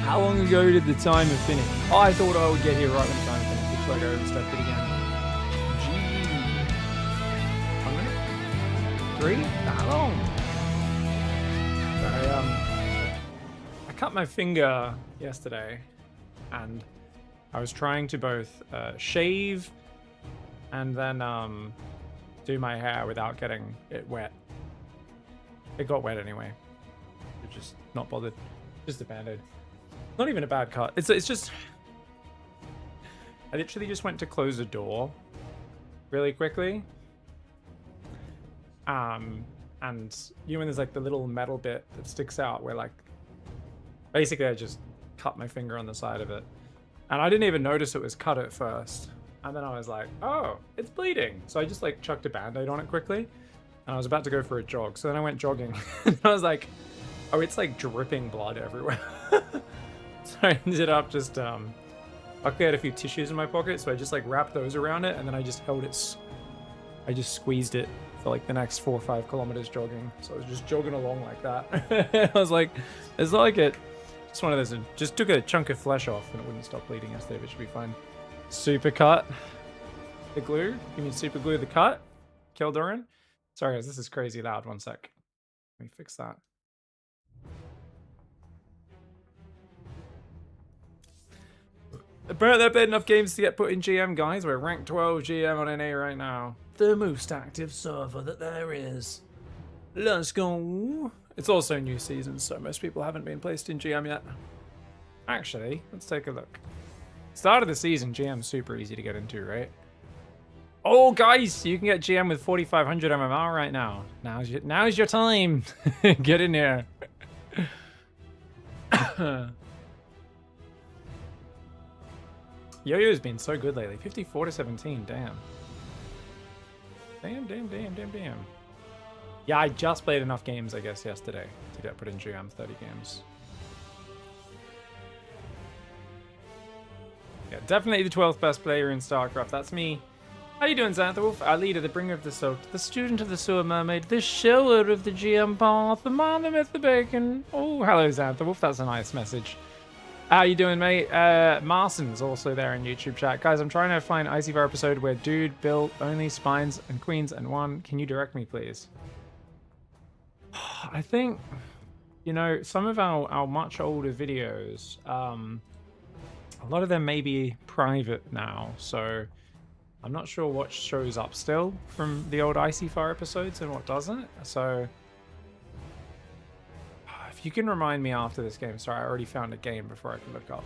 How long ago did the timer finish? Oh, I thought I would get here right when the timer finished. Looks like I overstepped it again. Gee. 1 minute? 3? That long? I cut my finger yesterday, and I was trying to both shave and then do my hair without getting it wet. It got wet anyway. It just not bothered. Just a band-aid. Not even a bad cut. It's just... I literally just went to close a door really quickly. And you know when there's like the little metal bit that sticks out where like... Basically I just cut my finger on the side of it. And I didn't even notice it was cut at first. And then I was like, oh, it's bleeding. So I just like chucked a band-aid on it quickly. And I was about to go for a jog. So then I went jogging. And I was like, oh, it's like dripping blood everywhere. So I ended up just, luckily I had a few tissues in my pocket, so I just like wrapped those around it, and then I just held it, I just squeezed it for like the next 4 or 5 kilometers jogging. So I was just jogging along like that. I was like, it's not like it, just one of those, just took a chunk of flesh off and it wouldn't stop bleeding yesterday, but it should be fine. Super cut the glue. You mean super glue the cut? Kildoran? Sorry guys, this is crazy loud. 1 sec. Let me fix that. Apparently I've played enough games to get put in GM, guys. We're ranked 12 GM on NA right now. The most active server that there is. Let's go. It's also new season, so most people haven't been placed in GM yet. Actually, let's take a look. Start of the season, GM's super easy to get into, right? Oh, guys, you can get GM with 4,500 MMR right now. Now's your time. Get in here. Yo-Yo's been so good lately. 54 to 17, damn. Damn. Yeah, I just played enough games, I guess, yesterday to get put in GM 30 games. Yeah, definitely the 12th best player in StarCraft. That's me. How you doing, Xanthawolf? Our leader, the bringer of the salt, the student of the sewer mermaid, the shower of the GM path, the man, the myth, the bacon. Oh, hello, Xanthawolf. That's a nice message. How you doing, mate? Marson's also there in YouTube chat. Guys, I'm trying to find Icyfire episode where dude built only spines and queens and one. Can you direct me, please? I think, you know, some of our much older videos, a lot of them may be private now, so I'm not sure what shows up still from the old Icyfire episodes and what doesn't. So if you can remind me after this game. Sorry, I already found a game before I can look up.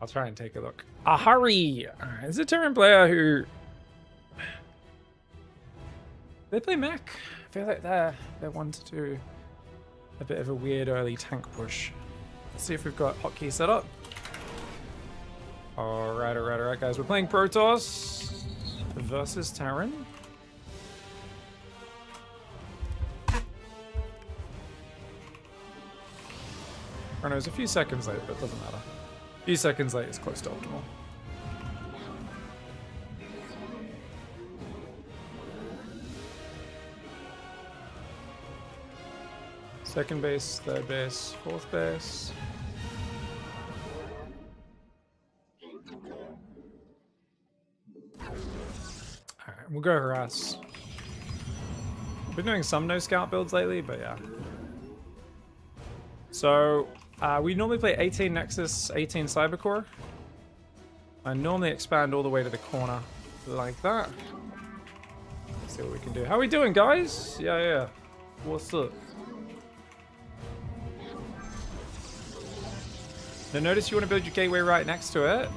I'll try and take a look. Hurry! Alright, this is a Terran player who... They play mech. I feel like they're one to do a bit of a weird early tank push. Let's see if we've got hotkey set up. Alright, guys. We're playing Protoss versus Terran. Chrono's a few seconds late, but it doesn't matter. A few seconds late is close to optimal. Second base, third base, fourth base. Alright, we'll go harass. Been doing some no scout builds lately, but yeah. So, we normally play 18 Nexus, 18 Cybercore. I normally expand all the way to the corner like that. Let's see what we can do. How are we doing, guys? Yeah. What's up? Now notice you want to build your gateway right next to it,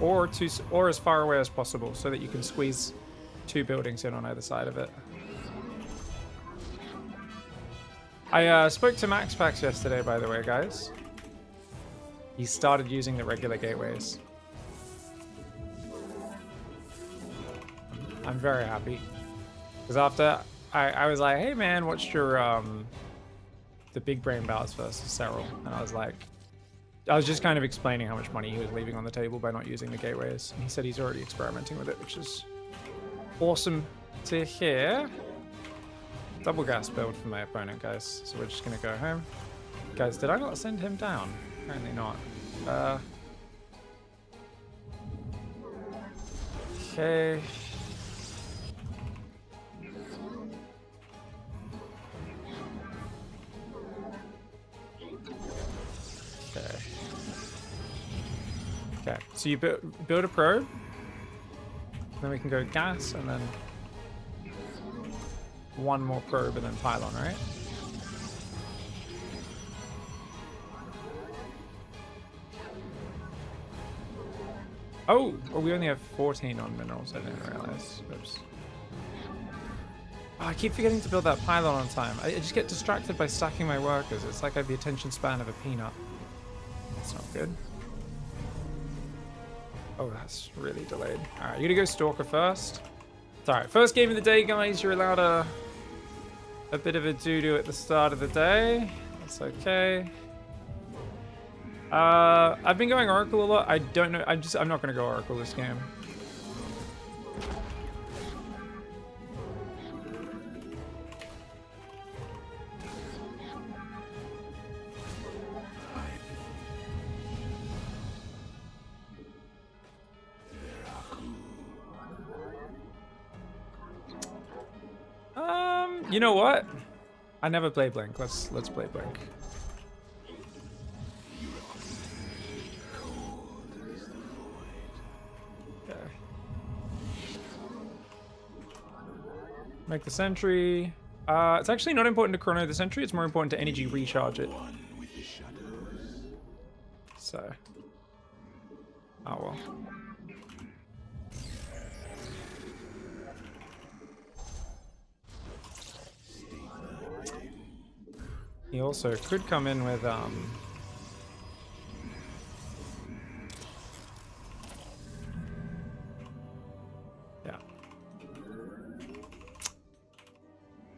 or as far away as possible, so that you can squeeze 2 buildings in on either side of it. I spoke to MaxPax yesterday, by the way, guys. He started using the regular gateways. I'm very happy. Because after, I was like, hey man, what's your, the big brain bouts versus Cyril? And I was like, I was just kind of explaining how much money he was leaving on the table by not using the gateways. And he said he's already experimenting with it, which is awesome to hear. Double gas build for my opponent, guys. So we're just gonna go home. Guys, did I not send him down? Apparently not. Okay. Okay. Okay. So you build a probe. Then we can go gas and then one more probe and then pylon, right? Oh, well, we only have 14 on minerals. I didn't realize. Oops. Oh, I keep forgetting to build that pylon on time. I just get distracted by stacking my workers. It's like I have the attention span of a peanut. That's not good. Oh, that's really delayed. All right, you're gonna go Stalker first. It's all right. First game of the day, guys. You're allowed a bit of a doo-doo at the start of the day. That's okay. I've been going Oracle a lot. I don't know. I'm not gonna go Oracle this game. You know what? I never play Blink. Let's play Blink. Okay. Make the sentry. It's actually not important to chrono the sentry. It's more important to energy recharge it. So. Oh well. He also could come in with yeah.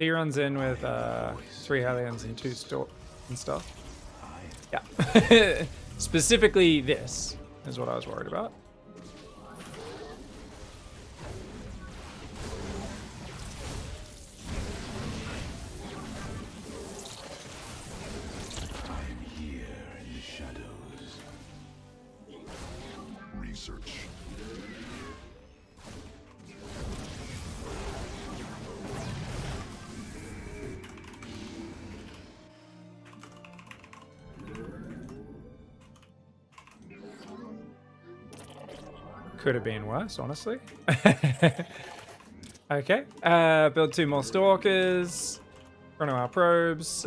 He runs in with 3 Hellions and 2 Stork and stuff. Yeah. Specifically this is what I was worried about. Could have been worse, honestly. Okay. Build 2 more Stalkers. Run our probes.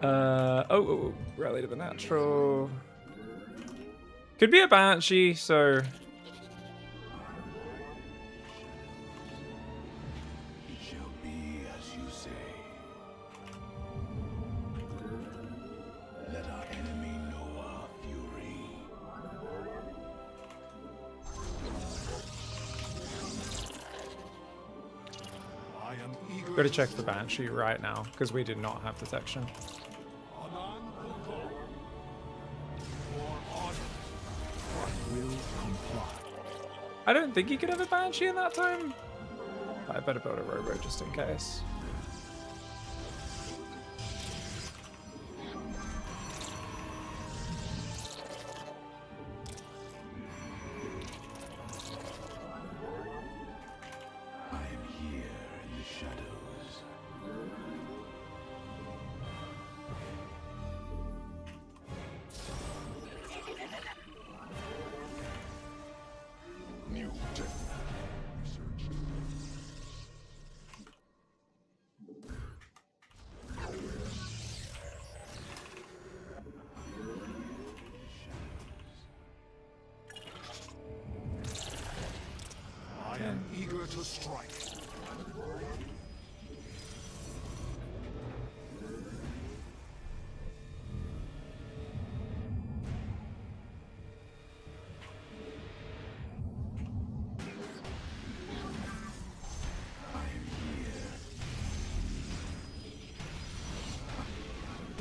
Oh, rally to the natural. Could be a Banshee, so... Go to check the Banshee right now, because we did not have detection. I don't think you could have a Banshee in that time. I better build a Robo just in case. To strike.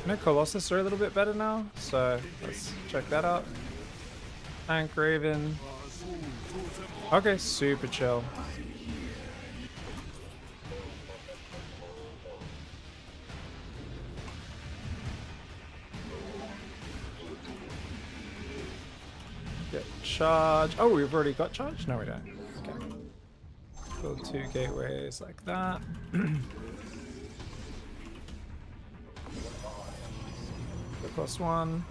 No, Colossus are a little bit better now, so let's check that out. Tank Raven. Okay, super chill. charge. Oh, we've already got charge? No, we don't. Okay. Build 2 gateways like that. The +1.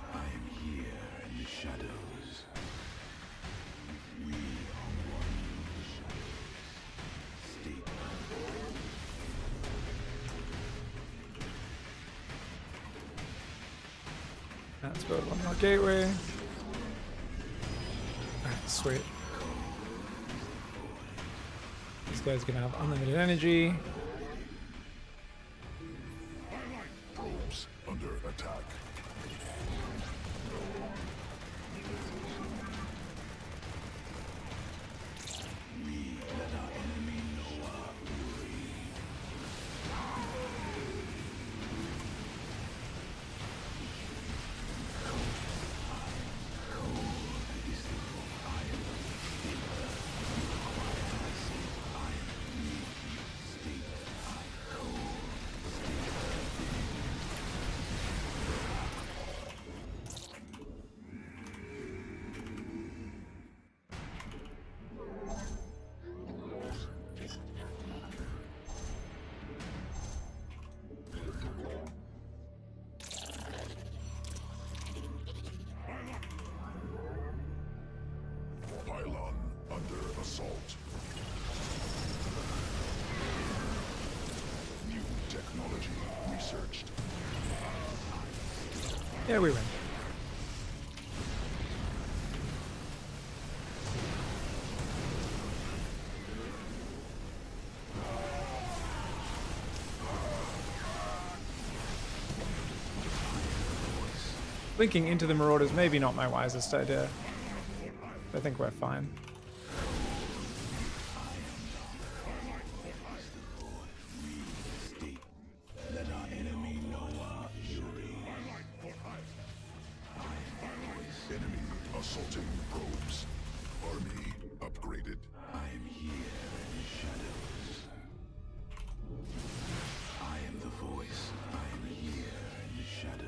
Let's build one more gateway. Sweet. This guy's gonna have unlimited energy. Probes under attack. Pylon under assault. New technology researched. Yeah, we win. Linking into the Marauders, maybe not my wisest idea. I think we're fine. Enemy assaulting probes. Army upgraded. I am here in the shadows. I am the voice. I am here in the shadows.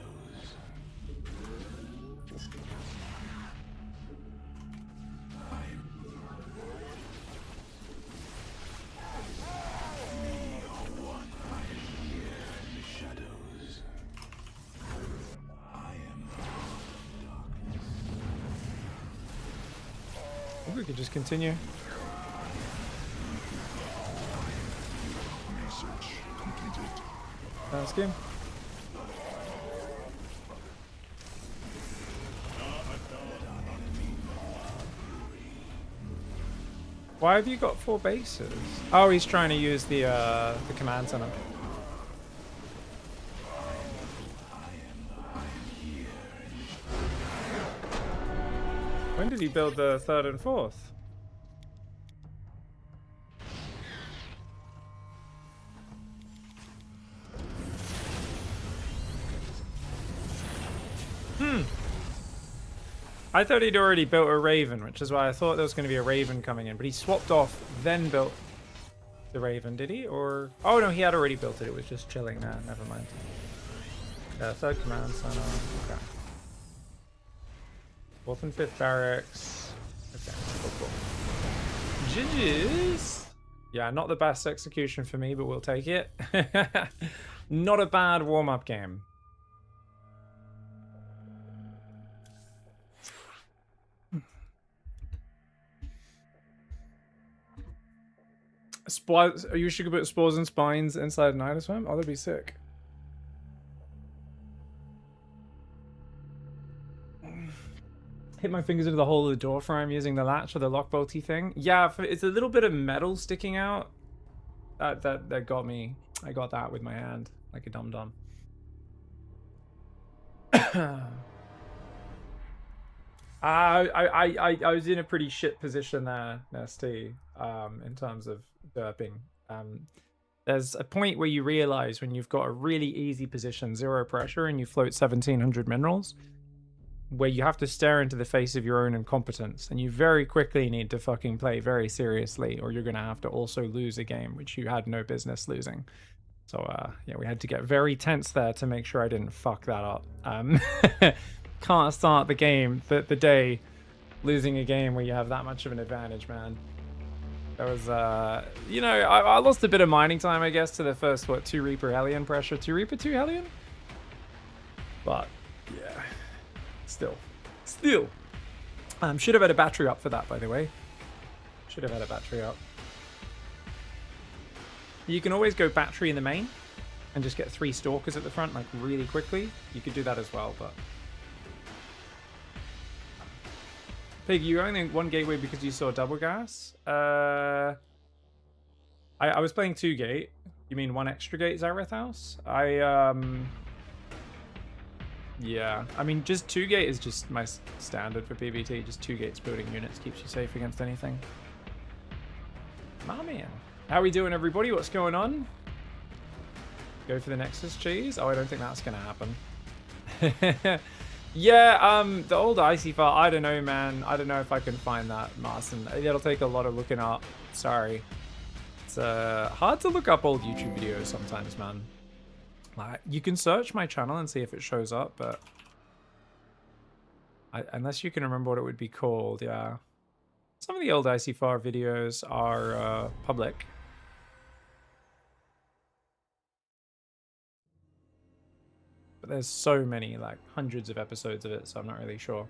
I think we could just continue. Research completed. Last game. Why have you got 4 bases? Oh, he's trying to use the command center. When did he build the 3rd and 4th? I thought he'd already built a Raven, which is why I thought there was going to be a Raven coming in. But he swapped off, then built the Raven, did he? Or... oh, no, he had already built it. It was just chilling there. Never mind. Yeah, 3rd command center. Okay. 4th and 5th barracks. Okay, cool. GG's. Yeah, not the best execution for me, but we'll take it. Not a bad warm-up game. Are you sure you could put spores and spines inside an Nidus Worm? Oh, that'd be sick. Hit my fingers into the hole of the door frame using the latch or the lock bolty thing. Yeah, it's a little bit of metal sticking out. That got me. I got that with my hand, like a dum-dum. I was in a pretty shit position there, Nasty, in terms of derping. There's a point where you realize when you've got a really easy position, 0 pressure, and you float 1700 minerals, where you have to stare into the face of your own incompetence, and you very quickly need to fucking play very seriously, or you're going to have to also lose a game, which you had no business losing. So, yeah, we had to get very tense there to make sure I didn't fuck that up. Can't start the game, the day losing a game where you have that much of an advantage, man. That was, you know, I lost a bit of mining time, I guess, to the first, what, 2 Reaper Hellion pressure. 2 Reaper, 2 Hellion? But, yeah. Still. Should have had a battery up for that, by the way. Should have had a battery up. You can always go battery in the main and just get 3 stalkers at the front, like, really quickly. You could do that as well, but... Pig, you only 1 gateway because you saw double gas? I was playing 2 gate. You mean 1 extra gate Zareth House? Yeah. I mean, just 2 gate is just my standard for PvT. Just 2 gates building units keeps you safe against anything. My man. How we doing, everybody? What's going on? Go for the Nexus cheese? Oh, I don't think that's gonna happen. Yeah, the old Icy file, I don't know, man. I don't know if I can find that, Martin. It'll take a lot of looking up. Sorry. It's hard to look up old YouTube videos sometimes, man. Like, you can search my channel and see if it shows up, but... unless you can remember what it would be called, yeah. Some of the old IC4 videos are public. But there's so many, like hundreds of episodes of it, so I'm not really sure.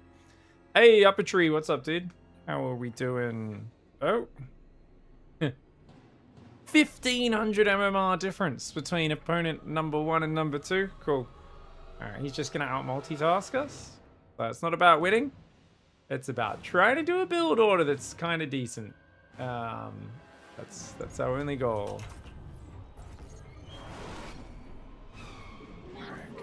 Hey, Upper Tree, what's up, dude? How are we doing? Oh. 1500 MMR difference between opponent number 1 and number 2. Cool. Alright, he's just going to out-multitask us. So it's not about winning. It's about trying to do a build order that's kind of decent. That's our only goal.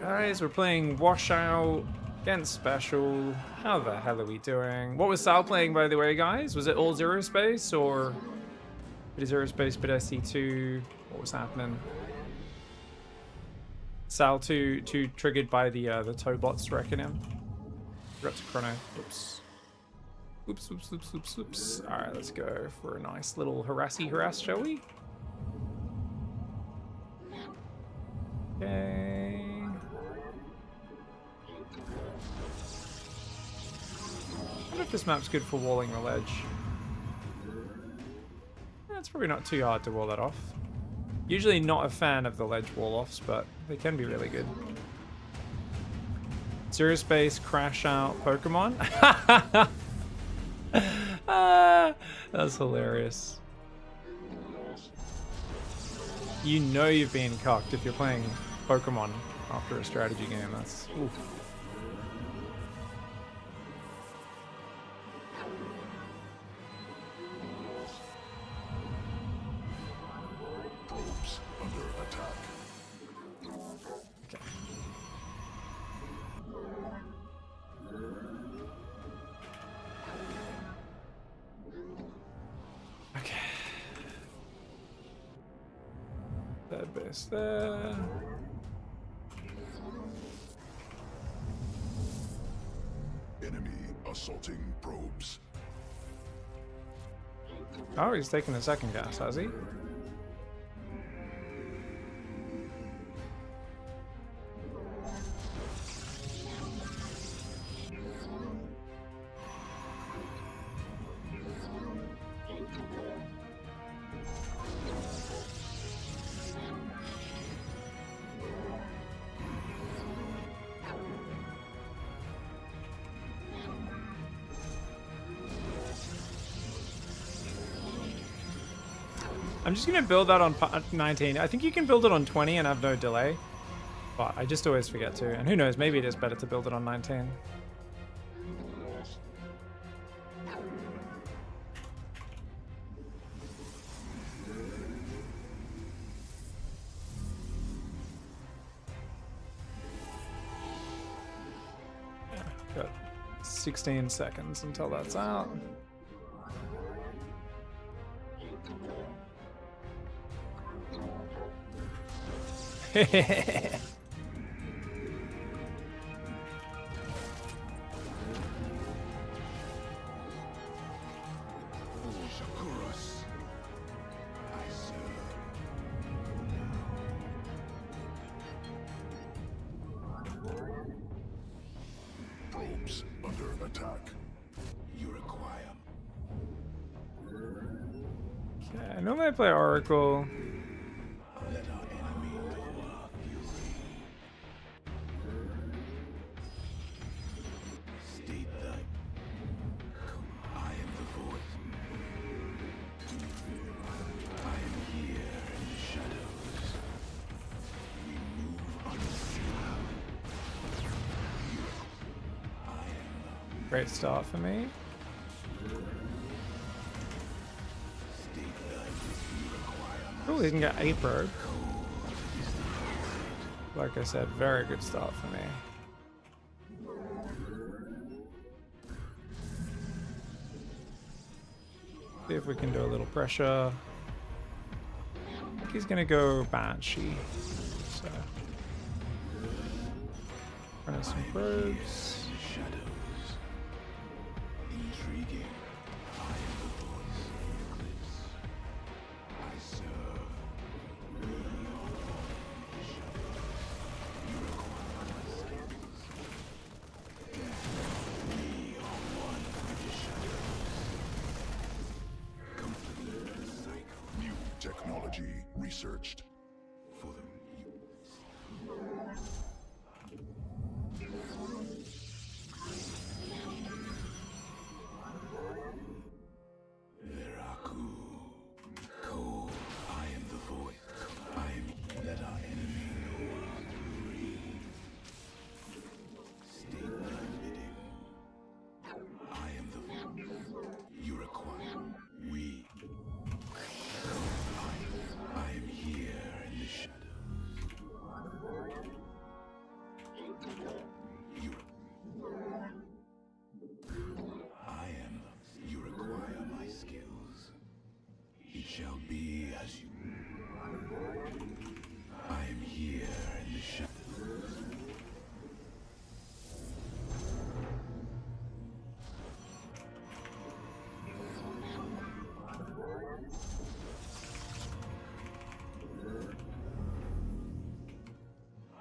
Guys, we're playing Washout against Special. How the hell are we doing? What was Sal playing, by the way, guys? Was it all Zero Space or bit of Zero Space, bit SC2? What was happening? Sal 2 triggered by the Tobots reckoning. Forgot to chrono. Oops. Oops. Alright, let's go for a nice little harass, shall we? Okay. I wonder if this map's good for walling the ledge. Yeah, it's probably not too hard to wall that off. Usually not a fan of the ledge wall-offs, but they can be really good. Zero Space, Crash Out, Pokemon. That's hilarious. You know you've been cucked if you're playing Pokemon after a strategy game. That's... oof. Probes under attack. Okay. Okay. That base there. Enemy assaulting probes. Oh, he's taking the second gas, has he? I'm just going to build that on 19. I think you can build it on 20 and have no delay. But I just always forget to. And who knows, maybe it is better to build it on 19. Yeah, got 16 seconds until that's out. Probes under attack. You're normally I play Oracle. Let our enemy know our fury. State that I am the voice. I am here in the shadows. We move unseen. I am Great start for me. Oh, he can get a probe. Like I said, very good start for me. See if we can do a little pressure. I think he's gonna go Banshee. So, run some probes. shadows. Intriguing. I am the voice of eclipse. I serve. We are the shadows. You require my skills. We are one with the shadows. Complete the cycle. New technology researched. For the Veraku. Ko, I am the voice. I am. Let our enemy know our fury. State thy bidding. I am the you require. We. I am here in the shadows. You. I am the. You require my skills. It shall be as you. I am here in the shadows.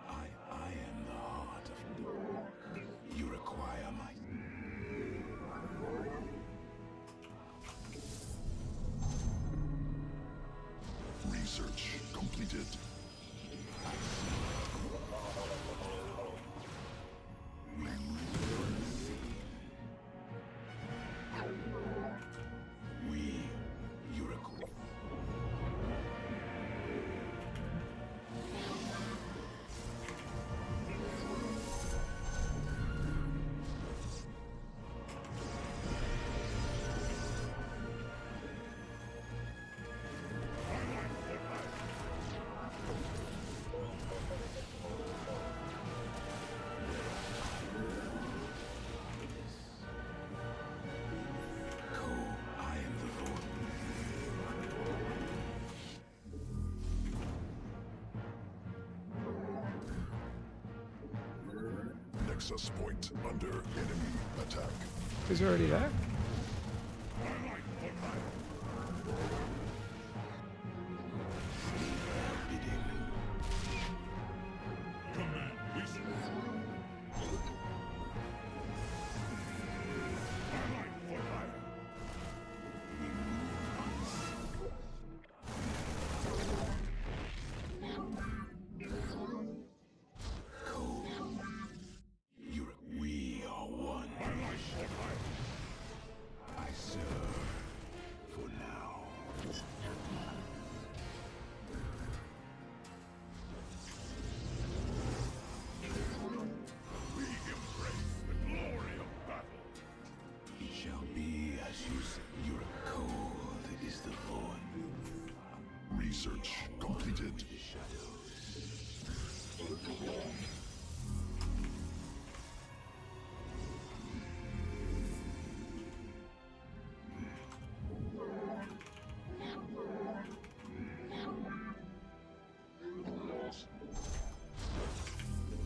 I am the heart of. You require my. Research completed. We, you require. Ko, I am the voice. Nexus point under enemy attack. He's already there. We are one. I serve for now. We embrace the glory of battle. It shall be as you say. Your cold is the void. Research completed. The shadows.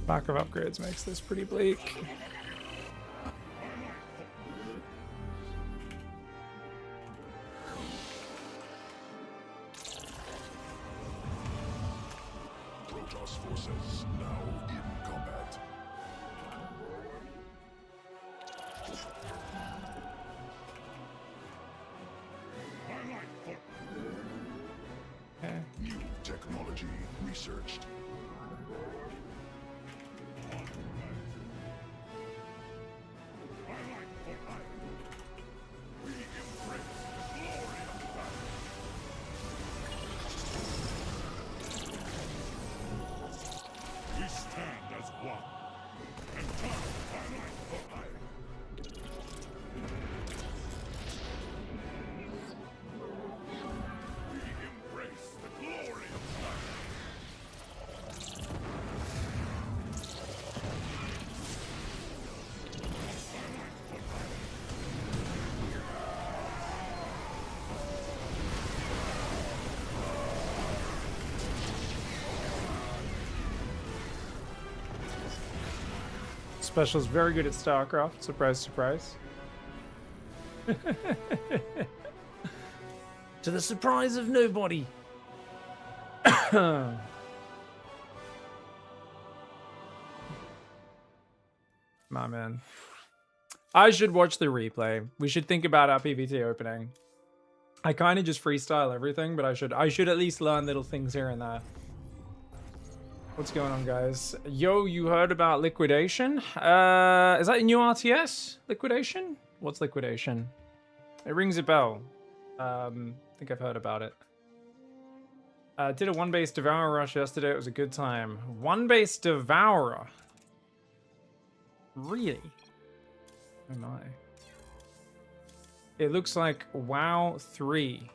Lack of upgrades makes this pretty bleak. Protoss forces now in combat. researched. We stand as one. And turn twilight for hire. We embrace the glory of battle. Special's very good at StarCraft. Surprise, surprise. To the surprise of nobody. My man. I should watch the replay. We should think about our PvT opening. I kind of just freestyle everything, but I should at least learn little things here and there. What's going on, guys? Yo, you heard about liquidation? Is that a new RTS? Liquidation? What's liquidation? It rings a bell. I think I've heard about it. Did a one-base Devourer rush yesterday. It was a good time. One-base Devourer? Really? Oh my. It looks like WoW 3.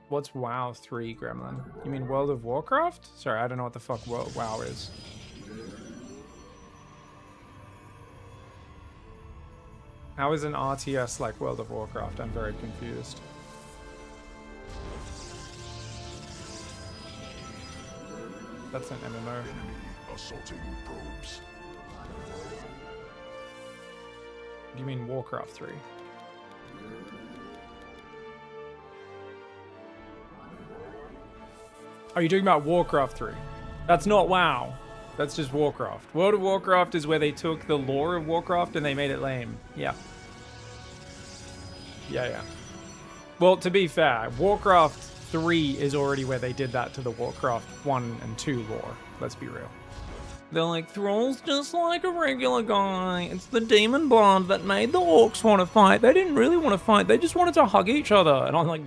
What's WoW 3, Gremlin? You mean World of Warcraft? Sorry, I don't know what the fuck WoW is. How is an RTS like World of Warcraft? I'm very confused. That's an MMO. Enemy assaulting probes. Do you mean Warcraft 3? Are you talking about Warcraft 3? That's not WoW. That's just Warcraft. World of Warcraft is where they took the lore of Warcraft and they made it lame. Yeah. Yeah. Well, to be fair, Warcraft 3 is already where they did that to the Warcraft 1 and 2 lore. Let's be real. They're like, Thrall's just like a regular guy. It's the demon blood that made the orcs want to fight. They didn't really want to fight. They just wanted to hug each other. And I'm like...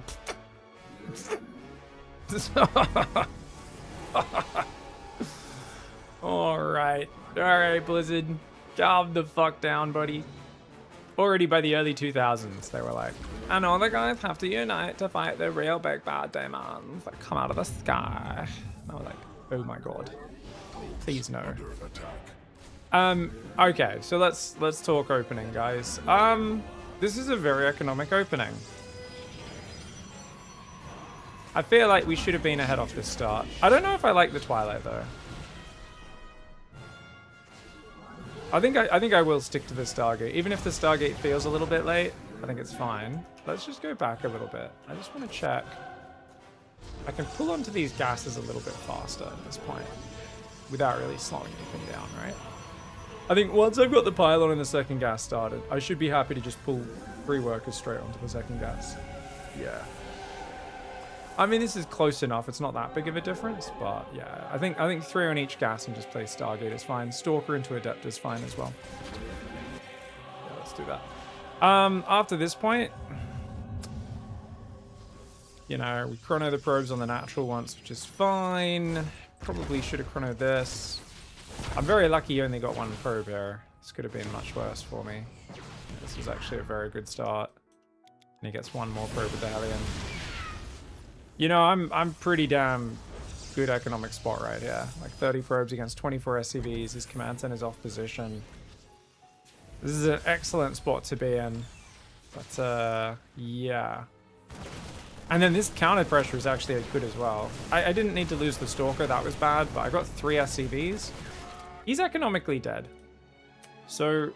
Alright, Blizzard. Calm the fuck down, buddy. Already by the early 2000s, they were like, and all the guys have to unite to fight the real big bad demons that come out of the sky. And I was like, oh my god. Please no. Okay, so let's talk opening, guys. This is a very economic opening. I feel like we should have been ahead off the start. I don't know if I like the Twilight though. I think I will stick to the Stargate. Even if the Stargate feels a little bit late, I think it's fine. Let's just go back a little bit. I just want to check. I can pull onto these gases a little bit faster at this point without really slowing anything down, right? I think once I've got the pylon and the second gas started, I should be happy to just pull 3 workers straight onto the second gas. Yeah. I mean, this is close enough. It's not that big of a difference, but yeah, I think 3 on each gas and just play Stargate is fine. Stalker into Adept is fine as well. Yeah, let's do that. After this point, you know, we chrono the probes on the natural once, which is fine. Probably should have chronoed this. I'm very lucky you only got 1 probe here. This could have been much worse for me. This is actually a very good start. And he gets 1 more probe with the Hellion. You know, I'm pretty damn good economic spot right here. Like 30 probes against 24 SCVs. His command center's off position. This is an excellent spot to be in. But, yeah. And then this counter pressure is actually good as well. I didn't need to lose the Stalker. That was bad. But I got 3 SCVs. He's economically dead. So,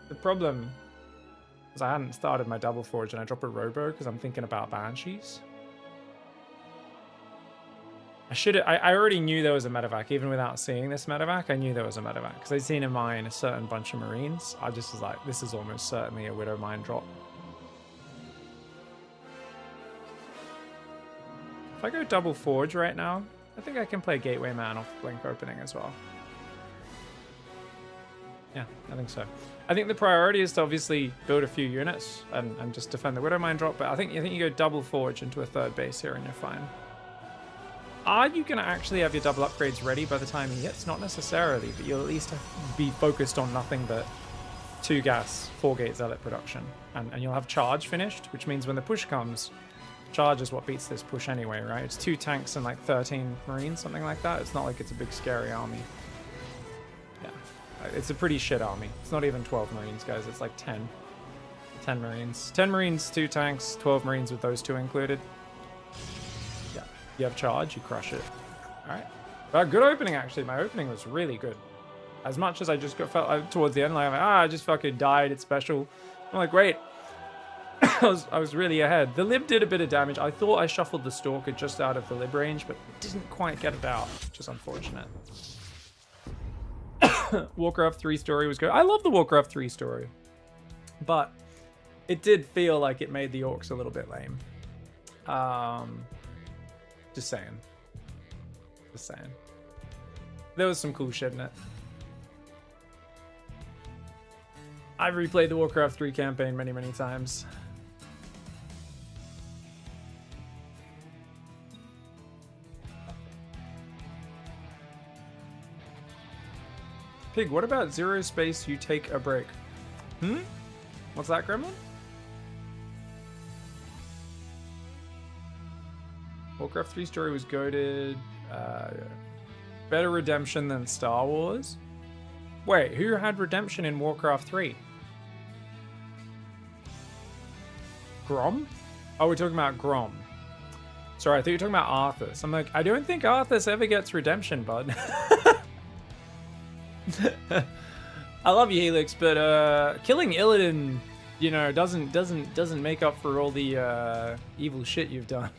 the problem is I hadn't started my Double Forge and I drop a Robo because I'm thinking about Banshees. I already knew there was a medevac, even without seeing this medevac. I knew there was a medevac because I'd seen in mine a certain bunch of Marines. I just was like, this is almost certainly a Widow Mine drop. If I go double Forge right now, I think I can play Gateway Man off Blink opening as well. Yeah, I think so. I think the priority is to obviously build a few units and just defend the Widowmine drop, but I think you go double Forge into a third base here and you're fine. Are you going to actually have your double upgrades ready by the time he hits? Not necessarily, but you'll at least be focused on nothing but 2 gas, 4 gate zealot production. And you'll have charge finished, which means when the push comes, charge is what beats this push anyway, right? It's 2 tanks and like 13 marines, something like that. It's not like it's a big scary army. Yeah, it's a pretty shit army. It's not even 12 marines, guys. It's like 10 marines. 10 marines, 2 tanks, 12 marines with those 2 included. Yeah, you have charge, you crush it. All right. But good opening, actually. My opening was really good. As much as I just felt towards the end, like, I just fucking died. It's special. I'm like, wait. I was really ahead. The Lib did a bit of damage. I thought I shuffled the Stalker just out of the Lib range, but didn't quite get it out, which is unfortunate. Warcraft 3 story was good. I love the Warcraft 3 story, but it did feel like it made the orcs a little bit lame. Just saying. Just saying. There was some cool shit in it. I've replayed the Warcraft 3 campaign many, many times. Pig, what about Zero Space You Take a Break? What's that, Gremlin? Warcraft 3 story was goated. Better redemption than Star Wars. Wait, who had redemption in Warcraft 3? Grom? Oh, we're talking about Grom. Sorry, I thought you were talking about Arthas. I'm like, I don't think Arthas ever gets redemption, bud. I love you, Helix, but killing Illidan, you know, doesn't make up for all the evil shit you've done.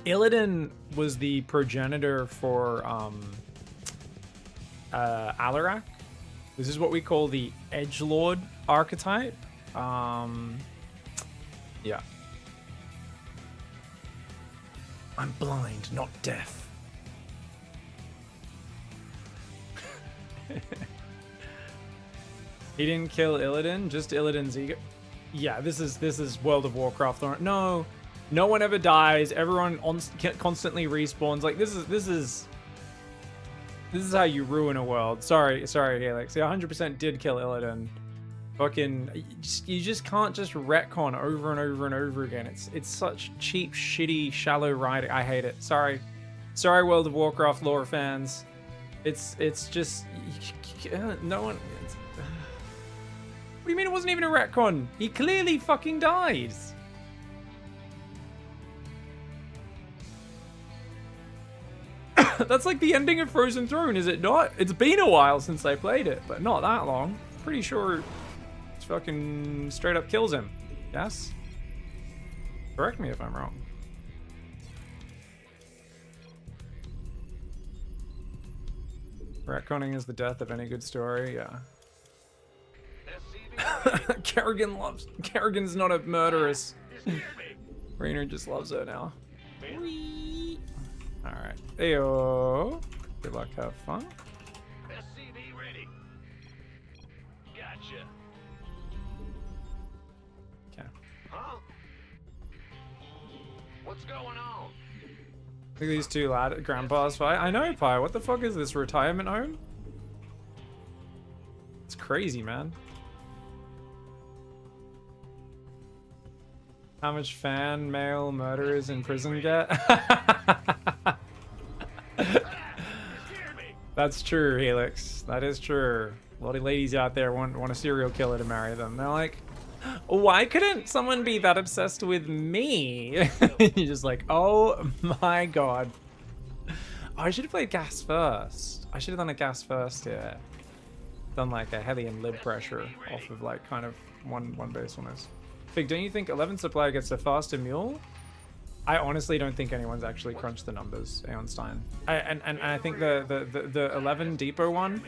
Illidan was the progenitor for Alarak. This is what we call the Edgelord archetype. Yeah. I'm blind, not deaf. He didn't kill Illidan, just Illidan's ego. Yeah, this is World of Warcraft. No one ever dies. Everyone constantly respawns. Like this is how you ruin a world. Sorry, Helix. Yeah, 100% did kill Illidan. Fucking, you just can't just retcon over and over and over again. It's such cheap, shitty, shallow writing. I hate it. Sorry, World of Warcraft lore fans. It's just no one. What do you mean it wasn't even a retcon? He clearly fucking dies. That's like the ending of Frozen Throne, is it not? It's been a while since I played it, but not that long. Pretty sure it's fucking straight up kills him. Yes? Correct me if I'm wrong. Retconning is the death of any good story, yeah. Kerrigan's not a murderess. Rainer just loves her now. Alright. Ayo. Good luck, have fun. SCV ready. Gotcha. Okay. Huh? What's going on? Look at these two grandpas fight. I know, Pi. What the fuck is this, retirement home? It's crazy, man. How much fan mail murderers in prison get? That's true, Helix. That is true. A lot of ladies out there want a serial killer to marry them. They're like, why couldn't someone be that obsessed with me? You're just like, oh my god. Oh, I should have played gas first. I should have done a gas first here. Done like a Hellion lib pressure off of like kind of one base almost. Fig, don't you think 11 supply gets a faster mule? I honestly don't think anyone's actually crunched the numbers, Aeonstein. And I think the 11 depot one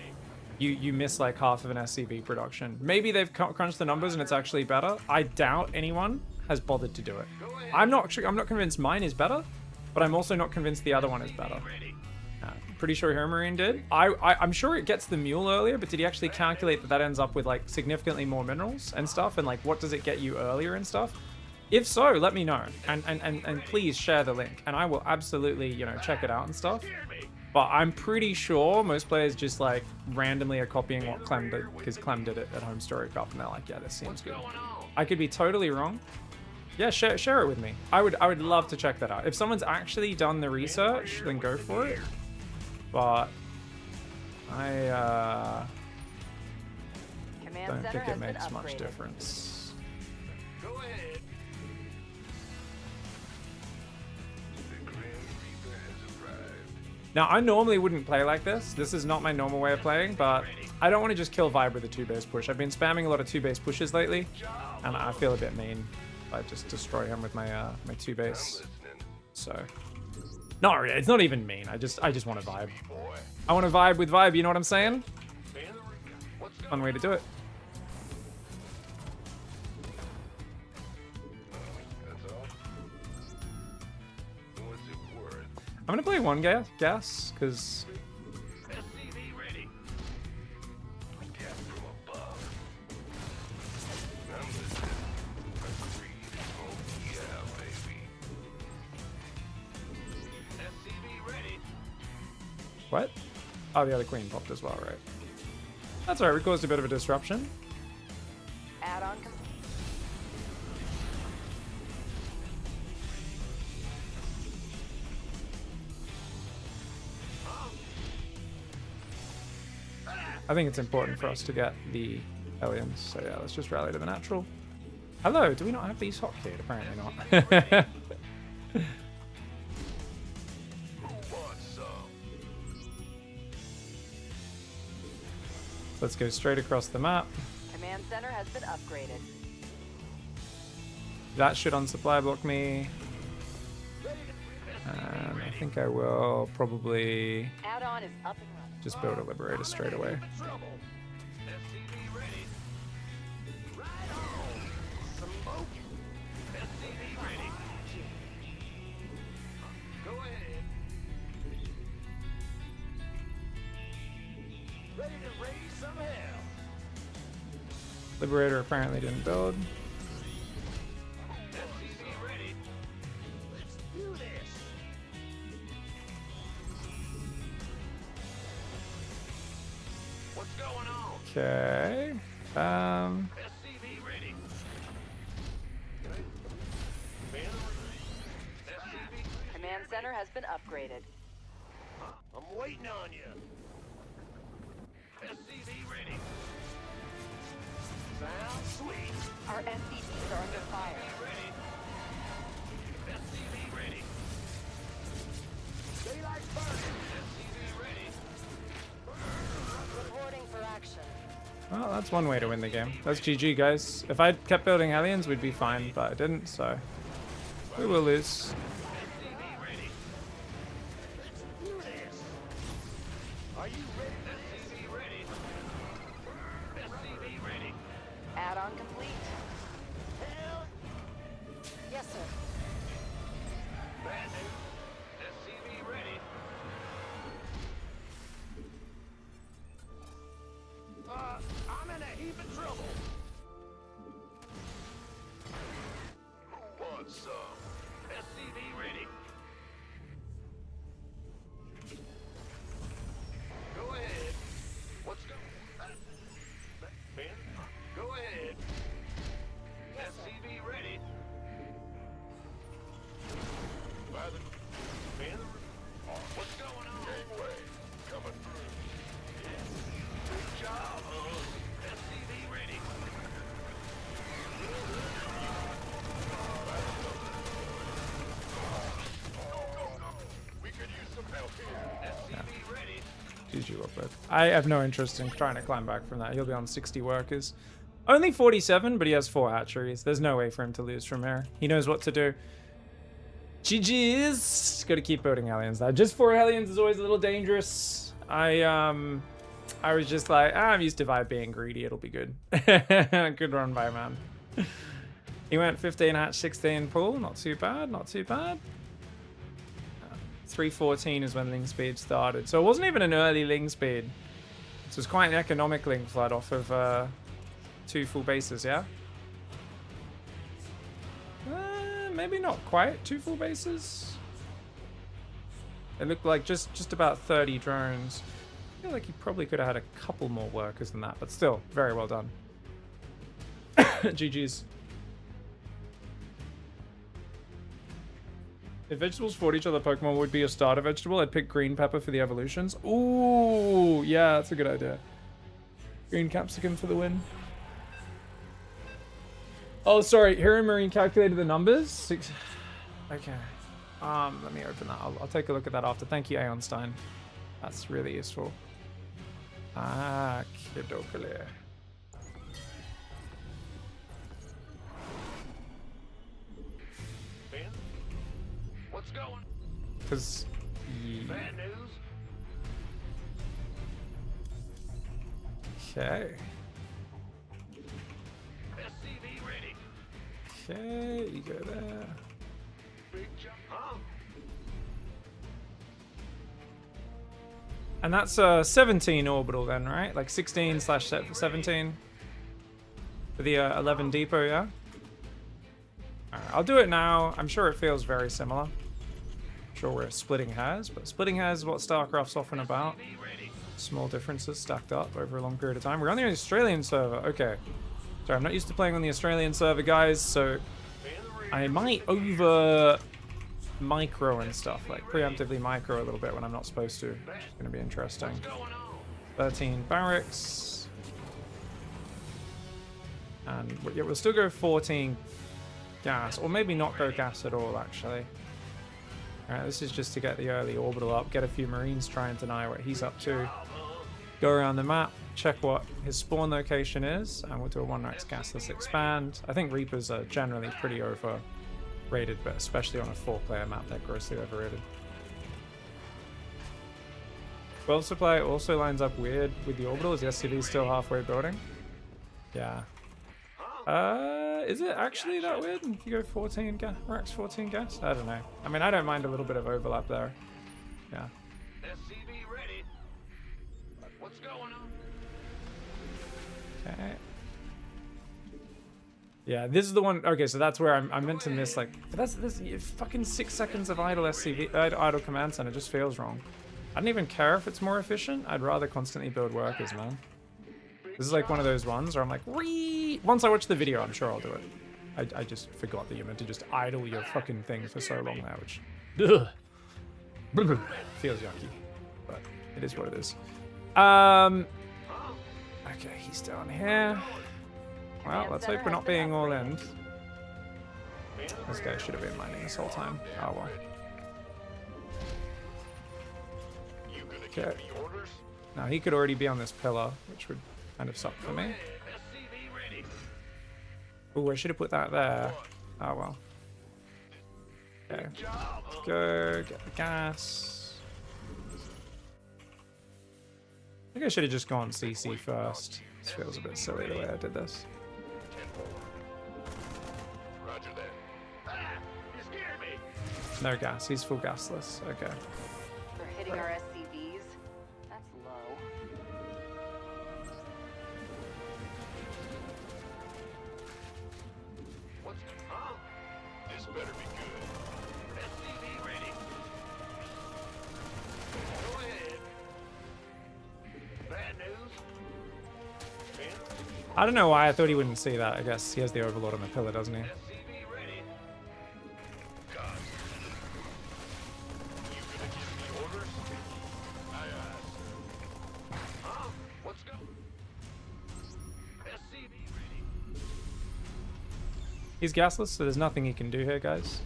you miss like half of an SCV production. Maybe they've crunched the numbers and it's actually better. I doubt anyone has bothered to do it. I'm not convinced mine is better, but I'm also not convinced the other one is better. Pretty sure Hermarine did. I'm sure it gets the mule earlier, but did he actually calculate that that ends up with like significantly more minerals and stuff? And like, what does it get you earlier and stuff? If so, let me know, and please share the link, and I will absolutely, you know, check it out and stuff. But I'm pretty sure most players just like randomly are copying what Clem did, because Clem did it at Home Story Cup, and they're like, yeah, this seems good. I could be totally wrong. Yeah, share it with me. I would love to check that out. If someone's actually done the research, then go for it. But I don't think it makes much difference. Go ahead. Now, I normally wouldn't play like this. This is not my normal way of playing, but I don't want to just kill Vibe with a 2-base push. I've been spamming a lot of 2-base pushes lately, and I feel a bit mean if I just destroy him with my my 2-base. So, no, it's not even mean. I just want to vibe. I want to vibe with Vibe. You know what I'm saying? Fun way to do it. I'm gonna play one gas, because SCV ready. Gas from above. I'm listening. Agreed. Oh yeah, baby. SCV ready. what? Oh, the other queen popped as well, right? That's alright. We caused a bit of a disruption. Add-on. I think it's important for us to get the aliens. So yeah, let's just rally to the natural. Hello, do we not have these hotkeyed? Apparently not. Let's go straight across the map. Command center has been upgraded. That should unsupply block me. And I think I will probably Add-on is up and running. just build a Liberator straight away. SCV ready. Right on. Smoke. SCV ready. Go ahead. Ready to raise some hell. Liberator apparently didn't build. SCV ready. Let's do this. What's going on? Okay. SCV ready. SCV. Command center has been upgraded. I'm waiting on you. SCV ready. Sounds sweet. Our SCVs are under fire. Ready. SCV ready. Daylight burning. SCV ready. Reporting for action. Well, that's one way to win the game. That's GG, guys. If I'd kept building aliens, we'd be fine, but I didn't, so we will lose. SCV ready. Let's do this. Are you ready? SCV ready. SCV ready. Add-on complete. Hell, Yes, sir. bad news. SCV ready. I'm in a heap of trouble. Who wants some? SCV ready. Go ahead. What's going? Ben, go ahead. SCV ready. By the Ben, what's going on? Gateway coming through. Good job. SCV ready. We could use some help here. SCV ready. GG real quick. I have no interest in trying to climb back from that. He'll be on 60 workers. Only 47, but he has 4 hatcheries. There's no way for him to lose from here. He knows what to do. GG's. Got to keep building aliens. That just 4 aliens is always a little dangerous. I I was just like, I'm used to Vibe being greedy. It'll be good. Good run by man. He went 15 hatch, 16 pull. Not too bad. Not too bad. 314 is when Ling Speed started. So it wasn't even an early Ling Speed. This was quite an economic Ling Flood off of 2 full bases, yeah? Maybe not quite 2 full bases. It looked like just about 30 drones. I feel like he probably could have had a couple more workers than that, but still, very well done. GG's. If vegetables fought each other, Pokemon would be a starter vegetable. I'd pick green pepper for the evolutions. Ooh, yeah, that's a good idea. Green capsicum for the win. Oh, sorry. Hero Marine calculated the numbers. 6. Okay. Let me open that. I'll take a look at that after. Thank you, Aeonstein. That's really useful. Ah, Kidokale. What's going? Because... Bad news. Okay. SCV ready. Okay, you go there. Big jump. Huh? And that's 17 orbital then, right? Like 16/17 for the 11 depot, yeah? Alright, I'll do it now. I'm sure it feels very similar. I'm sure we're splitting hairs, but splitting hairs is what StarCraft's often about. Small differences stacked up over a long period of time. We're on the Australian server. Okay. Sorry, I'm not used to playing on the Australian server, guys, so I might over micro and stuff, like preemptively micro a little bit when I'm not supposed to. It's going to be interesting. 13 barracks. And yeah, we'll still go 14 gas, or maybe not go gas at all, actually. Alright, this is just to get the early orbital up, get a few Marines try and deny what he's up to. Go around the map, check what his spawn location is, and we'll do a 1-rax gasless expand. I think Reapers are generally pretty overrated, but especially on a 4-player map, they're grossly overrated. 12 supply also lines up weird with the orbital. Is the SCV still halfway building? Yeah. Is it actually that weird if you go 14 gas, racks 14 gas? I don't know. I mean, I don't mind a little bit of overlap there. Yeah. SCV ready. What's going on? Okay. Yeah, this is the one. Okay, so that's where I'm meant to miss, like, but that's this fucking 6 seconds of idle SCV, idle command center just feels wrong. I don't even care if it's more efficient. I'd rather constantly build workers, man. This is like one of those ones where I'm like, wee. Once I watch the video, I'm sure I'll do it. I just forgot that you're meant to just idle your fucking thing for so long now, which feels yucky, but it is what it is. Okay, he's down here. Well, let's hope we're not being all in. This guy should have been mining this whole time. Oh well. Okay. Now he could already be on this pillar, which would kind of suck for me. Oh, I should have put that there. Oh well. Okay. Let's go get the gas. I think I should have just gone CC first. This feels a bit silly the way I did this. Roger that. Ah, you scared me. No gas. He's full gasless. Okay. For hitting our SCVs, that's low. What's huh? This better be good. SCV ready. Go ahead. Bad news. I don't know why I thought he wouldn't see that. I guess he has the Overlord on the pillar, doesn't he? SCV ready. God. You gonna give me orders? Aye, aye. Huh? What's going? SCV ready. He's gasless, so there's nothing he can do here, guys.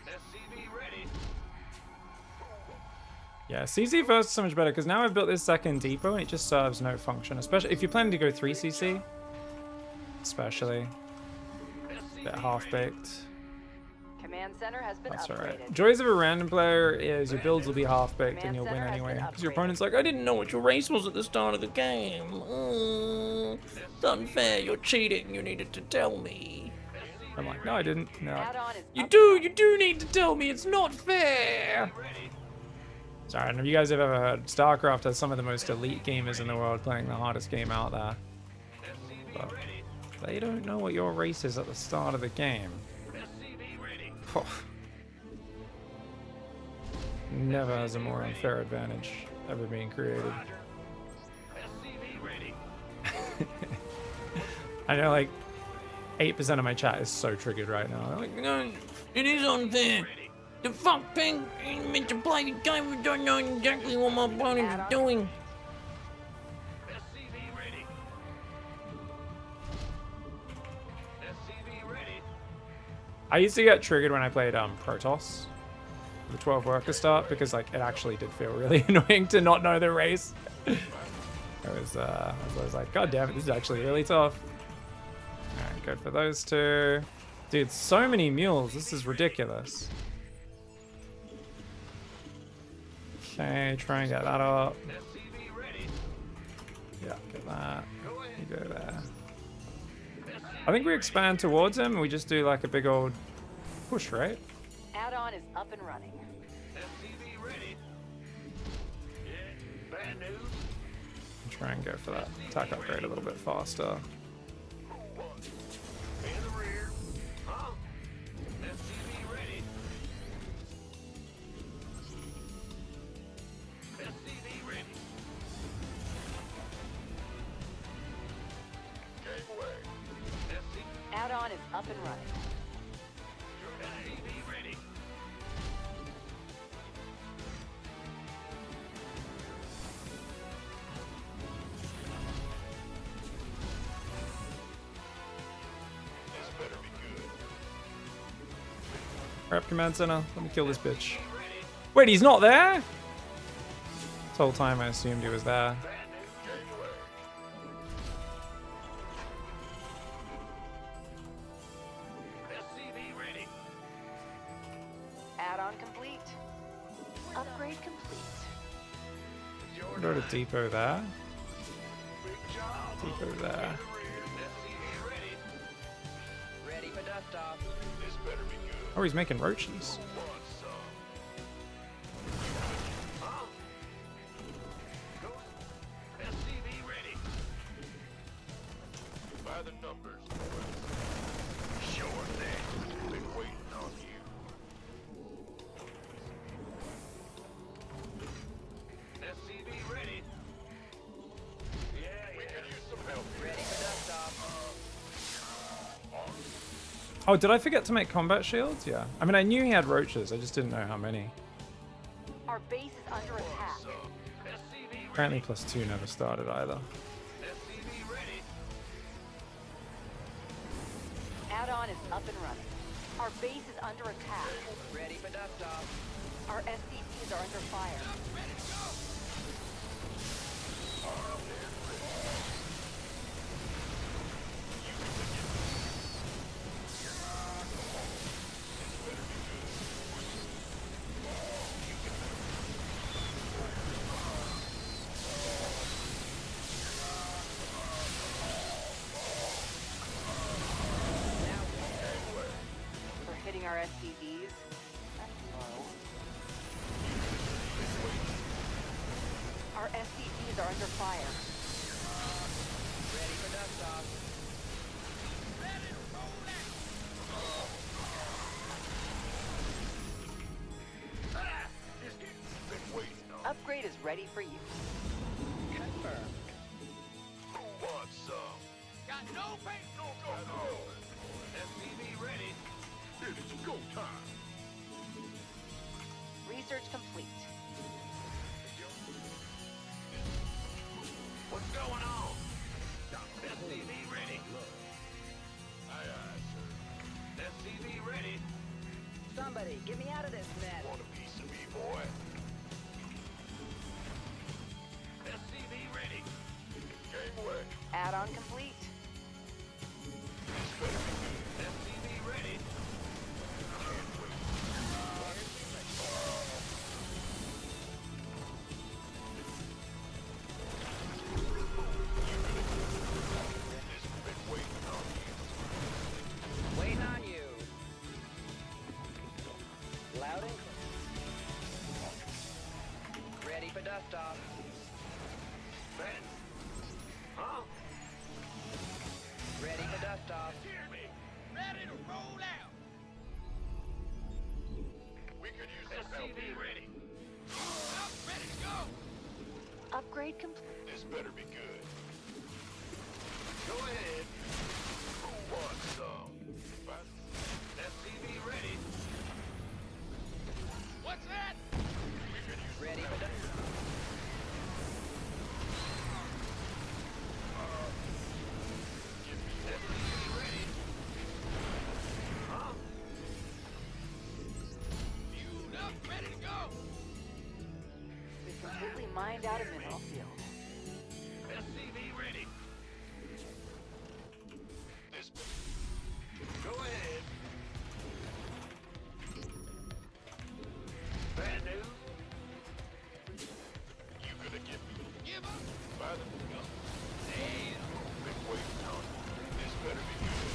SCV ready. Yeah, CC first is so much better, because now I've built this second depot, and it just serves no function. Especially if you're planning to go 3 CC. Especially. A bit half-baked. Command center has been That's upgraded. alright. Joys of a random player is your builds will be half-baked and Command you'll win center has been anyway. Because your upgraded. opponent's like, I didn't know what your race was at the start of the game. It's unfair, you're cheating, you needed to tell me. I'm like, no I didn't. No. Add-on is You up- do need to tell me, it's not fair! Sorry, and if you guys have ever heard, StarCraft has some of the most elite gamers in the world playing the hardest game out there. But they don't know what your race is at the start of the game. Never has a more unfair advantage ever being created. I know like 8% of my chat is so triggered right now. They're like, no, it is unfair. The fuck thing ain't meant to play the game. We don't know exactly what my opponent is doing. I used to get triggered when I played Protoss, the 12 worker start, because like it actually did feel really annoying to not know the race. I was like, God damn it, this is actually really tough. Alright, go for those two. Dude, so many mules, this is ridiculous. Okay, try and get that up. Yeah, get that. You go there. I think we expand towards him and we just do like a big old push, right? Add-on is up and running. Try and go for that attack upgrade a little bit faster. Add-on is up and running. Rep command center. Let me kill this bitch. Wait, he's not there? This whole time I assumed he was there. Add-on complete. Upgrade complete. Go to depot there. Depot there. Ready for dust off. Oh, he's making roaches. By the numbers. Sure thing. Been waiting on you. SCV ready. Yeah, we could use some help. Ready for dust off. Oh, did I forget to make combat shields? Yeah. I mean, I knew he had roaches. I just didn't know how many. Our base is under attack. Apparently +2 never started either. SCV ready. Add-on is up and running. Our base is under attack. Ready for dust off. Our SCPs are under fire. We're hitting our SCVs. That's low. Our SCVs are under fire. Ready for dust off. Been waiting on. Upgrade is ready for use. Confirmed. Who wants some? Got no paint, no go. SCV ready. It's go time. Research complete. What's going on? SCV ready. Aye, aye, sir. SCV ready. Somebody, get me out of this mess. Want a piece of me, boy? SCV ready. Gateway. Add-on complete. SCV ready. Can't wait. Ben? Huh? Ready for dust off. Hear me. Ready to roll out. We could use some help here. Ready. I'm ready to go. Upgrade complete. This better be good. Go ahead. Who wants some? SCV ready. What's that? We could use Ready for dust. SCV ready. Huh? Fueled up, ready to go. We've completely mined out a mineral field. SCV ready. This. Go ahead. Bad news. You gonna give me? Give up? By the gun. Damn. Been waiting on you. This better be good.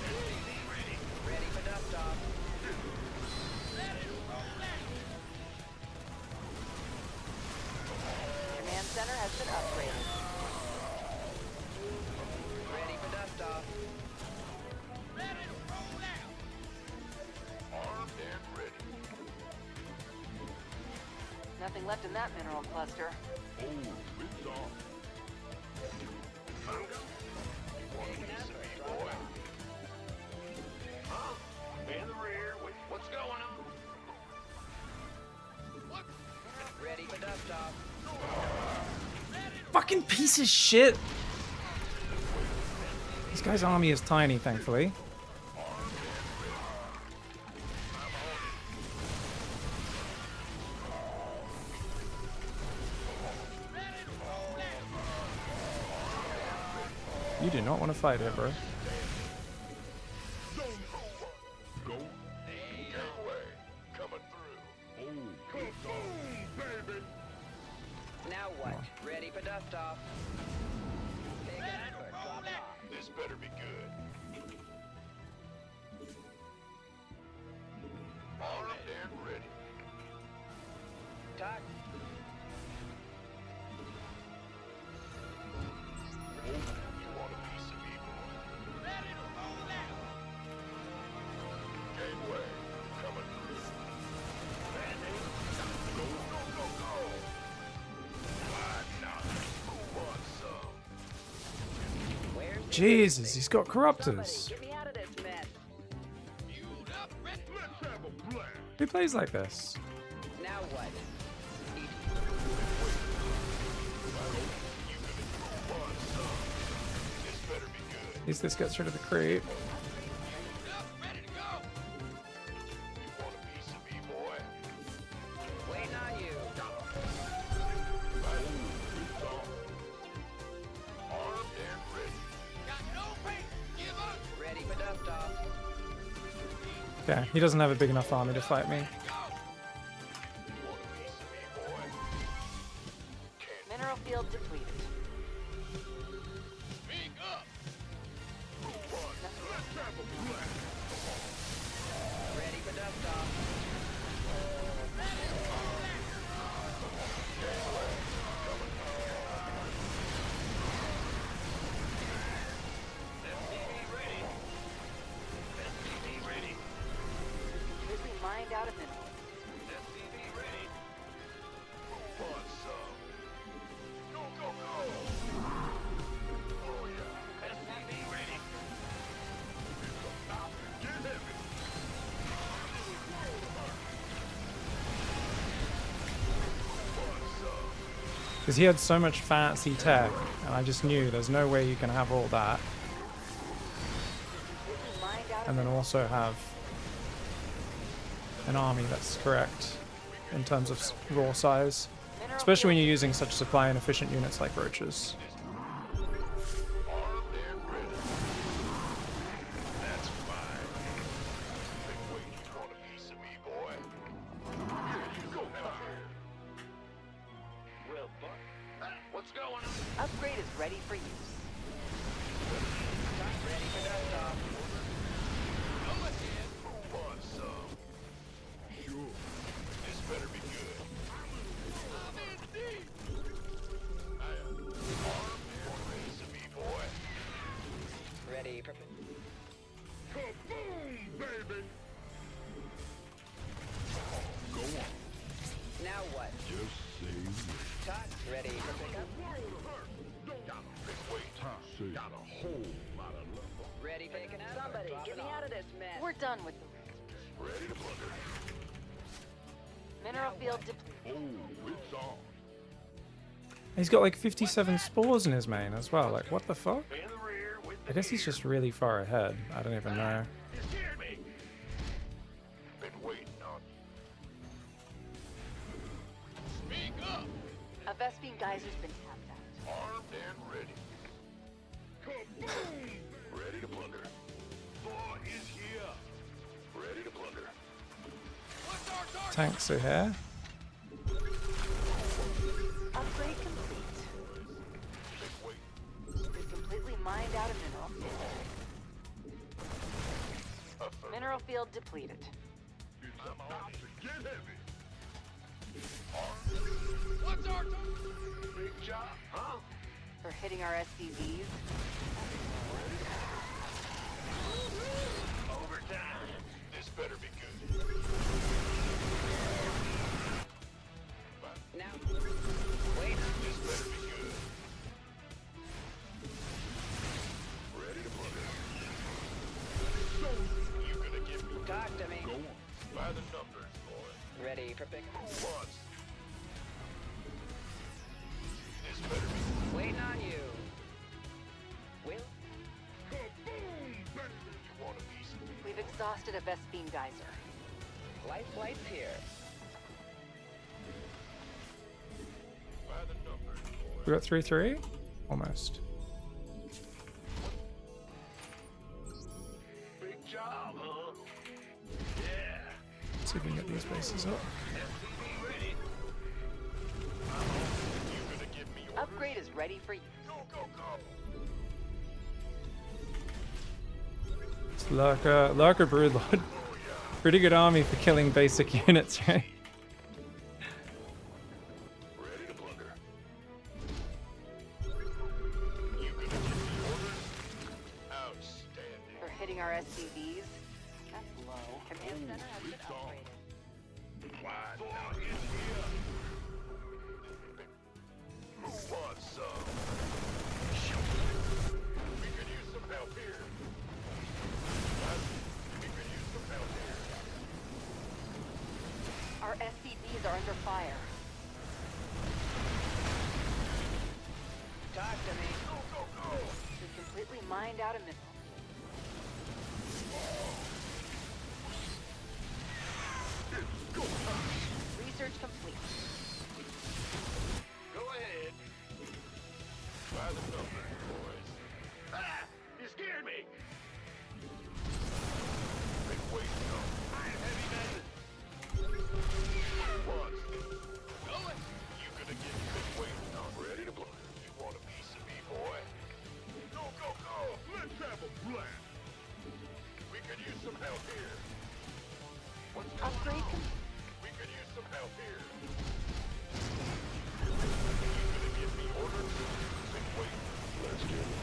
SCV ready. Ready for dust off. Ready to roll out. Command center has been upgraded. Ready for dust off. Ready to roll out. Armed and ready. Nothing left in that mineral cluster. Oh, it's on. Fungo? You want a piece of me, boy? Huh? In the rear. What's going on? What? Ready for dust off. Fucking piece of shit! This guy's army is tiny, thankfully. You do not want to fight here, bro. Go. Gateway. Coming through. Oh, it's on, baby. Now what? Ready for dust off. Take an effort. Drop it off. This better be good. Armed and ready. Tuck. Oh, you want a piece of me, boy? Ready to roll out. Gateway. Coming through. Bandit. Go, go, go, go. Why not? Who wants some? Where's the Jesus, he's got Somebody, corruptors. get me out of this mess. Fueled up, ready. Let's have a blast. Who plays like this? Now what? Eat. Want some? This better be good. At least this gets rid of the creep. Fueled up, ready to go. You want a piece of me, boy? Waiting on you. Armed and ready. Got no pain. Give up. Ready for dust off. Yeah, he doesn't have a big enough army to fight me. Go. You want a piece of me, boy? Can't Mineral field depleted. speak up. Ready for dust off. SCV ready. SCV ready. Completely mined out a mineral. SCV ready. Who wants some? Go, go, go. Oh, yeah. SCV ready. Get heavy. Who wants some? Because he had so much fancy tech, and I just knew there's no way you can have all that, Completely mined out a and then also have an army that's correct in terms of raw size. mineral Especially when field you're using such supply inefficient units like roaches. Armed and ready. That's fine. Been waiting on a piece of me, boy. Here you go now. Well, Buck, what's going on? upgrade is ready for use. Ready for dust off. Go ahead. Who wants some? Sure. This better be good. I'm in deep. I Kaboom, baby! Go on. Now what? Just say Tot, ready for pickup? got a whole lot of love. Ready for picking up? Somebody, get me out of this mess. We're done with the Ready to plunder. mineral field depleted. Oh, it's on. He's got like 57 spores in his main as well. Like, what the fuck? In the rear with I guess he's just really far ahead. I don't even know. You scared me. Been waiting on you. Speak up. A Vespine geyser's been tapped out. Armed and ready. Kaboom! Ready to plunder. Law is here. Ready to plunder. What's our target? Tanks are here. Upgrade complete. Been waiting. We've completely mined out a mineral field. Mineral field depleted. It's about to get heavy. What's our target? Big job, huh? For hitting our SCVs. Overtime. This better be good. Now, wait. This better be good. Ready to plunder. So, you gonna give me Talk to me. Go on. by the numbers, boy. Ready for pickup? Who wants? This better be good. Waiting on you. Will? Kaboom, baby! You want a piece of me? We've exhausted a Vespine geyser. Life flight's here. By the numbers, boy. We got 3-3? Almost. Big job, huh? Yeah. Let's see if we can get these bases up. SCV ready. You gonna give me orders? Upgrade is ready for you. Go, go, go. It's Lurker Broodlord. Pretty good army for killing basic units, right? Ready to plunder. You gonna give me orders? Outstanding. For hitting our SCVs. That's low. Command center has been upgraded. Why not in here? Who wants some? We could use some help here. We could use some help here. Our SCVs are under fire. Talk to me. Go, go, go. We've completely mined out a mineral. It's go time. Research complete. Go ahead. By the numbers, boys. Ah! You scared me! Been waiting on iron heavy men. Wants going? You gonna get been waiting on ready to blow. You want a piece of me, boy? Go, go, go! Let's have a blast! We could use some help here. What's going Upgrade on? complete. We could use some help here. You gonna give me orders? Been waiting. Let's get it.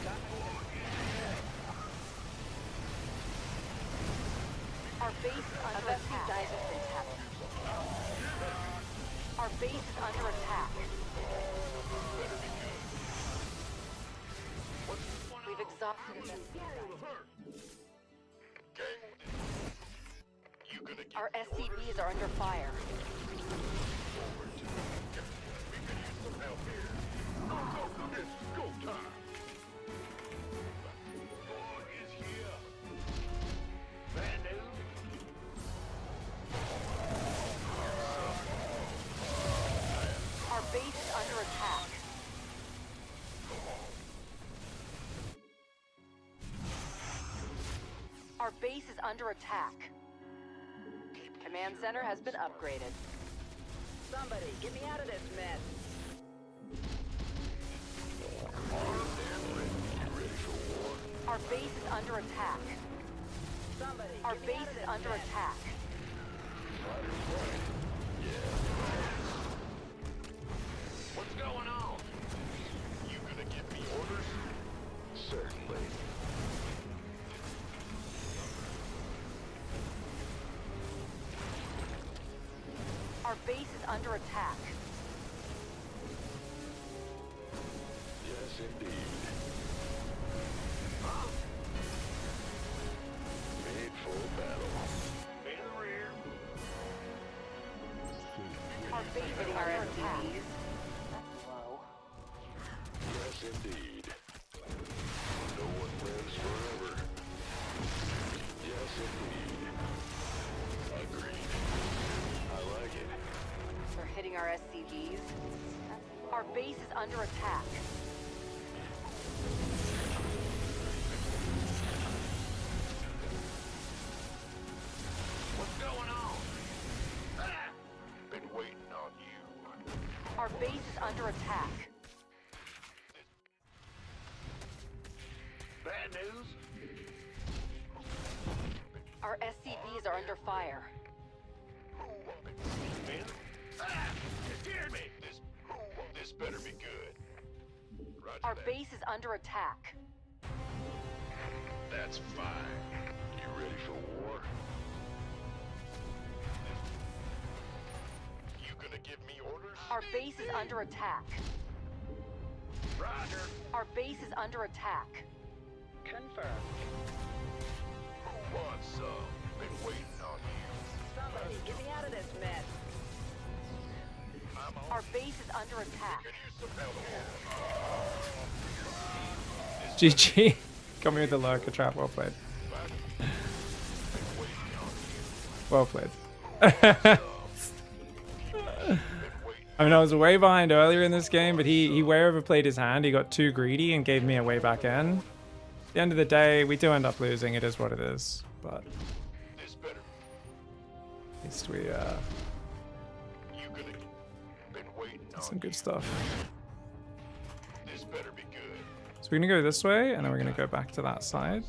Our base is under attack. Geyser's been tapped. Our base is under attack. We've exhausted a Vespine geyser. Gang. You gonna give Our me SCVs are under fire. over to me? We could use some help here. Go, go, go. It's go time. War is here. Bad news. Our base is under attack. Our base is under attack. Command center has been upgraded. Somebody, get me out of this mess. Our base is under attack. Somebody, Our get me base out of is this under mess. attack. What's going on? You gonna give me orders? Certainly. base is under attack. Yes, indeed. Made for battle. In the rear. Our base is under attack. That's low. Yes, indeed. No one lives forever. Yes, indeed. Agreed. I like it. They're hitting our SCVs. Our base is under attack. What's going on? Ah! Been waiting on you. Our base is under attack. Bad news? Our SCVs are under fire. Man. Ah! You scared me. This better be good. Roger Our that. base is under attack. That's fine. You ready for war? You gonna give me orders? Our base is under attack. Roger. Our base is under attack. Confirmed. Who wants some? Been waiting on you. Somebody get me out of this mess. I'm on. Our base is under attack. Could use some help. GG. Got me with the lurker trap. Well played. Well played. I mean, I was way behind earlier in this game, but he way overplayed his hand. He got too greedy and gave me a way back in. At the end of the day, we do end up losing. It is what it is. But This better. at least we You gonna been waiting on some good stuff. This better be good. So we're gonna go this way, and then we're gonna go back to that side.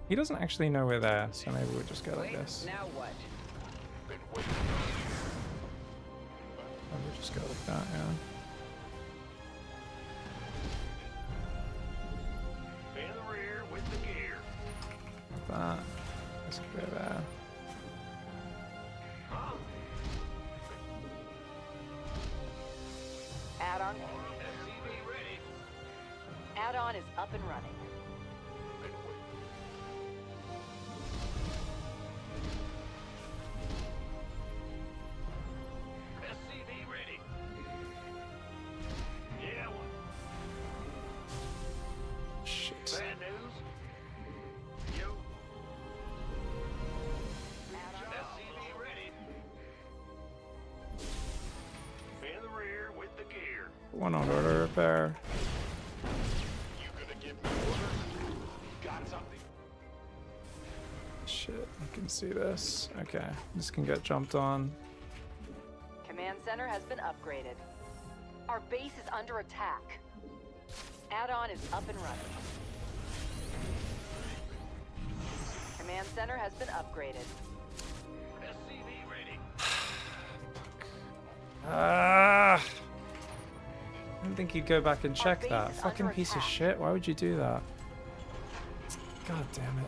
He doesn't actually know we're there, so maybe we'll just go like Wait, this. now what? Been waiting on And we'll just go like that, yeah. you. In the rear with the gear. Like that. Let's go there. Huh? Add-on. SCV ready. Add-on is up and running. Been waiting. SCV ready. Yeah. Shit. Bad news. Yo. SCV ready. In the rear with the gear. One on order repair. You gonna give me orders? Got something? Shit, I can see this. Okay, this can get jumped on. Command center has been upgraded. Our base is under attack. Add-on is up and running. Command center has been upgraded. SCV ready. Ah! I didn't think you'd go back and check base that. is Fucking under piece of attack. shit. Why would you do that? God damn it.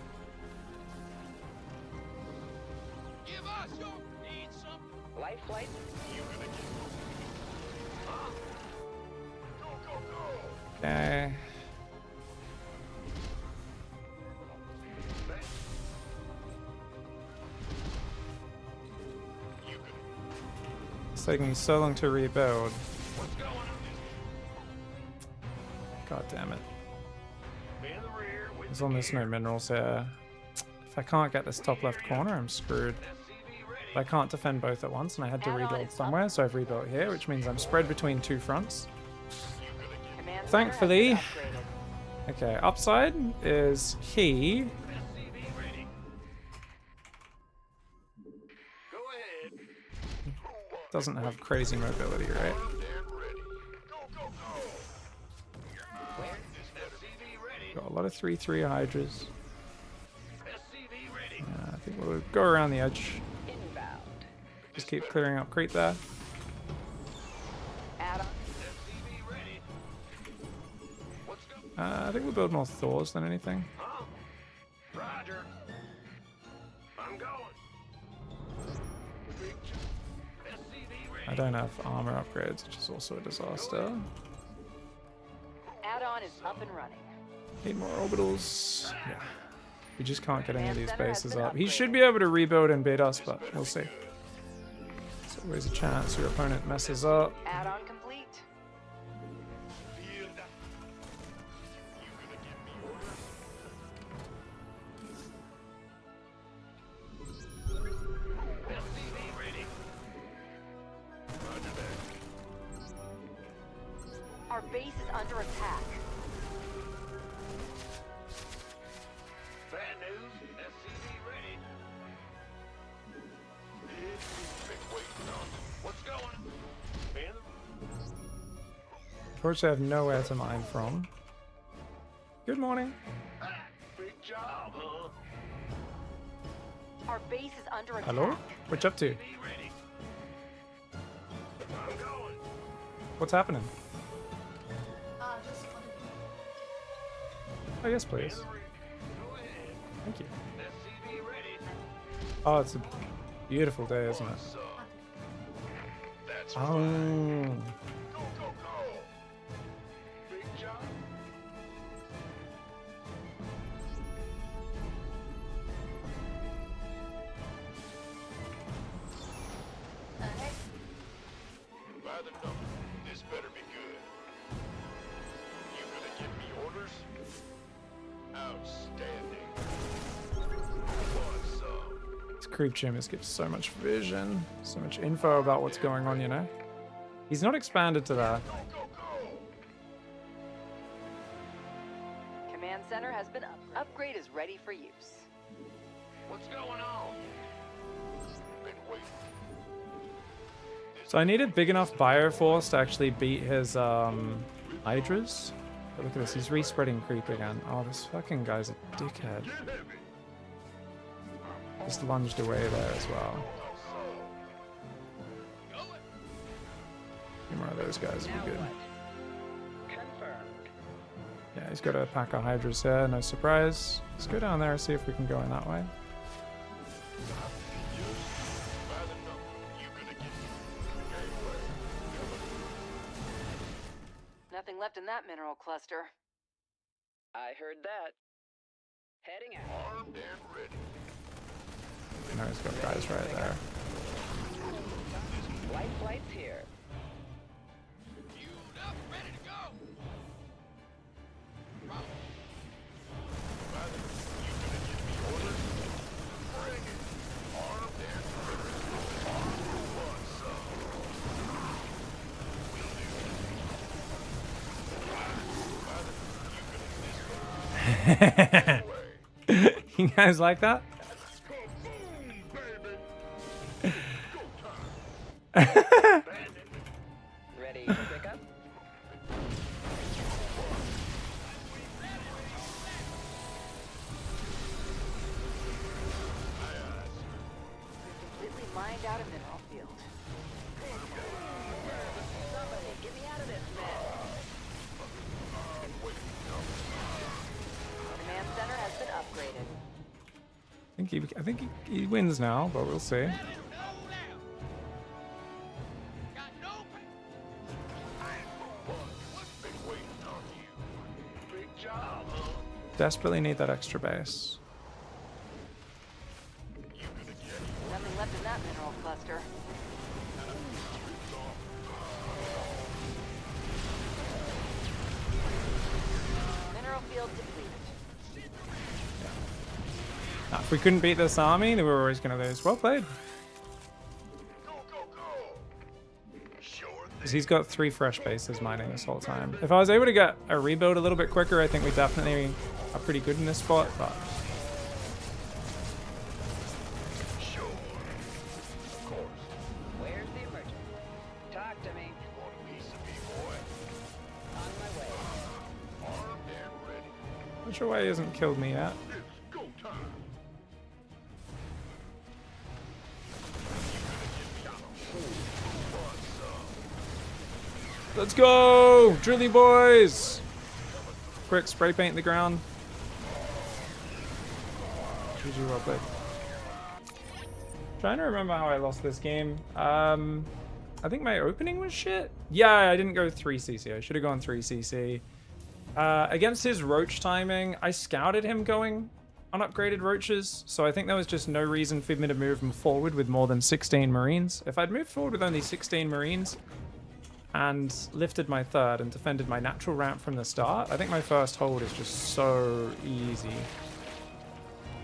Give us your need some. Life flight? You gonna give Huh? Go, go, go. Okay. You gonna It's taking me so long to rebuild. what's going on? God damn it. In the rear with There's the almost no gear. minerals here. If I can't get this top left corner, I'm screwed. SCV ready. But I can't defend both at once, and I had to Add-on rebuild is somewhere, so I've rebuilt here, which means I'm spread between two fronts. You gonna give Command Thankfully- center has been upgraded. Okay, upside is he SCV ready. Go ahead. doesn't have crazy mobility, right? Armed and ready. Go, go, go. Where? SCV ready. Got a lot of 3-3 hydras. SCV ready. I think we'll go around the edge. Inbound. Just keep clearing up creep there. Add-on. SCV ready. What's going I think we'll build more Thors than anything. Huh? Roger. I'm going. I don't have armor upgrades, which is also a disaster. Add-on is up and running. Need more orbitals. Yeah. We just can't get any of these Command center has bases been up. He upgraded. should be able to rebuild and beat us, but we'll see. There's always a chance your opponent messes up. Add-on complete. Feel that? You gonna give me orders? SCV ready. Roger that. Our base is under attack. Bad news. SCV ready. Been waiting on. What's going? Man, Unfortunately, I have nowhere to mine from. Good morning. big job, huh? Our base is under attack. Hello? What you up to? Be ready. I'm going. What's happening? Oh, yes, please. Go ahead. Thank you. SCV ready. Oh, it's a beautiful day, isn't it? So, that's Oh. Go, go, go. Big job. By the number, this better be good. You gonna give me orders? Outstanding. Want some? This creep chambers gives so much vision, so much info about what's going on, you know? He's not expanded to that. Go, go, go. Command center has been upgrade is ready for use. What's going on? Been waiting. So I needed big enough bioforce to actually beat his hydras. But look at this, he's respreading creep again. Oh, this fucking guy's a dickhead. Get heavy. Just lunged away there as well. Go it. A few more of those guys would Now be good. what? Confirmed. Yeah, he's got a pack of hydras here, no surprise. Let's go down there and see if we can go in that way. By the number, you gonna get gateway. Nothing left in that mineral cluster. I heard that. Heading out. Armed and ready. You know, he's got guys right there. Light flight's here. Queued up, ready to go. By the you gonna give me orders? Bring it. Armed and ready. Want some? Will do. By the you gonna this way. You guys like that? Kaboom, baby. Go time. Ready to pick up? Completely mined out a mineral field. Somebody, get me out of this mess. Command center has been upgraded. I think he wins now, but we'll see. Been waiting on you. Big job, huh? Desperately need that extra base. You gonna get Nothing left in that mineral cluster. Mineral field depleted. Now, if we couldn't beat this army, then we were always going to lose. Well played. go, go, go. Sure thing. 'Cause he's got 3 fresh bases mining this whole time. If I was able to get a rebuild a little bit quicker, I think we definitely are pretty good in this spot, but Sure. Of course. Where's the emergency? Talk to me. Want a piece of me, boy? On my way. Armed and ready. not sure why he hasn't killed me yet. It's go time. Let's go! Drilly boys! Quick, spray paint the ground. GG, well played. Trying to remember how I lost this game. I I think my opening was shit. Yeah, I didn't go 3cc. I should have gone 3cc. Against his roach timing, I scouted him going unupgraded roaches, so I think there was just no reason for me to move him forward with more than 16 marines. If I'd moved forward with only 16 marines and lifted my third and defended my natural ramp from the start, I think my first hold is just so easy.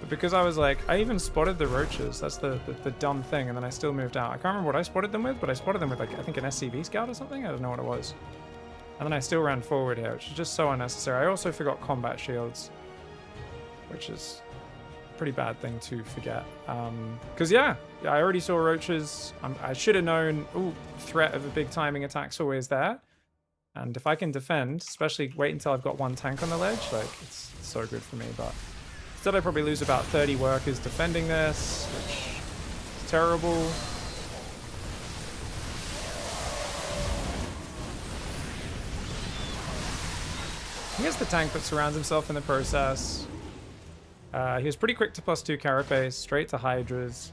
But because I was like, I even spotted the roaches, that's the dumb thing, and then I still moved out. I can't remember what I spotted them with, but I spotted them with like, I think an SCV scout or something? I don't know what it was. And then I still ran forward here, which is just so unnecessary. I also forgot combat shields, which is a pretty bad thing to forget. Because yeah, I already saw roaches. I should have known, ooh, threat of a big timing attack's always there. And if I can defend, especially wait until I've got one tank on the ledge, like, it's so good for me. But instead I probably lose about 30 workers defending this, which is terrible. He has the tank that surrounds himself in the process. He was pretty quick to +2 carapace, straight to hydras.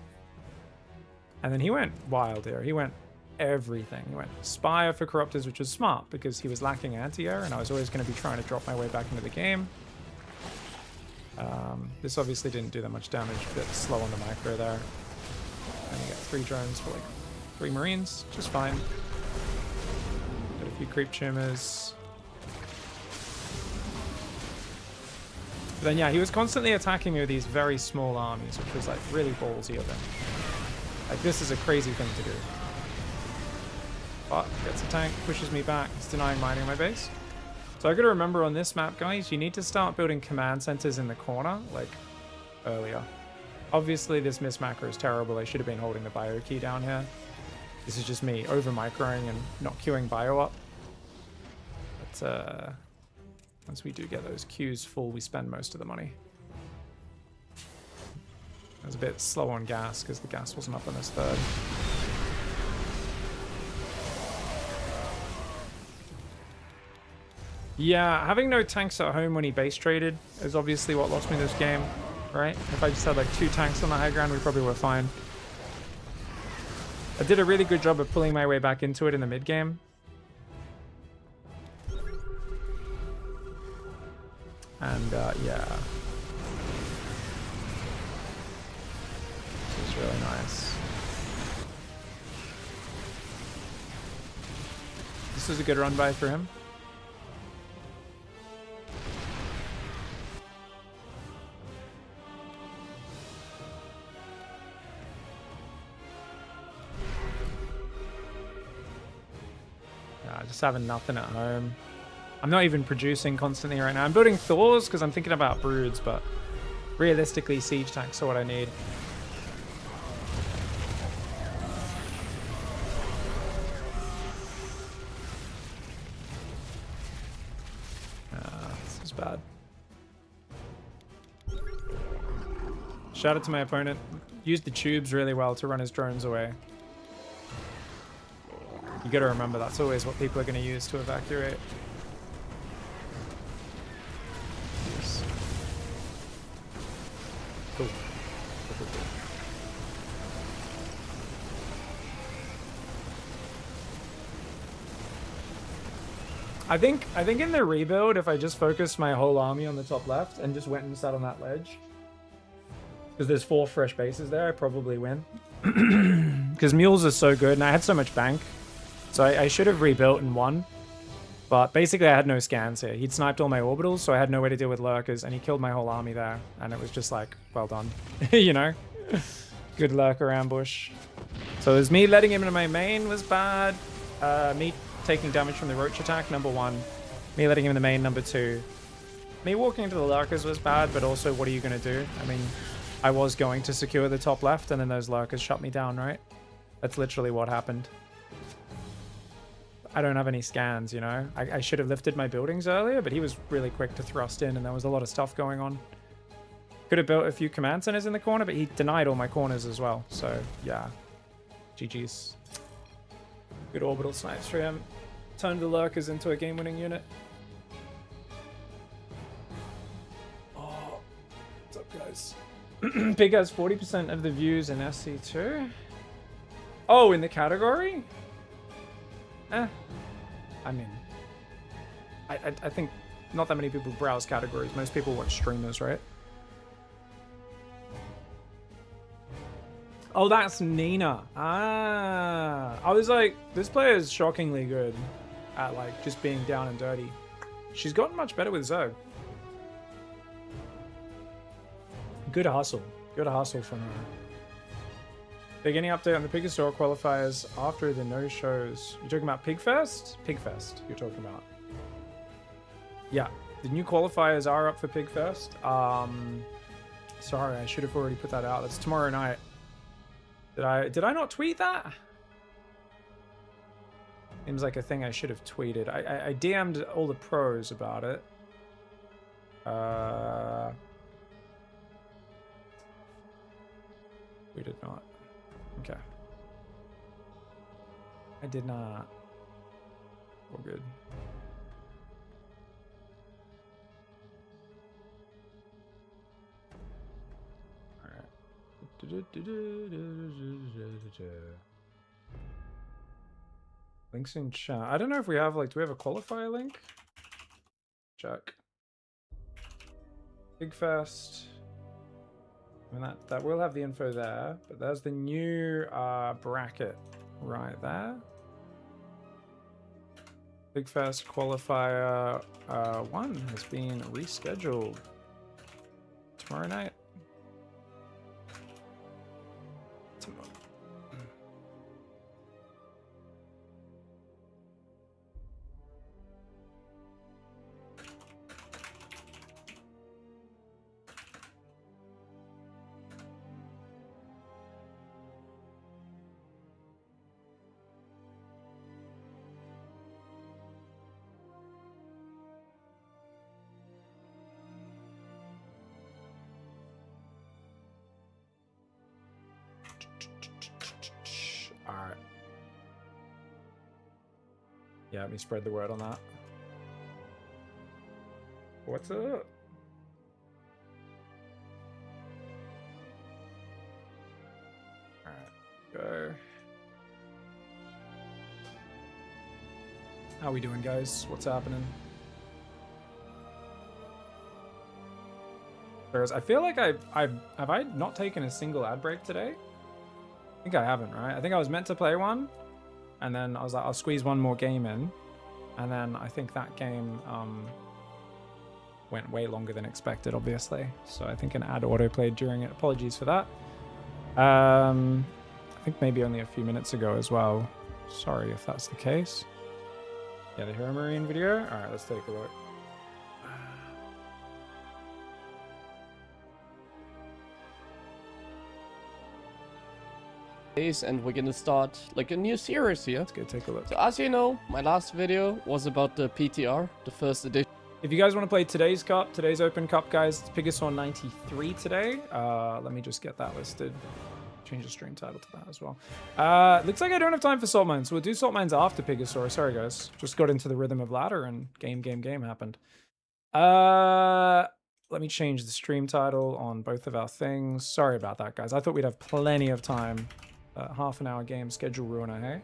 And then he went wild here. He went everything. He went Spire for Corruptors, which was smart because he was lacking anti-air and I was always going to be trying to drop my way back into the game. This obviously didn't do that much damage, a bit slow on the micro there. And you get 3 drones for like 3 marines, just fine. Got a few creep tumors. But then yeah, he was constantly attacking me with these very small armies, which was like really ballsy of him. Like, this is a crazy thing to do. But gets a tank, pushes me back, it's denying mining my base. So I gotta remember on this map, guys, you need to start building command centers in the corner, like, earlier. Obviously this miss macro is terrible. I should have been holding the bio key down here. This is just me over microing and not queuing bio up. But once we do get those queues full, we spend most of the money. I was a bit slow on gas because the gas wasn't up on this third. Yeah, having no tanks at home when he base traded is obviously what lost me this game, right? If I just had like 2 tanks on the high ground, we probably were fine. I did a really good job of pulling my way back into it in the mid game. And yeah. This is really nice. This was a good run by for him. Just having nothing at home. I'm not even producing constantly right now. I'm building Thors because I'm thinking about broods, but realistically, siege tanks are what I need. This is bad. Shout out to my opponent. Used the tubes really well to run his drones away. You gotta remember that's always what people are gonna use to evacuate. Yes. Cool. Cool. I think in the rebuild, if I just focused my whole army on the top left and just went and sat on that ledge, because there's 4 fresh bases there, I probably win. Because mules are so good, and I had so much bank. So I should have rebuilt and won. But basically I had no scans here. He'd sniped all my orbitals, so I had no way to deal with lurkers, and he killed my whole army there. And it was just like, well done. You know? Good lurker ambush. So it was me letting him into my main was bad. Me taking damage from the roach attack, number 1. Me letting him in the main, number 2. Me walking into the lurkers was bad, but also what are you going to do? I mean, I was going to secure the top left, and then those lurkers shut me down, right? That's literally what happened. I don't have any scans, you know? I should have lifted my buildings earlier, but he was really quick to thrust in, and there was a lot of stuff going on. Could have built a few command centers in the corner, but he denied all my corners as well. So, yeah. GG's. Good orbital snipes for him. Turned the lurkers into a game-winning unit. Oh, what's up, guys? Pig has 40% of the views in SC2. Oh, in the category? I mean, I think not that many people browse categories. Most people watch streamers, right? Oh, that's Nina. Ah, I was like, this player is shockingly good at like just being down and dirty. She's gotten much better with Zerg. Good hustle. Good hustle from her. Beginning update on the PiGosaur qualifiers after the no-shows. You're talking about Pigfest? Pigfest, you're talking about. Yeah, the new qualifiers are up for Pigfest. Sorry, I should have already put that out. That's tomorrow night. Did I not tweet that? Seems like a thing I should have tweeted. I DM'd all the pros about it. We did not. Okay. I did not. All good. Links in chat. I don't know if we have like, do we have a qualifier link? Check. Pigfest. I mean that will have the info there, but there's the new bracket right there. Pigfest qualifier 1 has been rescheduled tomorrow night. Alright. Yeah, let me spread the word on that. What's up? Alright, go. How we doing, guys? What's happening? I feel like have I not taken a single ad break today? I think I haven't, right? I think I was meant to play one, and then I was like, I'll squeeze one more game in, and then I think that game went way longer than expected, obviously. So I think an ad auto-played during it. Apologies for that. I think maybe only a few minutes ago as well. Sorry if that's the case. Yeah, the Hero Marine video? Alright, let's take a look. And we're gonna start like a new series here. Let's go take a look. So as you know, my last video was about the PTR, the first edition. If you guys want to play today's cup, today's open cup, guys, it's PiGosaur 93 today. Let me just get that listed. Change the stream title to that as well. Looks like I don't have time for salt mines. We'll do salt mines after PiGosaur. Sorry, guys. Just got into the rhythm of ladder and game happened. Let me change the stream title on both of our things. Sorry about that, guys. I thought we'd have plenty of time. Half an hour game schedule ruiner, hey?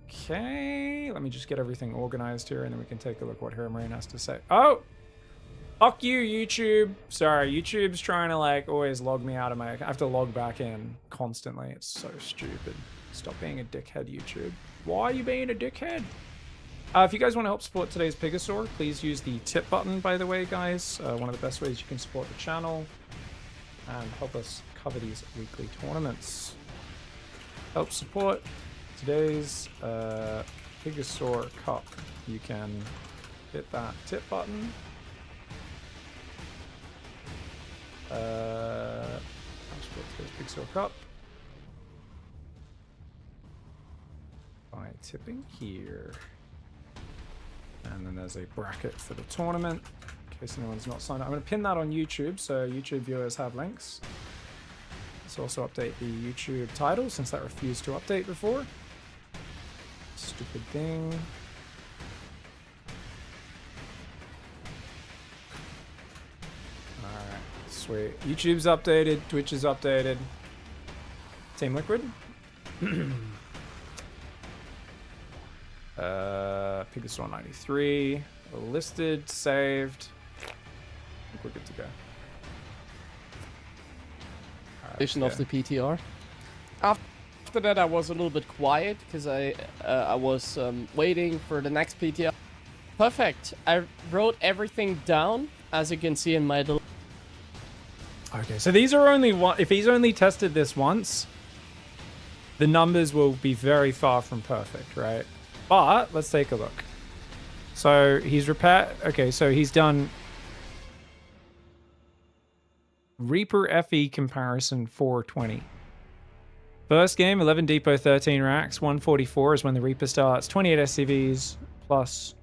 Okay, let me just get everything organized here and then we can take a look what Hero Marine has to say. Oh! Fuck you, YouTube. Sorry, YouTube's trying to like always log me out of my... I have to log back in constantly. It's so stupid. Stop being a dickhead, YouTube. Why are you being a dickhead? If you guys want to help support today's PiGosaur, please use the tip button, by the way, guys. One of the best ways you can support the channel and help us cover these weekly tournaments. Help support today's PiGosaur Cup. You can hit that tip button. Help support today's PiGosaur Cup by tipping here. And then there's a bracket for the tournament. In case anyone's not signed up. I'm going to pin that on YouTube so YouTube viewers have links. Let's also update the YouTube title since that refused to update before. Stupid thing. Alright, sweet. YouTube's updated, Twitch is updated. Team Liquid, PiGosaur 93. Listed, saved. I think we're good to go. Edition of the PTR. After that, I was a little bit quiet because I was waiting for the next PTR. Perfect. I wrote everything down, as you can see in my little. Okay, so these are only one. If he's only tested this once, the numbers will be very far from perfect, right? But let's take a look. So he's repaired. Okay, so he's done Reaper FE comparison 420. First game, 11 depot, 13 racks, 144 is when the Reaper starts. 28 SCVs plus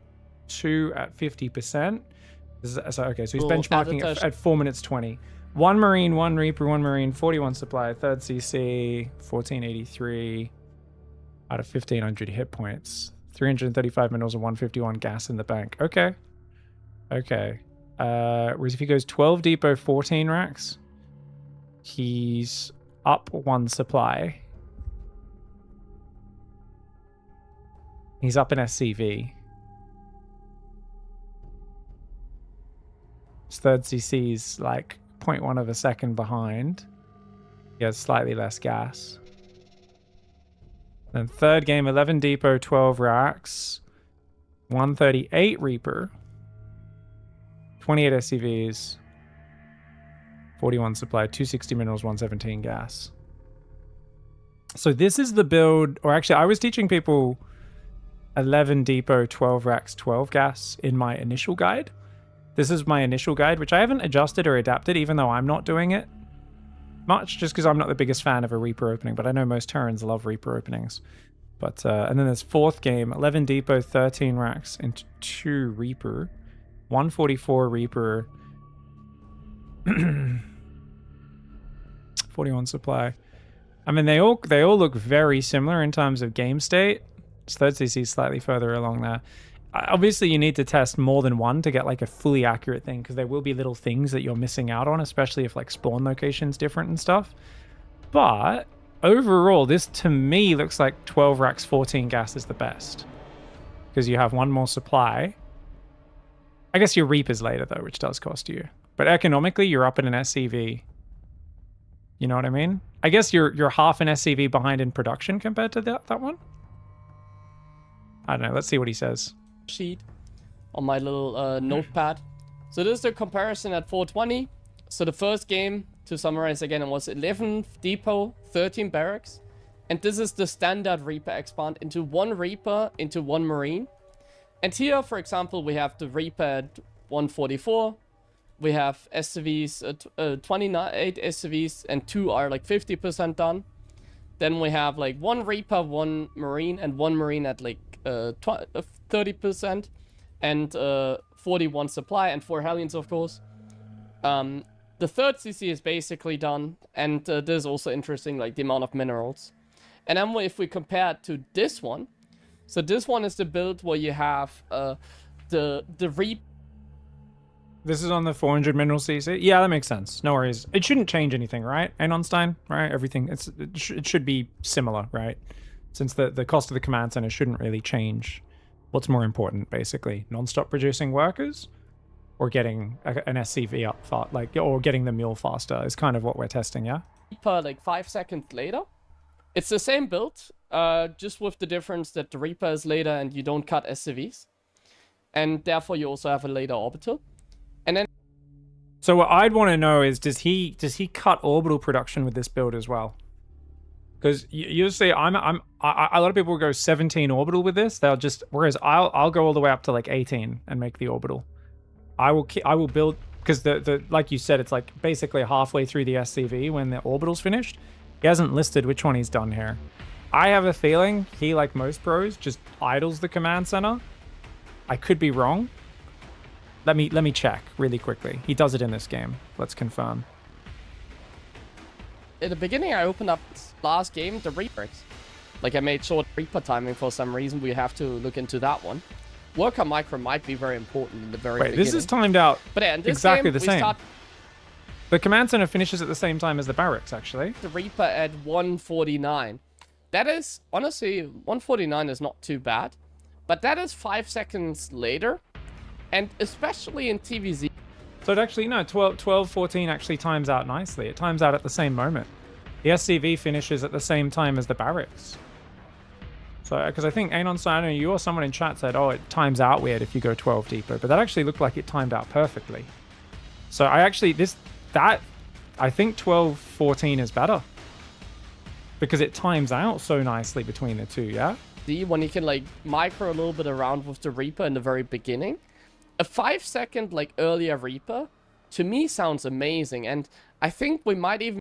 2 at 50%. So okay, so he's benchmarking at 4 minutes 20. 1 Marine, 1 Reaper, 1 Marine, 41 supply, 3rd CC, 1483 out of 1500 hit points. 335 minerals and 151 gas in the bank. Okay. Okay. Whereas if he goes 12 depot, 14 racks, he's up 1 supply. He's up in SCV. His 3rd CC's like 0.1 of a second behind. He has slightly less gas. Then 3rd game, 11 depot, 12 racks, 138 Reaper, 28 SCVs, 41 supply, 260 minerals, 117 gas. So this is the build, or actually I was teaching people 11 depot, 12 racks, 12 gas in my initial guide. This is my initial guide, which I haven't adjusted or adapted, even though I'm not doing it much, just because I'm not the biggest fan of a Reaper opening, but I know most Terrans love Reaper openings. But and then there's 4th game, 11 depot, 13 racks, and 2 Reaper, 144 Reaper, 41 supply. I mean, they all look very similar in terms of game state. 3rd CC is slightly further along there. Obviously, you need to test more than one to get like a fully accurate thing, because there will be little things that you're missing out on, especially if like spawn location's different and stuff. But overall, this to me looks like 12 racks, 14 gas is the best, because you have 1 more supply. I guess your Reaper's later though, which does cost you. But economically, you're up in an SCV. You know what I mean? I guess you're half an SCV behind in production compared to that one. I don't know. Let's see what he says. Sheet on my little notepad. So this is the comparison at 420. So the first game, to summarize again, it was 11 depot, 13 barracks, and this is the standard Reaper expand into 1 Reaper into 1 Marine. And here, for example, we have the Reaper at 144. We have SCVs, 28 SCVs, and 2 are like 50% done. Then we have like 1 Reaper, 1 Marine, and 1 Marine at like 30%, and 41 supply, and 4 Hellions, of course. The 3rd CC is basically done, and this is also interesting, like the amount of minerals. And then if we compare it to this one, so this one is the build where you have the Reaper. This is on the 400 mineral CC? Yeah, that makes sense. No worries. It shouldn't change anything, right? Einstein, right? Everything, it should be similar, right? Since the cost of the command center shouldn't really change. What's more important, basically? Non-stop producing workers? Or getting an SCV up, or getting the mule faster is kind of what we're testing, yeah? Reaper, like 5 seconds later. It's the same build, just with the difference that the Reaper is later and you don't cut SCVs. And therefore you also have a later orbital. And then, so what I'd want to know is, does he cut orbital production with this build as well? Because you'll see, a lot of people will go 17 orbital with this. They'll just, whereas I'll go all the way up to like 18 and make the orbital. I will build, because the like you said, it's like basically halfway through the SCV when the orbital's finished. He hasn't listed which one he's done here. I have a feeling he, like most pros, just idles the command center. I could be wrong. Let me check really quickly. He does it in this game. Let's confirm. In the beginning, I opened up last game the Reapers. Like I made short Reaper timing for some reason. We have to look into that one. Worker micro might be very important in the very beginning. This is timed out. But yeah, in this exactly game, the same. The command center finishes at the same time as the barracks, actually. The Reaper at 149. that is, honestly, 149 is not too bad. But that is 5 seconds later. And especially in TVZ. So it actually, no, 12-14 actually times out nicely. It times out at the same moment. The SCV finishes at the same time as the barracks. So, because I think Anon, I don't know, you or someone in chat said, oh, it times out weird if you go 12 deeper. But that actually looked like it timed out perfectly. So I actually, I think 12-14 is better. Because it times out so nicely between the two, yeah? When you can, like, micro a little bit around with the Reaper in the very beginning. A 5 second, like, earlier Reaper, to me, sounds amazing. And I think we might even...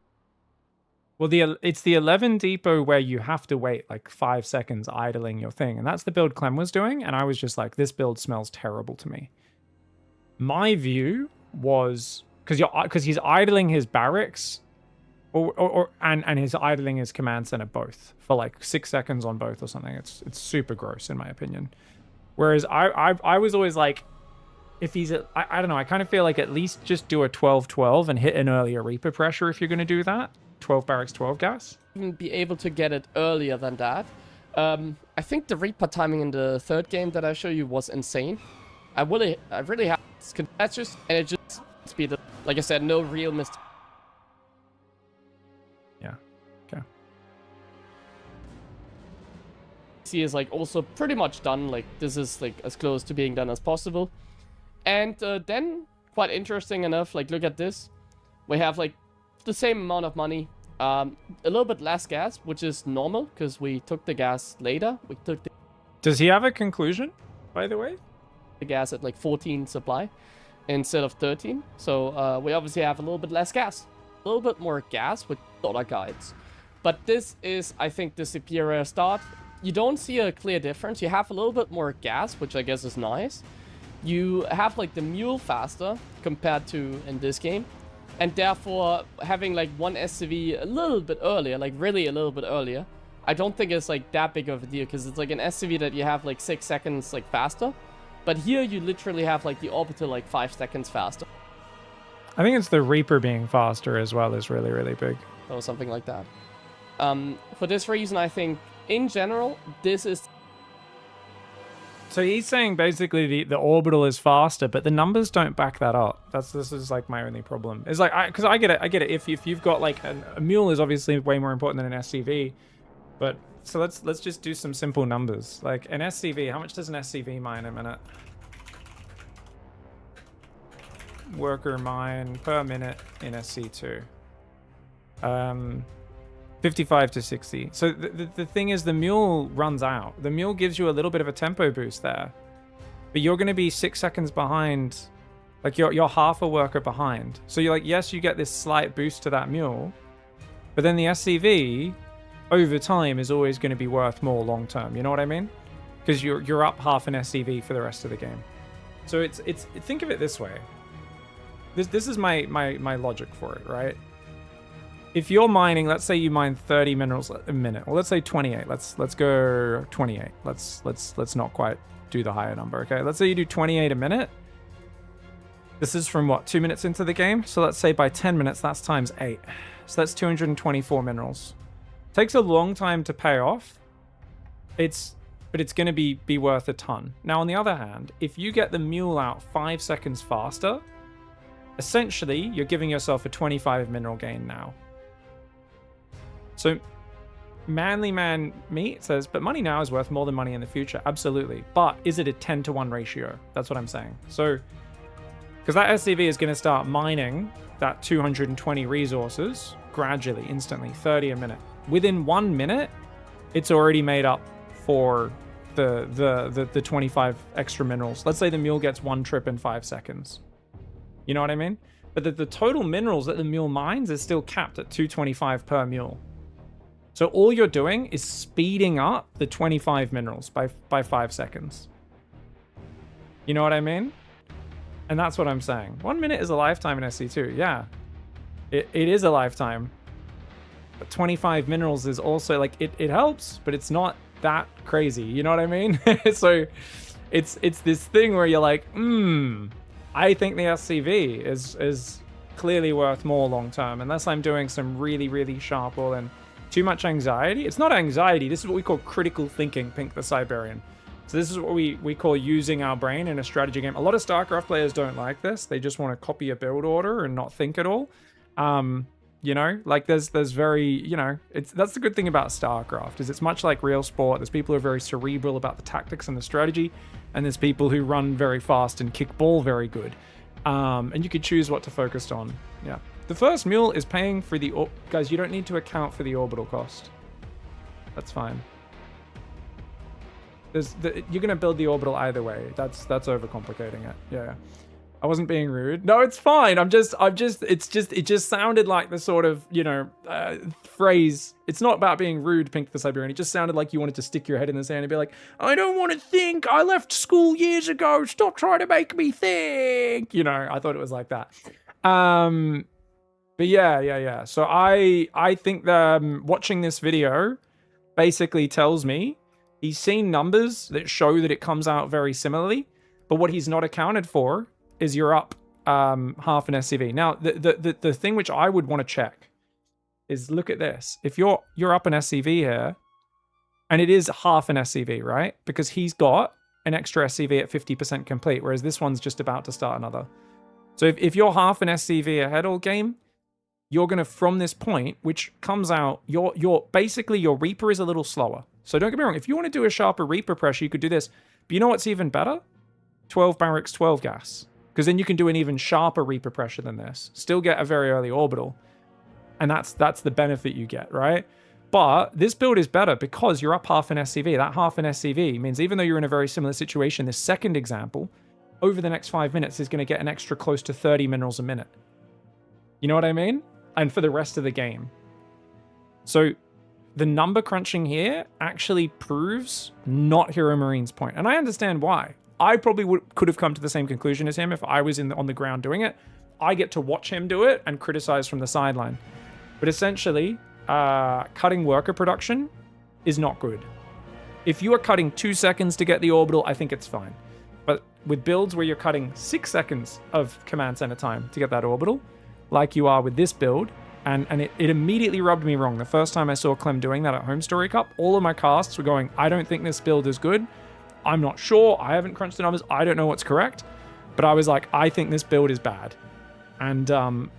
Well, it's the 11 depot where you have to wait, like, 5 seconds idling your thing. And that's the build Clem was doing. And I was just like, this build smells terrible to me. My view was... Because he's idling his barracks... and he's idling his command center both for like 6 seconds on both or something. It's super gross in my opinion. Whereas I was always like, if he's I don't know, I kind of feel like at least just do a 12-12 and hit an earlier Reaper pressure if you're going to do that. 12 barracks, 12 gas. Even be able to get it earlier than that. I think the Reaper timing in the third game that I showed you was insane. I really have that's just, and it just speed up. Like I said, no real mistake. Yeah. Okay. C is like also pretty much done. Like this is like as close to being done as possible. And then quite interesting enough, like look at this. We have like the same amount of money, a little bit less gas, which is normal because we took the gas later. We took the Does he have a conclusion, by the way? The gas at like 14 supply instead of 13. So we obviously have a little bit less gas. A little bit more gas with dollar guides. But this is, I think, the superior start. You don't see a clear difference. You have a little bit more gas, which I guess is nice. You have like the mule faster compared to in this game. And therefore, having like one SCV a little bit earlier, like really a little bit earlier, I don't think it's like that big of a deal because it's like an SCV that you have like 6 seconds like faster. But here you literally have like the orbital like 5 seconds faster. I think it's the Reaper being faster as well is really, really big. Or something like that. For this reason, I think in general, this is... So he's saying basically the orbital is faster, but the numbers don't back that up. This is like my only problem. It's like, because I get it. If you've got like a mule is obviously way more important than an SCV, but so let's just do some simple numbers. Like an SCV, how much does an SCV mine a minute? Worker mine per minute in SC2. 55 to 60. So the thing is, the mule runs out. The mule gives you a little bit of a tempo boost there, but you're going to be 6 seconds behind. Like you're half a worker behind. So you're like, yes, you get this slight boost to that mule, but then the SCV over time is always going to be worth more long term. You know what I mean? Because you're up half an SCV for the rest of the game. So it's think of it this way. This is my logic for it, right? If you're mining, let's say you mine 30 minerals a minute, or let's say 28. Let's go 28. Let's not quite do the higher number, okay? Let's say you do 28 a minute. This is from what, 2 minutes into the game? So let's say by 10 minutes, that's times 8. So that's 224 minerals. Takes a long time to pay off. But it's going to be worth a ton. Now, on the other hand, if you get the mule out 5 seconds faster, essentially, you're giving yourself a 25 mineral gain now. So, Manly Man Meat says, but money now is worth more than money in the future. Absolutely. But is it a 10-to-1 ratio? That's what I'm saying. So, because that SCV is going to start mining that 220 resources gradually, instantly, 30 a minute. Within 1 minute, it's already made up for the 25 extra minerals. Let's say the mule gets 1 trip in 5 seconds. You know what I mean? But the total minerals that the mule mines is still capped at 225 per mule. So all you're doing is speeding up the 25 minerals by 5 seconds. You know what I mean? And that's what I'm saying. 1 minute is a lifetime in SC2. Yeah, it is a lifetime. But 25 minerals is also like, it helps, but it's not that crazy. You know what I mean? So it's this thing where you're like, I think the SCV is clearly worth more long term, unless I'm doing some really, really sharp all in. Too much anxiety? It's not anxiety. This is what we call critical thinking, Pink the Siberian. So this is what we call using our brain in a strategy game. A lot of StarCraft players don't like this. They just want to copy a build order and not think at all. You know, like there's very, you know, that's the good thing about StarCraft is it's much like real sport. There's people who are very cerebral about the tactics and the strategy, and there's people who run very fast and kick ball very good. And you could choose what to focus on. Yeah. The first mule is paying for the... Guys, you don't need to account for the orbital cost. That's fine. You're going to build the orbital either way. That's overcomplicating it. Yeah. I wasn't being rude. No, it's fine. It just sounded like the sort of, you know, phrase. It's not about being rude, Pink the Siberian. It just sounded like you wanted to stick your head in the sand and be like, I don't want to think. I left school years ago. Stop trying to make me think. You know, I thought it was like that. But yeah. So I think that watching this video basically tells me he's seen numbers that show that it comes out very similarly, but what he's not accounted for is you're up half an SCV. Now, the thing which I would want to check is look at this. If you're up an SCV here, and it is half an SCV, right? Because he's got an extra SCV at 50% complete, whereas this one's just about to start another. So if you're half an SCV ahead all game, you're going to, from this point, which comes out, basically your Reaper is a little slower. So don't get me wrong, if you want to do a sharper Reaper pressure, you could do this. But you know what's even better? 12 barracks, 12 gas. Because then you can do an even sharper Reaper pressure than this. Still get a very early orbital. And that's the benefit you get, right? But this build is better because you're up half an SCV. That half an SCV means even though you're in a very similar situation, this second example, over the next 5 minutes is going to get an extra close to 30 minerals a minute. You know what I mean? And for the rest of the game. So the number crunching here actually proves not Hero Marine's point. And I understand why. I probably could have come to the same conclusion as him if I was on the ground doing it. I get to watch him do it and criticize from the sideline. But essentially, cutting worker production is not good. If you are cutting 2 seconds to get the orbital, I think it's fine. But with builds where you're cutting 6 seconds of command center time to get that orbital, like you are with this build, and it immediately rubbed me wrong. The first time I saw Clem doing that at Home Story Cup, all of my casts were going, I don't think this build is good. I'm not sure. I haven't crunched the numbers. I don't know what's correct. But I was like, I think this build is bad. And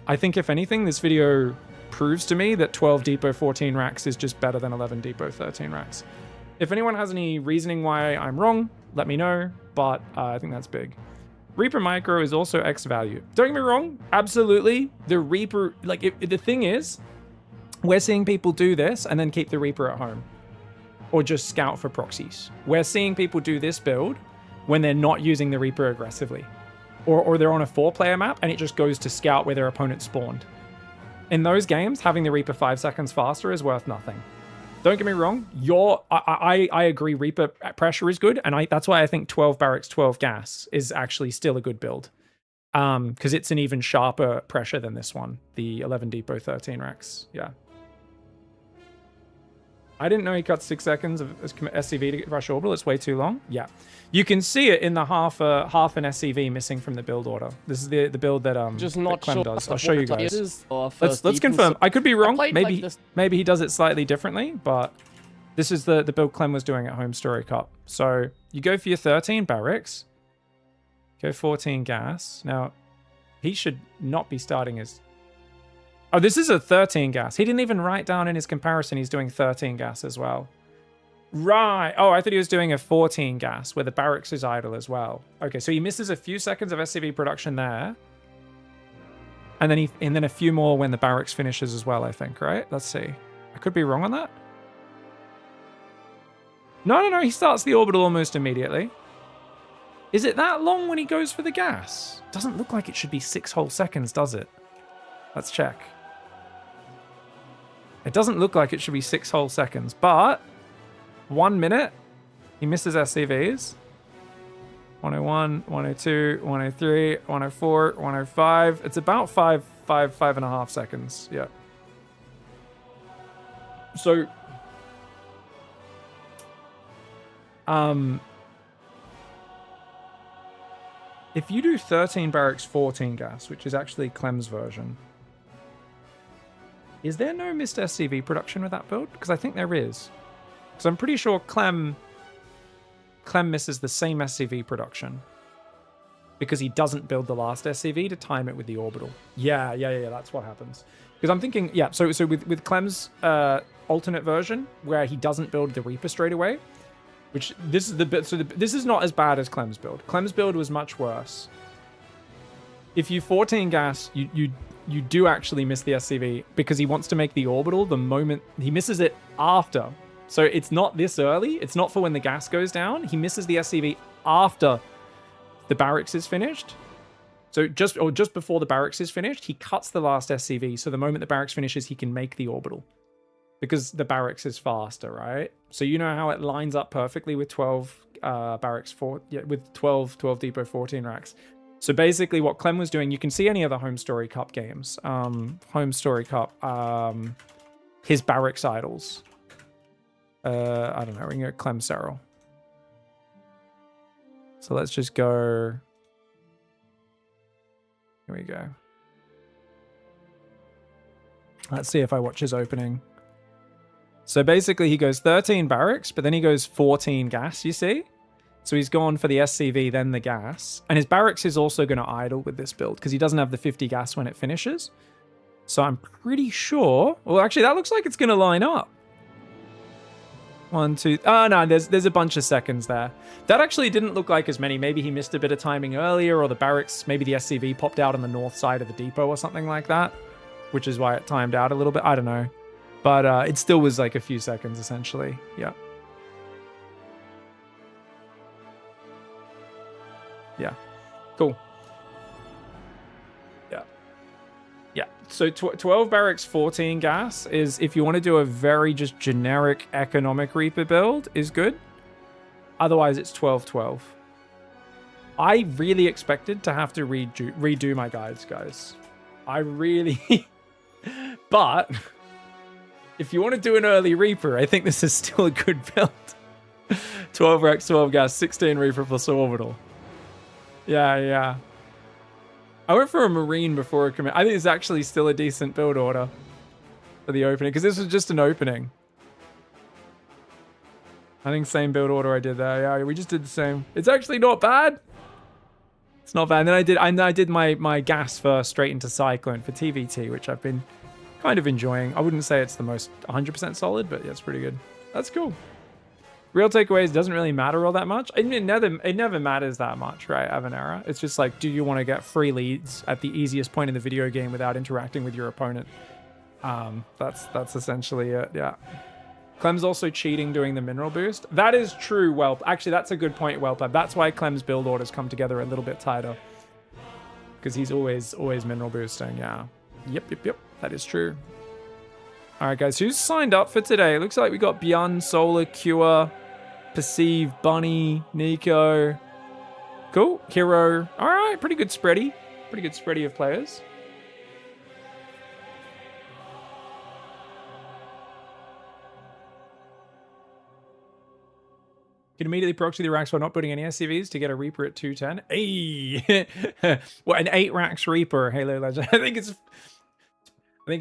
I think, if anything, this video proves to me that 12 Depot 14 racks is just better than 11 Depot 13 racks. If anyone has any reasoning why I'm wrong, let me know. But I think that's big. Reaper Micro is also X value. Don't get me wrong. Absolutely. The Reaper, the thing is, we're seeing people do this and then keep the Reaper at home. Or just scout for proxies. We're seeing people do this build when they're not using the Reaper aggressively. Or they're on a 4-player map and it just goes to scout where their opponent spawned. In those games, having the Reaper 5 seconds faster is worth nothing. Don't get me wrong. I agree Reaper pressure is good. And that's why I think 12 barracks, 12 gas is actually still a good build. Because it's an even sharper pressure than this one. The 11 Depot 13 racks. Yeah. I didn't know he cut 6 seconds of SCV to get rush orbital. It's way too long. Yeah. You can see it in the half an SCV missing from the build order. This is the build that just not that Clem sure does. I'll show you guys. Let's confirm. So I could be wrong. Maybe like maybe he does it slightly differently, but this is the build Clem was doing at Home Story Cup. So you go for your 13 barracks. Go 14 gas. Now, he should not be starting his... Oh, this is a 13 gas. He didn't even write down in his comparison he's doing 13 gas as well. Right. Oh, I thought he was doing a 14 gas where the barracks is idle as well. Okay, so he misses a few seconds of SCV production there. And then a few more when the barracks finishes as well, I think, right? Let's see. I could be wrong on that. No. He starts the orbital almost immediately. Is it that long when he goes for the gas? Doesn't look like it should be 6 whole seconds, does it? Let's check. It doesn't look like it should be 6 whole seconds, but 1 minute, he misses SCVs. 101, 102, 103, 104, 105. It's about 5.5 seconds. Yeah. So, if you do 13 barracks, 14 gas, which is actually Clem's version, Is there no missed SCV production with that build? Because I think there is. Because I'm pretty sure Clem misses the same SCV production. Because he doesn't build the last SCV to time it with the orbital. Yeah, that's what happens. Because I'm thinking, yeah, so with Clem's alternate version, where he doesn't build the Reaper straight away, which this is the bit, so this is not as bad as Clem's build. Clem's build was much worse. If you 14 gas, you do actually miss the SCV because he wants to make the orbital the moment he misses it after. So it's not this early. It's not for when the gas goes down. He misses the SCV after the barracks is finished. So just before the barracks is finished, he cuts the last SCV. So the moment the barracks finishes, he can make the orbital because the barracks is faster, right? So you know how it lines up perfectly with 12 barracks with 12 depot 14 racks. So basically what Clem was doing, you can see any of the Home Story Cup games. Home Story Cup, his barracks idols. I don't know, we can go Clem Serral. So let's just go. Here we go. Let's see if I watch his opening. So basically he goes 13 barracks, but then he goes 14 gas, you see? So he's gone for the SCV, then the gas. And his barracks is also going to idle with this build because he doesn't have the 50 gas when it finishes. So I'm pretty sure... Well, actually, that looks like it's going to line up. 1, 2... Oh, no, there's a bunch of seconds there. That actually didn't look like as many. Maybe he missed a bit of timing earlier, or the barracks, maybe the SCV popped out on the north side of the depot or something like that, which is why it timed out a little bit. I don't know. But it still was like a few seconds, essentially. Yeah. Yeah. Cool. Yeah. Yeah. So 12 barracks, 14 gas is, if you want to do a very just generic economic Reaper build, is good. Otherwise, it's 12-12. I really expected to have to redo my guides, guys. I really... But if you want to do an early Reaper, I think this is still a good build. 12 racks, 12 gas, 16 Reaper plus orbital. Yeah. I went for a Marine before a commit. I think it's actually still a decent build order for the opening, because this was just an opening. I think same build order I did there. Yeah, we just did the same. It's actually not bad. It's not bad. And then I did my gas first straight into Cyclone for TVT, which I've been kind of enjoying. I wouldn't say it's the most 100% solid, but yeah, it's pretty good. That's cool. Real takeaways doesn't really matter all that much. It never matters that much, right, Avanera? It's just like, do you want to get free leads at the easiest point in the video game without interacting with your opponent? That's essentially it, yeah. Clem's also cheating doing the mineral boost. That is true, Whelp. Actually, that's a good point, Whelp. That's why Clem's build orders come together a little bit tighter. Because he's always mineral boosting, yeah. Yep. That is true. All right, guys, who's signed up for today? It looks like we got Beyond, Solar, Cure, Perceive, Bunny, Nico. Cool. Hero. All right, pretty good spready. Pretty good spready of players. Can immediately proxy the racks while not putting any SCVs to get a Reaper at 210. Hey! What, an 8 racks Reaper, Halo Legend. I think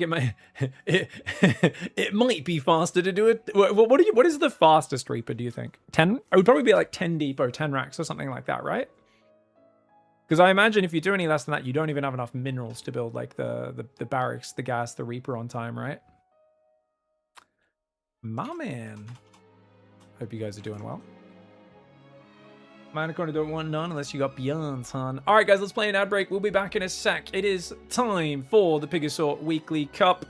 it might it might be faster to do it. What is the fastest Reaper, do you think? 10? It would probably be like 10 depot, 10 racks or something like that, right? Because I imagine if you do any less than that, you don't even have enough minerals to build like the barracks, the gas, the Reaper on time, right? My man. Hope you guys are doing well. Mana Corner don't want none unless you got Beyond, son. All right, guys, let's play an ad break. We'll be back in a sec. It is time for the PiGosaur Weekly Cup.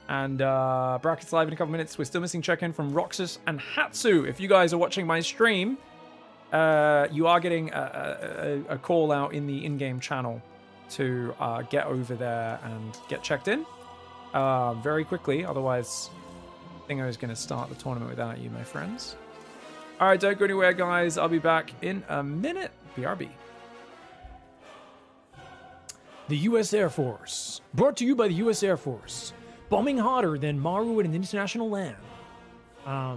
And brackets live in a couple minutes. We're still missing check-in from Roxas and Hatsu. If you guys are watching my stream, you are getting a call out in the in-game channel to get over there and get checked in very quickly. Otherwise, I think I was going to start the tournament without you, my friends. All right, don't go anywhere, guys. I'll be back in a minute. BRB. The U.S. Air Force. Brought to you by the U.S. Air Force. Bombing hotter than Maru in an international land. Yeah,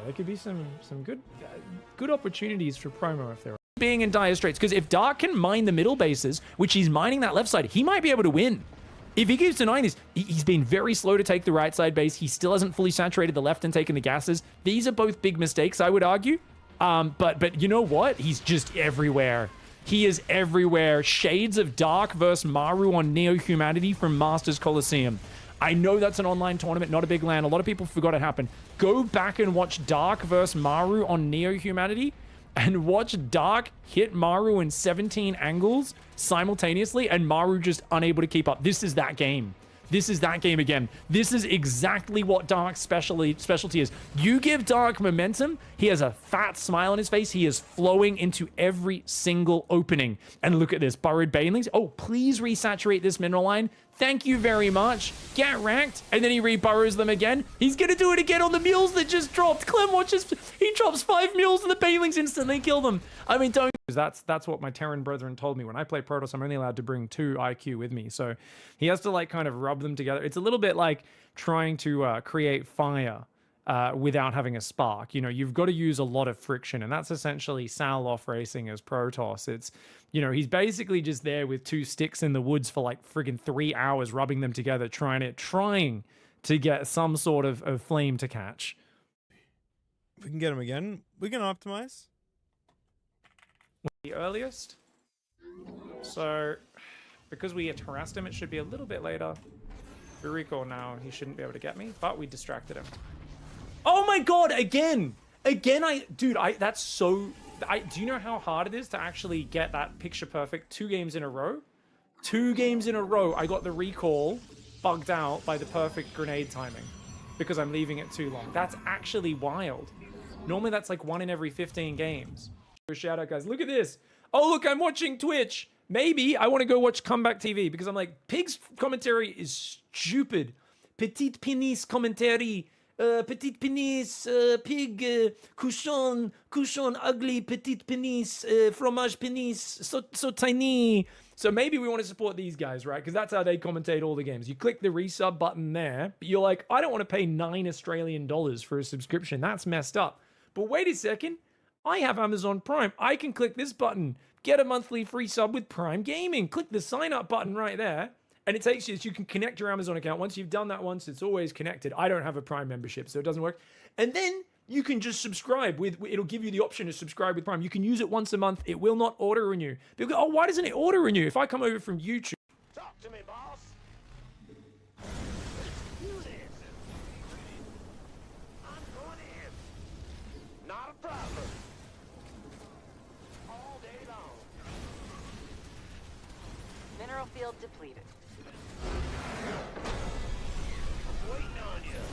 there could be some good opportunities for promo if there are. Being in dire straits, because if Dark can mine the middle bases, which he's mining that left side, he might be able to win. If he keeps denying this, he's been very slow to take the right side base. He still hasn't fully saturated the left and taken the gases. These are both big mistakes, I would argue. But you know what? He's just everywhere. He is everywhere. Shades of Dark versus Maru on Neo Humanity from Masters Coliseum. I know that's an online tournament, not a big LAN. A lot of people forgot it happened. Go back and watch Dark versus Maru on Neo Humanity and watch Dark hit Maru in 17 angles simultaneously and Maru just unable to keep up. This is that game. This is that game again. This is exactly what Dark's specialty is. You give Dark momentum, he has a fat smile on his face. He is flowing into every single opening. And look at this, burrowed banelings. Oh, please resaturate this mineral line. Thank you very much. Get racked. And then he reburrows them again. He's going to do it again on the mules that just dropped. Clem watches. He drops 5 mules and the banelings instantly kill them. I mean, don't. That's what my Terran brethren told me. When I play Protoss, I'm only allowed to bring 2 IQ with me. So he has to like kind of rub them together. It's a little bit like trying to create fire without having a spark. You know, you've got to use a lot of friction. And that's essentially Sal off racing as Protoss. It's, you know, he's basically just there with 2 sticks in the woods for like friggin' 3 hours, rubbing them together, trying to get some sort of flame to catch. If we can get him again, we can optimize. The earliest. So, because we had harassed him, it should be a little bit later. If we recall now, he shouldn't be able to get me, but we distracted him. Oh my god, again! Again, that's so... do you know how hard it is to actually get that picture perfect 2 games in a row? 2 games in a row, I got the recall bugged out by the perfect grenade timing because I'm leaving it too long. That's actually wild. Normally that's like 1 in every 15 games. Shout out, guys. Look at this. Oh, look, I'm watching Twitch. Maybe I want to go watch Comeback TV because I'm like, Pig's commentary is stupid. Petite penis commentary. Petite penis, pig, couchon, ugly, petite penis, fromage penis, so tiny. So maybe we want to support these guys, right? Because that's how they commentate all the games. You click the resub button there, but you're like, I don't want to pay $9 Australian for a subscription. That's messed up. But wait a second. I have Amazon Prime. I can click this button, get a monthly free sub with Prime Gaming. Click the sign up button right there. And it takes you, so you can connect your Amazon account. Once you've done that once, it's always connected. I don't have a Prime membership, so it doesn't work. And then you can just subscribe it'll give you the option to subscribe with Prime. You can use it once a month. It will not auto renew. People go, oh, why doesn't it auto renew? If I come over from YouTube. Talk to me, boss. I'm going in. Not a problem. All day long. Mineral field depleted. Waiting on you.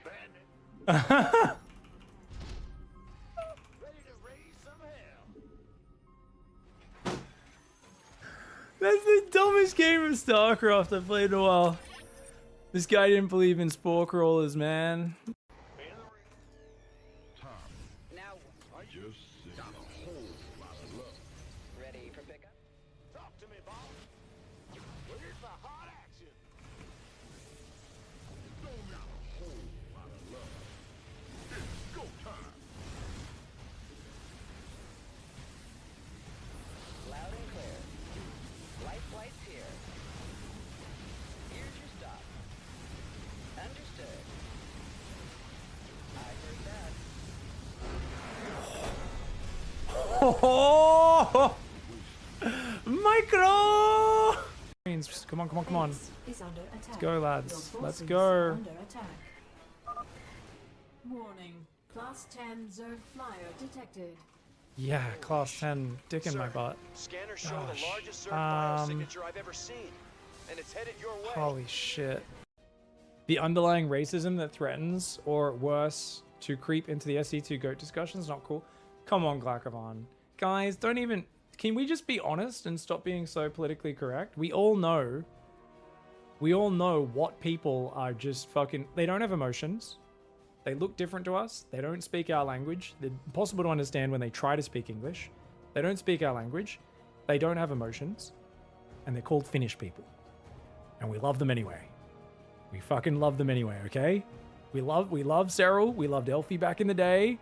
Bandit. Ready to raise some hell. That's the dumbest game of StarCraft I've played in a while. This guy didn't believe in spore crawlers, man. Now, Just got a whole lot of love. ready for pickup? Talk to me, boss. Where's the hot action? Don't got a whole lot of love. It's go time. Loud and clear. Light flight's here. Here's your stop. Understood. I heard that. Oh, micro! Come on, come on, come on. Let's go, lads. Let's go. Warning. Class 10 Zerg flyer detected. Yeah, class 10 dick in my butt. Scanners show Gosh. the largest Zerg signature I've ever seen, and it's headed your way. Holy shit. The underlying racism that threatens, or worse, to creep into the SC2 GOAT discussion is not cool. Come on, Glakavan. Guys, don't even... Can we just be honest and stop being so politically correct? We all know what people are just fucking... They don't have emotions. They look different to us. They don't speak our language. They're impossible to understand when they try to speak English. They don't speak our language. They don't have emotions. And they're called Finnish people. And we love them anyway. We fucking love them anyway, okay? We love Cyril. We loved Elfie back in the day.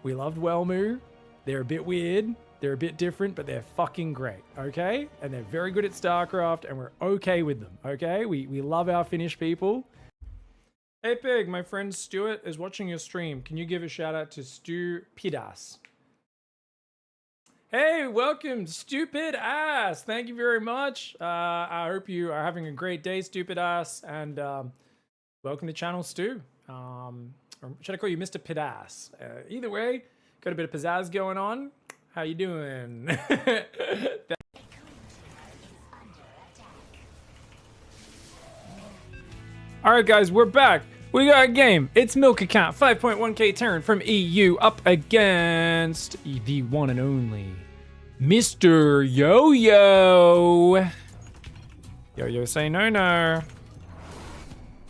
We loved Wellmu. They're a bit weird. They're a bit different, but they're fucking great, okay? And they're very good at StarCraft, and we're okay with them, okay? We love our Finnish people. Hey Pig, my friend Stuart is watching your stream. Can you give a shout out to Stu Pidas? Hey, welcome, Stupid Ass. Thank you very much. I hope you are having a great day, Stupid Ass, and welcome to channel Stu. Or should I call you Mr. Pidas? Either way, got a bit of pizzazz going on. How you doing? Alright guys, we're back. We got a game. It's Milk Account, 5.1k turn from EU up against the one and only Mr. Yo-Yo. Yo-Yo say no.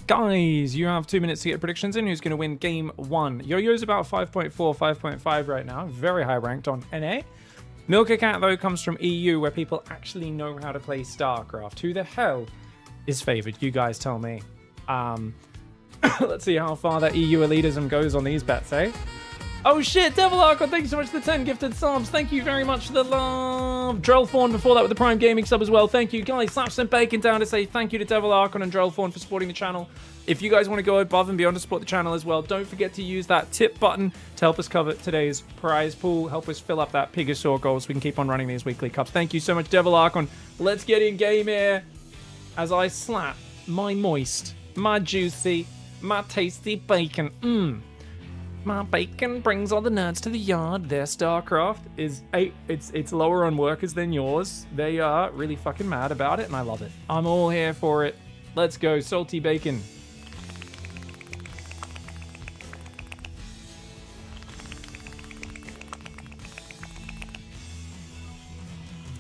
Guys, you have 2 minutes to get predictions in. Who's going to win game 1? Yo-Yo's about 5.4, 5.5 right now. Very high ranked on NA. Milk Account, though, comes from EU, where people actually know how to play StarCraft. Who the hell is favored? You guys tell me. Let's see how far that EU elitism goes on these bets, eh? Oh shit, Devil Archon, thank you so much for the 10 gifted subs. Thank you very much for the love. Drellthorn before that with the Prime Gaming sub as well. Thank you, guys. Slap some bacon down to say thank you to Devil Archon and Drellthorn for supporting the channel. If you guys want to go above and beyond to support the channel as well, don't forget to use that tip button to help us cover today's prize pool. Help us fill up that PiGosaur goal so we can keep on running these weekly cups. Thank you so much, Devil Archon. Let's get in game here as I slap my moist, my juicy, my tasty bacon. My bacon brings all the nerds to the yard. Their StarCraft is it's lower on workers than yours. They are really fucking mad about it, and I love it. I'm all here for it. Let's go, salty bacon.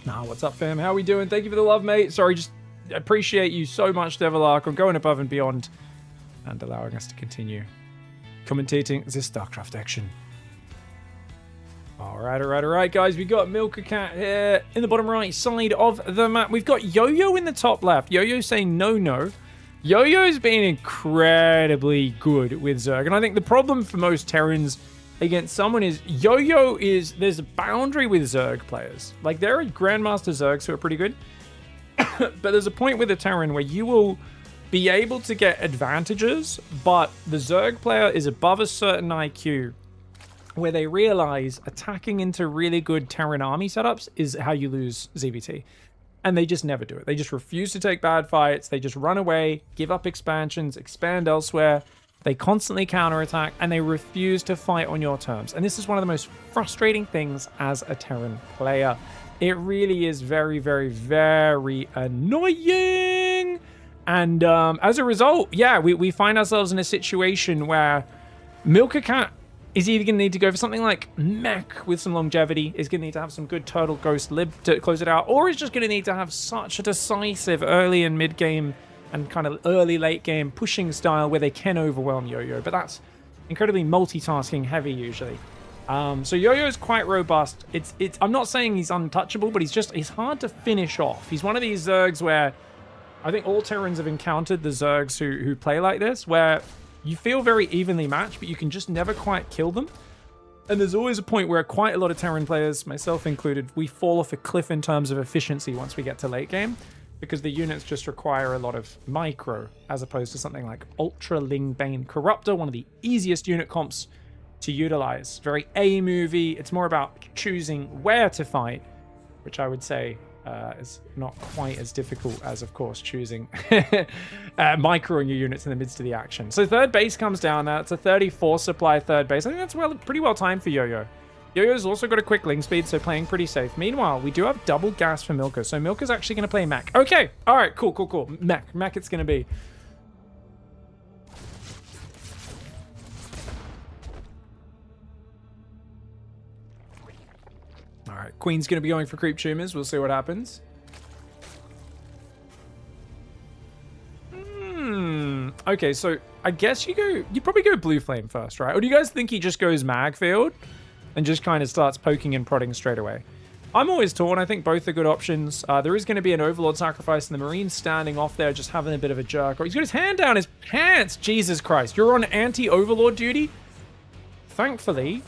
Nah, what's up, fam? How we doing? Thank you for the love, mate. Sorry, just appreciate you so much, Devil Archon, going above and beyond and allowing us to continue commentating this StarCraft action. Alright, guys. We got Milk Account here in the bottom right side of the map. We've got Yo-Yo in the top left. Yo-Yo saying no. Yo-Yo's been incredibly good with Zerg. And I think the problem for most Terrans against someone is Yo-Yo is... There's a boundary with Zerg players. Like, there are Grandmaster Zergs who are pretty good. But there's a point with a Terran where you will be able to get advantages, but the Zerg player is above a certain IQ where they realize attacking into really good Terran army setups is how you lose ZBT. And they just never do it. They just refuse to take bad fights. They just run away, give up expansions, expand elsewhere. They constantly counterattack, and they refuse to fight on your terms. And this is one of the most frustrating things as a Terran player. It really is very, very, very annoying. And as a result, yeah, we find ourselves in a situation where Milk Account is either going to need to go for something like Mech with some longevity, is going to need to have some good Turtle Ghost Lib to close it out, or is just going to need to have such a decisive early and mid-game and kind of early late game pushing style where they can overwhelm Yo-Yo. But that's incredibly multitasking heavy usually. So Yo-Yo is quite robust. I'm not saying he's untouchable, but he's hard to finish off. He's one of these Zergs where I think all Terrans have encountered the Zergs who play like this, where you feel very evenly matched, but you can just never quite kill them. And there's always a point where quite a lot of Terran players, myself included, we fall off a cliff in terms of efficiency once we get to late game, because the units just require a lot of micro, as opposed to something like Ultra Ling Bane Corruptor, one of the easiest unit comps to utilize. Very A-movie. It's more about choosing where to fight, which I would say is not quite as difficult as, of course, choosing microing your units in the midst of the action. So third base comes down there. It's a 34 supply third base. I think that's pretty well timed for Yo-Yo. Yo-Yo's also got a quick link speed, so playing pretty safe. Meanwhile, we do have double gas for Milka, so Milka's actually going to play Mech. Okay, all right, cool. Mech it's going to be. All right, Queen's going to be going for creep tumors. We'll see what happens. Okay, so I guess you probably go Blue Flame first, right? Or do you guys think he just goes Magfield and just kind of starts poking and prodding straight away? I'm always torn. I think both are good options. There is going to be an Overlord sacrifice, and the Marine's standing off there just having a bit of a jerk. Or he's got his hand down his pants. Jesus Christ. You're on anti-Overlord duty? Thankfully,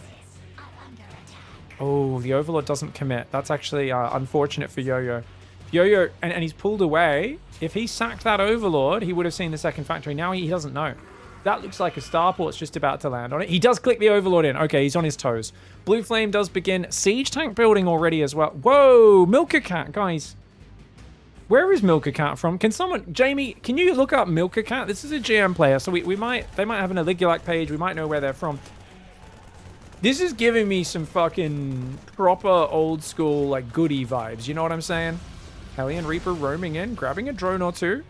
Oh, the Overlord doesn't commit. That's actually unfortunate for Yo-Yo. Yo-Yo, and he's pulled away. If he sacked that Overlord, he would have seen the second factory. Now he doesn't know. That looks like a starport's just about to land on it. He does click the Overlord in. Okay, he's on his toes. Blue Flame does begin siege tank building already as well. Whoa, Milker Cat, guys. Where is Milker Cat from? Can someone, Jamie, can you look up Milker Cat? This is a GM player, so they might have an Aligulac page. We might know where they're from. This is giving me some fucking proper old school, like, goodie vibes. You know what I'm saying? Hellion Reaper roaming in, grabbing a drone or two.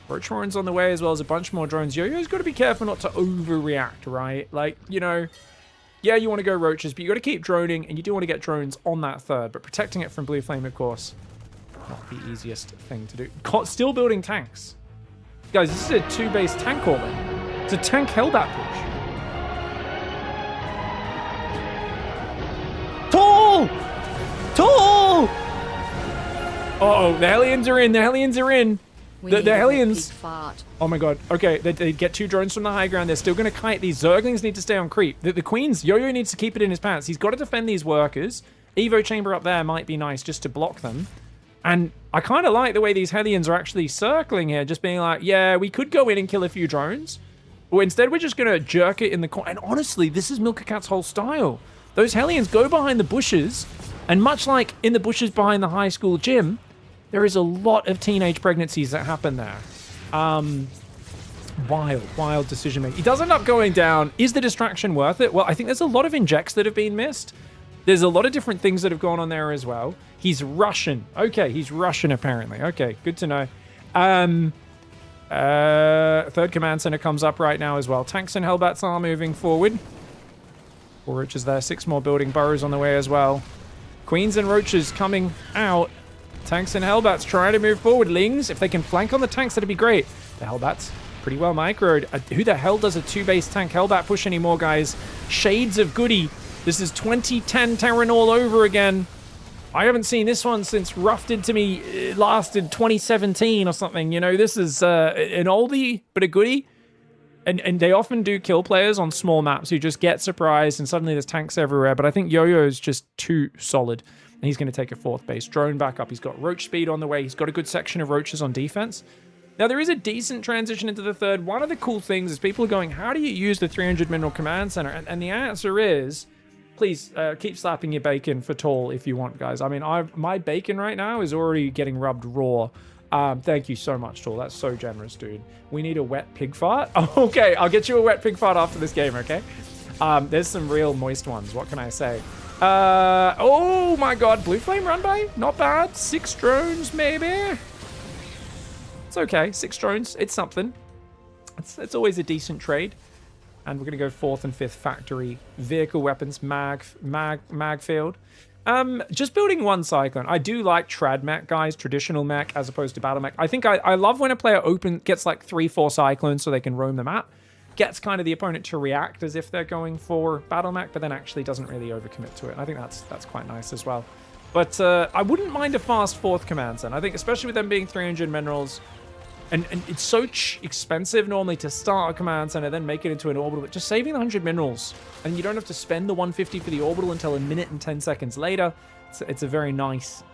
Roach Horn's on the way, as well as a bunch more drones. Yo-Yo's got to be careful not to overreact, right? Like, you know, yeah, you want to go Roaches, but you got to keep droning, and you do want to get drones on that third. But protecting it from Blue Flame, of course, not the easiest thing to do. Still building tanks. Guys, this is a 2-base tank orbit. It's a tank Hellbat push. Tall! Tall! Uh-oh, the Hellions are in. The Hellions are in. The Hellions. Oh my god. Okay, they get 2 drones from the high ground. They're still going to kite. These Zerglings need to stay on creep. The Queens, Yo-Yo needs to keep it in his pants. He's got to defend these workers. Evo Chamber up there might be nice just to block them. And I kind of like the way these Hellions are actually circling here, just being like, yeah, we could go in and kill a few drones. But instead, we're just going to jerk it in the corner. And honestly, this is Milker Cat's whole style. Those Hellions go behind the bushes, and much like in the bushes behind the high school gym, there is a lot of teenage pregnancies that happen there. Wild decision making. He does end up going down. Is the distraction worth it? Well, I think there's a lot of injects that have been missed. There's a lot of different things that have gone on there as well. He's Russian. Okay, he's Russian apparently. Okay, good to know. Third command center comes up right now as well. Tanks and Hellbats are moving forward. 4 Roaches there. 6 more building burrows on the way as well. Queens and Roaches coming out. Tanks and Hellbats trying to move forward. Lings, if they can flank on the tanks, that'd be great. The Hellbats pretty well microed. Who the hell does a 2-base tank Hellbat push anymore, guys? Shades of Goody. This is 2010 Terran all over again. I haven't seen this one since Rough Did to Me last in 2017 or something. You know, this is an oldie, but a goodie. And they often do kill players on small maps who just get surprised and suddenly there's tanks everywhere. But I think Yo-Yo is just too solid. And he's going to take a 4th base. Drone back up. He's got Roach speed on the way. He's got a good section of Roaches on defense. Now, there is a decent transition into the third. One of the cool things is people are going, how do you use the 300 Mineral Command Center? And the answer is, please keep slapping your bacon for tall if you want, guys. I mean, my bacon right now is already getting rubbed raw. Thank you so much, Tall. That's so generous, dude. We need a wet pig fart. Okay, I'll get you a wet pig fart after this game, okay? There's some real moist ones. What can I say? Oh my god, Blue Flame run by? Not bad. 6 drones, maybe? It's okay. 6 drones. It's something. It's always a decent trade. And we're going to go 4th and 5th factory. Vehicle weapons, mag field. Just building 1 Cyclone. I do like trad mech, guys, traditional mech, as opposed to battle mech. I think I love when a player gets like 3-4 Cyclones so they can roam the map. Gets kind of the opponent to react as if they're going for battle mech, but then actually doesn't really overcommit to it. And I think that's quite nice as well. But I wouldn't mind a fast 4th command center. I think especially with them being 300 minerals, and it's so expensive normally to start a command center, then make it into an orbital. But just saving the 100 minerals, and you don't have to spend the 150 for the orbital until a minute and 10 seconds later. It's a very nice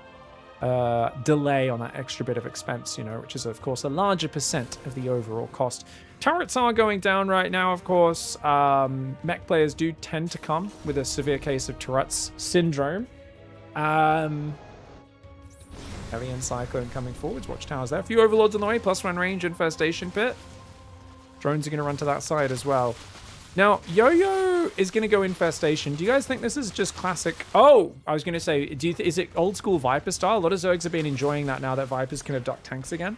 delay on that extra bit of expense, you know, which is, of course, a larger percent of the overall cost. Turrets are going down right now, of course. Mech players do tend to come with a severe case of Tourette's syndrome. Hellion Cyclone coming forwards. Watchtowers there. A few Overlords on the way. +1 range infestation pit. Drones are going to run to that side as well. Now, Yo-Yo is going to go infestation. Do you guys think this is just classic? Oh, I was going to say, is it old school Viper style? A lot of Zergs have been enjoying that now that Vipers can abduct tanks again.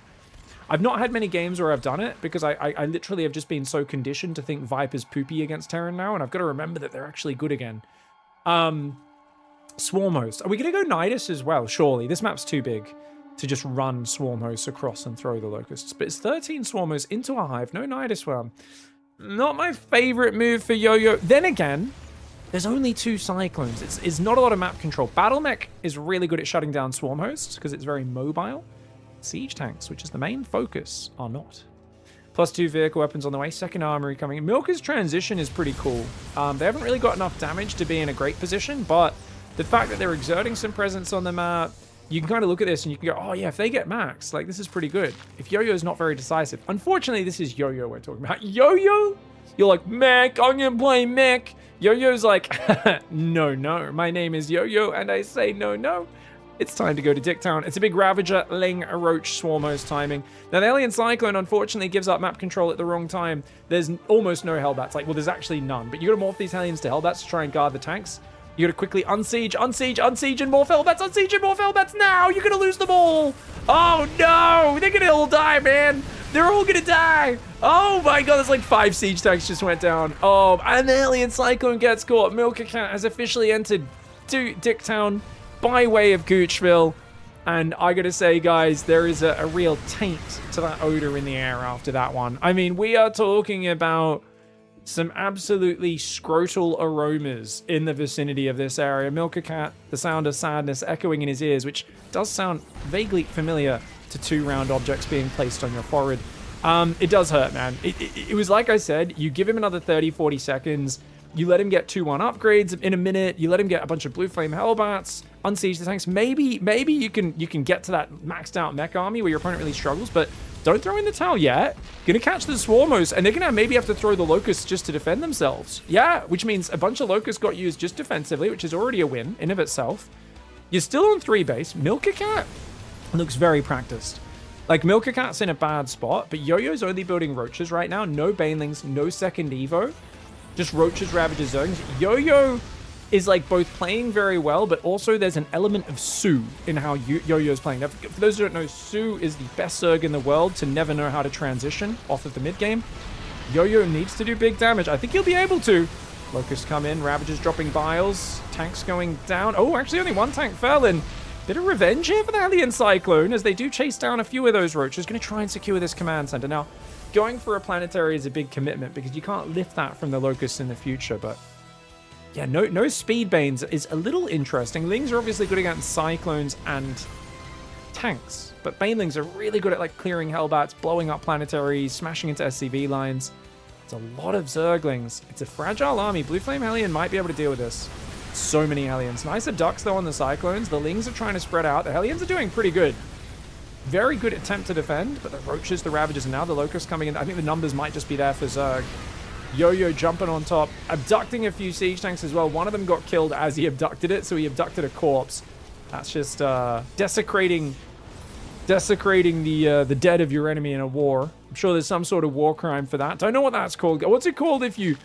I've not had many games where I've done it because I literally have just been so conditioned to think Viper's poopy against Terran now, and I've got to remember that they're actually good again. Swarm host. Are we going to go Nidus as well? Surely. This map's too big to just run Swarm hosts across and throw the locusts. But it's 13 Swarm hosts into a hive. No Nidus Worm. Not my favorite move for Yo-Yo. Then again, there's only 2 Cyclones. It's not a lot of map control. Battle Mech is really good at shutting down Swarm hosts because it's very mobile. Siege tanks, which is the main focus, are not. +2 vehicle weapons on the way. 2nd armory coming in. Milker's transition is pretty cool. They haven't really got enough damage to be in a great position, but the fact that they're exerting some presence on the map, you can kind of look at this and you can go, oh yeah, if they get max, like this is pretty good. If Yo-Yo's not very decisive. Unfortunately, this is Yo-Yo we're talking about. Yo-Yo? You're like, mech, I'm gonna play mech. Yo-Yo's like, no, my name is Yo-Yo and I say no. It's time to go to Dicktown. It's a big Ravager, Ling, a Roach, Swarmos timing. Now, the Alien Cyclone, unfortunately, gives up map control at the wrong time. There's almost no Hellbats. Like, well, there's actually none. But you gotta morph these Hellions to Hellbats to try and guard the tanks. You gotta quickly unsiege, and morph Hellbats, unsiege and morph Hellbats now! You're gonna lose them all! Oh, no! They're gonna all die, man! They're all gonna die! Oh my god, there's like 5 siege tanks just went down. Oh, and the Alien Cyclone gets caught. Milka Cat has officially entered to Dicktown by way of Goochville, and I gotta say, guys, there is a real taint to that odor in the air after that one. I mean, we are talking about some absolutely scrotal aromas in the vicinity of this area. Milka Cat, the sound of sadness echoing in his ears, which does sound vaguely familiar to 2 round objects being placed on your forehead. It does hurt, man. It was like I said, you give him another 30-40 seconds, you let him get 2-1 upgrades in a minute, you let him get a bunch of Blue Flame Hellbats, unsiege the tanks. Maybe you can get to that maxed out mech army where your opponent really struggles, but don't throw in the towel yet. Gonna catch the Swarmos, and they're gonna maybe have to throw the Locusts just to defend themselves. Yeah, which means a bunch of Locusts got used just defensively, which is already a win in of itself. You're still on 3 base. Milka Cat looks very practiced. Like, Milka Cat's in a bad spot, but Yo-Yo's only building Roaches right now. No Banelings, no second Evo. Just Roaches, Ravagers, Zerglings. Yo-Yo is like both playing very well, but also there's an element of Sue in how Yo-Yo's playing. Now, for those who don't know, Sue is the best Zerg in the world to never know how to transition off of the mid game. Yo-Yo needs to do big damage. I think he'll be able to. Locusts come in, Ravagers dropping Biles, tanks going down. Oh, actually only 1 tank fell in. Bit of revenge here for the Alien Cyclone as they do chase down a few of those Roaches. Going to try and secure this command center. Now, going for a planetary is a big commitment because you can't lift that from the Locusts in the future, but yeah, no speed banes is a little interesting. Lings are obviously good against Cyclones and tanks, but Banelings are really good at like clearing Hellbats, blowing up planetaries, smashing into SCV lines. It's a lot of Zerglings. It's a fragile army. Blue Flame Hellion might be able to deal with this. So many Hellions. Nicer ducks though on the Cyclones. The Lings are trying to spread out. The Hellions are doing pretty good. Very good attempt to defend, but the Roaches, the Ravagers, and now the Locusts coming in. I think the numbers might just be there for Zerg. Yo-Yo jumping on top, abducting a few siege tanks as well. One of them got killed as he abducted it, so he abducted a corpse. That's just desecrating the dead of your enemy in a war. I'm sure there's some sort of war crime for that. Don't know what that's called. What's it called if you,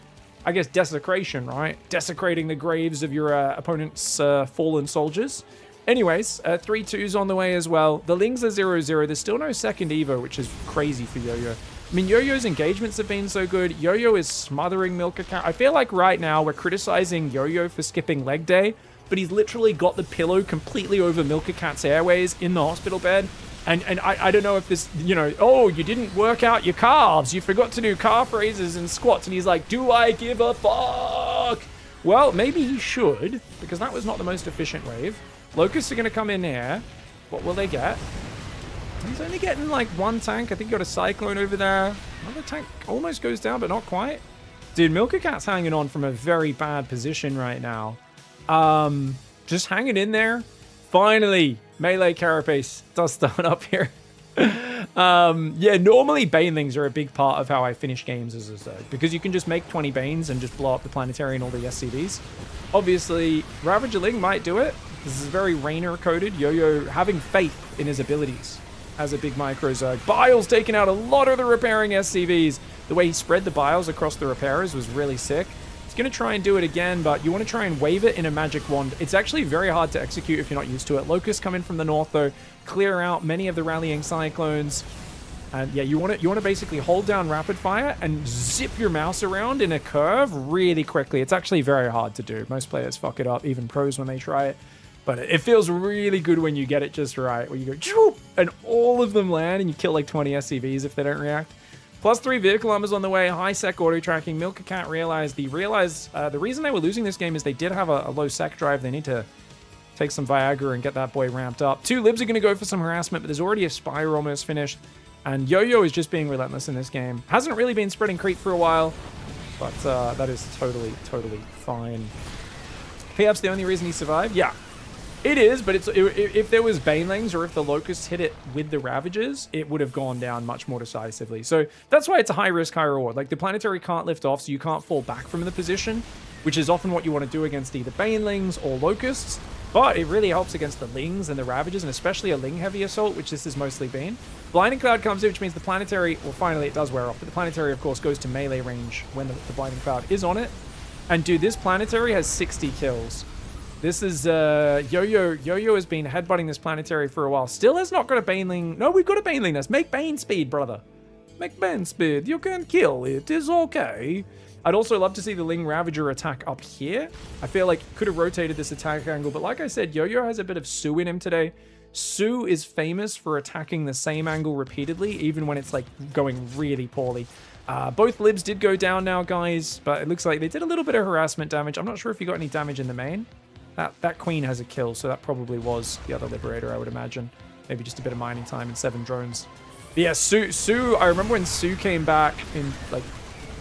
I guess, desecration, right? Desecrating the graves of your opponent's fallen soldiers. Anyways, 3-2s on the way as well. The Lings are 0-0. There's still no second Evo, which is crazy for Yo-Yo. I mean, Yo-Yo's engagements have been so good. Yo-Yo is smothering Milka Cat. I feel like right now we're criticizing Yo-Yo for skipping leg day, but he's literally got the pillow completely over Milka Cat's airways in the hospital bed. And I don't know if this, you know, oh, you didn't work out your calves. You forgot to do calf raises and squats. And he's like, do I give a fuck? Well, maybe he should, because that was not the most efficient wave. Locusts are going to come in here. What will they get? He's only getting like 1 tank. I think he got a Cyclone over there. Another tank almost goes down, but not quite. Dude, Milka Cat's hanging on from a very bad position right now. Just hanging in there. Finally, melee carapace does start up here. Yeah, normally Banelings are a big part of how I finish games as a Zerg, because you can just make 20 Banes and just blow up the planetary and all the SCVs. Obviously, Ravager Ling might do it. This is very Rainer coded. Yo-Yo having faith in his abilities as a big micro Zerg. Biles taking out a lot of the repairing SCVs. The way he spread the Biles across the repairers was really sick. He's going to try and do it again, but you want to try and wave it in a magic wand. It's actually very hard to execute if you're not used to it. Locusts come in from the north, though, clear out many of the rallying Cyclones. And yeah, you want to basically hold down rapid fire and zip your mouse around in a curve really quickly. It's actually very hard to do. Most players fuck it up, even pros when they try it. But it feels really good when you get it just right, where you go, and all of them land, and you kill like 20 SCVs if they don't react. +3 vehicle armors on the way, high sec auto tracking. Milka Cat realized the reason they were losing this game is they did have a low sec drive. They need to take some Viagra and get that boy ramped up. 2 libs are going to go for some harassment, but there's already a Spire almost finished. And Yo-Yo is just being relentless in this game. Hasn't really been spreading creep for a while, but that is totally fine. PF's the only reason he survived? Yeah. It is, but if there was Banelings or if the Locusts hit it with the Ravages, it would have gone down much more decisively. So that's why it's a high risk, high reward. Like the Planetary can't lift off, so you can't fall back from the position, which is often what you want to do against either Banelings or Locusts. But it really helps against the Lings and the Ravages, and especially a Ling heavy assault, which this has mostly been. Blinding Cloud comes in, which means the Planetary, well, finally it does wear off, but the Planetary, of course, goes to melee range when the Blinding Cloud is on it. And dude, this Planetary has 60 kills. This is, Yo-Yo. Yo-Yo has been headbutting this Planetary for a while. Still has not got a Baneling. No, we've got a Baneling nest. Make Bane speed, brother. Make Bane speed. You can kill it. It's okay. I'd also love to see the Ling Ravager attack up here. I feel like could have rotated this attack angle, but like I said, Yo-Yo has a bit of Sue in him today. Sue is famous for attacking the same angle repeatedly, even when it's like going really poorly. Both libs did go down now, guys, but it looks like they did a little bit of harassment damage. I'm not sure if you got any damage in the main. That queen has a kill, so that probably was the other liberator, I would imagine. Maybe just a bit of mining time and 7 drones. But yeah, Sue, I remember when Sue came back in, like,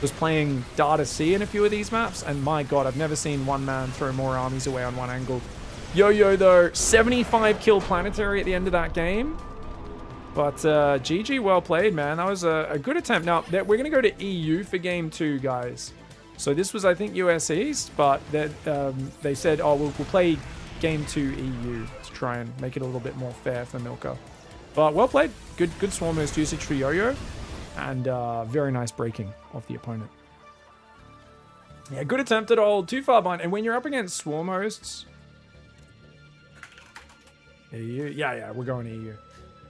was playing Data C in a few of these maps, and my god, I've never seen one man throw more armies away on one angle. Yo-Yo, though, 75 kill Planetary at the end of that game. But GG, well played, man. That was a good attempt. Now, we're going to go to EU for game 2, guys. So this was, I think, US East, but they said, oh, we'll play game 2 EU to try and make it a little bit more fair for Milka. But well played. Good Swarm Host usage for Yo-Yo. And very nice breaking of the opponent. Yeah, good attempt at all. Too far behind. And when you're up against Swarm Hosts... EU? Yeah, we're going EU.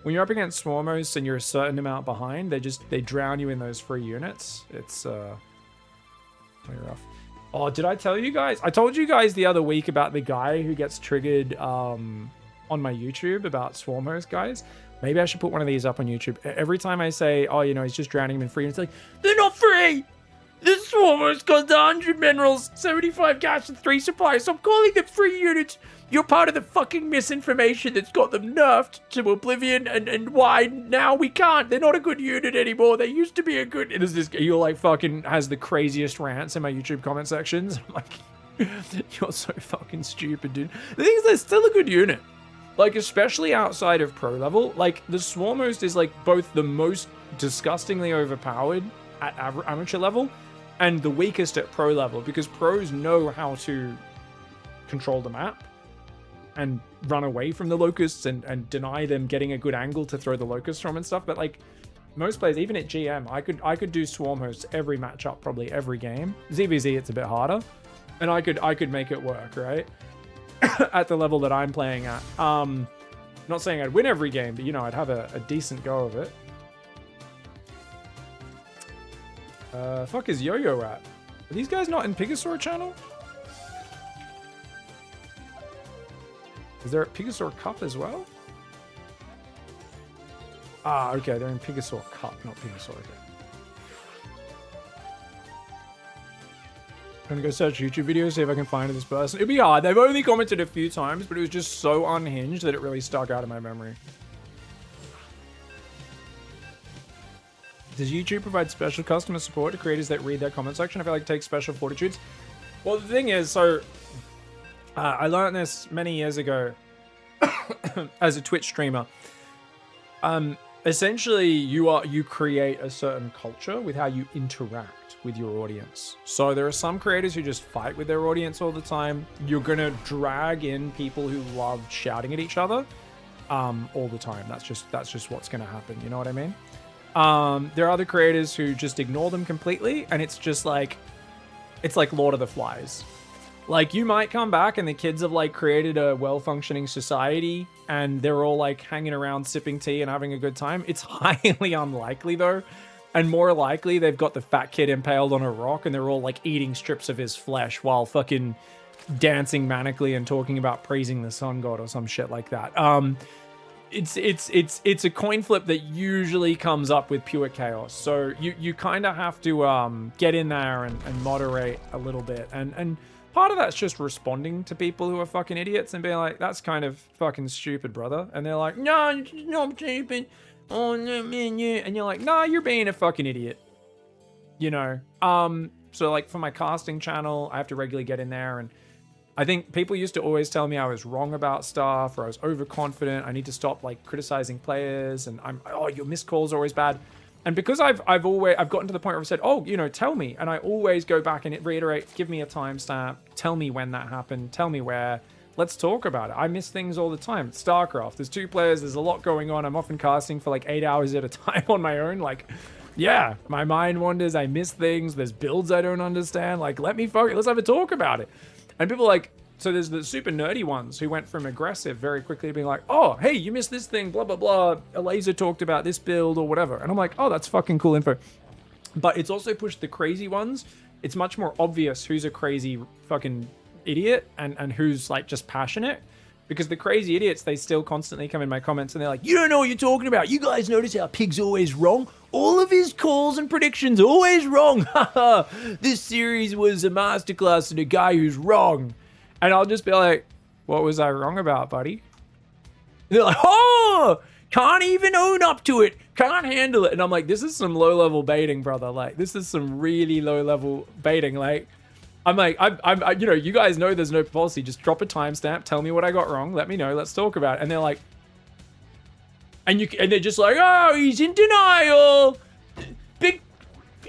When you're up against Swarm Hosts and you're a certain amount behind, they drown you in those free units. It's... rough. Oh, did I tell you guys? I told you guys the other week about the guy who gets triggered on my YouTube about Swarm Host guys. Maybe I should put one of these up on YouTube. Every time I say, oh, you know, he's just drowning him in free, and it's like, they're not free! This Swarm Host costs 100 minerals, 75 gas, and 3 supplies, so I'm calling them free units. You're part of the fucking misinformation that's got them nerfed to oblivion, and why now we can't. They're not a good unit anymore. They used to be a good... It is this... You're like fucking has the craziest rants in my YouTube comment sections. I'm like, you're so fucking stupid, dude. The thing is, they're still a good unit. Like, especially outside of pro level. Like, the Swarm Host is like both the most disgustingly overpowered at amateur level and the weakest at pro level, because pros know how to control the map and run away from the Locusts and deny them getting a good angle to throw the Locusts from and stuff. But like most players, even at GM, I could do Swarm Hosts every matchup, probably every game. ZVZ, it's a bit harder, and I could make it work, right? At the level that I'm playing at. Not saying I'd win every game, but you know, I'd have a decent go of it. Fuck is Yo-Yo at? Are these guys not in PiGosaur channel? Is there a PiGosaur Cup as well? Ah, okay, they're in PiGosaur Cup, not PiGosaur. Okay. I'm gonna go search YouTube videos, see if I can find this person. It'd be hard. They've only commented a few times, but it was just so unhinged that it really stuck out of my memory. Does YouTube provide special customer support to creators that read their comment section? I feel like it takes special fortitudes. Well, the thing is, so I learned this many years ago as a Twitch streamer. Essentially, you create a certain culture with how you interact with your audience. So there are some creators who just fight with their audience all the time. You're gonna drag in people who love shouting at each other all the time. That's just what's gonna happen. You know what I mean? There are other creators who just ignore them completely, and it's just like, it's like Lord of the Flies. Like, you might come back and the kids have like created a well-functioning society and they're all like hanging around sipping tea and having a good time. It's highly unlikely though. And more likely they've got the fat kid impaled on a rock and they're all like eating strips of his flesh while fucking dancing manically and talking about praising the sun god or some shit like that. It's a coin flip that usually comes up with pure chaos. So you kind of have to get in there and moderate a little bit. And part of that's just responding to people who are fucking idiots and being like, that's kind of fucking stupid, brother. And they're like, no, it's not stupid. Oh, no, man, yeah. And you're like, nah, you're being a fucking idiot. You know? So like for my casting channel, I have to regularly get in there and I think people used to always tell me I was wrong about stuff or I was overconfident. I need to stop like criticizing players and your missed calls are always bad. And because I've gotten to the point where I've said, oh, you know, tell me. And I always go back and reiterate, give me a timestamp, tell me when that happened, tell me where. Let's talk about it. I miss things all the time. StarCraft, there's 2 players, there's a lot going on. I'm often casting for like 8 hours at a time on my own. Like, yeah, my mind wanders, I miss things, there's builds I don't understand. Like, let me focus, let's have a talk about it. And people like, so there's the super nerdy ones who went from aggressive very quickly to being like, oh, hey, you missed this thing, blah, blah, blah. A laser talked about this build or whatever. And I'm like, oh, that's fucking cool info. But it's also pushed the crazy ones. It's much more obvious who's a crazy fucking idiot and who's like just passionate. Because the crazy idiots, they still constantly come in my comments and they're like, you don't know what you're talking about. You guys notice how Pig's always wrong? All of his calls and predictions always wrong. This series was a masterclass in a guy who's wrong. And I'll just be like, what was I wrong about, buddy? And they're like, oh, can't even own up to it. Can't handle it. And I'm like, this is some low-level baiting, brother. Like, this is some really low-level baiting. Like, I'm like, I, you know, you guys know there's no policy. Just drop a timestamp. Tell me what I got wrong. Let me know. Let's talk about it. And they're like, and they're just like, oh, he's in denial. Big.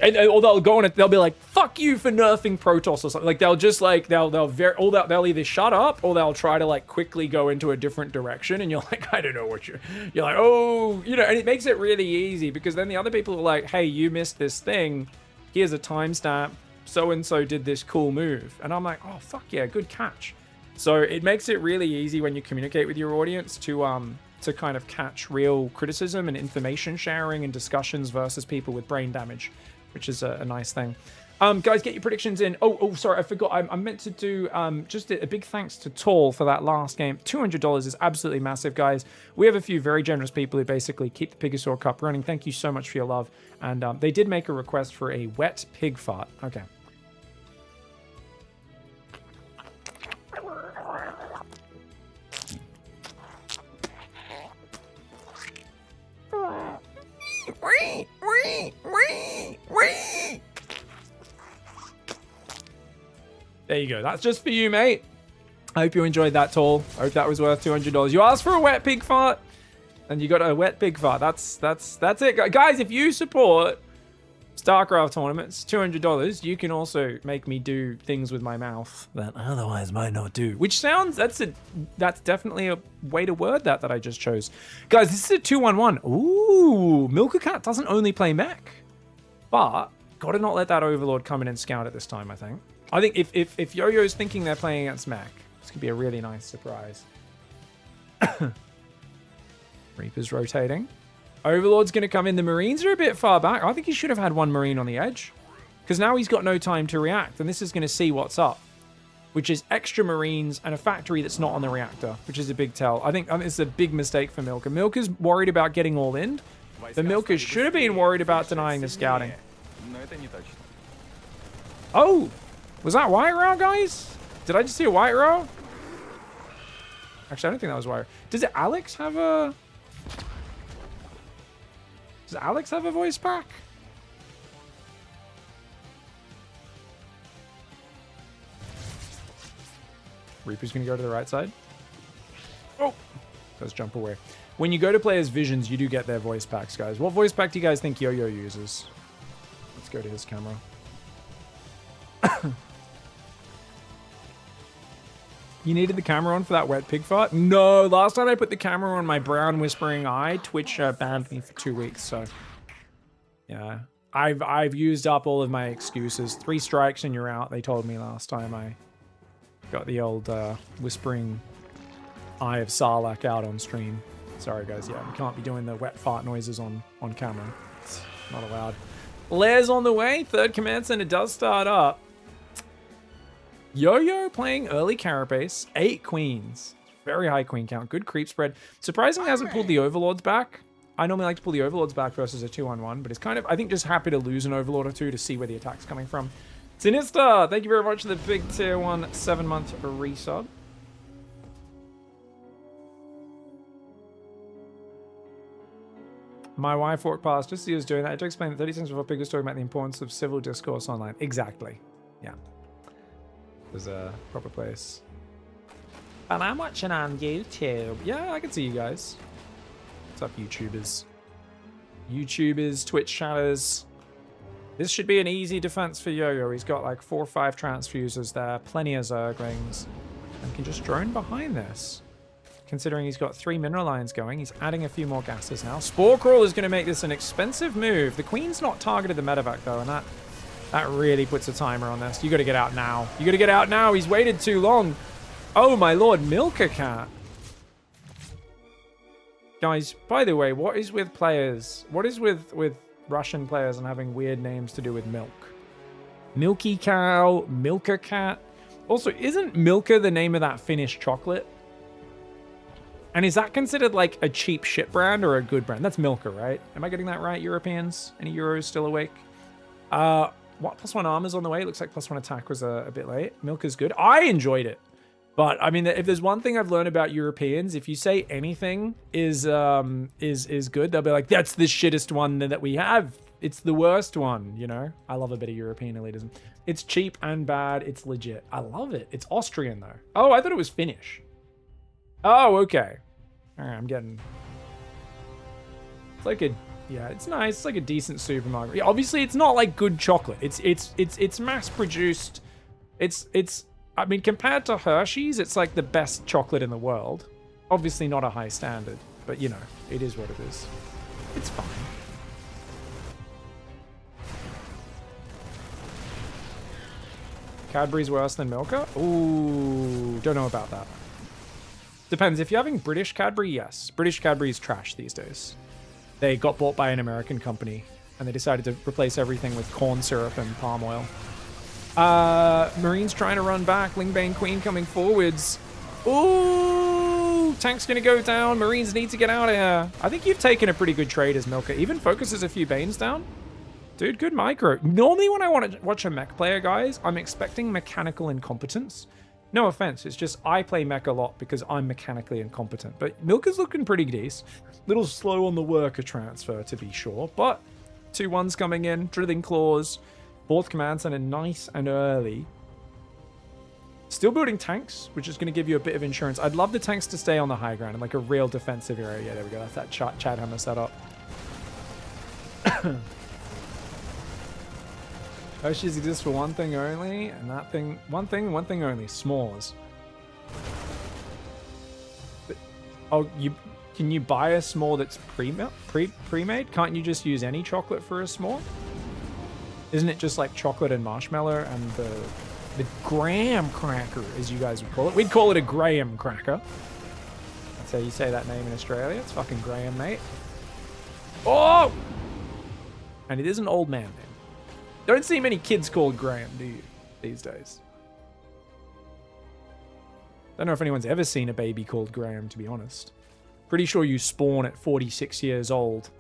Or they'll go on it. They'll be like, "Fuck you for nerfing Protoss" or something. Like they'll just like they'll either shut up or they'll try to like quickly go into a different direction. And you're like, I don't know what you're like, oh, you know. And it makes it really easy because then the other people are like, hey, you missed this thing. Here's a timestamp. So and so did this cool move, and I'm like, oh fuck yeah, good catch. So it makes it really easy when you communicate with your audience to kind of catch real criticism and information sharing and discussions versus people with brain damage, which is a nice thing. Guys, get your predictions in. Oh, sorry, I forgot. I meant to do just a big thanks to Tall for that last game. $200 is absolutely massive, guys. We have a few very generous people who basically keep the PiGosaur Cup running. Thank you so much for your love. And they did make a request for a wet pig fart. Okay. There you go. That's just for you, mate. I hope you enjoyed that, Tall. I hope that was worth $200. You asked for a wet pig fart, and you got a wet pig fart. That's it, guys. If you support StarCraft tournaments, $200, you can also make me do things with my mouth that I otherwise might not do. Which sounds that's definitely a way to word that I just chose. Guys, this is a 2-1-1. Ooh, Milker Cat doesn't only play mech, but gotta not let that Overlord come in and scout it this time. I think if Yo-Yo's thinking they're playing against mech, this could be a really nice surprise. Reaper's rotating. Overlord's going to come in. The Marines are a bit far back. I think he should have had one Marine on the edge. Because now he's got no time to react. And this is going to see what's up. Which is extra Marines and a factory that's not on the reactor. Which is a big tell. I think it's a big mistake for Milker. Milker's worried about getting all in. The Milker should have been worried about denying the scouting. Oh! Was that White Row, guys? Did I just see a White Row? Actually, I don't think that was White Row. Does Alex have a... Does Alex have a voice pack? Reaper's going to go to the right side. Oh! Let's jump away. When you go to players' visions, you do get their voice packs, guys. What voice pack do you guys think Yo-Yo uses? Let's go to his camera. You needed the camera on for that wet pig fart? No, last time I put the camera on my brown whispering eye, Twitch banned me for 2 weeks, so... Yeah. I've used up all of my excuses. 3 strikes and you're out, they told me last time I got the old whispering eye of Sarlacc out on stream. Sorry guys, yeah, we can't be doing the wet fart noises on camera. It's not allowed. Lair's on the way, 3rd command center does start up. Yo-Yo playing early Carapace, 8 queens. Very high queen count, good creep spread. Surprisingly hasn't pulled the Overlords back. I normally like to pull the Overlords back versus a 2-on-1, but it's kind of, I think, just happy to lose an Overlord or 2 to see where the attack's coming from. Sinister, thank you very much for the big tier 1 7-month resub. My wife walked past just as he was doing that. I had to explain that 30 seconds before PiGosaur talking about the importance of civil discourse online. Exactly. Yeah. There's a proper place. And I'm watching on YouTube. Yeah, I can see you guys. What's up, YouTubers? YouTubers, Twitch chatters. This should be an easy defense for Yo-Yo. He's got like 4 or 5 transfusers there, plenty of Zerglings, and can just drone behind this. Considering he's got 3 mineral lines going, he's adding a few more gases now. Spore Crawl is going to make this an expensive move. The Queen's not targeted the medevac though, and that really puts a timer on this. You got to get out now. You got to get out now. He's waited too long. Oh my lord, Milka Cat. Guys, by the way, what is with players? What is with Russian players and having weird names to do with milk? Milky Cow, Milka Cat. Also, isn't Milka the name of that Finnish chocolate? And is that considered like a cheap shit brand or a good brand? That's Milka, right? Am I getting that right, Europeans? Any Euros still awake? What, +1 armor's on the way? It looks like +1 attack was a bit late. Milka's good. I enjoyed it. But I mean, if there's one thing I've learned about Europeans, if you say anything is good, they'll be like, that's the shittest one that we have. It's the worst one, you know? I love a bit of European elitism. It's cheap and bad. It's legit. I love it. It's Austrian, though. Oh, I thought it was Finnish. Oh, okay. All right, I'm getting... It's like a... Yeah, it's nice. It's like a decent supermarket. Yeah, obviously, it's not like good chocolate. It's mass-produced. It's... I mean, compared to Hershey's, it's like the best chocolate in the world. Obviously not a high standard, but you know, it is what it is. It's fine. Cadbury's worse than Milka? Ooh, don't know about that. Depends. If you're having British Cadbury, yes. British Cadbury is trash these days. They got bought by an American company, and they decided to replace everything with corn syrup and palm oil. Marine's trying to run back. Lingbane Queen coming forwards. Ooh, tank's gonna go down. Marines need to get out of here. I think you've taken a pretty good trade as Milka. Even focuses a few Banes down. Dude, good micro. Normally when I want to watch a mech player, guys, I'm expecting mechanical incompetence. No offense, it's just I play mech a lot because I'm mechanically incompetent. But Milka's looking pretty decent. Little slow on the worker transfer, to be sure. But 2-1s coming in. Drilling Claws. 4th command center, nice and early. Still building tanks, which is going to give you a bit of insurance. I'd love the tanks to stay on the high ground in like a real defensive area. Yeah, there we go. That's that Chad Hammer setup. Hershey's exist for one thing only, and that thing, one thing only, s'mores. Oh, can you buy a s'more that's pre-made? Can't you just use any chocolate for a s'more? Isn't it just like chocolate and marshmallow and the graham cracker, as you guys would call it? We'd call it a graham cracker. That's how you say that name in Australia. It's fucking Graham, mate. Oh! And it is an old man name. Don't see many kids called Graham, do you, these days? Don't know if anyone's ever seen a baby called Graham, to be honest. Pretty sure you spawn at 46 years old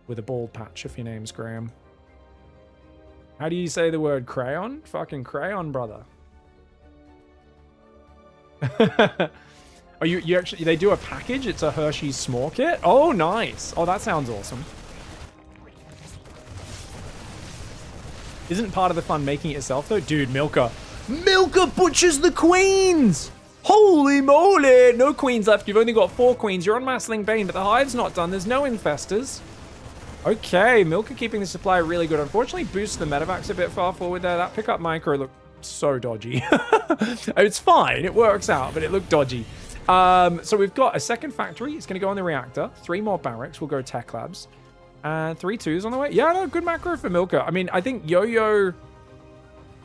with a bald patch if your name's Graham. How do you say the word crayon? Fucking crayon, brother. Oh, you actually, they do a package? It's a Hershey's s'more kit? Oh, nice. Oh, that sounds awesome. Isn't part of the fun making it yourself, though? Dude, Milka. Milka butchers the queens! Holy moly! No queens left. You've only got 4 queens. You're on Massling Bane, but the hive's not done. There's no infestors. Okay, Milka keeping the supply really good. Unfortunately, boosts the medevacs a bit far forward there. That pickup micro looked so dodgy. It's fine. It works out, but it looked dodgy. So we've got a second factory. It's going to go on the reactor. 3 more barracks. We'll go tech labs. And 3 2s on the way. Yeah, no, good macro for Milka. I mean, I think Yo-Yo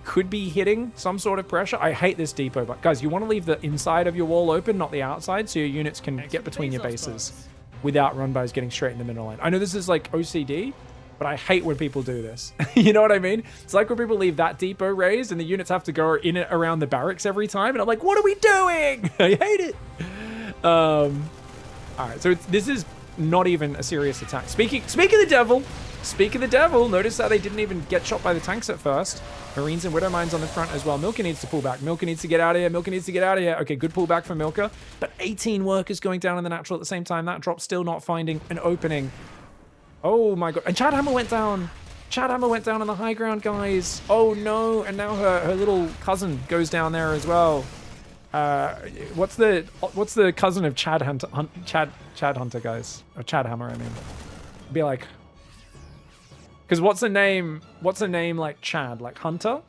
could be hitting some sort of pressure. I hate this depot, but guys, you want to leave the inside of your wall open, not the outside, so your units can get between your bases without run-bys getting straight in the middle line. I know this is like OCD, but I hate when people do this. You know what I mean? It's like when people leave that depot raised and the units have to go in and around the barracks every time, and I'm like, what are we doing? I hate it. All right, so this is not even a serious attack. Speak of the devil, notice that they didn't even get shot by the tanks at first. Marines and Widow Mines on the front as well. Milka needs to pull back. Milka needs to get out of here. Milka needs to get out of here. Okay, good pullback from Milka. But 18 workers going down in the natural at the same time. That drop still not finding an opening. Oh my god. And Chad Hammer went down. Chad Hammer went down on the high ground, guys. Oh no. And now her little cousin goes down there as well. What's the cousin of Chad Hunter? Chad Hunter, guys, or Chad Hammer? I mean, be like, because what's a name like Chad, like Hunter?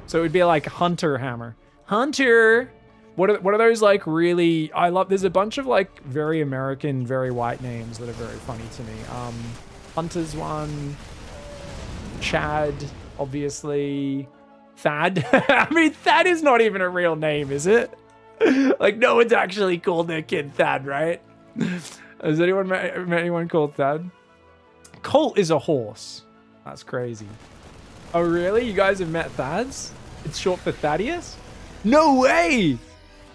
So it would be like Hunter Hammer. Hunter. What are those like really? I love. There's a bunch of like very American, very white names that are very funny to me. Hunter's one. Chad, obviously. Thad. I mean, Thad is not even a real name, is it? Like, no one's actually called their kid Thad, right? Has anyone met anyone called Thad? Colt is a horse. That's crazy. Oh, really? You guys have met Thads? It's short for Thaddeus? No way!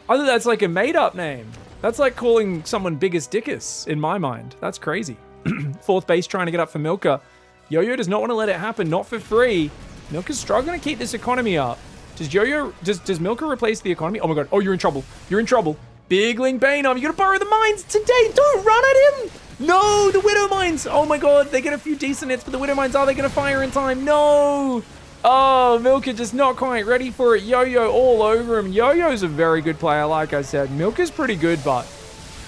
I thought that's like a made-up name. That's like calling someone Biggest Dickus, in my mind. That's crazy. Fourth base trying to get up for Milka. Yo-Yo does not want to let it happen. Not for free. Milka's struggling to keep this economy up. Does Yo-Yo... Does Milka replace the economy? Oh my god. Oh, you're in trouble. You're in trouble. Big Ling Bane arm. You're gonna borrow the mines today. Don't run at him! No! The Widow Mines! Oh my god. They get a few decent hits, but the Widow Mines, are they gonna fire in time? No! Oh, Milka just not quite ready for it. Yo-Yo all over him. Yo-Yo's a very good player, like I said. Milka's pretty good, but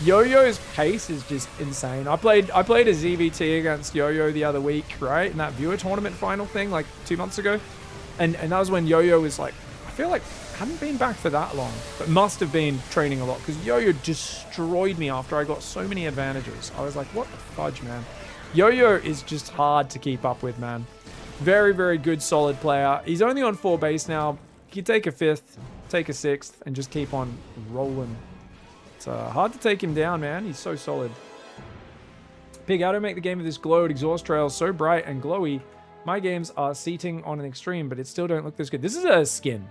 Yo-Yo's pace is just insane. I played a ZVT against Yo-Yo the other week, right? In that viewer tournament final thing, like 2 months ago. And that was when Yo-Yo was like, I feel like hadn't been back for that long, but must have been training a lot because Yo-Yo destroyed me after I got so many advantages. I was like, what the fudge, man? Yo-Yo is just hard to keep up with, man. Very, very good, solid player. He's only on 4 base now. He can take a 5th, take a 6th, and just keep on rolling. It's hard to take him down, man. He's so solid. Pig, how to make the game of this glowed exhaust trail so bright and glowy. My games are seating on an extreme, but it still don't look this good. This is a skin.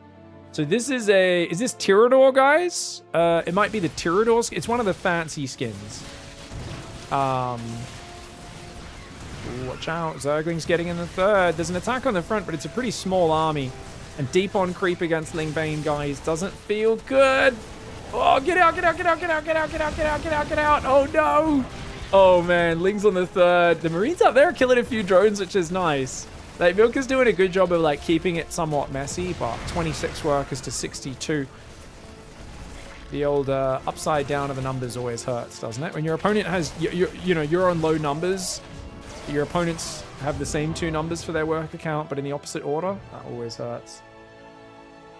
So this is a... Is this Tyrador, guys? It might be the Tyrador skin. It's one of the fancy skins. Watch out. Zergling's getting in the 3rd. There's an attack on the front, but it's a pretty small army. And deep on creep against Ling Bane, guys. Doesn't feel good. Oh, get out, get out, get out, get out, get out, get out, get out, get out, get out. Oh, no. Oh, man. Ling's on the 3rd. The Marines up there are killing a few drones, which is nice. Like, Milka's doing a good job of, like, keeping it somewhat messy, but 26 workers to 62. The old upside down of the numbers always hurts, doesn't it? When your opponent has, you know, you're on low numbers, your opponents have the same 2 numbers for their worker count, but in the opposite order, that always hurts.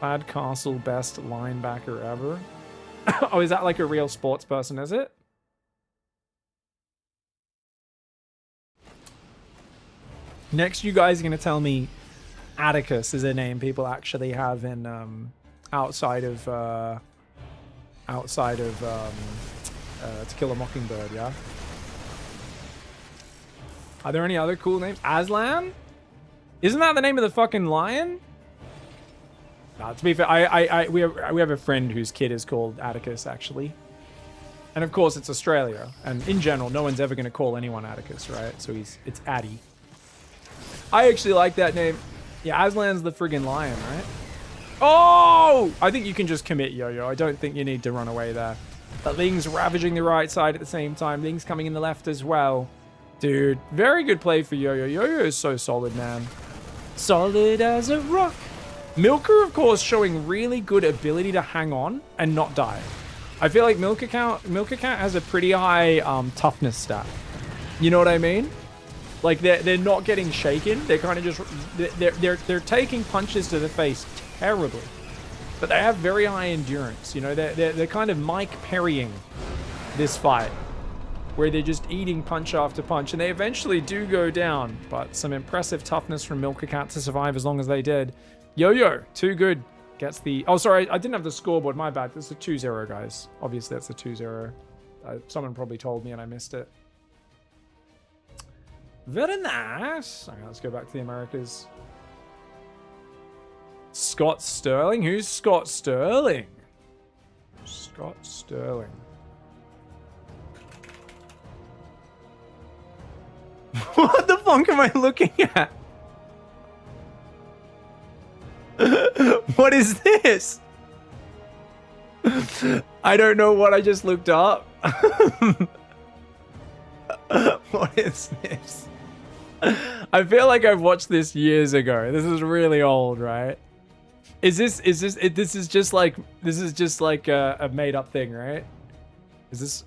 Bad Castle, best linebacker ever. Oh, is that like a real sports person, is it? Next, you guys are going to tell me Atticus is a name people actually have in outside of To Kill a Mockingbird, yeah? Are there any other cool names? Aslan? Isn't that the name of the fucking lion? No, to be fair, we have a friend whose kid is called Atticus, actually. And of course, it's Australia. And in general, no one's ever going to call anyone Atticus, right? So it's Addy. I actually like that name. Yeah, Aslan's the friggin' lion, right? Oh! I think you can just commit Yo-Yo. I don't think you need to run away there. But Ling's ravaging the right side at the same time. Ling's coming in the left as well. Dude, very good play for Yo-Yo. Yo-Yo is so solid, man. Solid as a rock. Milka, of course, showing really good ability to hang on and not die. I feel like Milka Cat has a pretty high toughness stat. You know what I mean? Like they're not getting shaken. They're kind of just they're taking punches to the face terribly, but they have very high endurance. You know, they're kind of Mike Perrying this fight, where they're just eating punch after punch, and they eventually do go down. But some impressive toughness from Milka Cat to survive as long as they did. Yo-Yo, too good. Gets the... Oh, sorry, I didn't have the scoreboard. My bad. This is a 2-0, guys. Obviously, that's a 2-0. Someone probably told me and I missed it. Very nice. Okay, let's go back to the Americas. Scott Sterling? Who's Scott Sterling? Scott Sterling. What the fuck am I looking at? What is this? I don't know what I just looked up. What is this? I feel like I've watched this years ago. This is really old, right? This is just like a made up thing, right? This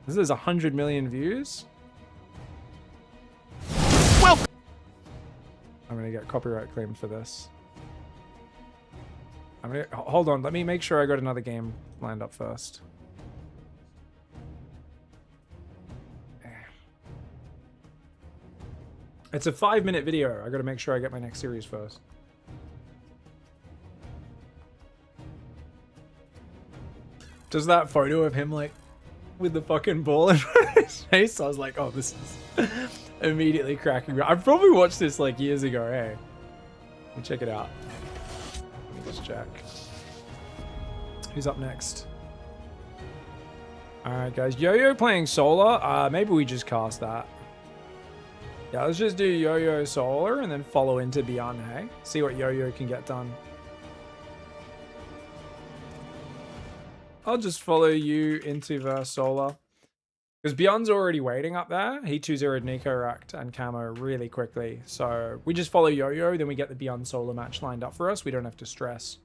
is 100 million views. Well, I'm gonna get copyright claimed for this. Hold on. Let me make sure I got another game lined up first. It's a 5-minute video. I got to make sure I get my next series first. Just that photo of him like with the fucking ball in front of his face. I was like, oh, this is immediately cracking me. I've probably watched this like years ago. Hey, let me check it out. Let me just check. Who's up next? All right, guys. Yo-Yo playing Solar. Maybe we just cast that. Yeah, let's just do Yo-Yo Solar and then follow into Beyond, hey? See what Yo-Yo can get done. I'll just follow you into verse Solar. Because Beyond's already waiting up there. He 2-0'd Nico Racked and Camo really quickly. So we just follow Yo-Yo, then we get the Beyond Solar match lined up for us. We don't have to stress.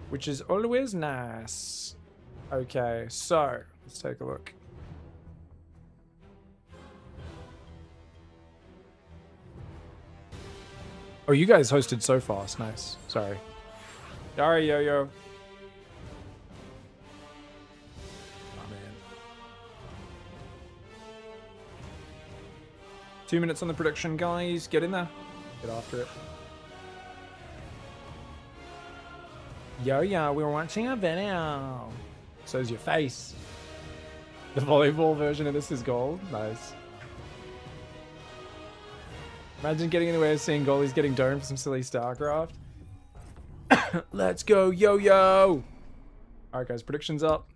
Which is always nice. Okay, so let's take a look. Oh, you guys hosted so fast. Nice. Sorry. Sorry, Yo-Yo. Oh, man. 2 minutes on the prediction, guys. Get in there. Get after it. Yo-Yo, we were watching a video. So's your face. The volleyball version of this is gold. Nice. Imagine getting in the way of seeing goalies getting domed for some silly StarCraft. Let's go, Yo-Yo! Alright, guys, predictions up.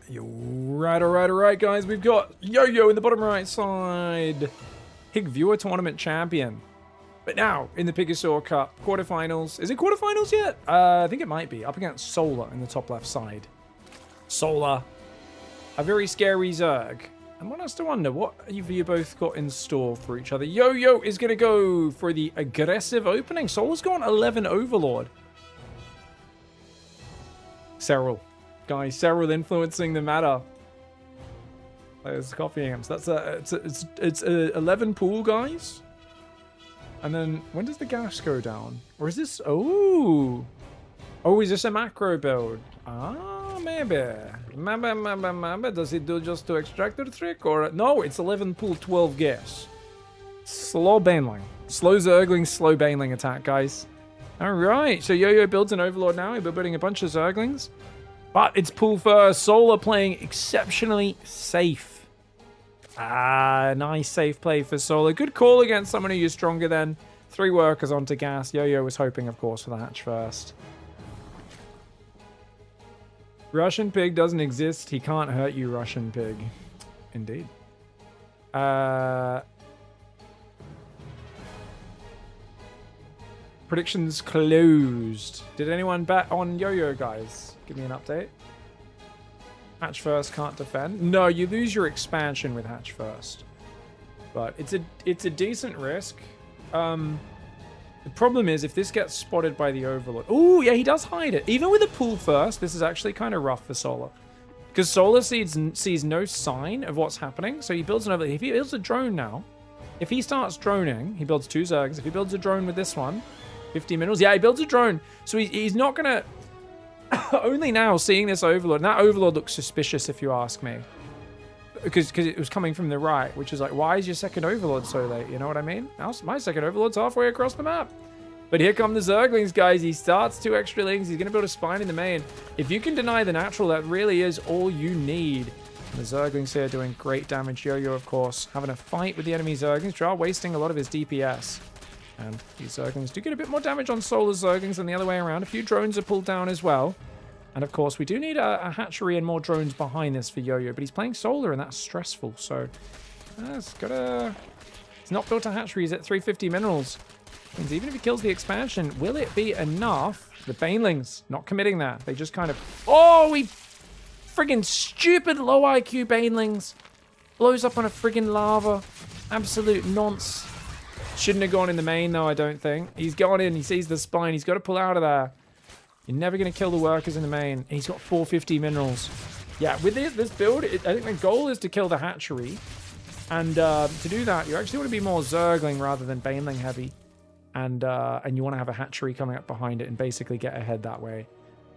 Alright, guys. We've got Yo-Yo in the bottom right side. Pig Viewer Tournament Champion. But now, in the PiGosaur Cup quarterfinals. Is it quarterfinals yet? I think it might be. Up against Solar in the top left side. Solar. A very scary Zerg. And one has to wonder, what have you both got in store for each other? Yo-Yo is going to go for the aggressive opening. Solar's gone 11 Overlord. Cyril. Guys, Cyril influencing the matter. There's copying him. So that's it's 11 pool, guys. And then, when does the gas go down? Or is this... Oh, is this a macro build? Ah, maybe. Maybe. Does it do just to extractor trick? Or... No, it's 11 pool, 12 gas. Slow Baneling. Slow Zergling, slow Baneling attack, guys. Alright, so Yo-Yo builds an Overlord now. We're building a bunch of Zerglings. But it's pool first. Solar playing exceptionally safe. Ah, nice safe play for Solar. Good call against someone who you're stronger than. 3 workers onto gas. Yo-Yo was hoping, of course, for the hatch first. Russian Pig doesn't exist. He can't hurt you, Russian Pig. Indeed. Predictions closed. Did anyone bet on Yo-Yo, guys? Give me an update. Hatch first, can't defend. No, you lose your expansion with hatch first. But it's a decent risk. The problem is if this gets spotted by the Overlord. Oh, yeah, he does hide it. Even with a pool first, this is actually kind of rough for Solar. Because Solar sees no sign of what's happening. So he builds an Overlord. If he builds a drone now, if he starts droning, he builds 2 Zergs. If he builds a drone with this one, 50 minerals. Yeah, he builds a drone. So he's not going to... Only now seeing this Overlord. And that Overlord looks suspicious, if you ask me. Because it was coming from the right, which is like, why is your second Overlord so late? You know what I mean? Now, my second Overlord's halfway across the map. But here come the Zerglings, guys. He starts 2 extra lings. He's going to build a spine in the main. If you can deny the natural, that really is all you need. And the Zerglings here doing great damage. Yo-Yo, of course, having a fight with the enemy Zerglings. Jar wasting a lot of his DPS. And these Zerglings do get a bit more damage on Solar Zerglings than the other way around. A few drones are pulled down as well. And of course, we do need a hatchery and more drones behind this for Yo-Yo. But he's playing Solar, and that's stressful. So, he's not built a hatchery. He's at 350 minerals. Means even if he kills the expansion, will it be enough? The Banelings not committing that. They just kind of... Oh, we friggin' stupid low IQ Banelings. Blows up on a friggin' lava. Absolute nonce. Shouldn't have gone in the main, though, I don't think. He's gone in. He sees the spine. He's got to pull out of there. You're never going to kill the workers in the main. And he's got 450 minerals. Yeah, with this build, I think the goal is to kill the hatchery. And to do that, you actually want to be more Zergling rather than Baneling heavy. And you want to have a hatchery coming up behind it and basically get ahead that way.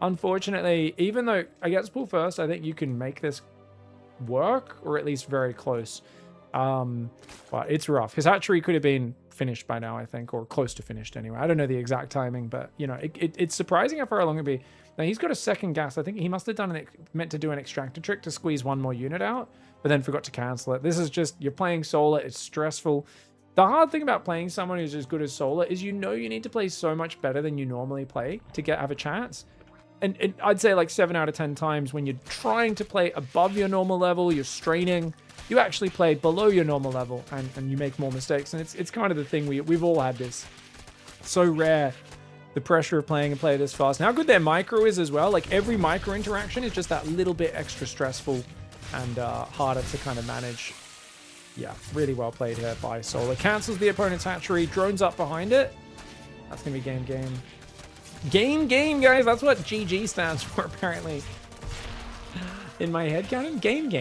Unfortunately, even though I guess pull first, I think you can make this work, or at least very close. But it's rough. His hatchery could have been finished by now, I think, or close to finished anyway. I don't know the exact timing, but you know, it's surprising how far along it'd be. Now he's got a second gas. I think he must have meant to do an extractor trick to squeeze one more unit out, but then forgot to cancel it. This is just, you're playing Solar, it's stressful. The hard thing about playing someone who's as good as Solar is you need to play so much better than you normally play to have a chance. And I'd say like 7 out of 10 times when you're trying to play above your normal level, you're straining, you actually play below your normal level and you make more mistakes. And it's kind of the thing we've all had this. So rare, the pressure of playing and play this fast. And how good their micro is as well. Like every micro interaction is just that little bit extra stressful and harder to kind of manage. Yeah, really well played here by Solar. Cancels the opponent's hatchery, drones up behind it. That's going to be game. Game, guys. That's what GG stands for, apparently. In my head canon, game.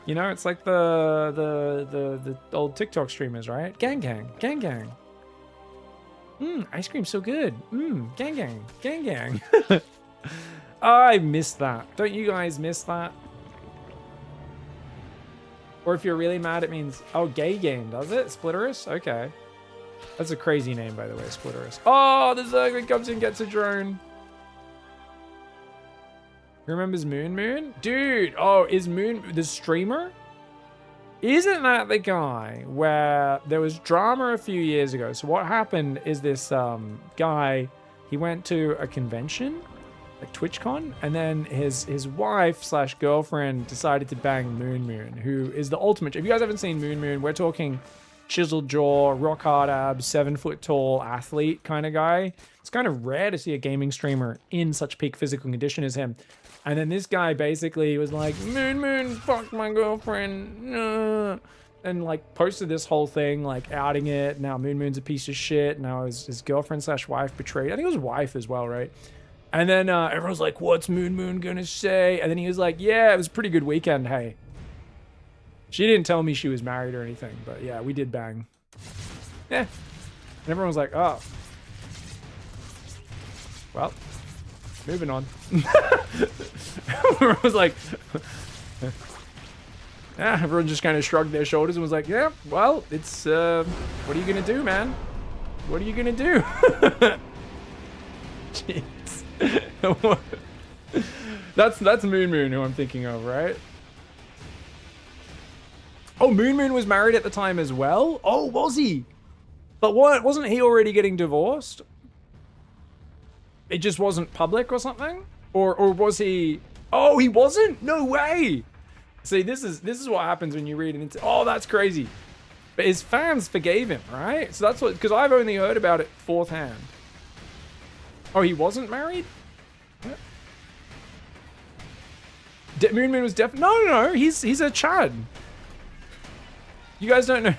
You know, it's like the old TikTok streamers, right? Gang. Ice cream's so good. Gang. I missed that. Don't you guys miss that? Or if you're really mad, it means, oh, gay game, does it? Splitterus? Okay. That's a crazy name, by the way, Splitterus. Oh, the Zergling comes in, gets a drone. Remembers Moon? Dude, oh, is Moon the streamer? Isn't that the guy where there was drama a few years ago? So what happened is this guy, he went to a convention, like TwitchCon, and then his wife / girlfriend decided to bang Moon, who is the ultimate. If you guys haven't seen Moon, we're talking chiseled jaw, rock hard abs, 7 foot tall athlete kind of guy. It's kind of rare to see a gaming streamer in such peak physical condition as him. And then this guy basically was like, Moon, fuck my girlfriend, no. And like posted this whole thing, like outing it. Now Moon's a piece of shit. Now his girlfriend / wife betrayed. I think it was wife as well, right? And then everyone was like, what's Moon gonna say? And then he was like, yeah, it was a pretty good weekend, hey. She didn't tell me she was married or anything, but yeah, we did bang. Yeah. And everyone was like, oh. Well, moving on. Everyone was like, yeah, everyone just kind of shrugged their shoulders and was like, yeah, well, it's, what are you gonna do, man? What are you gonna do? Jeez. That's Moon who I'm thinking of, right? Oh, Moon was married at the time as well? Oh, was he? But what? Wasn't he already getting divorced? It just wasn't public or something? Or was he? Oh, he wasn't? No way! See, this is what happens when you read it into. Oh, that's crazy. But his fans forgave him, right? So that's what, because I've only heard about it fourth hand. Oh, he wasn't married? Moon was definitely... No, he's a Chad. You guys don't know.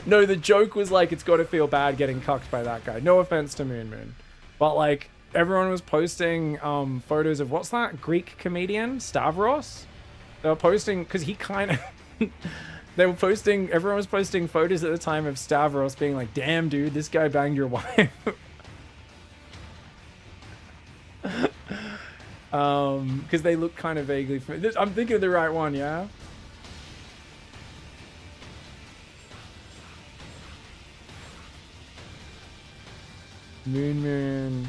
No, the joke was like, it's got to feel bad getting cucked by that guy. No offense to Moon. But like, everyone was posting photos of, what's that? Greek comedian? Stavros? They were posting, because he kind of... everyone was posting photos at the time of Stavros being like, damn, dude, this guy banged your wife. Because they look kind of vaguely familiar. I'm thinking of the right one, yeah? Moon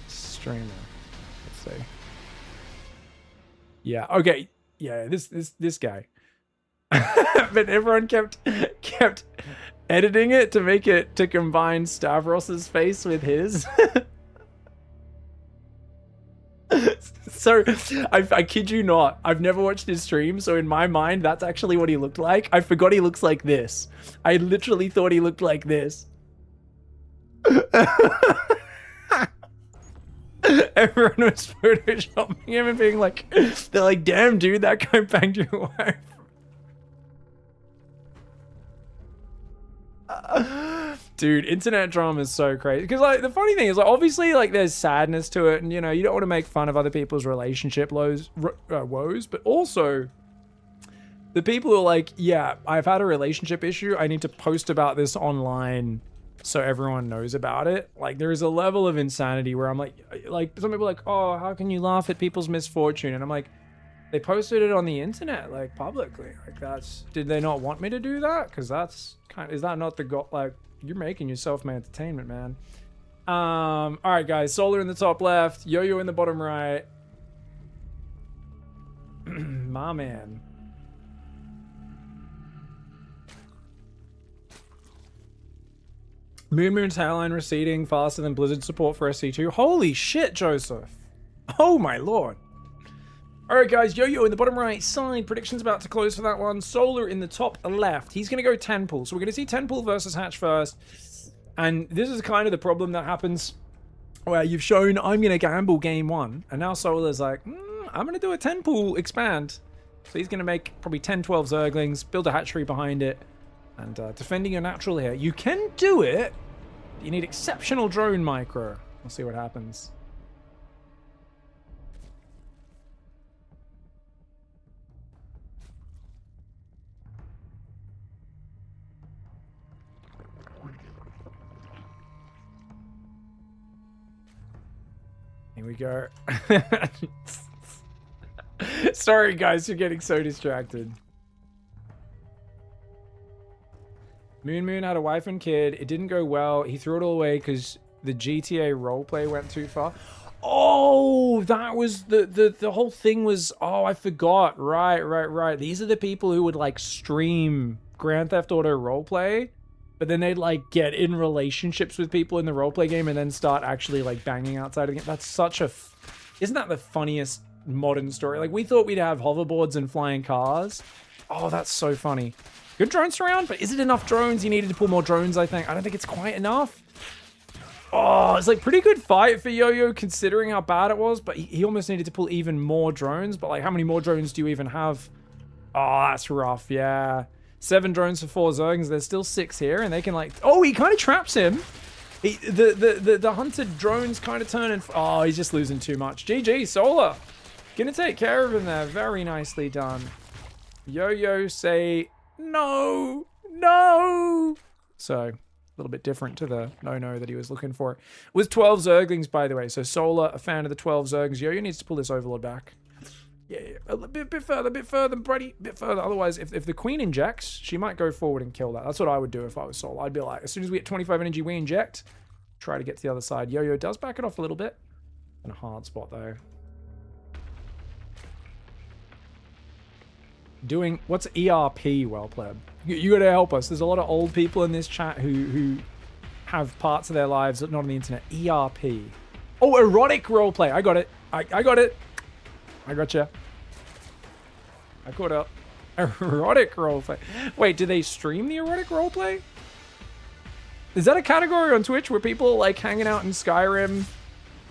streamer. Let's see. Yeah. Okay. Yeah. This guy. But everyone kept editing it to make it to combine Stavros's face with his. So I kid you not, I've never watched his stream, so in my mind that's actually what he looked like. I forgot he looks like this. I literally thought he looked like this. Everyone was photoshopping him and being like, they're like, damn, dude, that guy banged your wife. Dude, internet drama is so crazy. Because, like, the funny thing is, like, obviously, like, there's sadness to it. And, you know, you don't want to make fun of other people's relationship woes. But also, the people who are like, yeah, I've had a relationship issue. I need to post about this online so everyone knows about it. Like, there is a level of insanity where I'm like, some people are like, oh, how can you laugh at people's misfortune? And I'm like, they posted it on the internet, like, publicly. Like, did they not want me to do that? Because that's is that not the goal? Like, you're making yourself my entertainment, man. All right, guys. Solar in the top left. Yo-Yo in the bottom right. My man. Moon's hairline receding faster than Blizzard support for SC2. Holy shit, Joseph. Oh, my lord. All right, guys. Yo-Yo in the bottom right side. Predictions about to close for that one. Solar in the top left. He's going to go 10 pool. So we're going to see 10 pool versus Hatch first. And this is kind of the problem that happens where you've shown I'm going to gamble game 1. And now Solar's like, I'm going to do a 10 pool expand. So he's going to make probably 10, 12 Zerglings, build a hatchery behind it. And defending your natural here. You can do it. You need exceptional drone micro. We'll see what happens. Here we go. Sorry, guys, for getting so distracted. Moon had a wife and kid. It didn't go well. He threw it all away because the GTA roleplay went too far. Oh, that was the whole thing was, oh, I forgot. Right. These are the people who would like stream Grand Theft Auto roleplay, but then they'd like get in relationships with people in the roleplay game and then start actually like banging outside of the game. That's such a, isn't that the funniest modern story? Like we thought we'd have hoverboards and flying cars. Oh, that's so funny. Good drone surround, but is it enough drones? You needed to pull more drones, I think. I don't think it's quite enough. Oh, it's like pretty good fight for Yo-Yo considering how bad it was, but he almost needed to pull even more drones. But like, how many more drones do you even have? Oh, that's rough, yeah. 7 drones for 4 Zerglings. There's still 6 here, and they can like... Oh, he kind of traps him. The hunted drones kind of turn and... Oh, he's just losing too much. GG, Solar. Gonna take care of him there. Very nicely done. Yo-Yo say... No. So, a little bit different to the no that he was looking for. With 12 Zerglings, by the way. So, Solar, a fan of the 12 Zerglings. Yo-Yo needs to pull this Overlord back. Yeah, a bit further, buddy. Bit further. Otherwise, if the Queen injects, she might go forward and kill that. That's what I would do if I was Solar. I'd be like, as soon as we get 25 energy, we inject. Try to get to the other side. Yo-Yo does back it off a little bit. In a hard spot, though. Doing what's ERP, well pleb? You gotta help us. There's a lot of old people in this chat who have parts of their lives that not on the internet. ERP. Oh, erotic roleplay. I got it. I got it. I gotcha. I caught up. Erotic roleplay. Wait, do they stream the erotic roleplay? Is that a category on Twitch where people like hanging out in Skyrim,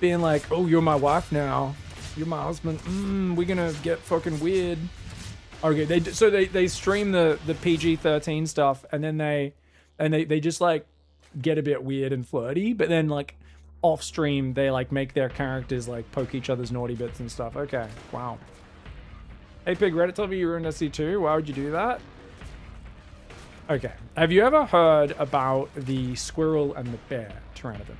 being like, "Oh, you're my wife now. You're my husband. We're gonna get fucking weird." Okay, they stream the PG-13 stuff, and then they just like get a bit weird and flirty, but then like off stream they like make their characters like poke each other's naughty bits and stuff. Okay, wow. Hey Pig, Reddit told me you were in SC2. Why would you do that? Okay, have you ever heard about the squirrel and the bear Pteranodon?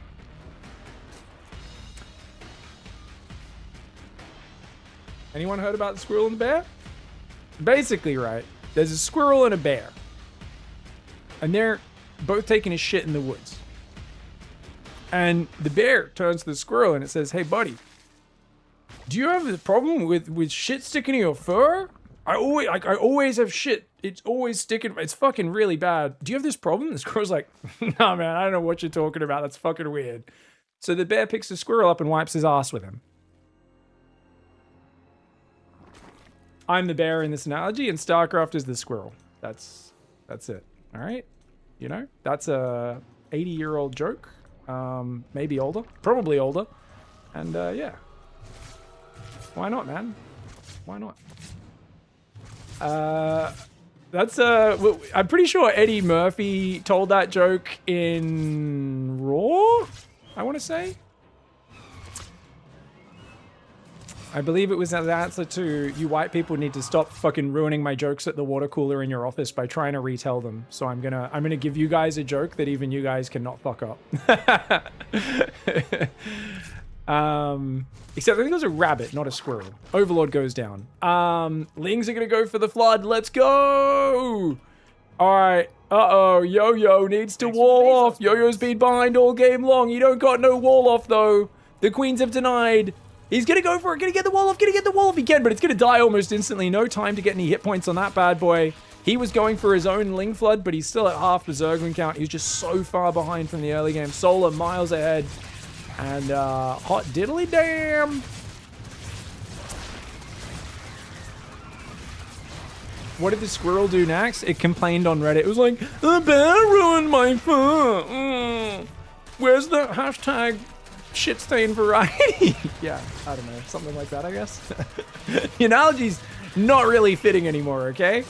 Anyone heard about the squirrel and the bear? Basically, right, there's a squirrel and a bear. And they're both taking a shit in the woods. And the bear turns to the squirrel and it says, "Hey, buddy, do you have a problem with shit sticking to your fur? I always have shit. It's always sticking. It's fucking really bad. Do you have this problem?" The squirrel's like, "Nah, man, I don't know what you're talking about. That's fucking weird." So the bear picks the squirrel up and wipes his ass with him. I'm the bear in this analogy, and StarCraft is the squirrel. That's it. All right, you know, that's a 80-year-old joke, maybe older, probably older. And yeah. Why not, man? Why not? That's well, I'm pretty sure Eddie Murphy told that joke in Raw, I want to say. I believe it was an answer to, you white people need to stop fucking ruining my jokes at the water cooler in your office by trying to retell them. So I'm gonna give you guys a joke that even you guys cannot fuck up. Except I think it was a rabbit, not a squirrel. Overlord goes down. Lings are gonna go for the flood. Let's go! Alright. Uh-oh. Yo-Yo needs to wall off. Yo-Yo's been behind all game long. He don't got no wall off, though. The queens have denied. He's gonna go for it. Gonna get the wall off. Gonna get the wall off again, but it's gonna die almost instantly. No time to get any hit points on that bad boy. He was going for his own Ling Flood, but he's still at half the Zerglin count. He's just so far behind from the early game. Solar miles ahead. And hot diddly damn. What did the squirrel do next? It complained on Reddit. It was like, the bear ruined my fur. Where's the hashtag shit stain variety? Yeah, I don't know. Something like that, I guess. The analogy's not really fitting anymore, okay?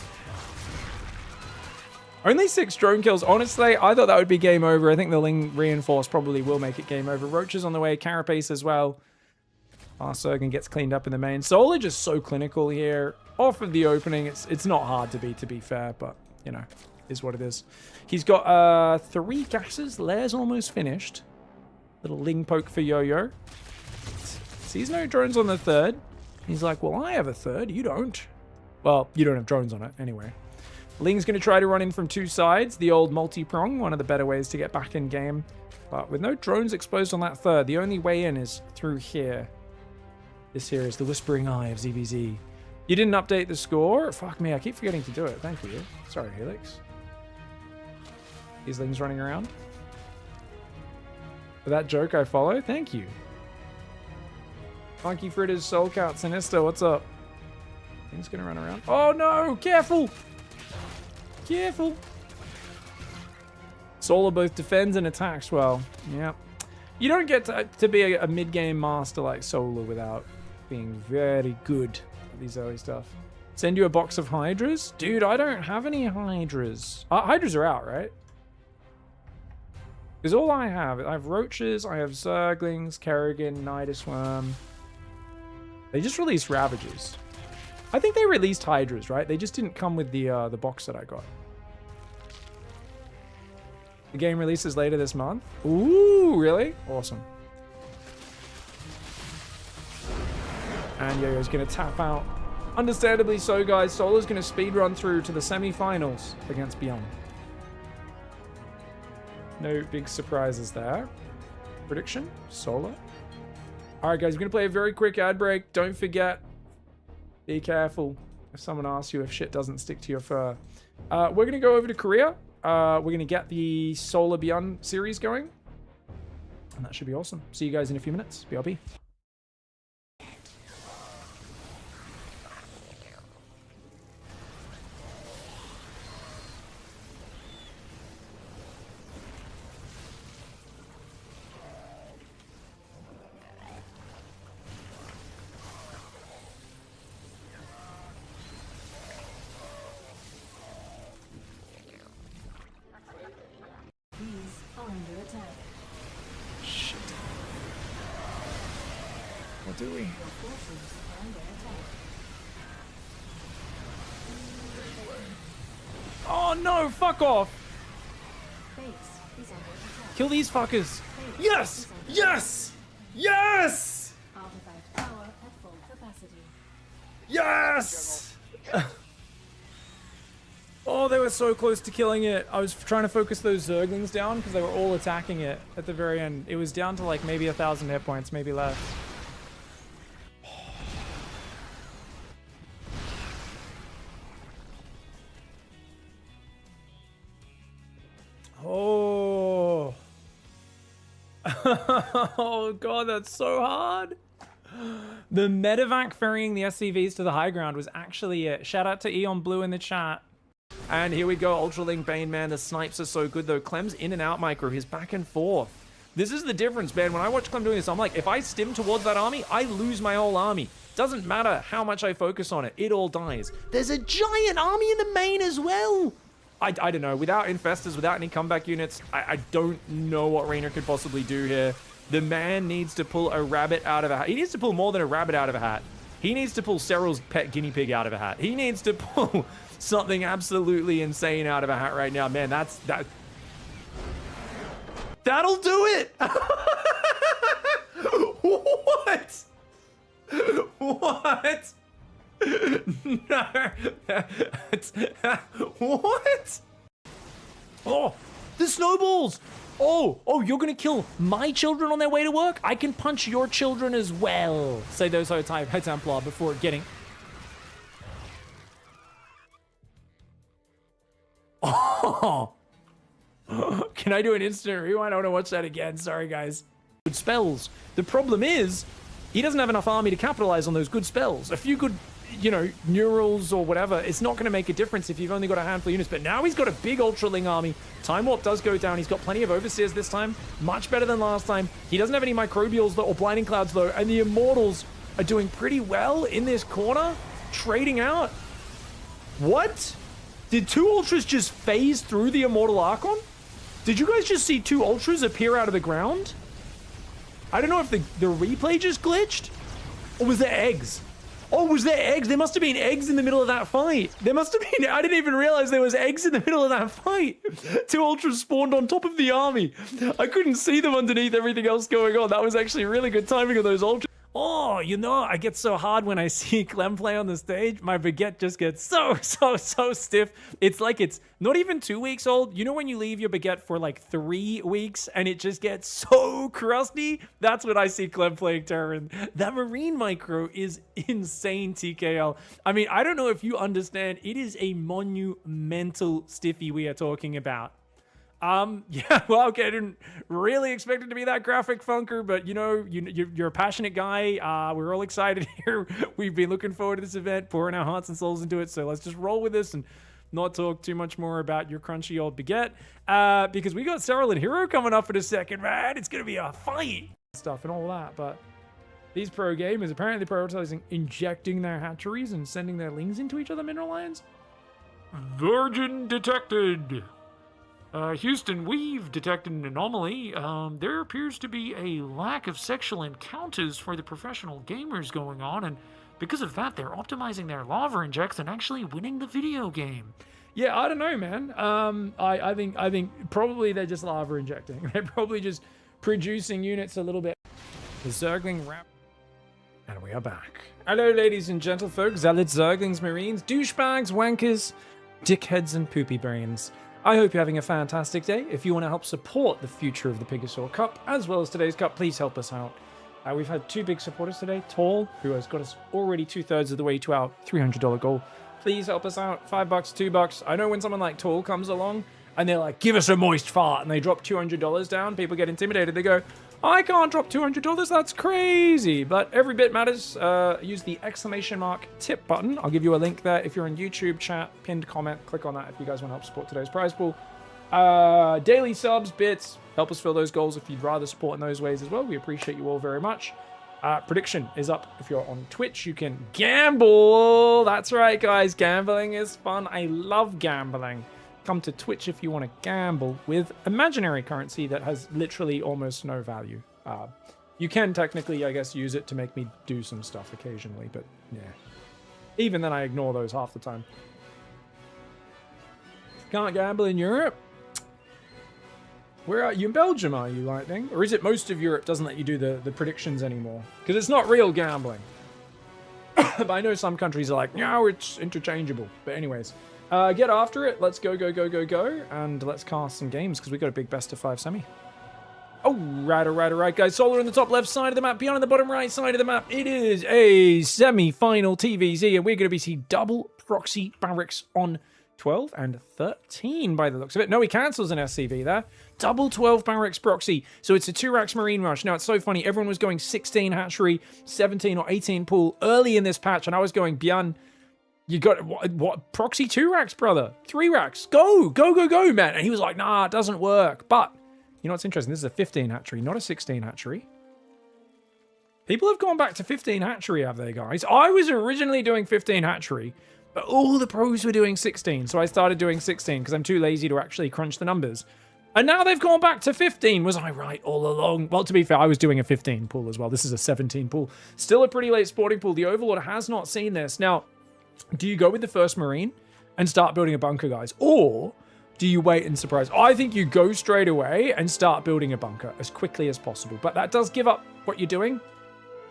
Only 6 drone kills. Honestly, I thought that would be game over. I think the Ling Reinforce probably will make it game over. Roaches on the way. Carapace as well. Surgeon gets cleaned up in the main. Solar just so clinical here. Off of the opening. It's not hard to beat, to be fair, but, you know, is what it is. He's got 3 gases. Lair's almost finished. Little Ling poke for Yo-Yo. Sees no drones on the 3rd. He's like, well, I have a 3rd. You don't. Well, you don't have drones on it anyway. Ling's going to try to run in from 2 sides. The old multi-prong, one of the better ways to get back in game. But with no drones exposed on that 3rd, the only way in is through here. This here is the Whispering Eye of ZVZ. You didn't update the score? Fuck me, I keep forgetting to do it. Thank you. Sorry, Helix. These Lings running around. For that joke I follow, thank you. Funky Fritters, Soul Count, Sinister, what's up? Ling's going to run around. Oh no, careful! Careful. Solar both defends and attacks well. Yeah. You don't get to be a mid-game master like Solar without being very good at these early stuff. Send you a box of Hydras? Dude, I don't have any Hydras. Hydras are out, right? Because all I have Roaches, I have Zerglings, Kerrigan, Nidus Worm. They just released Ravagers. I think they released Hydras, right? They just didn't come with the box that I got. The game releases later this month. Ooh, really? Awesome. And Yo-Yo's going to tap out. Understandably so, guys. Solar's going to speedrun through to the semi-finals against Beyond. No big surprises there. Prediction? Solar. All right, guys. We're going to play a very quick ad break. Don't forget, be careful if someone asks you if shit doesn't stick to your fur. We're going to go over to Korea. We're going to get the Solar Beyond series going. And that should be awesome. See you guys in a few minutes. BRB. Under attack. Shit. What do we? Your forces under attack. Oh no, fuck off. Base is under attack. Kill these fuckers. Yes! Yes! Yes! Artifact power at full capacity. Yes! Oh, they were so close to killing it. I was trying to focus those Zerglings down because they were all attacking it at the very end. It was down to like maybe 1,000 hit points, maybe less. Oh. Oh god, that's so hard. The medevac ferrying the SCVs to the high ground was actually it. Shout out to Eon Blue in the chat. And here we go, Ultra Link Bane, man. The snipes are so good though. Clem's in and out micro. He's back and forth. This is the difference, man. When I watch Clem doing this, I'm like, if I stim towards that army, I lose my whole army. Doesn't matter how much I focus on it. It all dies. There's a giant army in the main as well. I don't know. Without infestors, without any comeback units, I don't know what Raynor could possibly do here. The man needs to pull a rabbit out of a hat. He needs to pull more than a rabbit out of a hat. He needs to pull Cyril's pet guinea pig out of a hat. He needs to pull something absolutely insane out of a hat right now. Man, that'll do it. What? What? No. What? Oh, the snowballs. Oh, you're gonna kill my children on their way to work? I can punch your children as well. Say those High Templar before getting... Oh. Can I do an instant rewind? I want to watch that again. Sorry, guys. Good spells. The problem is, he doesn't have enough army to capitalize on those good spells. A few good, neurals or whatever, it's not going to make a difference if you've only got a handful of units. But now he's got a big Ultraling army. Time Warp does go down. He's got plenty of Overseers this time. Much better than last time. He doesn't have any Microbials though, or Blinding Clouds though. And the Immortals are doing pretty well in this corner. Trading out. What? Did 2 Ultras just phase through the Immortal Archon? Did you guys just see 2 Ultras appear out of the ground? I don't know if the replay just glitched. Or was there eggs? Oh, was there eggs? There must have been eggs in the middle of that fight. There must have been... I didn't even realize there was eggs in the middle of that fight. 2 Ultras spawned on top of the army. I couldn't see them underneath everything else going on. That was actually really good timing of those Ultras. Oh, I get so hard when I see Clem play on the stage. My baguette just gets so stiff. It's like it's not even 2 weeks old. You know when you leave your baguette for like 3 weeks and it just gets so crusty? That's what I see Clem playing Terran. That Marine Micro is insane, TKL. I mean, I don't know if you understand. It is a monumental stiffy we are talking about. Yeah, well, okay, I didn't really expect it to be that graphic, Funker, but you're a passionate guy. We're all excited here. We've been looking forward to this event, pouring our hearts and souls into it, so let's just roll with this and not talk too much more about your crunchy old baguette, because we got Cyril and Hero coming up in a second, man. It's gonna be a fight stuff and all that, but these pro gamers apparently prioritizing injecting their hatcheries and sending their lings into each other mineral lions. Virgin detected. Houston, we've detected an anomaly. There appears to be a lack of sexual encounters for the professional gamers going on, and because of that, they're optimizing their lava injects and actually winning the video game. Yeah, I don't know, man. I think probably they're just lava injecting. They're probably just producing units a little bit. The Zergling wrap. And we are back. Hello, ladies and gentlefolk, zealots, Zerglings, Marines, douchebags, wankers, dickheads, and poopy brains. I hope you're having a fantastic day. If you want to help support the future of the PiGosaur Cup, as well as today's Cup, please help us out. We've had 2 big supporters today. Tall, who has got us already 2/3 of the way to our $300 goal. Please help us out. $5, $2. I know when someone like Tall comes along, and they're like, give us a moist fart, and they drop $200 down, people get intimidated. They go, I can't drop $200, that's crazy. But every bit matters. Use the !tip button. I'll give you a link there. If you're in YouTube chat, pinned comment, click on that if you guys want to help support today's prize pool. Daily subs, bits, help us fill those goals if you'd rather support in those ways as well. We appreciate you all very much. Prediction is up. If you're on Twitch, you can gamble. That's right, guys. Gambling is fun. I love gambling. Come to Twitch if you want to gamble with imaginary currency that has literally almost no value. You can technically, I guess, use it to make me do some stuff occasionally, but yeah. Even then, I ignore those half the time. Can't gamble in Europe? Where are you? In Belgium, are you, Lightning? Or is it most of Europe doesn't let you do the predictions anymore? Because it's not real gambling. But I know some countries are like, no, it's interchangeable. But anyways. Get after it. Let's go. And let's cast some games because we got a big best of 5 semi. All right, guys. Solar on the top left side of the map. Beyond on the bottom right side of the map. It is a semi-final TVZ, and we're going to be seeing double proxy barracks on 12 and 13 by the looks of it. No, he cancels an SCV there. Double 12 barracks proxy. So it's a 2-racks Marine Rush. Now, it's so funny. Everyone was going 16 hatchery, 17 or 18 pool early in this patch, and I was going beyond. You got, what proxy 2 racks, brother? 3 racks. Go, man. And he was like, nah, it doesn't work. But You know what's interesting? This is a 15 hatchery, not a 16 hatchery. People have gone back to 15 hatchery, have they, guys? I was originally doing 15 hatchery, but all the pros were doing 16, so I started doing 16 because I'm too lazy to actually crunch the numbers. And now they've gone back to 15. Was I right all along? Well, to be fair, I was doing a 15 pool as well. This is a 17 pool. Still a pretty late sporting pool. The Overlord has not seen this. Now, do you go with the first Marine and start building a bunker, guys? Or do you wait and surprise? I think you go straight away and start building a bunker as quickly as possible. But that does give up what you're doing.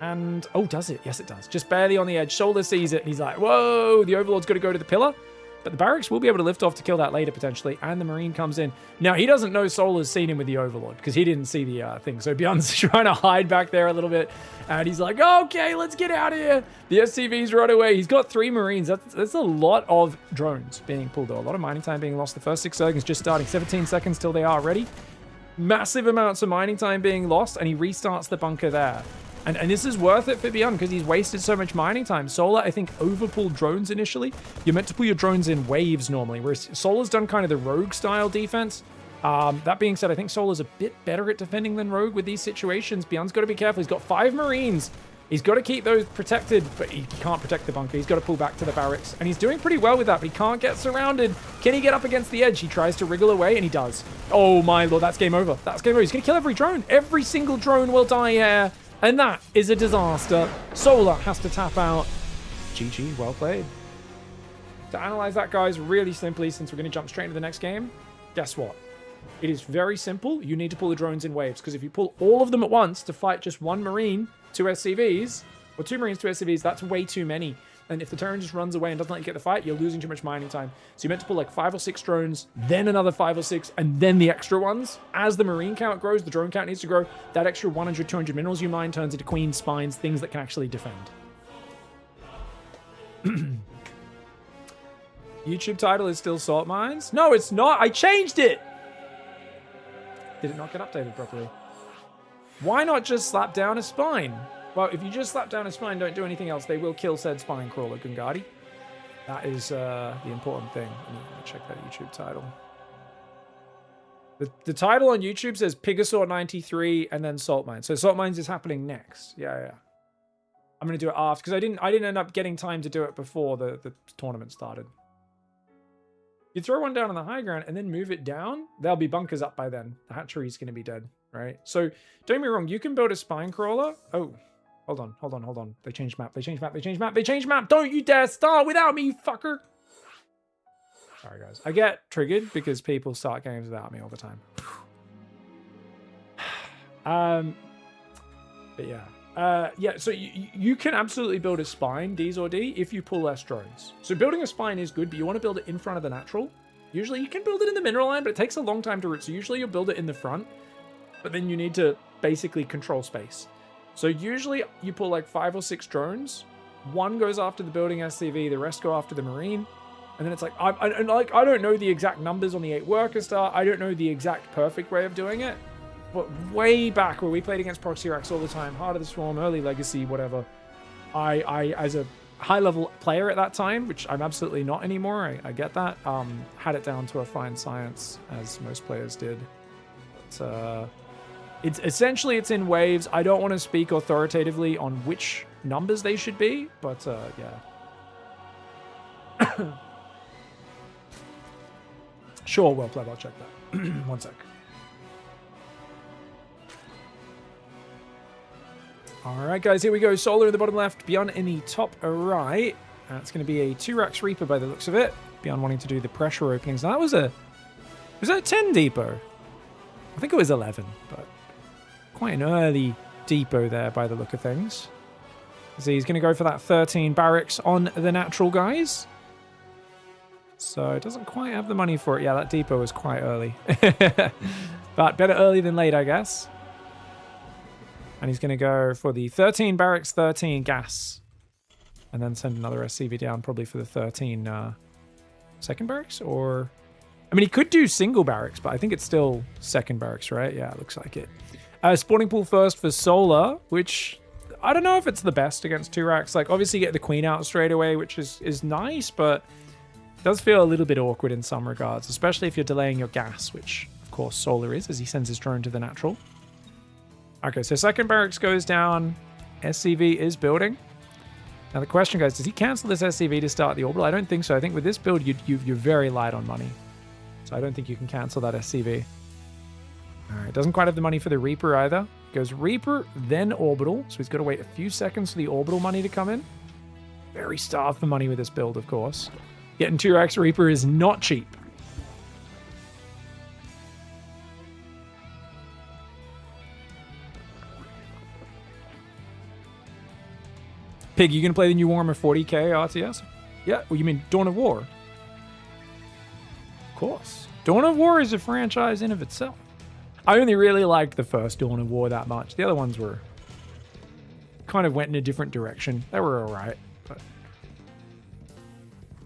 And, oh, does it? Yes, it does. Just barely on the edge. Shoulder sees it, and he's like, whoa, the Overlord's got to go to the pillar. But the barracks will be able to lift off to kill that later, potentially. And the Marine comes in. Now, he doesn't know Solar's seen him with the Overlord, because he didn't see the thing. So Bjorn's trying to hide back there a little bit. And he's like, okay, let's get out of here. The SCV's run away. He's got 3 Marines. That's a lot of drones being pulled, though. A lot of mining time being lost. The first 6 seconds just starting. 17 seconds till they are ready. Massive amounts of mining time being lost, and he restarts the bunker there. And this is worth it for Beyond because he's wasted so much mining time. Solar, I think, overpulled drones initially. You're meant to pull your drones in waves normally, whereas Solar's done kind of the Rogue style defense. That being said, I think Solar's a bit better at defending than Rogue with these situations. Beyond's got to be careful. He's got 5 Marines. He's got to keep those protected, but he can't protect the bunker. He's got to pull back to the barracks, and he's doing pretty well with that, but he can't get surrounded. Can he get up against the edge? He tries to wriggle away, and he does. Oh my lord, that's game over. That's game over. He's going to kill every drone. Every single drone will die here. And that is a disaster. Solar has to tap out. GG, well played. To analyze that, guys, really simply, since we're going to jump straight into the next game, guess what? It is very simple. You need to pull the drones in waves, because if you pull all of them at once to fight just 1 Marine, 2 SCVs, or 2 Marines, 2 SCVs, that's way too many. And if the Terran just runs away and doesn't let you get the fight, you're losing too much mining time. So you're meant to pull like 5 or 6 drones, then another 5 or 6, and then the extra ones. As the Marine count grows, the drone count needs to grow. That extra 100, 200 minerals you mine turns into queen spines, things that can actually defend. YouTube title is still Salt Mines? No, it's not. I changed it. Did it not get updated properly? Why not just slap down a spine? Well, if you just slap down a spine, don't do anything else, they will kill said spine crawler, Gungadi. That is the important thing. Let me check that YouTube title. The title on YouTube says PiGosaur 93 and then Salt Mines. So Salt Mines is happening next. Yeah. I'm going to do it after, because I didn't end up getting time to do it before the tournament started. You throw one down on the high ground and then move it down, there'll be bunkers up by then. The hatchery's going to be dead, right? So don't get me wrong, you can build a spine crawler. Oh. Hold on. They changed map. Don't you dare start without me, you fucker. Sorry, guys. I get triggered because people start games without me all the time. But yeah. So you can absolutely build a spine, Ds or D, if you pull less drones. So building a spine is good, but you want to build it in front of the natural. Usually you can build it in the mineral line, but it takes a long time to root. So usually you'll build it in the front, but then you need to basically control space. So usually you pull like 5 or 6 drones. 1 goes after the building SCV, the rest go after the Marine. And then it's like, I don't know the exact numbers on the 8 worker star. I don't know the exact perfect way of doing it. But way back where we played against Proxy Racks all the time, Heart of the Swarm, Early Legacy, whatever. I as a high level player at that time, which I'm absolutely not anymore, I get that, had it down to a fine science, as most players did. But, it's essentially it's in waves. I don't want to speak authoritatively on which numbers they should be, but yeah. Sure, well played. I'll check that. 1 sec. All right, guys, here we go. Solar in the bottom left, Beyond in the top right. It's going to be a 2-Rax Reaper by the looks of it. Beyond wanting to do the pressure openings. Now, was that a 10 depot? I think it was 11, but quite an early depot there by the look of things. So he's going to go for that 13 barracks on the natural, guys. So it doesn't quite have the money for it. Yeah, that depot was quite early. But better early than late, I guess. And he's going to go for the 13 barracks, 13 gas. And then send another SCV down probably for the 13 second barracks. Or, I mean, he could do single barracks, but I think it's still second barracks, right? Yeah, it looks like it. Spawning pool first for Solar, which I don't know if it's the best against 2-Rax. Like, obviously get the queen out straight away, which is nice, but it does feel a little bit awkward in some regards, especially if you're delaying your gas, which, of course Solar is, as he sends his drone to the natural. Okay, so second barracks goes down. SCV is building. Now the question, guys, does he cancel this SCV to start the orbital? I don't think so. I think with this build, you're very light on money. So I don't think you can cancel that SCV. All right, doesn't quite have the money for the Reaper either. Goes Reaper, then Orbital. So he's got to wait a few seconds for the Orbital money to come in. Very starved for money with this build, of course. Getting 2x Reaper is not cheap. Pig, you gonna play the new Warhammer 40k RTS? Yeah, well, you mean Dawn of War? Of course. Dawn of War is a franchise in of itself. I only really liked the first Dawn of War that much. The other ones were kind of went in a different direction. They were alright, but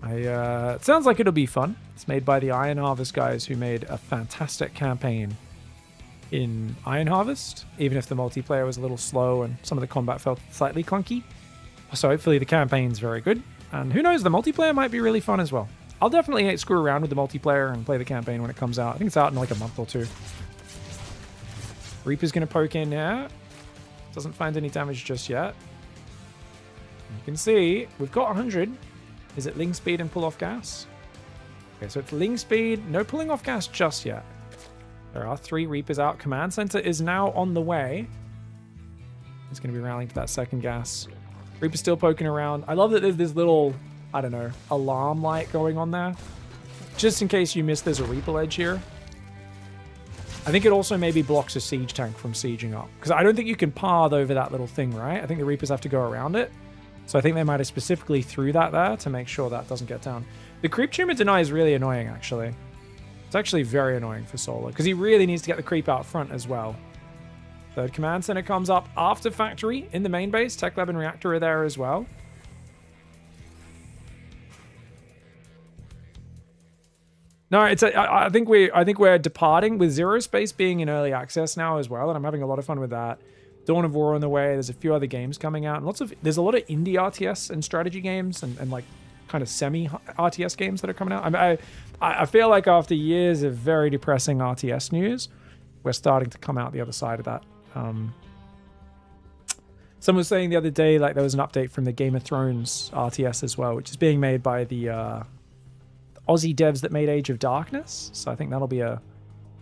it sounds like it'll be fun. It's made by the Iron Harvest guys who made a fantastic campaign in Iron Harvest, even if the multiplayer was a little slow and some of the combat felt slightly clunky. So hopefully the campaign's very good. And who knows, the multiplayer might be really fun as well. I'll definitely screw around with the multiplayer and play the campaign when it comes out. I think it's out in like a month or two. Reaper's going to poke in here. Doesn't find any damage just yet. You can see we've got 100. Is it ling speed and pull off gas? Okay, so it's ling speed. No pulling off gas just yet. There are 3 Reapers out. Command center is now on the way. It's going to be rallying to that second gas. Reaper's still poking around. I love that there's this little, I don't know, alarm light going on there. Just in case you miss, there's a Reaper ledge here. I think it also maybe blocks a siege tank from sieging up. Because I don't think you can path over that little thing, right? I think the Reapers have to go around it. So I think they might have specifically threw that there to make sure that doesn't get down. The creep tumor deny is really annoying, actually. It's actually very annoying for Solar. Because he really needs to get the creep out front as well. Third command center comes up after factory in the main base. Tech lab and reactor are there as well. No, I think we're departing with Zero Space being in early access now as well, and I'm having a lot of fun with that. Dawn of War on the way. There's a few other games coming out, and there's a lot of indie RTS and strategy games and like kind of semi RTS games that are coming out. I feel like after years of very depressing RTS news, we're starting to come out the other side of that. Someone was saying the other day, like there was an update from the Game of Thrones RTS as well, which is being made by the Aussie devs that made Age of Darkness. So I think that'll be a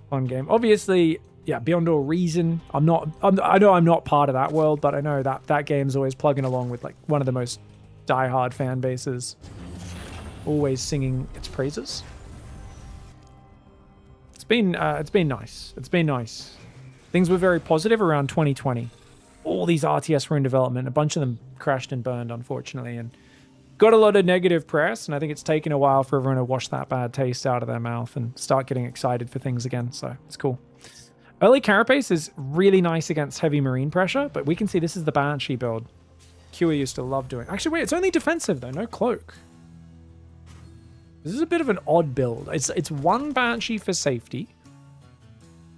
fun game. Obviously, yeah, Beyond All Reason. I know I'm not part of that world, but I know that game's always plugging along with like one of the most diehard fan bases, always singing its praises. It's been nice. It's been nice. Things were very positive around 2020. All these RTS were in development. A bunch of them crashed and burned, unfortunately, and got a lot of negative press. And I think it's taken a while for everyone to wash that bad taste out of their mouth and start getting excited for things again. So it's cool. Early Carapace is really nice against heavy marine pressure, but we can see this is the Banshee build Q used to love doing. Actually, wait, it's only defensive though, no cloak. This is a bit of an odd build. It's one Banshee for safety.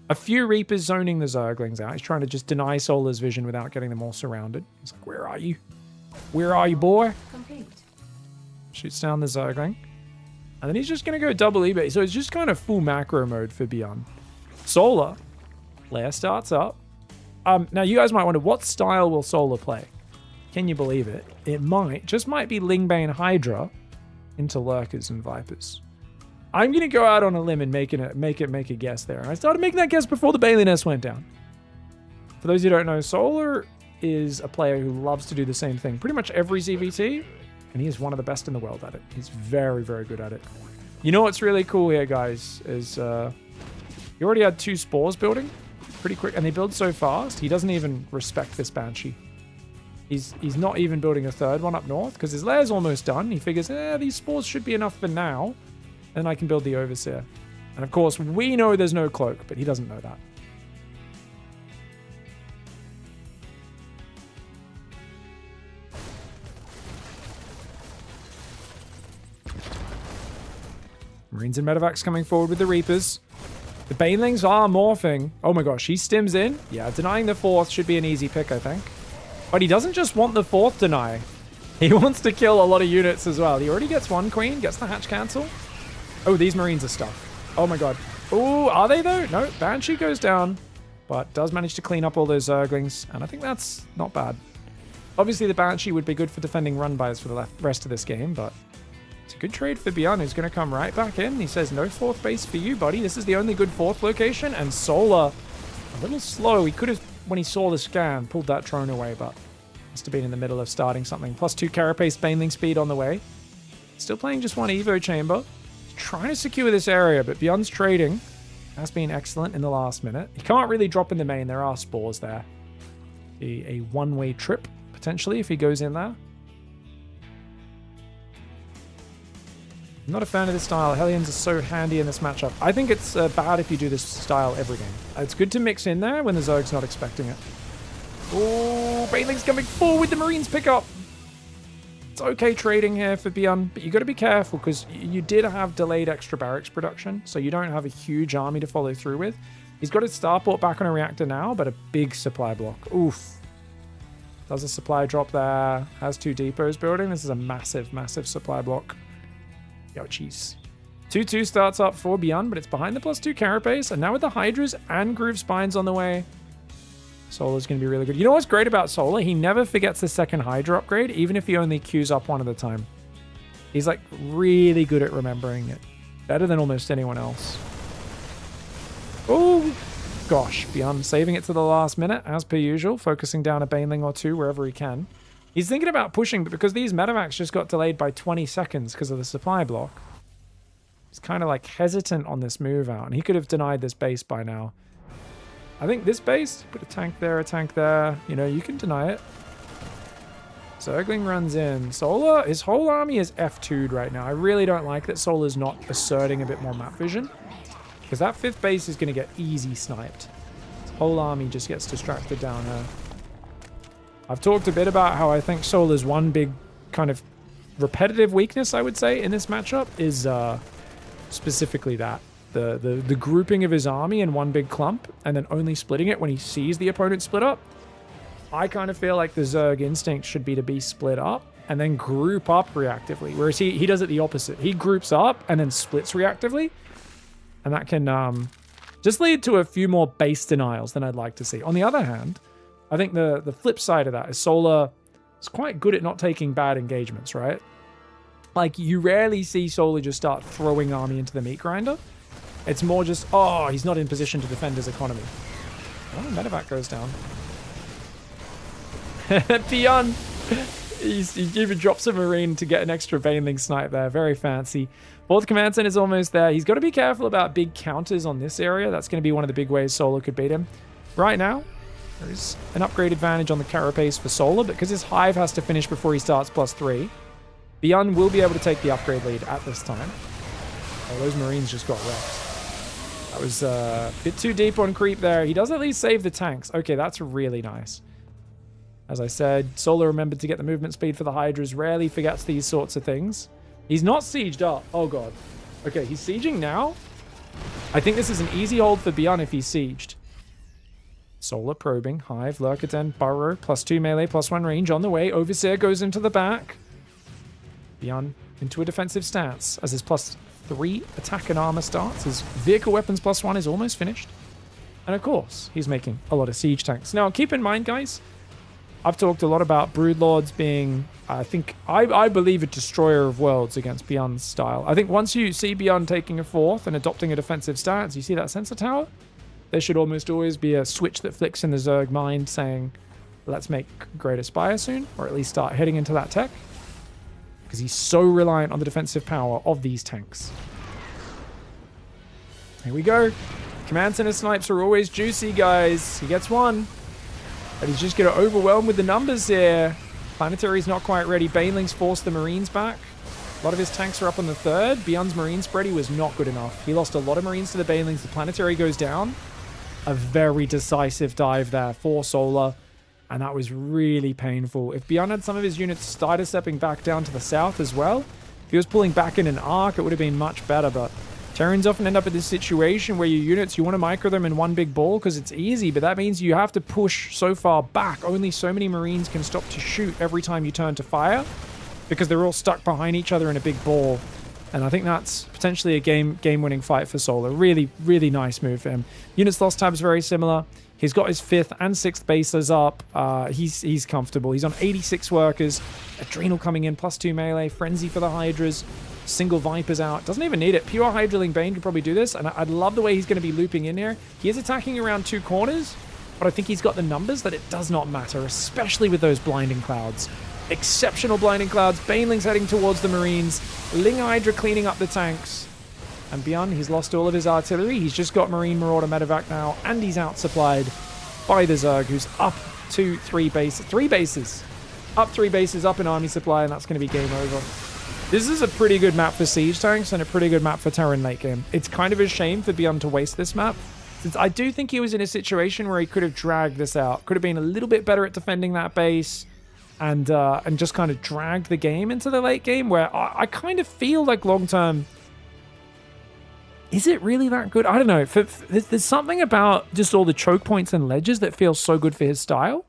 A few Reapers zoning the Zerglings out. He's trying to just deny Solar's vision without getting them all surrounded. He's like, where are you? Where are you, boy? Complete. Shoots down the Zergling. And then he's just going to go double eBay. So it's just kind of full macro mode for Beyond. Solar. Lair starts up. Now, you guys might wonder, what style will Solar play? Can you believe it? It might be Lingbane Hydra into Lurkers and Vipers. I'm going to go out on a limb and make a guess there. I started making that guess before the Bailey Nest went down. For those who don't know, Solar is a player who loves to do the same thing. Pretty much every ZVT, and he is one of the best in the world at it. He's very, very good at it. You know what's really cool here, guys, is he already had 2 spores building pretty quick, and they build so fast, he doesn't even respect this Banshee. He's not even building a 3rd one up north, because his lair's almost done. He figures, these spores should be enough for now. Then I can build the Overseer. And of course, we know there's no cloak, but he doesn't know that. Marines and Medevacs coming forward with the Reapers. The Banelings are morphing. Oh my gosh, he stims in. Yeah, denying the 4th should be an easy pick, I think. But he doesn't just want the 4th deny. He wants to kill a lot of units as well. He already gets 1 queen, gets the hatch cancel. Oh, these Marines are stuck. Oh my god. Oh, are they though? No, Banshee goes down, but does manage to clean up all those Zerglings, and I think that's not bad. Obviously, the Banshee would be good for defending run-bys for the rest of this game, but it's a good trade for Beyond, who's going to come right back in. He says, no fourth base for you, buddy. This is the only good fourth location, and Solar, a little slow. He could have, when he saw the scan, pulled that drone away, but must have been in the middle of starting something. +2 Carapace Baneling speed on the way. Still playing just one Evo Chamber. He's trying to secure this area, but Beyond's trading has been excellent in the last minute. He can't really drop in the main. There are spores there. Be a one-way trip, potentially, if he goes in there. I'm not a fan of this style. Hellions are so handy in this matchup. I think it's bad if you do this style every game. It's good to mix in there when the Zerg's not expecting it. Oh, Baneling's coming forward. The Marines pick up. It's okay trading here for Beyond, but you got to be careful because you did have delayed extra barracks production, so you don't have a huge army to follow through with. He's got his starport back on a reactor now, but a big supply block. Oof. Does a supply drop there. Has 2 depots building. This is a massive, massive supply block. Ouchies. 2-2 starts up for Beyond, but it's behind the +2 Carapace, and now with the Hydras and Groove Spines on the way, Solar's going to be really good. You know what's great about Solar? He never forgets the second Hydra upgrade, even if he only queues up one at a time. He's like really good at remembering it. Better than almost anyone else. Oh, gosh. Beyond saving it to the last minute, as per usual, focusing down a Baneling or 2 wherever he can. He's thinking about pushing, but because these medevacs just got delayed by 20 seconds because of the supply block, he's kind of like hesitant on this move out, and he could have denied this base by now. I think this base, put a tank there, you know, you can deny it. Zergling runs in. Solar, his whole army is F2'd right now. I really don't like that Solar's not asserting a bit more map vision, because that 5th base is going to get easy sniped. His whole army just gets distracted down here. I've talked a bit about how I think Solar's one big kind of repetitive weakness, I would say, in this matchup is specifically that. The grouping of his army in one big clump and then only splitting it when he sees the opponent split up. I kind of feel like the Zerg instinct should be to be split up and then group up reactively, whereas he does it the opposite. He groups up and then splits reactively, and that can just lead to a few more base denials than I'd like to see. On the other hand, I think the flip side of that is Solar is quite good at not taking bad engagements, right? Like, you rarely see Solar just start throwing army into the meat grinder. It's more just, oh, he's not in position to defend his economy. Oh, medevac goes down. Beyond, he even drops a Marine to get an extra Baneling snipe there. Very fancy. 4th Command Center is almost there. He's got to be careful about big counters on this area. That's going to be one of the big ways Solar could beat him. Right now, there is an upgrade advantage on the Carapace for Solar, but because his Hive has to finish before he starts +3, Beyond will be able to take the upgrade lead at this time. Oh, those Marines just got wrecked. That was a bit too deep on creep there. He does at least save the tanks. Okay, that's really nice. As I said, Solar remembered to get the movement speed for the Hydras. Rarely forgets these sorts of things. He's not sieged up. Oh, God. Okay, he's sieging now. I think this is an easy hold for Beyond if he's sieged. Solar probing. Hive, Lurkiten, Burrow. +2 melee, +1 range on the way. Overseer goes into the back. Beyond into a defensive stance as his +3 attack and armor starts. His vehicle weapons +1 is almost finished. And of course, he's making a lot of siege tanks. Now, keep in mind, guys, I've talked a lot about Broodlords being, I believe, a destroyer of worlds against Beyond's style. I think once you see Beyond taking a 4th and adopting a defensive stance, you see that sensor tower? There should almost always be a switch that flicks in the Zerg mind saying, let's make Great Aspire soon, or at least start heading into that tech. Because he's so reliant on the defensive power of these tanks. Here we go. Command Center snipes are always juicy, guys. He gets one. But he's just going to overwhelm with the numbers here. Planetary's not quite ready. Baneling's forced the Marines back. A lot of his tanks are up on the 3rd. Beyond's Marine spready was not good enough. He lost a lot of Marines to the Banelings. The Planetary goes down. A very decisive dive there for Solar. And that was really painful. If Beyond had some of his units started stepping back down to the south as well, if he was pulling back in an arc, it would have been much better. But Terrans often end up in this situation where your units, you want to micro them in one big ball because it's easy, but that means you have to push so far back. Only so many Marines can stop to shoot every time you turn to fire because they're all stuck behind each other in a big ball. And I think that's potentially a game-winning fight for Solar. Really, really nice move for him. Units lost tab's very similar. He's got his 5th and 6th bases up. He's comfortable. He's on 86 workers. Adrenal coming in, +2 melee. Frenzy for the Hydras. Single Vipers out. Doesn't even need it. Pure Hydraling Bane could probably do this. And I'd love the way he's going to be looping in here. He is attacking around 2 corners. But I think he's got the numbers that it does not matter, especially with those Blinding Clouds. Exceptional Blinding Clouds. Banelings heading towards the Marines. Ling Hydra cleaning up the tanks. And beyond, he's lost all of his artillery. He's just got Marine Marauder medevac now. And he's outsupplied by the Zerg, who's up to 3 bases. 3 bases. Up 3 bases, up in army supply, and that's going to be game over. This is a pretty good map for siege tanks and a pretty good map for Terran late game. It's kind of a shame for Beyond to waste this map, since I do think he was in a situation where he could have dragged this out. Could have been a little bit better at defending that base. And just kind of dragged the game into the late game, where I kind of feel like long-term, is it really that good? I don't know. There's something about just all the choke points and ledges that feels so good for his style.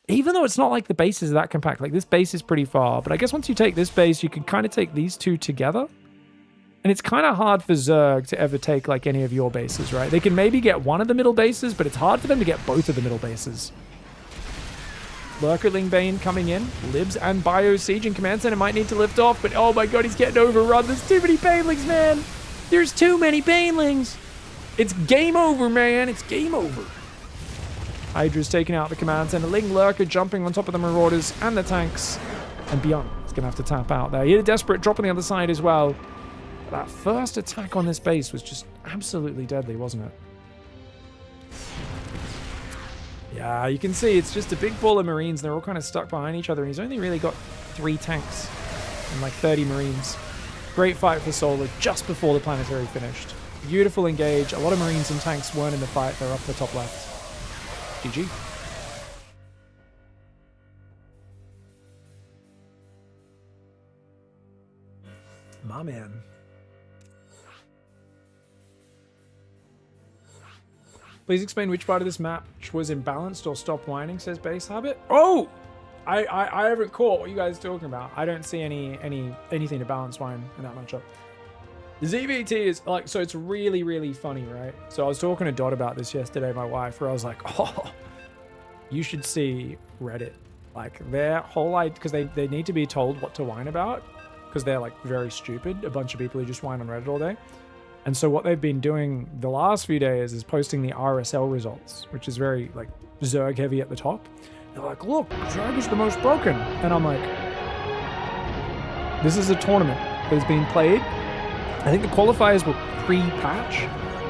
Even though it's not like the bases are that compact. Like, this base is pretty far. But I guess once you take this base, you can kind of take these two together. And it's kind of hard for Zerg to ever take, like, any of your bases, right? They can maybe get one of the middle bases, but it's hard for them to get both of the middle bases. Lurkerling Bane coming in. Libs and Bio Siege and Command Center might need to lift off, but oh my god, he's getting overrun. There's too many Banelings, man. There's too many Banelings. It's game over, man. It's game over. Hydra's taking out the Command Center. Ling Lurker jumping on top of the Marauders and the tanks. And Beyond is going to have to tap out there. He had a desperate drop on the other side as well. But that first attack on this base was just absolutely deadly, wasn't it? Yeah, you can see it's just a big ball of Marines. They're all kind of stuck behind each other. And he's only really got 3 tanks and like 30 Marines. Great fight for Solar just before the planetary finished. Beautiful engage. A lot of Marines and tanks weren't in the fight. They're up the top left. GG. My man. Please explain which part of this match was imbalanced or stop whining, says Base Habit. Oh! I haven't caught what you guys are talking about. I don't see anything to balance whine in that matchup. The ZVT is like, so it's really, really funny, right? So I was talking to Dot about this yesterday, my wife, where I was like, oh, you should see Reddit. Like, their whole idea, because they need to be told what to whine about, because they're like very stupid. A bunch of people who just whine on Reddit all day. And so what they've been doing the last few days is posting the RSL results, which is very like Zerg heavy at the top. They're like, look, Zerg is the most broken. And I'm like, this is a tournament that is being played. I think the qualifiers were pre-patch,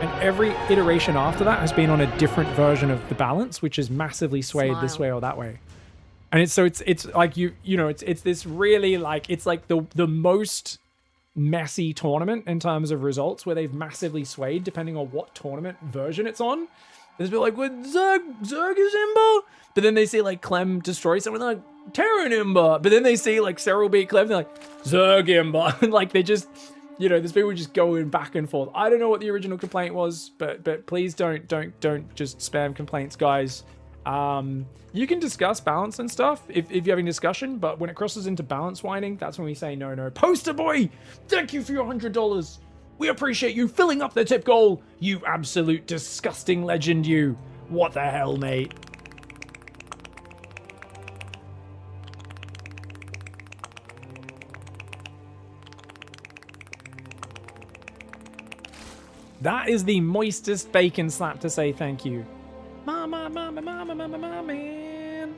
and every iteration after that has been on a different version of the balance, which is massively swayed this way or that way. And it's like you know, it's this really like, it's like the most messy tournament in terms of results, where they've massively swayed depending on what tournament version it's on. There's been like, what, Zerg is Imba? But then they see like Clem destroy someone, they're like, Terran Imba. But then they see like Cyril beat Clem, they're like, Zerg Imba. And like, they just, you know, there's people just going back and forth. I don't know what the original complaint was, but please don't just spam complaints, guys. You can discuss balance and stuff if you're having discussion, but when it crosses into balance whining, that's when we say no. Poster boy, thank you for your $100. We appreciate you filling up the tip goal. You absolute disgusting legend, you. What the hell, mate? That is the moistest bacon slap to say thank you. Mama, man.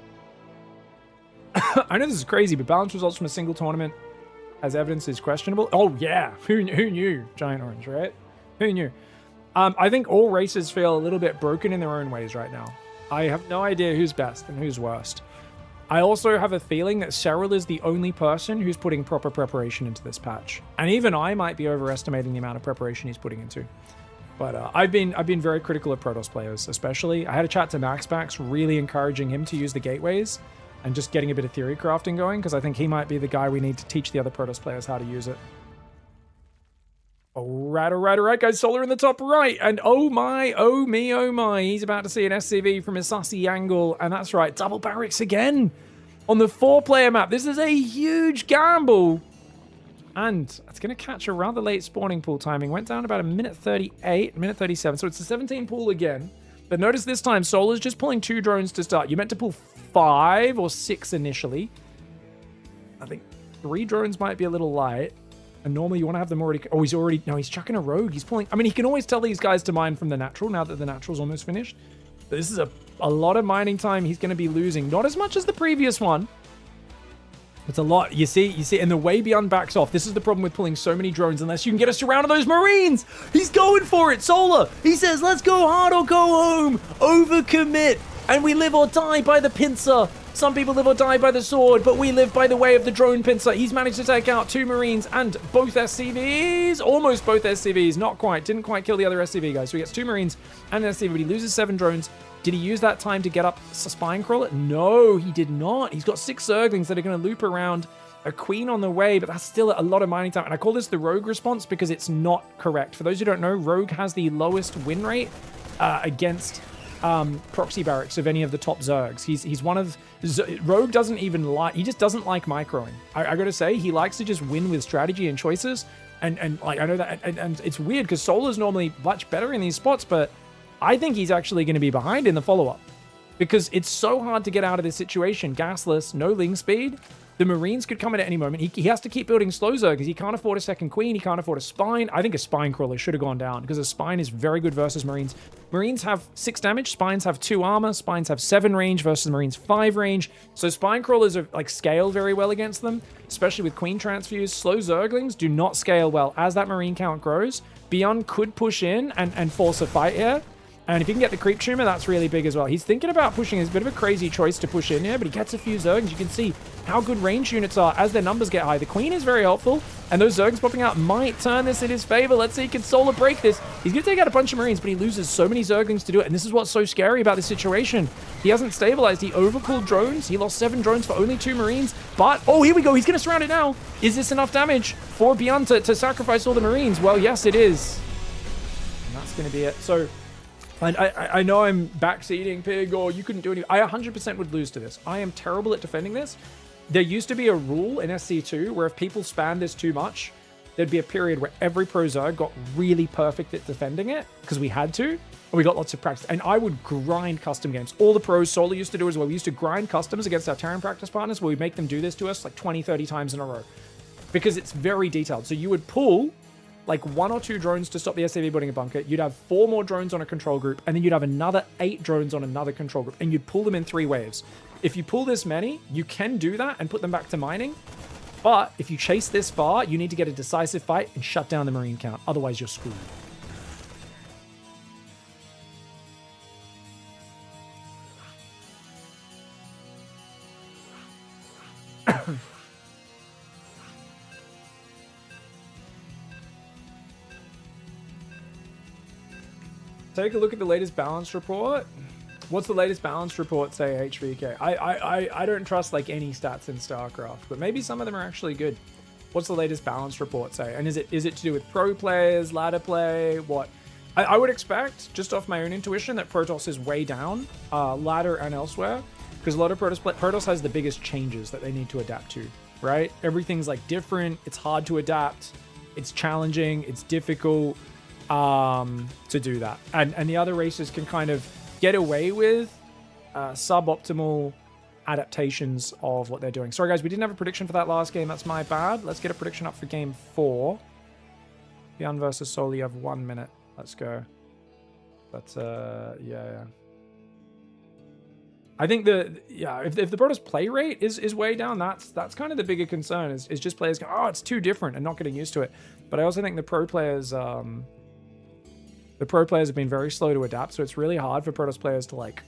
I know this is crazy, but balance results from a single tournament as evidence is questionable. Oh, yeah. Who knew? Giant Orange, right? Who knew? I think all races feel a little bit broken in their own ways right now. I have no idea who's best and who's worst. I also have a feeling that Cyril is the only person who's putting proper preparation into this patch. And even I might be overestimating the amount of preparation he's putting into. But I've been very critical of Protoss players, especially. I had a chat to Maxbax, really encouraging him to use the gateways and just getting a bit of theory crafting going, because I think he might be the guy we need to teach the other Protoss players how to use it. All right, guys. Solar in the top right. And oh my, he's about to see an SCV from a sussy angle. And that's right, double barracks again on the 4-player map. This is a huge gamble. And it's going to catch a rather late spawning pool timing. Went down about a minute 38, minute 37. So it's a 17 pool again. But notice this time, Solar's just pulling 2 drones to start. You meant to pull 5 or 6 initially. I think 3 drones might be a little light. And normally you want to have them already... Oh, he's already... No, he's chucking a rogue. He's pulling... I mean, he can always tell these guys to mine from the natural now that the natural's almost finished. But this is a lot of mining time he's going to be losing. Not as much as the previous one. It's a lot. You see, and the way Beyond backs off. This is the problem with pulling so many drones. Unless you can get us around to those Marines. He's going for it, Solar. He says, let's go hard or go home. Overcommit. And we live or die by the pincer. Some people live or die by the sword, but we live by the way of the drone pincer. He's managed to take out 2 Marines and both SCVs. Almost both SCVs. Not quite. Didn't quite kill the other SCV guys. So he gets 2 Marines and an SCV, but he loses 7 drones. Did he use that time to get up a spine crawler? No, he did not. He's got 6 Zerglings that are going to loop around a queen on the way, but that's still a lot of mining time. And I call this the rogue response because it's not correct. For those who don't know, rogue has the lowest win rate against proxy barracks of any of the top Zergs. He's one of... Rogue doesn't even like... He just doesn't like microing. I gotta say, he likes to just win with strategy and choices. And like, I know that... And it's weird because Solar's normally much better in these spots, but I think he's actually going to be behind in the follow-up because it's so hard to get out of this situation. Gasless, no ling speed. The Marines could come in at any moment. He has to keep building slow Zerg because he can't afford a second queen. He can't afford a spine. I think a spine crawler should have gone down because a spine is very good versus Marines. Marines have 6 damage. Spines have 2 armor. Spines have 7 range versus Marines 5 range. So spine crawlers are like scale very well against them, especially with queen transfuse. Slow Zerglings do not scale well. As that Marine count grows, Beyond could push in and force a fight here. And if you can get the creep tumor, that's really big as well. He's thinking about pushing. It's a bit of a crazy choice to push in here, but he gets a few Zergs. You can see how good range units are as their numbers get high. The Queen is very helpful, and those Zergs popping out might turn this in his favor. Let's see, can Solar break this? He's going to take out a bunch of Marines, but he loses so many Zerglings to do it, and this is what's so scary about this situation. He hasn't stabilized. He overpulled drones. He lost 7 drones for only 2 Marines, but... Oh, here we go. He's going to surround it now. Is this enough damage for Beyond to sacrifice all the Marines? Well, yes, it is. And that's going to be it. So... I know I'm backseating, Pig, or you couldn't do anything. I 100% would lose to this. I am terrible at defending this. There used to be a rule in SC2 where if people spammed this too much, there'd be a period where every pro Zerg got really perfect at defending it because we had to, and we got lots of practice. And I would grind custom games. All the pros Solar used to do as well. We used to grind customs against our Terran practice partners where we'd make them do this to us like 20, 30 times in a row because it's very detailed. So you would pull like 1 or 2 drones to stop the SCV building a bunker. You'd have 4 more drones on a control group, and then you'd have another 8 drones on another control group, and you'd pull them in 3 waves. If you pull this many, you can do that and put them back to mining, but if you chase this far, you need to get a decisive fight and shut down the Marine count. Otherwise, you're screwed. Take a look at the latest balance report. What's the latest balance report say, HVK? I don't trust like any stats in StarCraft, but maybe some of them are actually good. What's the latest balance report say? And is it to do with pro players, ladder play, what? I would expect, just off my own intuition, that Protoss is way down, ladder and elsewhere, because a lot of Protoss has the biggest changes that they need to adapt to, right? Everything's like different, it's hard to adapt, it's challenging, it's difficult to do that. And the other races can kind of get away with suboptimal adaptations of what they're doing. Sorry guys, we didn't have a prediction for that last game, that's my bad. Let's get a prediction up for game 4. Beyond versus Solar, you have 1 minute. Let's go. But yeah. I think if the Protoss play rate is way down, that's kind of the bigger concern is just players go, oh, it's too different and not getting used to it. But I also think the pro players have been very slow to adapt, so it's really hard for Protoss players to like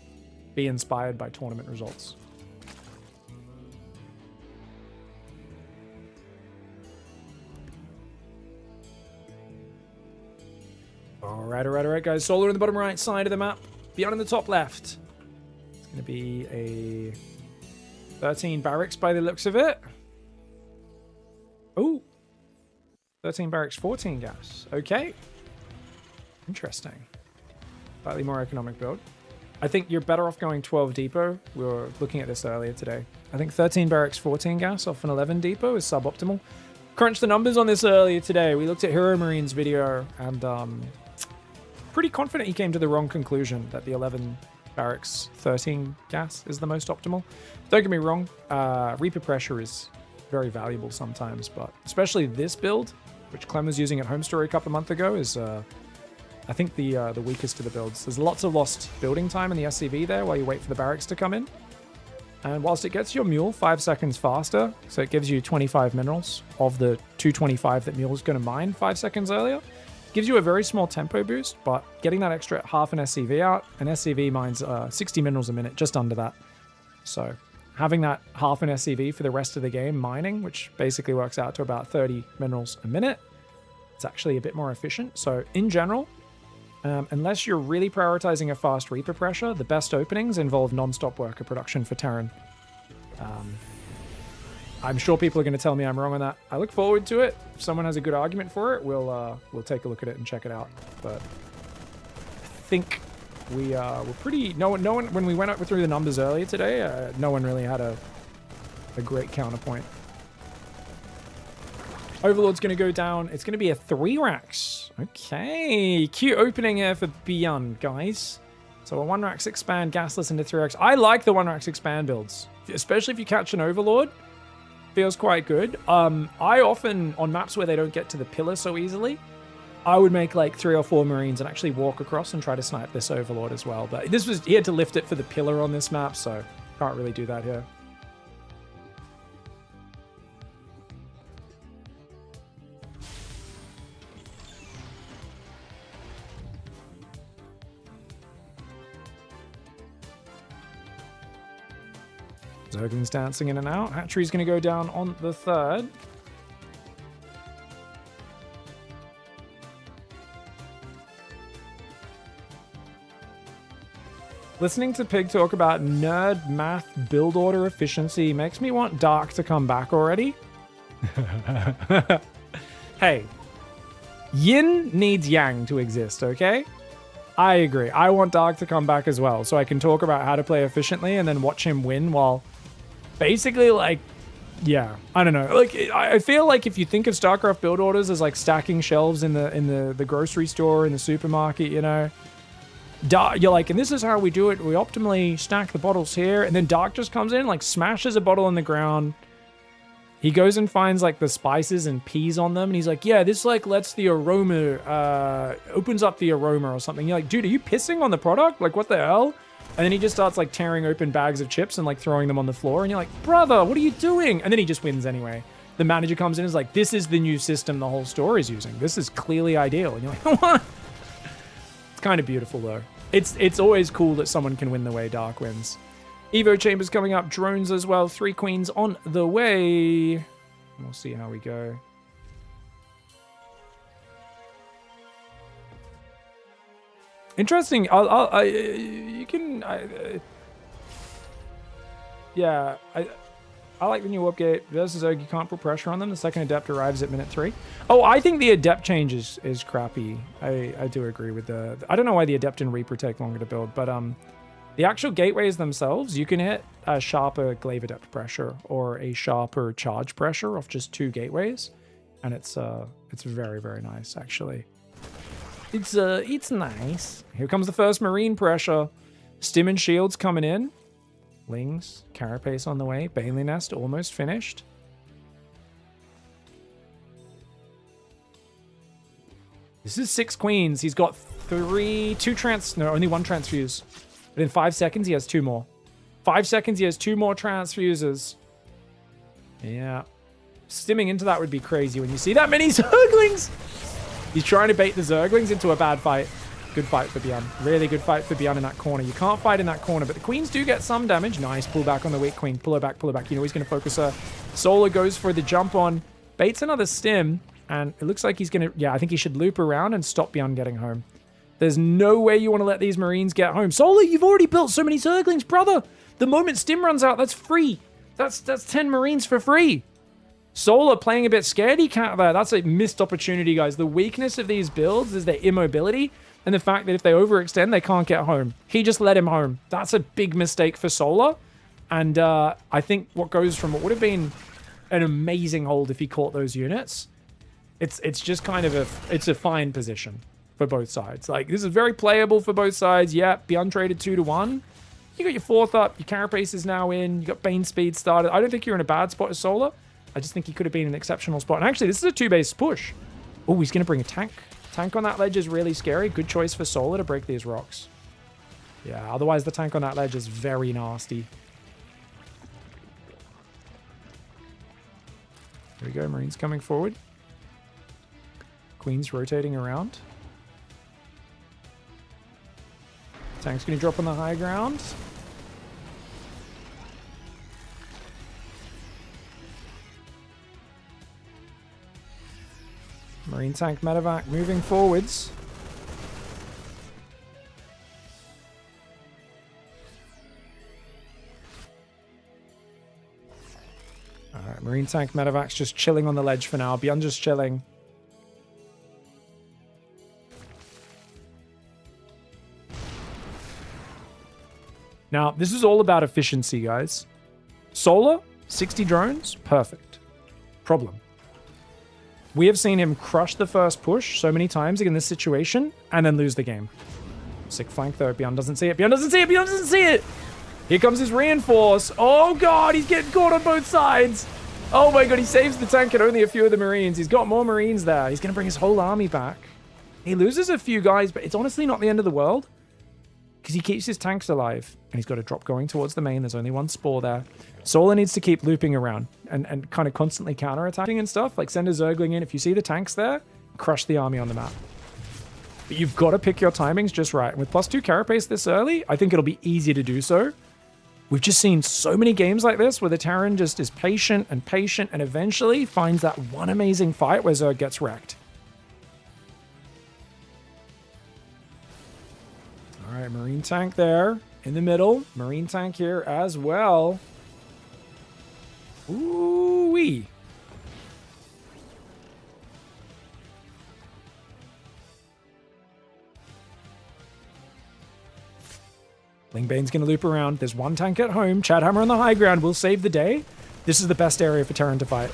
be inspired by tournament results. All right, guys. Solar in the bottom right side of the map. Beyond in the top left. It's going to be a 13 barracks by the looks of it. Oh, 13 barracks, 14 gas. Okay. Interesting. Slightly more economic build. I think you're better off going 12 depot. We were looking at this earlier today. I think 13 barracks, 14 gas off an 11 depot is suboptimal. crunched the numbers on this earlier today. We looked at Hero Marine's video, and pretty confident he came to the wrong conclusion that the 11 barracks 13 gas is the most optimal. Don't get me wrong, Reaper pressure is very valuable sometimes, but especially this build, which Clem was using at Home Story a couple of months ago, is I think the weakest of the builds. There's lots of lost building time in the SCV there while you wait for the barracks to come in. And whilst it gets your mule 5 seconds faster, so it gives you 25 minerals of the 225 that mule's going to mine 5 seconds earlier, gives you a very small tempo boost, but getting that extra half an SCV out, an SCV mines 60 minerals a minute, just under that. So having that half an SCV for the rest of the game mining, which basically works out to about 30 minerals a minute, it's actually a bit more efficient. So in general, unless you're really prioritizing a fast Reaper pressure, the best openings involve non-stop worker production for Terran. I'm sure people are going to tell me I'm wrong on that. I look forward to it. If someone has a good argument for it, we'll take a look at it and check it out. But I think we're pretty... No one, when we went up through the numbers earlier today, no one really had a great counterpoint. Overlord's going to go down. It's going to be a 3 racks. Okay. Cute opening here for Beyond, guys. So a 1 racks expand, gasless into 3 racks. I like the 1 racks expand builds, especially if you catch an Overlord. Feels quite good. I often, on maps where they don't get to the pillar so easily, I would make like 3 or 4 Marines and actually walk across and try to snipe this Overlord as well. But he had to lift it for the pillar on this map, so can't really do that here. Zergling's dancing in and out. Hatchery's going to go down on the 3rd. Listening to Pig talk about nerd math build order efficiency makes me want Dark to come back already. Hey, Yin needs Yang to exist, okay? I agree. I want Dark to come back as well, so I can talk about how to play efficiently and then watch him win while... Basically, like, yeah, I don't know. Like, I feel like if you think of StarCraft build orders as like stacking shelves in the grocery store, in the supermarket, you know, you're like, and this is how we do it. We optimally stack the bottles here, and then Dark just comes in, like, smashes a bottle on the ground. He goes and finds like the spices and peas on them, and he's like, yeah, this like lets the aroma, opens up the aroma or something. You're like, dude, are you pissing on the product? Like, what the hell? And then he just starts like tearing open bags of chips and like throwing them on the floor. And you're like, brother, what are you doing? And then he just wins anyway. The manager comes in and is like, this is the new system the whole store is using. This is clearly ideal. And you're like, what? It's kind of beautiful though. It's always cool that someone can win the way Dark wins. Evo Chambers coming up. Drones as well. 3 queens on the way. We'll see how we go. Interesting. Yeah, I like the new upgate versus Zerg. You can't put pressure on them. The second Adept arrives at minute 3. Oh, I think the Adept change is crappy. I do agree with the... I don't know why the Adept and Reaper take longer to build, but the actual gateways themselves, you can hit a sharper Glaive Adept pressure or a sharper charge pressure off just 2 gateways, and it's very, very nice, actually. It's nice. Here comes the first Marine pressure. Stim and Shields coming in. Lings, Carapace on the way. Bailey Nest almost finished. This is 6 queens. He's got only 1 transfuse. But in 5 seconds, he has 2 more. 5 seconds, he has 2 more transfuses. Yeah. Stimming into that would be crazy when you see that many Zerglings. He's trying to bait the Zerglings into a bad fight. Good fight for Beyond. Really good fight for Beyond in that corner. You can't fight in that corner, but the queens do get some damage. Nice pull back on the weak queen. Pull her back, pull her back. You know he's going to focus her. Solar goes for the jump on. Baits another stim, and it looks like he's going to... Yeah, I think he should loop around and stop Beyond getting home. There's no way you want to let these Marines get home. Solar, you've already built so many Zerglings, brother. The moment stim runs out, that's free. That's 10 Marines for free. Solar playing a bit scaredy cat there. That's a missed opportunity, guys. The weakness of these builds is their immobility and the fact that if they overextend, they can't get home. He just let him home. That's a big mistake for Solar. And I think what goes from what would have been an amazing hold if he caught those units. It's just kind of it's a fine position for both sides. Like, this is very playable for both sides. Yeah, be untraded 2-1. You got your 4th up. Your Carapace is now in. You got Bane speed started. I don't think you're in a bad spot as Solar. I just think he could have been in an exceptional spot. And actually, this is a 2-base push. Oh, he's going to bring a tank. Tank on that ledge is really scary. Good choice for Solar to break these rocks. Yeah, otherwise the tank on that ledge is very nasty. There we go. Marines coming forward. Queen's rotating around. Tank's going to drop on the high ground. Marine tank medevac moving forwards. Alright, Marine tank medevac's just chilling on the ledge for now. Beyond just chilling. Now, this is all about efficiency, guys. Solar, 60 drones, perfect. Problem. We have seen him crush the first push so many times in this situation and then lose the game. Sick flank though. Beyond doesn't see it. Beyond doesn't see it. Beyond doesn't see it. Here comes his reinforce. Oh god, he's getting caught on both sides. Oh my god, he saves the tank and only a few of the Marines. He's got more Marines there. He's going to bring his whole army back. He loses a few guys, but it's honestly not the end of the world. Because he keeps his tanks alive. And he's got a drop going towards the main. There's only one spore there. Solar needs to keep looping around and kind of constantly counterattacking and stuff. Like, send a Zergling in. If you see the tanks there, crush the army on the map. But you've got to pick your timings just right. And with +2 Carapace this early, I think it'll be easy to do so. We've just seen so many games like this where the Terran just is patient and eventually finds that one amazing fight where Zerg gets wrecked. All right, Marine tank there in the middle. Marine tank here as well. Ooh-wee. Lingbane's going to loop around. There's one tank at home. Chadhammer on the high ground will save the day. This is the best area for Terran to fight.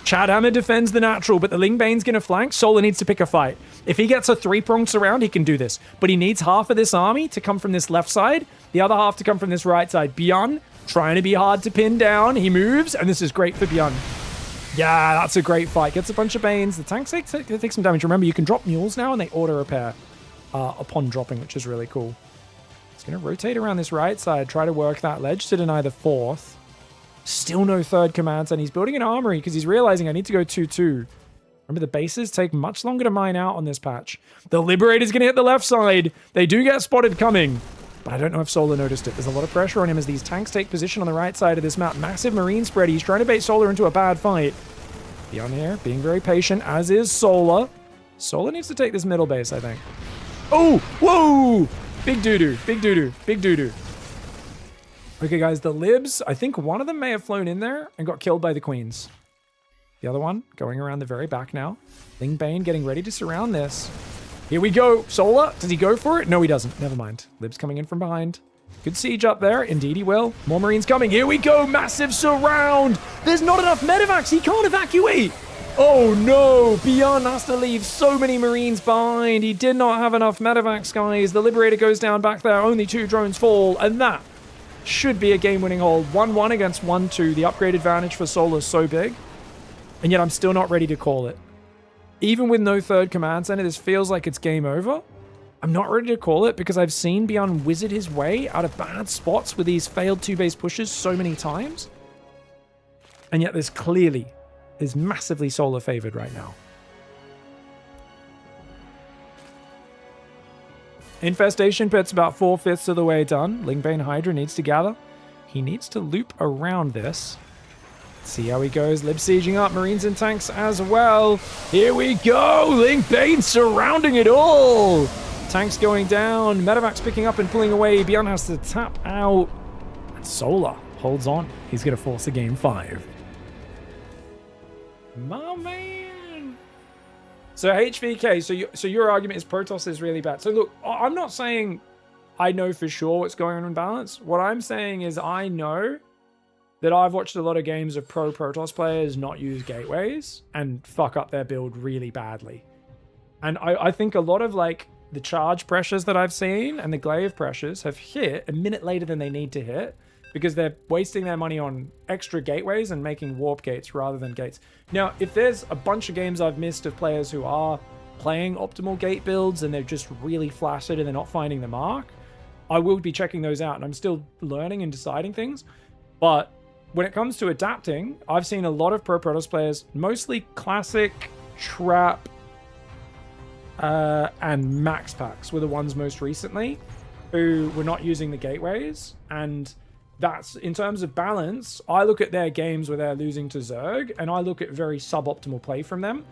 Chadhammer defends the natural, but the Lingbane's going to flank. Solar needs to pick a fight. If he gets a 3-pronged surround, he can do this. But he needs half of this army to come from this left side, the other half to come from this right side. Bjorn, trying to be hard to pin down. He moves, and this is great for Bjorn. Yeah, that's a great fight. Gets a bunch of Banes. The tanks take some damage. Remember, you can drop mules now, and they auto-repair upon dropping, which is really cool. He's going to rotate around this right side, try to work that ledge to deny the 4th. Still no 3rd command, and he's building an armory because he's realizing I need to go 2-2. Remember, the bases take much longer to mine out on this patch. The Liberator's going to hit the left side. They do get spotted coming, but I don't know if Solar noticed it. There's a lot of pressure on him as these tanks take position on the right side of this map. Massive Marine spread. He's trying to bait Solar into a bad fight. Beyond here, being very patient, as is Solar. Solar needs to take this middle base, I think. Oh, whoa! Big doo-doo, big doo-doo, big doo-doo. Okay, guys, the Libs, I think one of them may have flown in there and got killed by the Queens. The other one going around the very back now. Lingbane getting ready to surround this. Here we go. Solar, does he go for it? No, he doesn't. Never mind. Libs coming in from behind. Good siege up there. Indeed he will. More Marines coming. Here we go. Massive surround. There's not enough medevacs. He can't evacuate. Oh no. Beyond has to leave so many Marines behind. He did not have enough medevacs, guys. The Liberator goes down back there. Only 2 drones fall. And that should be a game-winning hold. 1-1 against 1-2. The upgrade advantage for Solar is so big. And yet I'm still not ready to call it. Even with no 3rd command center, this feels like it's game over. I'm not ready to call it because I've seen Beyond wizard his way out of bad spots with these failed 2-base pushes so many times. And yet this clearly is massively Solar favored right now. Infestation pit's about 4/5 of the way done. Lingbane Hydra needs to gather. He needs to loop around this. See how he goes. Lib sieging up. Marines and tanks as well. Here we go. Lingbane surrounding it all. Tanks going down. Medevac's picking up and pulling away. Beyond has to tap out. And Solar holds on. He's going to force a game 5. My man. So HVK, so your argument is Protoss is really bad. So look, I'm not saying I know for sure what's going on in balance. What I'm saying is I know that I've watched a lot of games of pro Protoss players not use gateways and fuck up their build really badly. And I think a lot of like the charge pressures that I've seen and the glaive pressures have hit a minute later than they need to hit because they're wasting their money on extra gateways and making warp gates rather than gates. Now, if there's a bunch of games I've missed of players who are playing optimal gate builds and they're just really flaccid and they're not finding the mark, I will be checking those out, and I'm still learning and deciding things. But when it comes to adapting, I've seen a lot of pro Protoss players, mostly classic, trap, and max packs were the ones most recently who were not using the gateways. And that's, in terms of balance, I look at their games where they're losing to Zerg, and I look at very suboptimal play from them,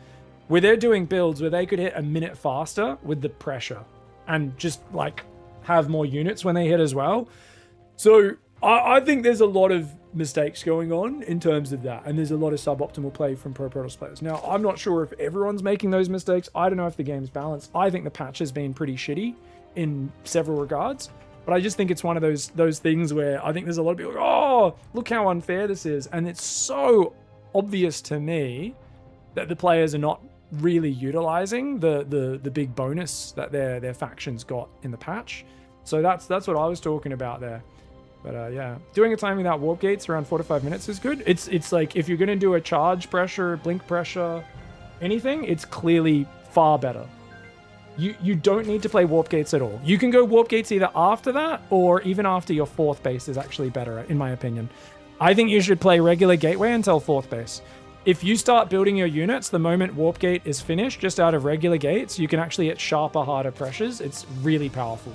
where they're doing builds where they could hit a minute faster with the pressure and just like have more units when they hit as well. So I think there's a lot of mistakes going on in terms of that, and there's a lot of suboptimal play from pro Protoss players. Now, I'm not sure if everyone's making those mistakes. I don't know if the game's balanced. I think the patch has been pretty shitty in several regards, but I just think it's one of those things where I think there's a lot of people like, oh, look how unfair this is, and it's so obvious to me that the players are not really utilizing the big bonus that their factions got in the patch. So that's what I was talking about there. But yeah, doing a time without warp gates around 4 to 5 minutes is good. It's like if you're gonna do a charge pressure, blink pressure, anything, it's clearly far better. You don't need to play warp gates at all. You can go warp gates either after that or even after your 4th base is actually better, in my opinion. I think you should play regular gateway until 4th base. If you start building your units the moment warp gate is finished, just out of regular gates, you can actually hit sharper, harder pressures. It's really powerful.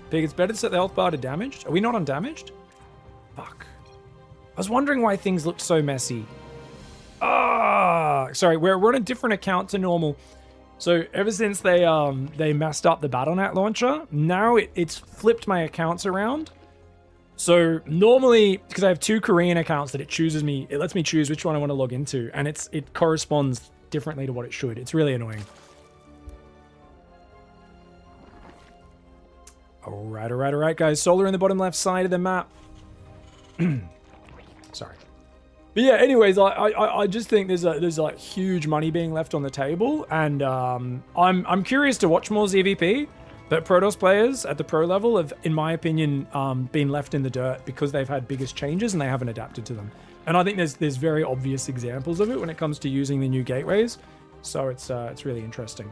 Big, it's better to set the health bar to damaged. Are we not undamaged? Fuck. I was wondering why things looked so messy. Sorry, we're on a different account to normal. So ever since they messed up the BattleNet launcher, now it's flipped my accounts around. So normally, because I have 2 Korean accounts that it lets me choose which one I want to log into, and it corresponds differently to what it should. It's really annoying. All right, guys. Solar in the bottom left side of the map. Sorry. But yeah, anyways, I just think there's like huge money being left on the table, and I'm curious to watch more ZVP. But Protoss players at the pro level have, in my opinion, been left in the dirt because they've had biggest changes and they haven't adapted to them. And I think there's very obvious examples of it when it comes to using the new gateways. So it's really interesting.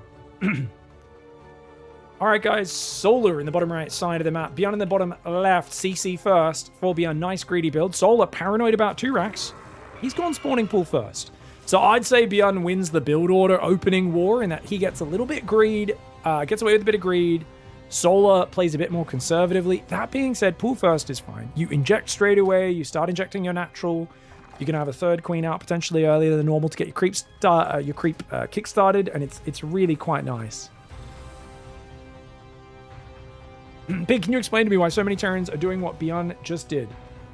All right, guys. Solar in the bottom right side of the map. Beyond in the bottom left. CC first. For Beyond, nice greedy build. Solar paranoid about 2 racks. He's gone spawning pool first. So I'd say Beyond wins the build order opening war in that he gets a little bit greed, gets away with a bit of greed. Solar plays a bit more conservatively. That being said, pool first is fine. You inject straight away. You start injecting your natural. You can have a 3rd queen out potentially earlier than normal to get your creep kick started, and it's really quite nice. Big, can you explain to me why so many Terrans are doing what Beyond just did?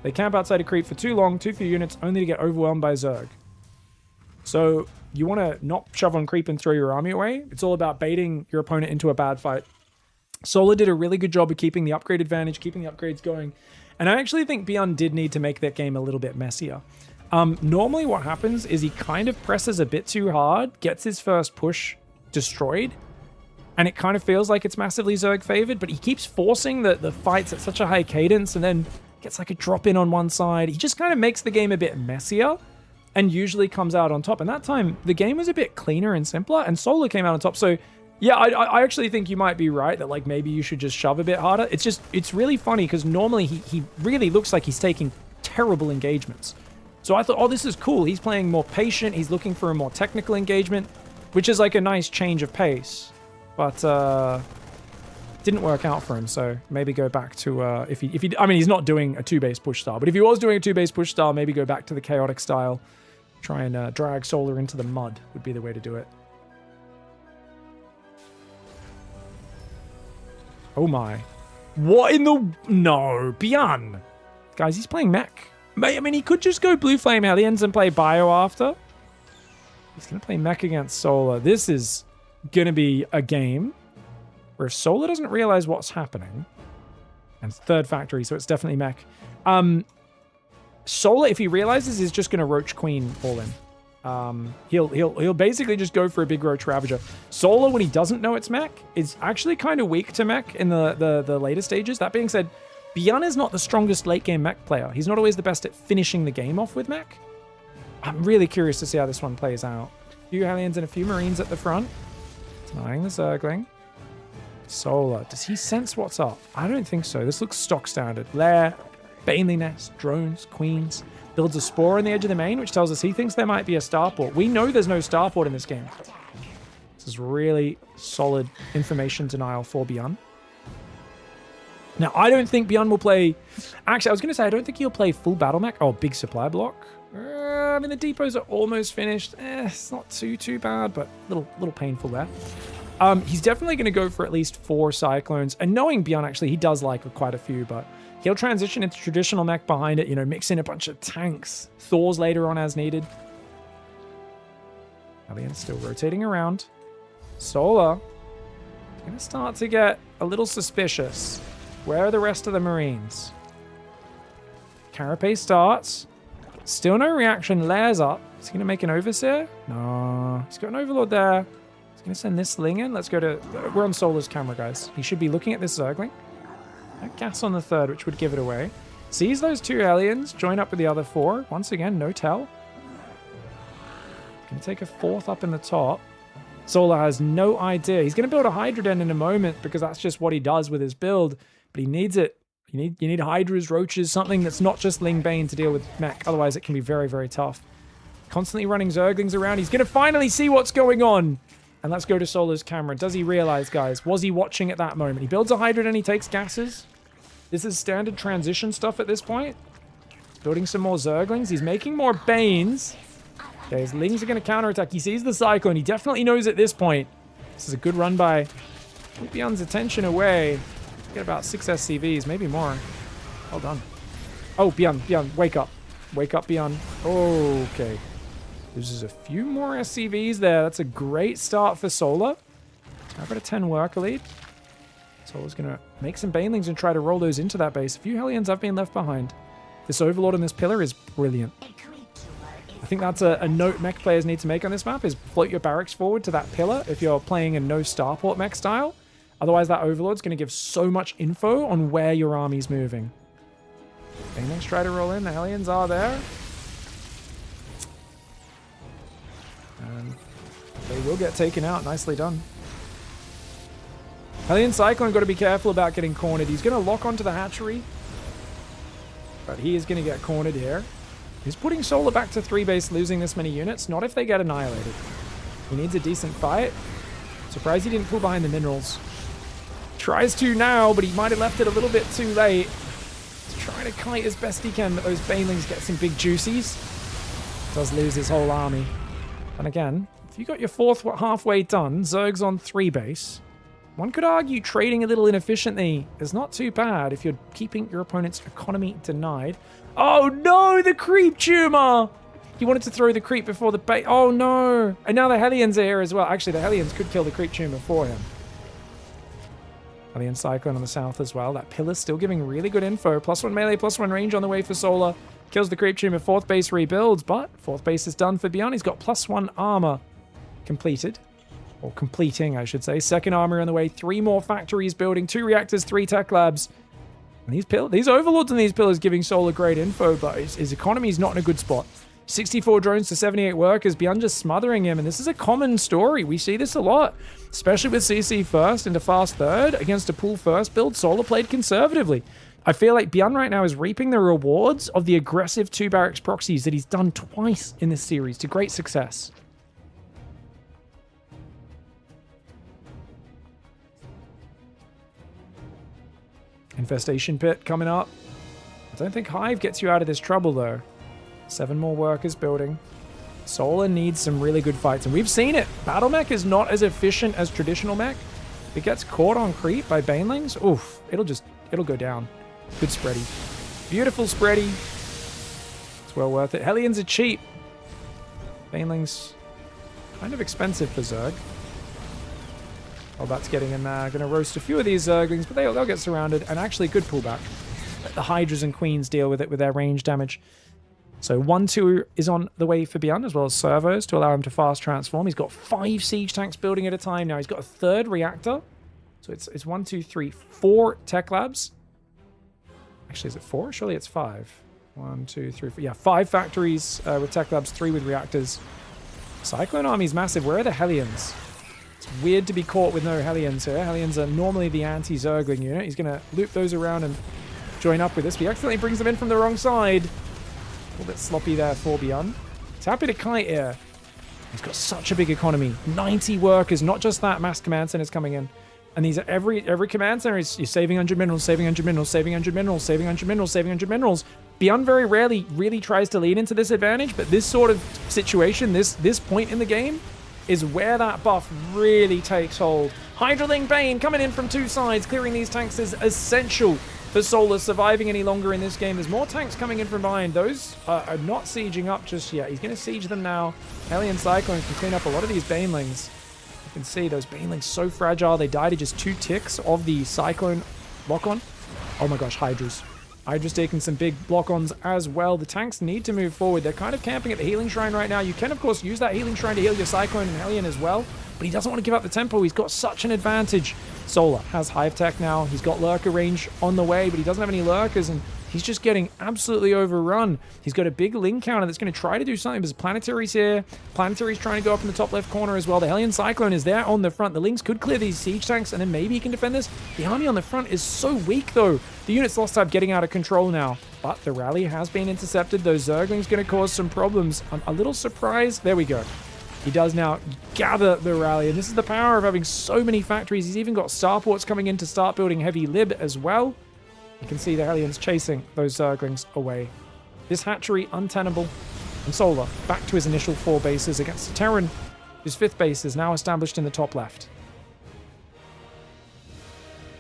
They camp outside a creep for too long, too few units, only to get overwhelmed by Zerg. So you want to not shove on creep and throw your army away. It's all about baiting your opponent into a bad fight. Solar did a really good job of keeping the upgrade advantage, keeping the upgrades going. And I actually think Beyond did need to make that game a little bit messier. Normally what happens is he kind of presses a bit too hard, gets his first push destroyed, and it kind of feels like it's massively Zerg favored, but he keeps forcing the fights at such a high cadence and then gets like a drop in on one side. He just kind of makes the game a bit messier and usually comes out on top. And that time, the game was a bit cleaner and simpler, and Solar came out on top. So yeah, I actually think you might be right that like maybe you should just shove a bit harder. It's really funny because normally he really looks like he's taking terrible engagements. So I thought, oh, this is cool. He's playing more patient. He's looking for a more technical engagement, which is like a nice change of pace. But didn't work out for him, so maybe go back to if he I mean, he's not doing a 2-base push style, but if he was doing a 2-base push style, maybe go back to the chaotic style. Try and drag Solar into the mud would be the way to do it. Oh my. What in the... No, Beyond. Guys, he's playing mech. I mean, he could just go Blue Flame Hellions and play Bio after. He's going to play mech against Solar. This is going to be a game where if Solar doesn't realize what's happening, and third factory, so it's definitely mech. Solar, if he realizes, is just going to Roach Queen all in. He'll basically just go for a big Roach Ravager. Solar, when he doesn't know it's mech, is actually kind of weak to mech in the later stages. That being said, Bjorn is not the strongest late game mech player. He's not always the best at finishing the game off with mech. I'm really curious to see how this one plays out. A few Hellions and a few Marines at the front. Denying the Zergling. Solar, does he sense what's up? I don't think so. This looks stock standard. Lair, Baneling Nest, drones, queens. Builds a spore on the edge of the main, which tells us he thinks there might be a starport. We know there's no starport in this game. This is really solid information denial for Bjorn. Now, I don't think Bjorn will play... Actually, I was going to say, I don't think he'll play full battle mech. Oh, big supply block. I mean, the depots are almost finished. It's not too bad, but a little painful there. He's definitely going to go for at least 4 Cyclones. And knowing Bjorn, actually, he does like quite a few, but he'll transition into traditional mech behind it, you know, mix in a bunch of tanks. Thors later on as needed. Hellions still rotating around. Solar going to start to get a little suspicious. Where are the rest of the Marines? Carapace starts. Still no reaction. Lair's up. Is he going to make an Overseer? No. He's got an Overlord there. He's going to send this Sling in. Let's go to... We're on Solar's camera, guys. He should be looking at this Zergling. No gas on the third, which would give it away. Sees those 2 Hellions. Join up with the other 4. Once again, no tell. Going to take a 4th up in the top. Solar has no idea. He's going to build a Hydra Den in a moment because that's just what he does with his build. But he needs it. You need Hydras, Roaches, something that's not just Ling Bane to deal with mech. Otherwise, it can be very, very tough. Constantly running Zerglings around. He's going to finally see what's going on. And let's go to Solar's camera. Does he realize, guys? Was he watching at that moment? He builds a Hydra and he takes gases. This is standard transition stuff at this point. Building some more Zerglings. He's making more Banes. Okay, his Lings are going to counterattack. He sees the Cyclone. He definitely knows at this point. This is a good run by... Keep Bjorn's attention away. Get about 6 SCVs, maybe more. Well done. Oh, Bjorn, wake up. Wake up, Bjorn. Okay. There's a few more SCVs there. That's a great start for Solar. I've got a 10 worker lead. Solar's going to make some Banelings and try to roll those into that base. A few Hellions have been left behind. This Overlord on this pillar is brilliant. I think that's a note mech players need to make on this map is float your barracks forward to that pillar if you're playing a no starport mech style. Otherwise, that Overlord's going to give so much info on where your army's moving. Banelings try to roll in. The Hellions are there. And they will get taken out. Nicely done. Hellion Cyclone got to be careful about getting cornered. He's going to lock onto the hatchery. But he is going to get cornered here. He's putting Solar back to 3 base, losing this many units. Not if they get annihilated. He needs a decent fight. Surprised he didn't pull behind the minerals. Tries to now, but he might have left it a little bit too late. He's trying to kite as best he can, but those Banelings get some big juicies. Does lose his whole army. And again, if you got your 4th halfway done, Zerg's on 3 base. One could argue trading a little inefficiently is not too bad if you're keeping your opponent's economy denied. Oh no, the creep tumor! He wanted to throw the creep before the bait. Oh no! And now the Hellions are here as well. Actually, the Hellions could kill the creep tumor for him. Hellion Cyclone on the south as well. That pillar's still giving really good info. +1 melee, +1 range on the way for Solar. Kills the creep tumor. 4th base rebuilds, but 4th base is done for Bjorn. He's got +1 armor completed. Or completing, I should say. 2nd armor on the way. 3 more factories building. 2 reactors, 3 tech labs. And these Overlords and these pillars giving Solar great info, but his economy is not in a good spot. 64 drones to 78 workers. Bjorn just smothering him, and this is a common story. We see this a lot, especially with CC first into fast third against a pool first build. Solar played conservatively. I feel like Bjorn right now is reaping the rewards of the aggressive 2 barracks proxies that he's done twice in this series to great success. Infestation pit coming up. I don't think Hive gets you out of this trouble though. 7 more workers building. Solar needs some really good fights, and we've seen it. Battle mech is not as efficient as traditional mech. If it gets caught on creep by Banelings, oof, it'll go down. Good spready. Beautiful spready. It's well worth it. Hellions are cheap. Banelings kind of expensive for Zerg. Hellbat's getting in there. Going to roast a few of these Zerglings, but they'll get surrounded. And actually, good pullback. Let the Hydras and Queens deal with it with their range damage. So 1-2 is on the way for Beyond, as well as servos to allow him to fast transform. He's got 5 siege tanks building at a time now. He's got a 3rd reactor. So it's 1, 2, 3, 4 tech labs. Actually, is it 4? Surely it's 5. 1, 2, 3, 4. Yeah, 5 factories with tech labs, 3 with reactors. Cyclone army's massive. Where are the Hellions? It's weird to be caught with no Hellions here. Hellions are normally the anti-Zergling unit. He's going to loop those around and join up with this. But he accidentally brings them in from the wrong side. A little bit sloppy there for Beyond. He's happy to kite here. He's got such a big economy. 90 workers, not just that. Mass command centers coming in. And these are every command center is you're saving 100 minerals, saving 100 minerals, saving 100 minerals, saving 100 minerals, saving 100 minerals. Beyond very rarely really tries to lean into this advantage, but this sort of situation, this point in the game, is where that buff really takes hold. Hydraling Bane coming in from 2 sides, clearing these tanks is essential for Solar surviving any longer in this game. There's more tanks coming in from behind. Those are not sieging up just yet. He's going to siege them now. Alien Cyclone can clean up a lot of these Banelings. You can see those Banelings so fragile. They die to just 2 ticks of the Cyclone lock-on. Oh my gosh, Hydras. Hydra's taking some big block-ons as well. The tanks need to move forward. They're kind of camping at the Healing Shrine right now. You can, of course, use that Healing Shrine to heal your Cyclone and Hellion as well, but he doesn't want to give up the tempo. He's got such an advantage. Solar has Hive Tech now. He's got Lurker range on the way, but he doesn't have any Lurkers, and he's just getting absolutely overrun. He's got a big Ling counter that's going to try to do something. There's Planetary's here. Planetary's trying to go up in the top left corner as well. The Hellion Cyclone is there on the front. The Lings could clear these siege tanks, and then maybe he can defend this. The army on the front is so weak, though. The unit's lost type getting out of control now, but the rally has been intercepted. Those Zerglings going to cause some problems. I'm a little surprised. There we go. He does now gather the rally, and this is the power of having so many factories. He's even got starports coming in to start building heavy lib as well. You can see the Hellions chasing those Zerglings away. This hatchery untenable, and Solar back to his initial 4 bases against Terran, whose 5th base is now established in the top left.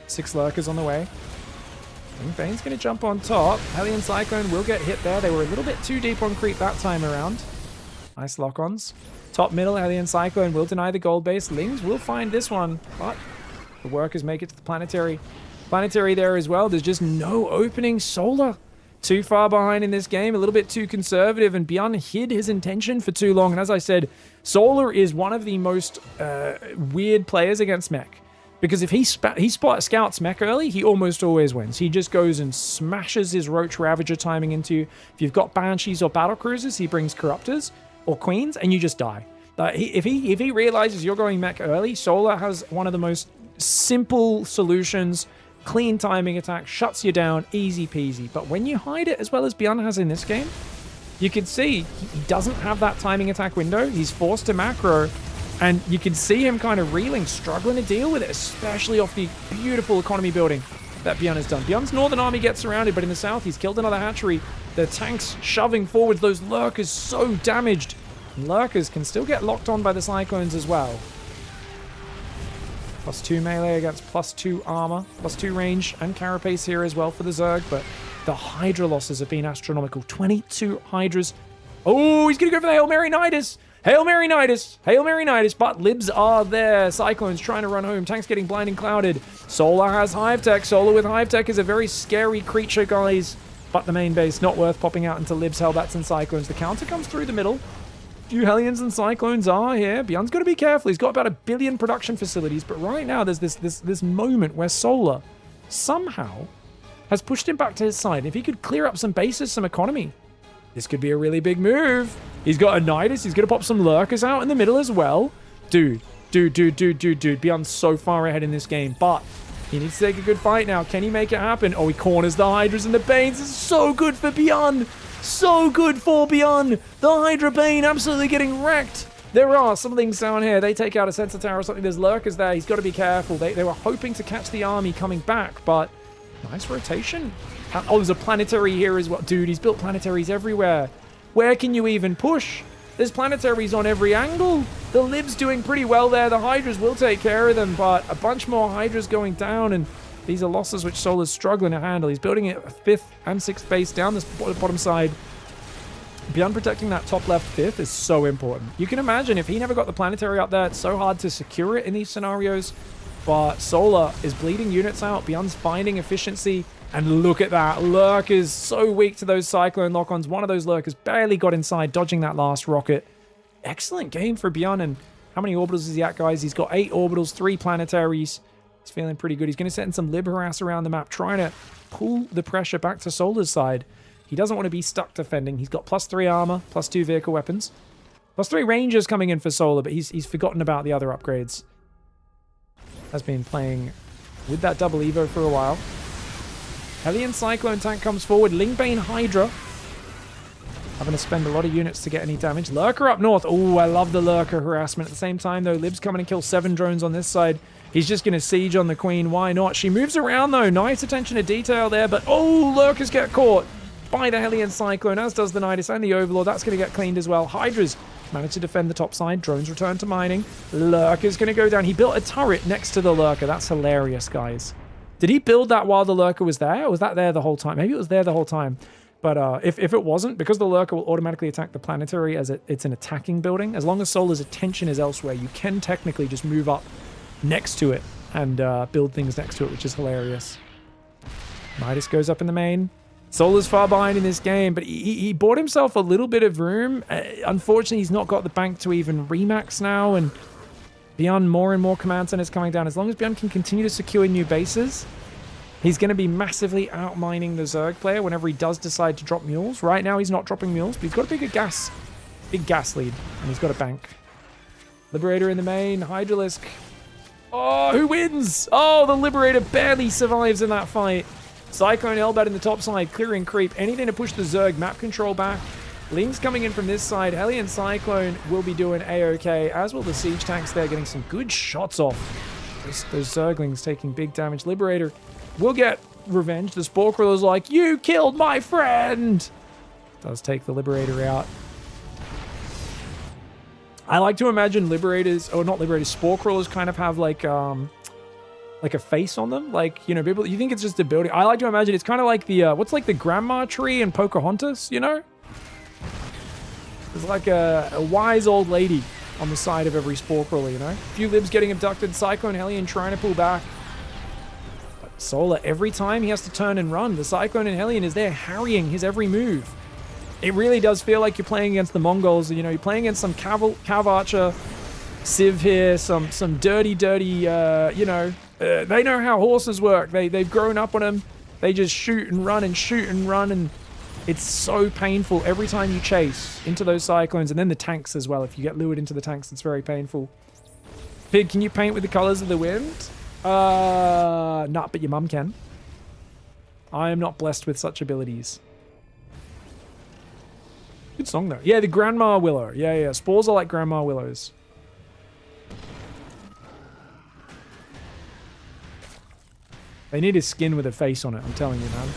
6 Lurkers on the way. And Bane's going to jump on top. Hellion Cyclone will get hit there. They were a little bit too deep on creep that time around. Nice lock-ons. Top middle, Hellion Cyclone will deny the gold base. Lings will find this one, but the workers make it to the Planetary. Planetary there as well. There's just no opening. Solar too far behind in this game, a little bit too conservative, and Beyond hid his intention for too long. And as I said, Solar is one of the most weird players against mech. Because if he scouts mech early, he almost always wins. He just goes and smashes his Roach Ravager timing into you. If you've got Banshees or Battle Cruisers, he brings Corruptors or Queens, and you just die. If he realizes you're going mech early, Solar has one of the most simple solutions. Clean timing attack, shuts you down, easy peasy. But when you hide it as well as Beyond has in this game, you can see he doesn't have that timing attack window. He's forced to macro, and you can see him kind of reeling, struggling to deal with it, especially off the beautiful economy building that Beyond has done. Beyond's northern army gets surrounded, but in the south, he's killed another hatchery. The tanks shoving forward, those Lurkers so damaged. Lurkers can still get locked on by the Cyclones as well. +2 melee against +2 armor, +2 range and carapace here as well for the Zerg, but the Hydra losses have been astronomical. 22 Hydras. Oh, he's going to go for the Hail Mary Nidus. Hail Mary Nidus. Hail Mary Nidus, but libs are there. Cyclones trying to run home. Tanks getting blinding clouded. Solar has Hive Tech. Solar with Hive Tech is a very scary creature, guys. But the main base not worth popping out into libs, Hellbats, and Cyclones. The counter comes through the middle. Few Hellions and Cyclones are here. Beyond's got to be careful. He's got about 1 billion production facilities, but right now there's this moment where Solar somehow has pushed him back to his side. If he could clear up some bases, some economy, this could be a really big move. He's got a Nidus. He's going to pop some Lurkers out in the middle as well. Dude. Beyond's so far ahead in this game, but he needs to take a good fight now. Can he make it happen? Oh, he corners the Hydras and the Banes. This is so good for Beyond. So good for Beyond. The Hydra Bane absolutely getting wrecked. There are some things down here. They take out a sensor tower or something. There's Lurkers there. He's got to be careful. They were hoping to catch the army coming back, but nice rotation. Oh, there's a Planetary here as well. Dude, he's built Planetaries everywhere. Where can you even push? There's Planetaries on every angle. The Lib's doing pretty well there. The Hydras will take care of them, but a bunch more Hydras going down, and these are losses which Solar's struggling to handle. He's building a 5th and 6th base down this bottom side. Beyond protecting that top left 5th is so important. You can imagine if he never got the Planetary up there, it's so hard to secure it in these scenarios. but Solar is bleeding units out. Beyond's finding efficiency. And look at that. Lurk is so weak to those Cyclone lock-ons. One of those Lurkers barely got inside, dodging that last rocket. Excellent game for Beyond. And how many orbitals is he at, guys? He's got 8 orbitals, 3 planetaries. He's feeling pretty good. He's going to set in some Lib harass around the map, trying to pull the pressure back to Solar's side. He doesn't want to be stuck defending. He's got +3 armor, +2 vehicle weapons. +3 Rangers coming in for Solar, but he's forgotten about the other upgrades. Has been playing with that double Evo for a while. Hellion Cyclone tank comes forward. Lingbane Hydra. Having to spend a lot of units to get any damage. Lurker up north. Oh, I love the Lurker harassment. At the same time, though, Lib's coming and kill 7 drones on this side. He's just going to siege on the Queen. Why not? She moves around, though. Nice attention to detail there. But, oh, Lurkers get caught by the Hellion Cyclone, as does the Nidus and the Overlord. That's going to get cleaned as well. Hydras managed to defend the top side. Drones return to mining. Lurker's going to go down. He built a turret next to the Lurker. That's hilarious, guys. Did he build that while the Lurker was there? Or was that there the whole time? Maybe it was there the whole time. But if it wasn't, because the Lurker will automatically attack the planetary as it's an attacking building, as long as Solar's attention is elsewhere, you can technically just move up next to it and build things next to it, which is hilarious. Midas goes up in the main. Solar's far behind in this game, but he bought himself a little bit of room. Unfortunately, he's not got the bank to even remax now, and Beyond more and more command centers coming down. As long as Beyond can continue to secure new bases, he's going to be massively outmining the Zerg player whenever he does decide to drop mules. Right now, he's not dropping mules, but he's got a big gas lead, and he's got a bank. Liberator in the main, Hydralisk. Oh, who wins? Oh, the Liberator barely survives in that fight. Cyclone Hellbat in the top side, clearing creep. Anything to push the Zerg map control back. Lings coming in from this side. Hellion Cyclone will be doing A-OK, as will the siege tanks there, getting some good shots off. Those Zerglings taking big damage. Liberator will get revenge. The Spore Crawler's like, you killed my friend! Does take the Liberator out. I like to imagine Liberators, or not Liberators, Spore Crawlers kind of have like a face on them. Like, you know, people, you think it's just a building. I like to imagine it's kind of like the, what's like the grandma tree in Pocahontas, you know? There's like a wise old lady on the side of every Spore Crawler, you know? A few Libs getting abducted. Cyclone Hellion trying to pull back. But Solar, every time he has to turn and run, the Cyclone and Hellion is there harrying his every move. It really does feel like you're playing against the Mongols. You know, you're playing against some Cav Archer Civ here, some dirty, you know, they know how horses work. They've grown up on them. They just shoot and run, and it's so painful every time you chase into those Cyclones, and then the tanks as well. If you get lured into the tanks, it's very painful. Pig, can you paint with the colors of the wind? Not, but your mum can. I am not blessed with such abilities. Good song, though. Yeah, the Grandma Willow. Yeah. Spores are like Grandma Willows. They need a skin with a face on it, I'm telling you, man.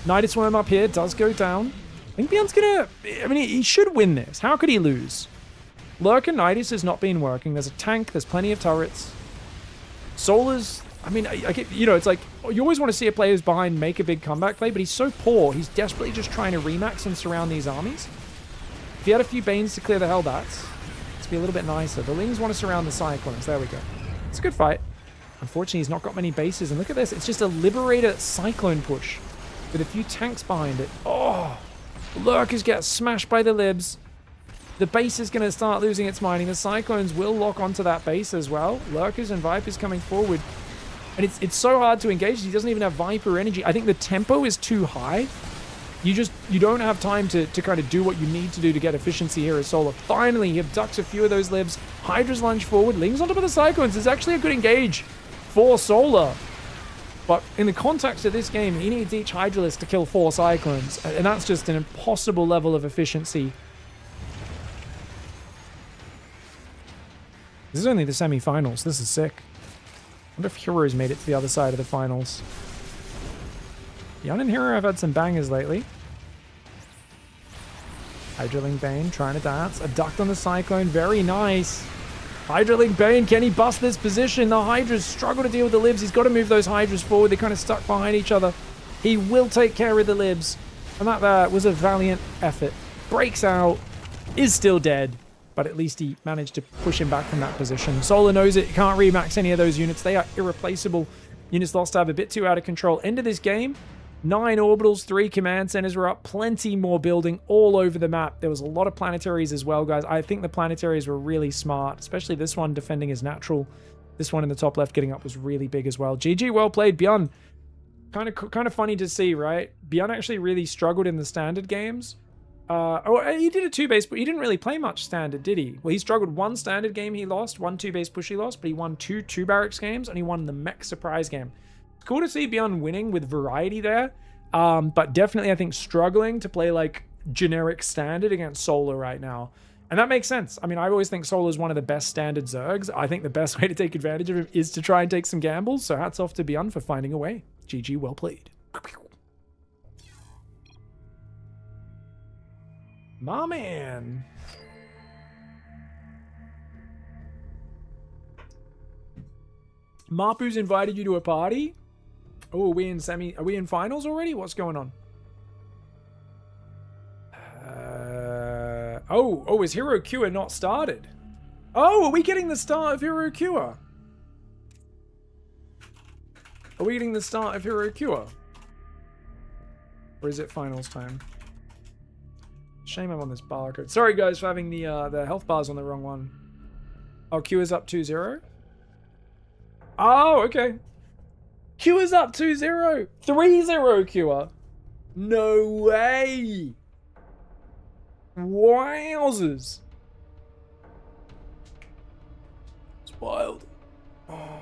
Nidus Worm up here does go down. I think Beyond's gonna... I mean, he should win this. How could he lose? Lurker Nidus has not been working. There's a tank. There's plenty of turrets. Solar's... I mean, you know, it's like... You always want to see a player who's behind make a big comeback play, but he's so poor. He's desperately just trying to remax and surround these armies. If he had a few Banes to clear the Hellbats, it's be a little bit nicer. The Lings want to surround the Cyclones. There we go. It's a good fight. Unfortunately, he's not got many bases. And look at this. It's just a Liberator Cyclone push with a few tanks behind it. Oh, Lurkers get smashed by the Libs. The base is going to start losing its mining. The Cyclones will lock onto that base as well. Lurkers and Vipers coming forward. And it's so hard to engage. He doesn't even have Viper energy. I think the tempo is too high. You don't have time to kind of do what you need to do to get efficiency here as Solar. Finally, he abducts a few of those Libs. Hydras lunge forward. Lings on top of the Cyclones. It's actually a good engage for Solar. But in the context of this game, he needs each Hydralisk to kill 4 Cyclones. And that's just an impossible level of efficiency. This is only the semi-finals. This is sick. I wonder if Heroes made it to the other side of the finals. Yon and Hero have had some bangers lately. Hydraling Bane trying to dance. Abduct on the Cyclone. Very nice. Hydraling Bane, can he bust this position? The Hydras struggle to deal with the Libs. He's got to move those Hydras forward. They're kind of stuck behind each other. He will take care of the Libs. And that was a valiant effort. Breaks out. Is still dead. but at least he managed to push him back from that position. Solar knows it. He can't remax any of those units. They are irreplaceable. Units lost have a bit too out of control. End of this game, 9 orbitals, 3 command centers were up, plenty more building all over the map. There was a lot of planetaries as well, guys. I think the planetaries were really smart, especially this one defending his natural. This one in the top left getting up was really big as well. GG, well played, Bjorn. Kind of funny to see, right? Bjorn actually really struggled in the standard games. He did a 2-base, but he didn't really play much standard, did he? Well, he struggled 1 standard game he lost, 1 2-base push he lost, but he won 2 barracks games, and he won the mech surprise game. It's cool to see Bjorn winning with variety there, but definitely I think struggling to play like generic standard against Solar right now. And that makes sense. I mean, I always think Solar is one of the best standard Zergs. I think the best way to take advantage of him is to try and take some gambles, so hats off to Bjorn for finding a way. GG, well played. My man. Mapu's invited you to a party? Oh, are we in finals already? What's going on? Oh, is Hero Cure not started? Oh, are we getting the start of Hero Cure? Are we getting the start of Hero Cure? Or is it finals time? Shame I'm on this barcode. Sorry guys for having the health bars on the wrong one. Oh, Q is up 2-0. Oh, okay. Q is up 2-0. 3-0 Q. No way. Wowzers. It's wild. Oh.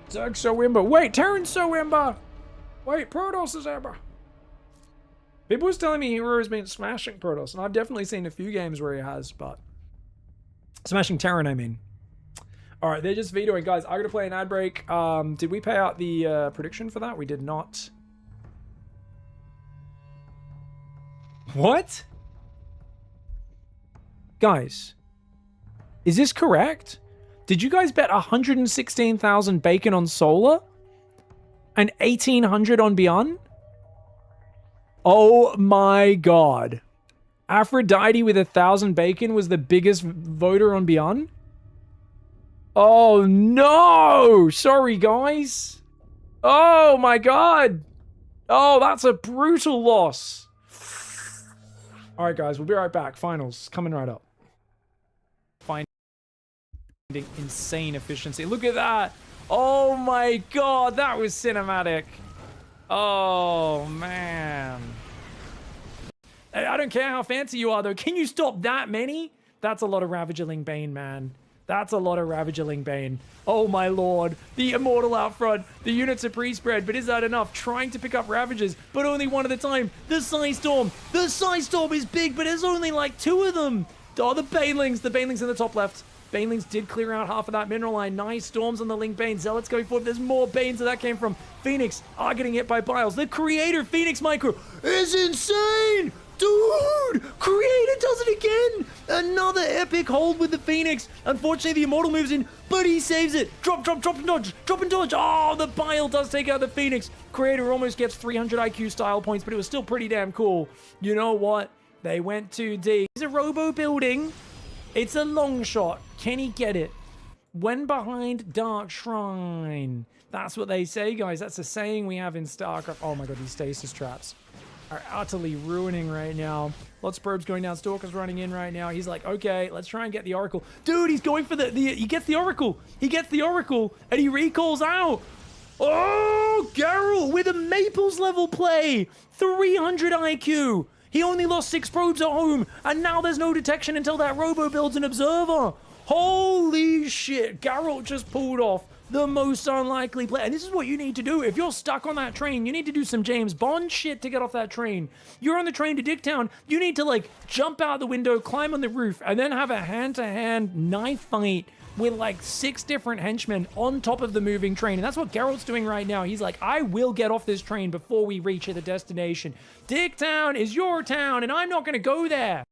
Zerg so Ember. Wait, Terran's so Ember. Wait, Protoss is Ember. People was telling me Hero has been smashing Protoss, and I've definitely seen a few games where he has, but... Smashing Terran, I mean. Alright, they're just vetoing. Guys, I gotta play an ad break. Did we pay out the prediction for that? We did not. What? Guys, is this correct? Did you guys bet 116,000 bacon on Solar? And 1,800 on Beyond? Oh my god. Aphrodite with 1,000 bacon was the biggest voter on Beyond? Oh no! Sorry guys. Oh my god. Oh, that's a brutal loss. Alright guys, we'll be right back. Finals coming right up. Finding insane efficiency. Look at that. Oh my god, that was cinematic. Oh, man. I don't care how fancy you are, though. Can you stop that many? That's a lot of Ravagerling Bane, man. That's a lot of Ravagerling Bane. Oh, my lord. The Immortal out front. The units are pre-spread, but is that enough? Trying to pick up Ravagers, but only one at a time. The Psystorm. The Psystorm is big, but there's only like 2 of them. Oh, the Banelings. The Banelings in the top left. Banelings did clear out half of that mineral line. Nice Storms on the Link Bane. Zealots going forward. There's more Banes where that came from. Phoenix are getting hit by Biles. The Creator Phoenix Micro is insane! Dude! Creator does it again! Another epic hold with the Phoenix. Unfortunately, the Immortal moves in, but he saves it. Drop and dodge. Drop and dodge. Oh, the Bile does take out the Phoenix. Creator almost gets 300 IQ style points, but it was still pretty damn cool. You know what? They went too deep. It's a robo building. It's a long shot. Can he get it? When behind Dark Shrine. That's what they say, guys. That's a saying we have in StarCraft. Oh my god, these stasis traps are utterly ruining right now. Lots of probes going down. Stalker's running in right now. He's like, okay, let's try and get the Oracle. Dude, he's going for he gets the Oracle. He gets the Oracle, and he recalls out. Oh, Geralt with a Maples level play. 300 IQ. He only lost 6 probes at home, and now there's no detection until that robo builds an observer. Holy shit, Geralt just pulled off the most unlikely play. And this is what you need to do. If you're stuck on that train, you need to do some James Bond shit to get off that train. You're on the train to Dicktown, you need to like jump out the window, climb on the roof, and then have a hand-to-hand knife fight with like 6 different henchmen on top of the moving train. And that's what Geralt's doing right now. He's like, I will get off this train before we reach the destination. Dicktown is your town, and I'm not going to go there.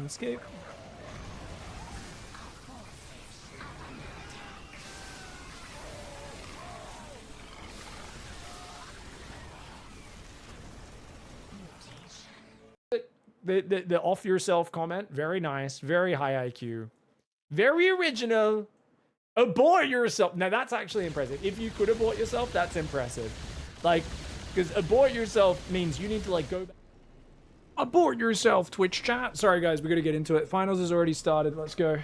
Escape. The off yourself comment, very nice, very high IQ, very original. Abort yourself. Now that's actually impressive. If you could abort yourself, that's impressive. Like, because abort yourself means you need to like go back. Abort yourself, Twitch chat. Sorry guys, we got to get into it. Finals has already started. Let's go.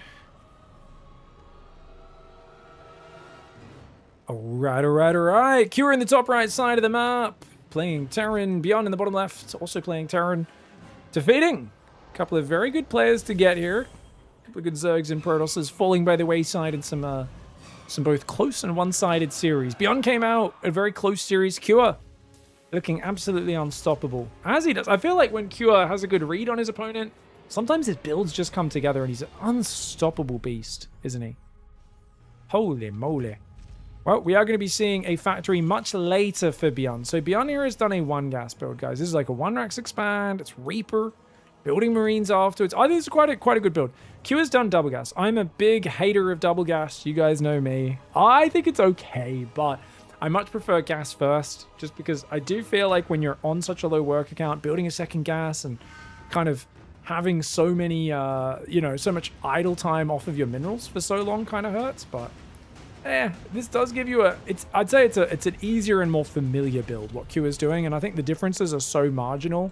Alright. Cure in the top right side of the map. Playing Terran. Beyond in the bottom left. Also playing Terran. Defeating a couple of very good players to get here. A couple of good Zergs and Protosses falling by the wayside in some both close and one-sided series. Beyond came out a very close series. Cure looking absolutely unstoppable. As he does. I feel like when Cure has a good read on his opponent, sometimes his builds just come together and he's an unstoppable beast, isn't he? Holy moly. Well, we are going to be seeing a factory much later for Beyond. So Beyond here has done a 1-gas build, guys. This is like a 1-Rax expand. It's Reaper. Building Marines afterwards. I think it's quite a good build. Q has done double gas. I'm a big hater of double gas. You guys know me. I think it's okay, but I much prefer gas first, just because I do feel like when you're on such a low work account, building a second gas and kind of having so many, you know, so much idle time off of your minerals for so long kind of hurts, but this does give you I'd say it's an easier and more familiar build, what Q is doing, and I think the differences are so marginal.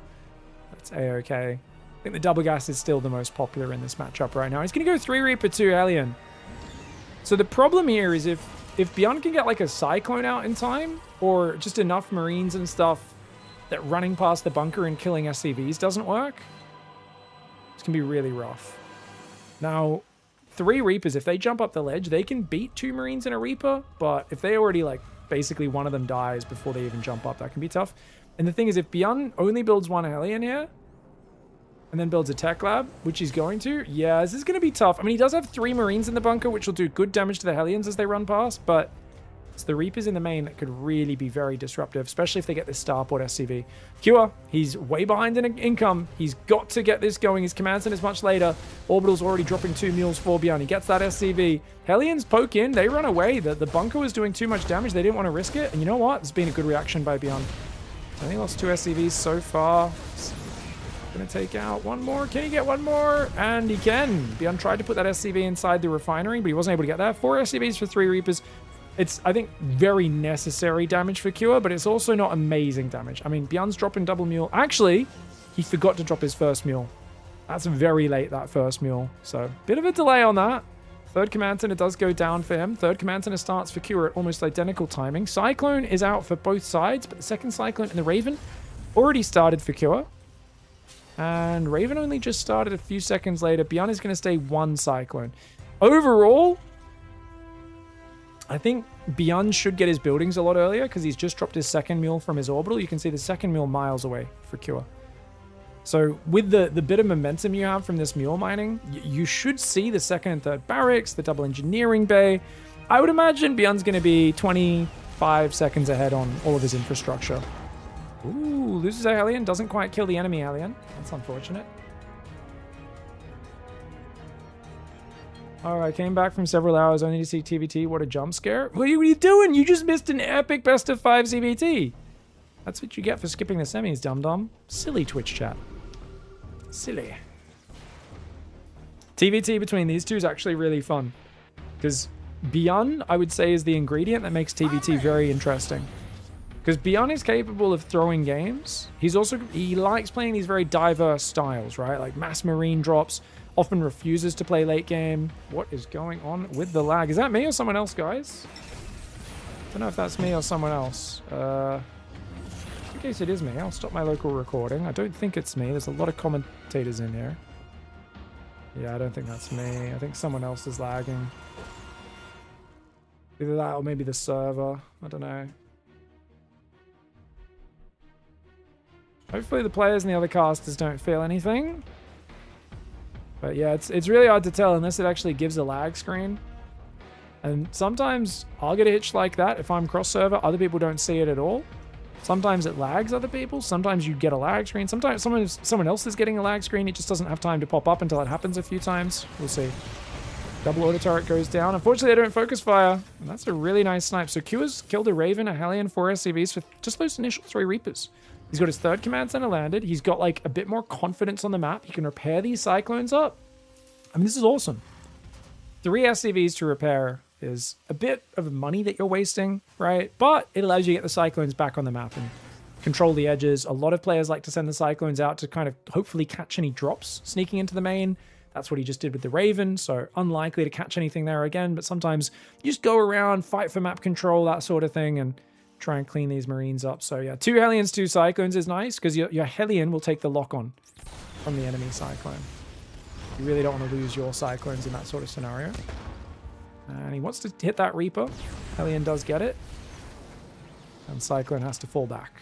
That's A-okay. I think the double gas is still the most popular in this matchup right now. He's going to go 3 Reaper, 2 Hellion. So the problem here is if Beyond can get like a Cyclone out in time, or just enough Marines and stuff that running past the bunker and killing SCVs doesn't work, it's going to be really rough. Now, 3 Reapers, if they jump up the ledge, they can beat 2 Marines and a Reaper, but if they already, like, basically one of them dies before they even jump up, that can be tough. And the thing is, if Beyond only builds 1 Hellion here, and then builds a tech lab, which he's going to, yeah, this is going to be tough. I mean, he does have 3 Marines in the bunker, which will do good damage to the Hellions as they run past, but it's the Reapers in the main that could really be very disruptive, especially if they get this Starport SCV. Cure, he's way behind in income. He's got to get this going. His command center is much later. Orbital's already dropping 2 mules for Beyond. He gets that SCV. Hellions poke in. They run away. The bunker was doing too much damage. They didn't want to risk it. And you know what? It's been a good reaction by Beyond. I think he lost 2 SCVs so far. Gonna take out 1 more. Can he get 1 more? And he can. Beyond tried to put that SCV inside the refinery, but he wasn't able to get that. 4 SCVs for 3 Reapers. It's, I think, very necessary damage for Cure, but it's also not amazing damage. I mean, Beyond's dropping double mule. Actually, he forgot to drop his first mule. That's very late, that first mule. So, bit of a delay on that. 3rd command center does go down for him. 3rd command center starts for Cure at almost identical timing. Cyclone is out for both sides, but the 2nd Cyclone and the Raven already started for Cure. And Raven only just started a few seconds later. Beyond is going to stay 1 Cyclone. Overall, I think Beyond should get his buildings a lot earlier because he's just dropped his 2nd mule from his orbital. You can see the 2nd mule miles away for Cure. So with the bit of momentum you have from this mule mining, you should see the 2nd and 3rd barracks, the double engineering bay. I would imagine Beyond's going to be 25 seconds ahead on all of his infrastructure. Ooh, loses a Hellion. Doesn't quite kill the enemy Hellion. That's unfortunate. Alright, came back from several hours only to see TVT. What a jump scare. What are you doing? You just missed an epic best of 5 CBT. That's what you get for skipping the semis, dum-dum. Silly Twitch chat. Silly. TVT between these two is actually really fun. Because Beyond, I would say, is the ingredient that makes TVT very interesting. Because Beyond is capable of throwing games. He likes playing these very diverse styles, right? Like mass marine drops, often refuses to play late game. What is going on with the lag? Is that me or someone else, guys? I don't know if that's me or someone else. In case it is me, I'll stop my local recording. I don't think it's me. There's a lot of commentators in here. Yeah, I don't think that's me. I think someone else is lagging. Either that or maybe the server. I don't know. Hopefully the players and the other casters don't feel anything. But yeah, it's really hard to tell unless it actually gives a lag screen. And sometimes I'll get a hitch like that if I'm cross-server. Other people don't see it at all. Sometimes it lags other people. Sometimes you get a lag screen. Sometimes someone else is getting a lag screen. It just doesn't have time to pop up until it happens a few times. We'll see. Double auto turret goes down. Unfortunately, they don't focus fire. And that's a really nice snipe. So Q has killed a Raven, a Hellion, 4 SCVs for just those initial 3 Reapers. He's got his third command center landed. He's got like a bit more confidence on the map. He can repair these cyclones up. I mean, this is awesome. 3 SCVs to repair is a bit of money that you're wasting, right? But it allows you to get the cyclones back on the map and control the edges. A lot of players like to send the cyclones out to kind of hopefully catch any drops sneaking into the main. That's what he just did with the Raven, so unlikely to catch anything there again, but sometimes you just go around, fight for map control, that sort of thing, and try and clean these Marines up. So yeah, 2 Hellions, 2 Cyclones is nice, because your Hellion will take the lock-on from the enemy Cyclone. You really don't want to lose your Cyclones in that sort of scenario. And he wants to hit that Reaper. Hellion does get it. And Cyclone has to fall back.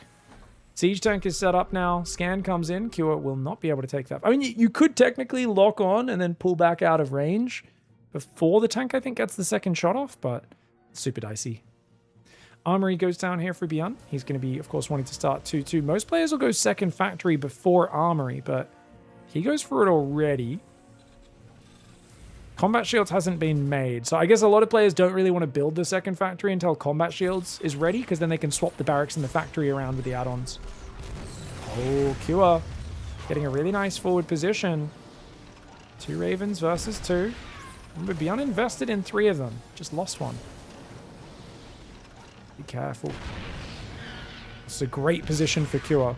Siege tank is set up now. Scan comes in. Cure will not be able to take that. I mean, you could technically lock on and then pull back out of range before the tank, I think, gets the second shot off, but it's super dicey. Armory goes down here for Beyond. He's going to be, of course, wanting to start 2-2. Most players will go second factory before Armory, but he goes for it already. Combat Shields hasn't been made, so I guess a lot of players don't really want to build the second factory until Combat Shields is ready, because then they can swap the barracks and the factory around with the add-ons. Oh, Cure getting a really nice forward position. 2 Ravens versus 2. Remember, Beyond invested in 3 of them. Just lost one. Be careful. It's a great position for Cure.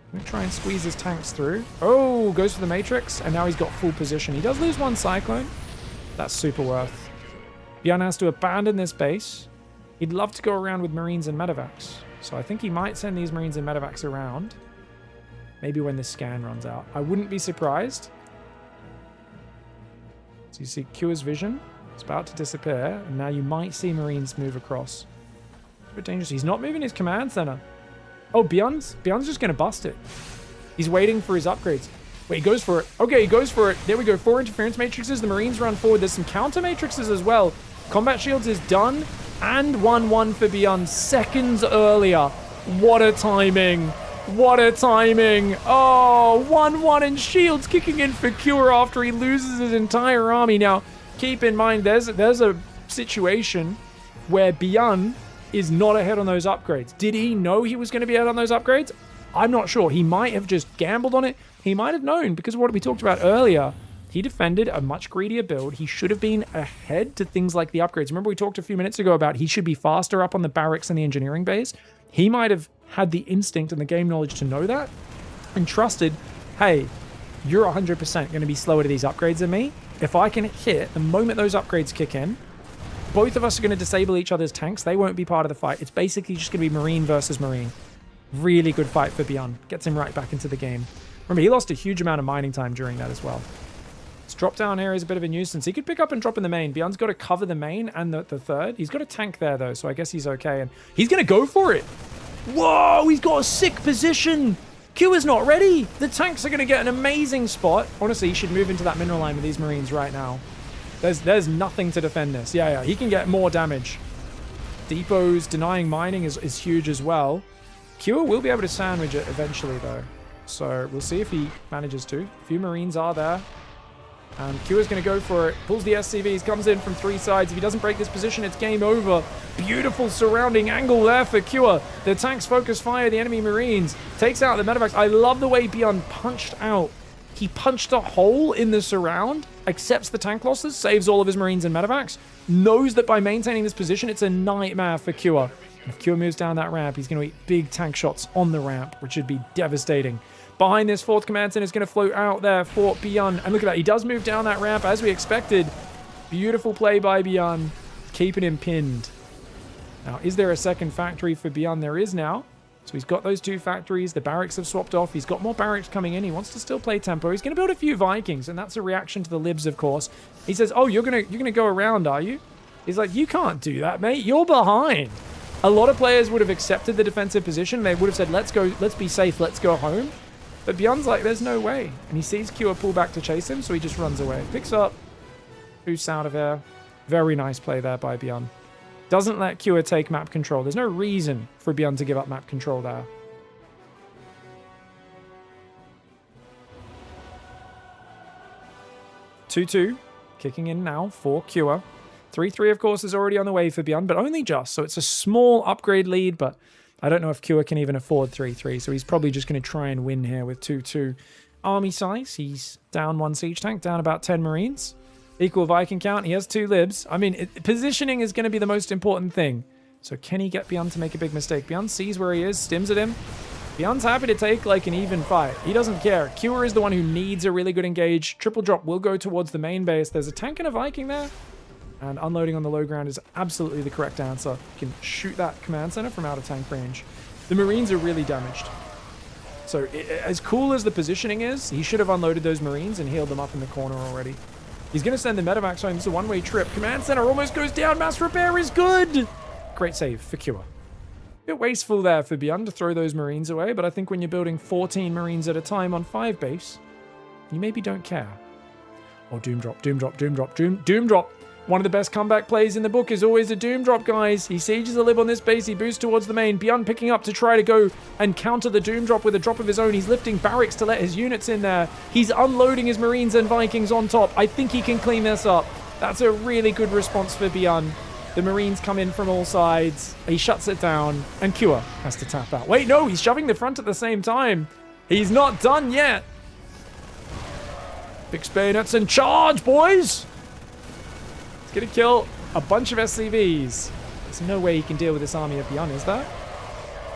I'm going to try and squeeze his tanks through. Oh, goes for the Matrix, and now he's got full position. He does lose 1 Cyclone. That's super worth. Beyond has to abandon this base. He'd love to go around with Marines and Medevacs. So I think he might send these Marines and Medevacs around. Maybe when this scan runs out. I wouldn't be surprised. So you see Cure's vision. It's about to disappear, and now you might see Marines move across. It's a bit dangerous. He's not moving his command center. Oh, Beyond's just going to bust it. He's waiting for his upgrades. Wait, he goes for it. Okay, he goes for it. There we go. 4 interference matrices. The Marines run forward. There's some counter matrices as well. Combat Shields is done. And 1-1 for Beyond seconds earlier. What a timing. What a timing. Oh, 1-1 and Shields kicking in for Cure after he loses his entire army. Now, keep in mind, there's a situation where Beyond is not ahead on those upgrades. Did he know he was going to be ahead on those upgrades? I'm not sure. He might have just gambled on it. He might have known, because of what we talked about earlier. He defended a much greedier build. He should have been ahead to things like the upgrades. Remember we talked a few minutes ago about he should be faster up on the barracks and the engineering base? He might have had the instinct and the game knowledge to know that and trusted, hey, you're 100% going to be slower to these upgrades than me. If I can hit the moment those upgrades kick in, both of us are going to disable each other's tanks. They won't be part of the fight. It's basically just going to be Marine versus Marine. Really good fight for Beyond. Gets him right back into the game. Remember, he lost a huge amount of mining time during that as well. This drop down here is a bit of a nuisance. He could pick up and drop in the main. Beyond's got to cover the main and the third. He's got a tank there, though, so I guess he's okay. And he's going to go for it. Whoa, he's got a sick position. Q is not ready. The tanks are going to get an amazing spot. Honestly, he should move into that mineral line with these Marines right now. There's nothing to defend this. Yeah, he can get more damage. Depots denying mining is huge as well. Cure will be able to sandwich it eventually, though. So we'll see if he manages to. A few Marines are there. And Cure's going to go for it. Pulls the SCVs, comes in from 3 sides. If he doesn't break this position, it's game over. Beautiful surrounding angle there for Cure. The tanks focus fire the enemy Marines. Takes out the medevacs. I love the way Beyond punched out. He punched a hole in the surround, accepts the tank losses, saves all of his Marines and medevacs, knows that by maintaining this position, it's a nightmare for Cure. And if Cure moves down that ramp, he's going to eat big tank shots on the ramp, which would be devastating. Behind this 4th command center is going to float out there for Beyond. And look at that. He does move down that ramp as we expected. Beautiful play by Beyond, keeping him pinned. Now, is there a second factory for Beyond? There is now. So he's got those 2 factories. The barracks have swapped off. He's got more barracks coming in. He wants to still play tempo. He's going to build a few Vikings, and that's a reaction to the libs, of course. He says, oh, you're gonna go around, are you? He's like, you can't do that, mate. You're behind. A lot of players would have accepted the defensive position. They would have said, let's go, let's be safe, let's go home. But Beyond's like, there's no way. And he sees Cure pull back to chase him, so he just runs away. Picks up, boosts out of air. Very nice play there by Beyond. Doesn't let Cure take map control. There's no reason for Beyond to give up map control there. Two, kicking in now for Cure. 3-3, of course, is already on the way for Beyond, but only just. So it's a small upgrade lead, but I don't know if Kua can even afford 3-3, so he's probably just going to try and win here with 2-2 army size. He's down 1 siege tank, down about 10 marines. Equal Viking count. He has 2 libs. I mean, positioning is going to be the most important thing. So can he get Beyond to make a big mistake? Beyond sees where he is, stims at him. Beyond's happy to take like an even fight. He doesn't care. Kua is the one who needs a really good engage. Triple drop will go towards the main base. There's a tank and a Viking there. And unloading on the low ground is absolutely the correct answer. You can shoot that command center from out of tank range. The Marines are really damaged. So as cool as the positioning is, he should have unloaded those Marines and healed them up in the corner already. He's going to send the Medivacs home. It's a one-way trip. Command center almost goes down. Mass repair is good. Great save for Kua. A bit wasteful there for Beyond to throw those Marines away, but I think when you're building 14 Marines at a time on 5 base, you maybe don't care. Oh, Doom Drop, Doom Drop, Doom Drop, Doom Drop. One of the best comeback plays in the book is always a Doom Drop, guys. He sieges a lib on this base. He boosts towards the main. Beyond picking up to try to go and counter the Doom Drop with a drop of his own. He's lifting barracks to let his units in there. He's unloading his Marines and Vikings on top. I think he can clean this up. That's a really good response for Beyond. The Marines come in from all sides. He shuts it down. And Kua has to tap out. Wait, no, he's shoving the front at the same time. He's not done yet. Fix bayonets and charge, boys! Gonna kill a bunch of SCVs. There's no way he can deal with this army of Beyond, is there?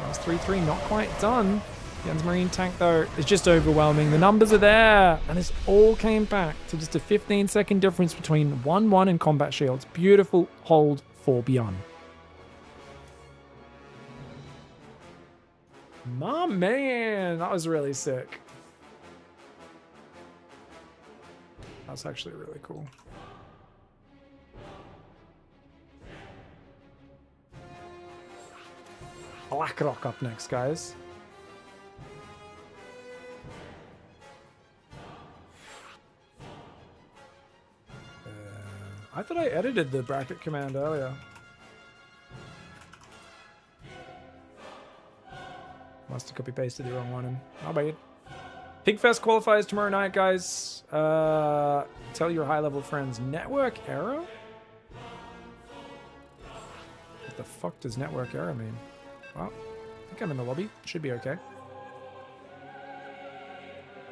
That's 3-3, not quite done. Beyond's Marine tank, though, is just overwhelming. The numbers are there, and this all came back to just a 15-second difference between 1-1 and combat shields. Beautiful hold for Beyond. My man, that was really sick. That's actually really cool. BlackRock up next, guys. I thought I edited the bracket command earlier. Must have copy-pasted the wrong one in. I'll bait. Pigfest qualifies tomorrow night, guys. Tell your high-level friends. Network error? What the fuck does network error mean? Well, I think I'm in the lobby. Should be okay.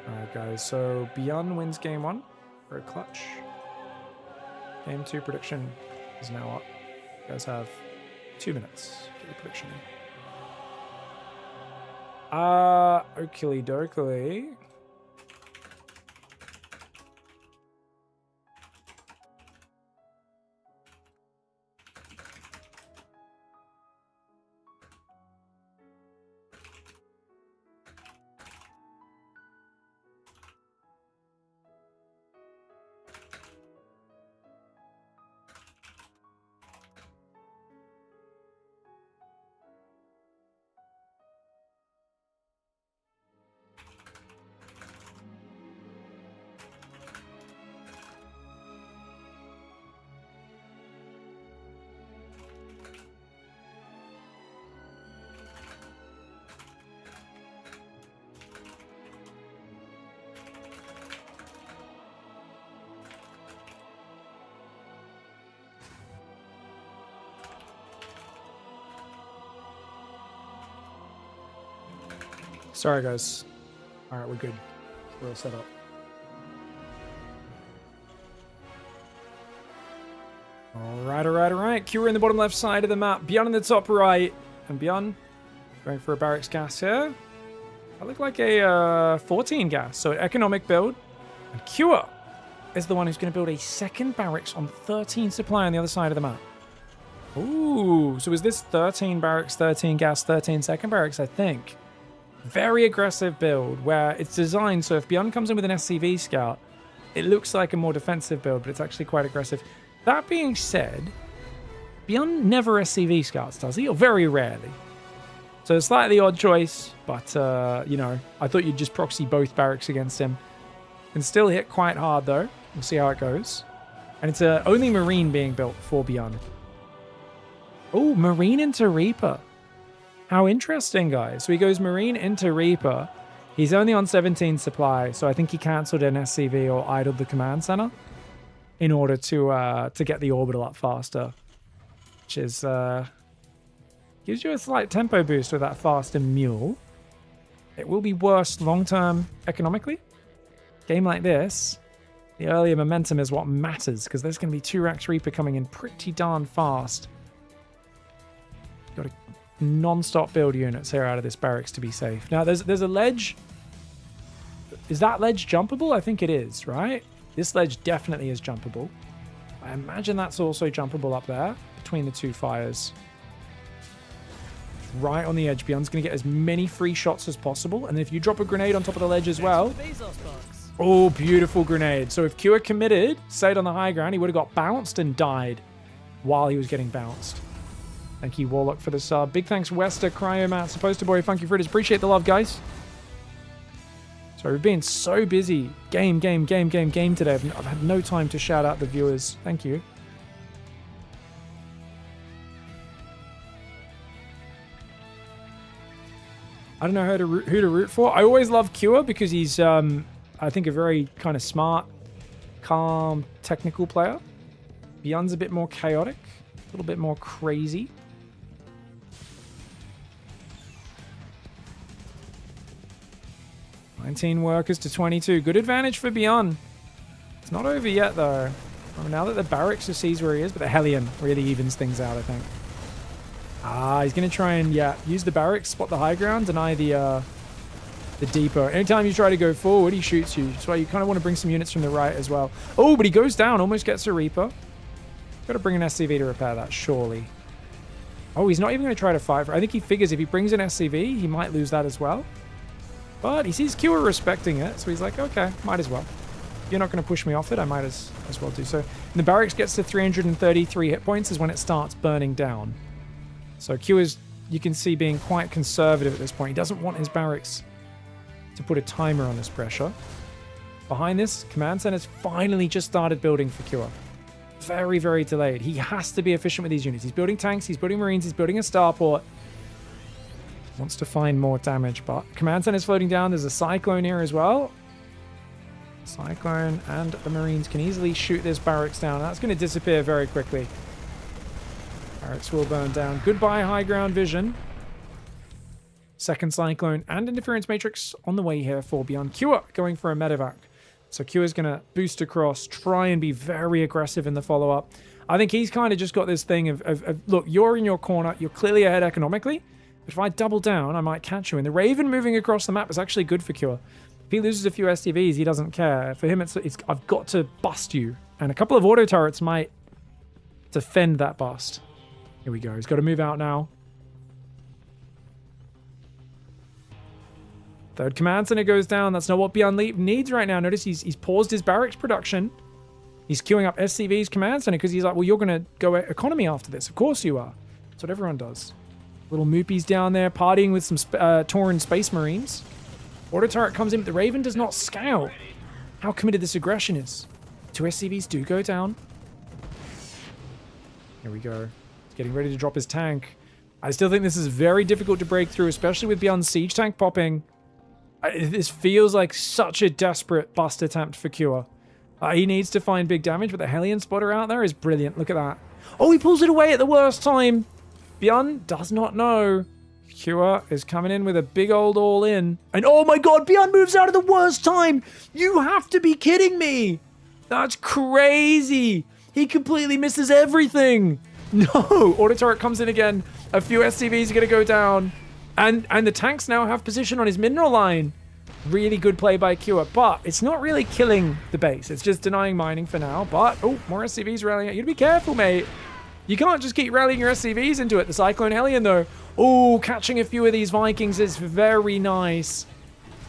Alright, guys. So, Beyond wins game 1 for a clutch. Game 2 prediction is now up. You guys have 2 minutes to get your prediction in. Oakley dokley. Sorry, guys. All right, we're good. We're all set up. All right. Kua in the bottom left side of the map. Beyond in the top right. And Beyond going for a barracks gas here. That looked like a 14 gas. So an economic build. And Kua is the one who's going to build a second barracks on 13 supply on the other side of the map. Ooh. So is this 13 barracks, 13 gas, 13 second barracks, I think. Very aggressive build where it's designed so if Beyond comes in with an SCV scout, it looks like a more defensive build, but it's actually quite aggressive. That being said, Beyond never SCV scouts, does he? Or very rarely. So a slightly odd choice, but, you know, I thought you'd just proxy both barracks against him. Can still hit quite hard, though. We'll see how it goes. And it's only Marine being built for Beyond. Oh, Marine into Reaper. How interesting, guys. So he goes Marine into Reaper. He's only on 17 supply, so I think he cancelled an SCV or idled the command center in order to get the orbital up faster. Which is Gives you a slight tempo boost with that faster mule. It will be worse long-term economically. Game like this, the earlier momentum is what matters, because there's going to be 2 Rax Reaper coming in pretty darn fast. Got to non-stop build units here out of this barracks to be safe. Now, there's a ledge. Is that ledge jumpable? I think it is, right? This ledge definitely is jumpable. I imagine that's also jumpable up there between the 2 fires. Right on the edge. Beyond's going to get as many free shots as possible. And if you drop a grenade on top of the ledge as well. Oh, beautiful grenade. So if Kua committed, stayed on the high ground, he would have got bounced and died while he was getting bounced. Thank you, Warlock, for the sub. Big thanks, Wester, Cryomat, Supposed to Boy, Funky Fritters. Appreciate the love, guys. Sorry, we've been so busy. Game today. I've had no time to shout out the viewers. Thank you. I don't know who to root for. I always love Kua because he's, I think, a very kind of smart, calm, technical player. Beyond's a bit more chaotic, a little bit more crazy. $19 workers to 22. Good advantage for Beyond. It's not over yet, though. Well, now that the barracks sees where he is, but the Hellion really evens things out, I think. Ah, he's going to try and, use the barracks, spot the high ground, deny the depot. Anytime you try to go forward, he shoots you. That's why you kind of want to bring some units from the right as well. Oh, but he goes down, almost gets a Reaper. Got to bring an SCV to repair that, surely. Oh, he's not even going to try to fight for it. I think he figures if he brings an SCV, he might lose that as well. But he sees Kua respecting it, so he's like, okay, might as well. You're not going to push me off it, I might as well do so. And the barracks gets to 333 hit points is when it starts burning down. So Kua's, you can see, being quite conservative at this point. He doesn't want his barracks to put a timer on this pressure. Behind this, Command Center's finally just started building for Kua. Very, very delayed. He has to be efficient with these units. He's building tanks, he's building marines, he's building a starport. Wants to find more damage, but Command Center's floating down. There's a Cyclone here as well. Cyclone and the marines can easily shoot this barracks down. That's going to disappear very quickly. Barracks will burn down. Goodbye, high ground vision. Second Cyclone and Interference Matrix on the way here for Beyond. Kua going for a medevac. So Kua's going to boost across, try and be very aggressive in the follow-up. I think he's kind of just got this thing of, look, you're in your corner. You're clearly ahead economically. But if I double down, I might catch you. And the Raven moving across the map is actually good for Kua. If he loses a few STVs, he doesn't care. For him, it's I've got to bust you. And a couple of auto turrets might defend that bust. Here we go. He's got to move out now. Third Command Center goes down. That's not what Beyond needs right now. Notice he's paused his barracks production. He's queuing up SCV's Command Center because he's like, well, you're going to go economy after this. Of course you are. That's what everyone does. Little Moopies down there partying with some Tauren Space Marines. Auto turret comes in, but the Raven does not scout. How committed this aggression is. 2 SCVs do go down. Here we go. He's getting ready to drop his tank. I still think this is very difficult to break through, especially with Beyond Siege Tank popping. This feels like such a desperate bust attempt for Kua. He needs to find big damage, but the Hellion spotter out there is brilliant. Look at that. Oh, he pulls it away at the worst time. Beyond does not know. Kua is coming in with a big old all-in. And oh my god, Beyond moves out at the worst time! You have to be kidding me! That's crazy! He completely misses everything! No! Auto turret comes in again. A few SCVs are going to go down. And the tanks now have position on his mineral line. Really good play by Kua, but it's not really killing the base. It's just denying mining for now. But, oh, more SCVs rallying. You gotta be careful, mate. You can't just keep rallying your SCVs into it. The Cyclone Hellion, though. Oh, catching a few of these Vikings is very nice.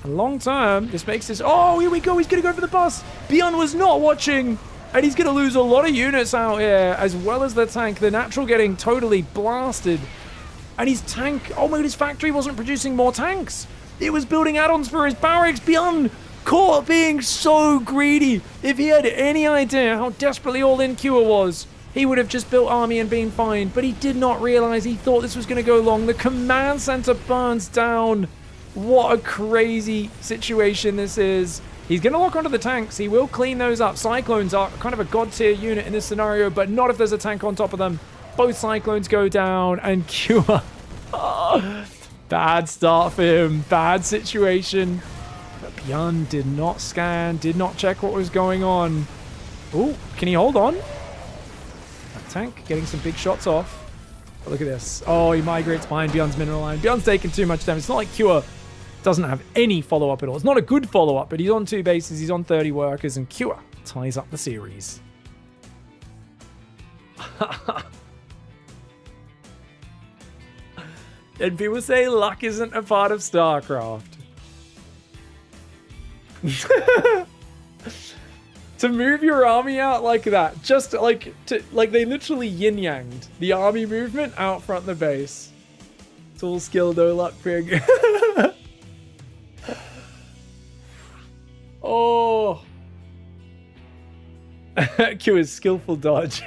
And long term, this makes this... Oh, here we go. He's going to go for the bus. Beyond was not watching. And he's going to lose a lot of units out here, as well as the tank. The natural getting totally blasted. And his tank... Oh, my God, his factory wasn't producing more tanks. It was building add-ons for his barracks. Beyond caught being so greedy. If he had any idea how desperately all-in Kua was, he would have just built army and been fine, but he did not realize. He thought this was going to go long. The command center burns down. What a crazy situation this is. He's going to lock onto the tanks. He will clean those up. Cyclones are kind of a god tier unit in this scenario, but not if there's a tank on top of them. Both Cyclones go down, and Kua Bad start for him. Bad situation. But Bjorn did not scan, did not check what was going on. Oh, can he hold on? That tank getting some big shots off. But look at this. Oh, he migrates behind Bjorn's mineral line. Bjorn's taking too much damage. It's not like Cure doesn't have any follow-up at all. It's not a good follow-up, but he's on 2 bases. He's on 30 workers, and Cure ties up the series. And people say luck isn't a part of StarCraft. To move your army out like that, just like they literally yin-yanged the army movement out front of the base. It's all skill, no luck, pig. Oh. Q is skillful dodge.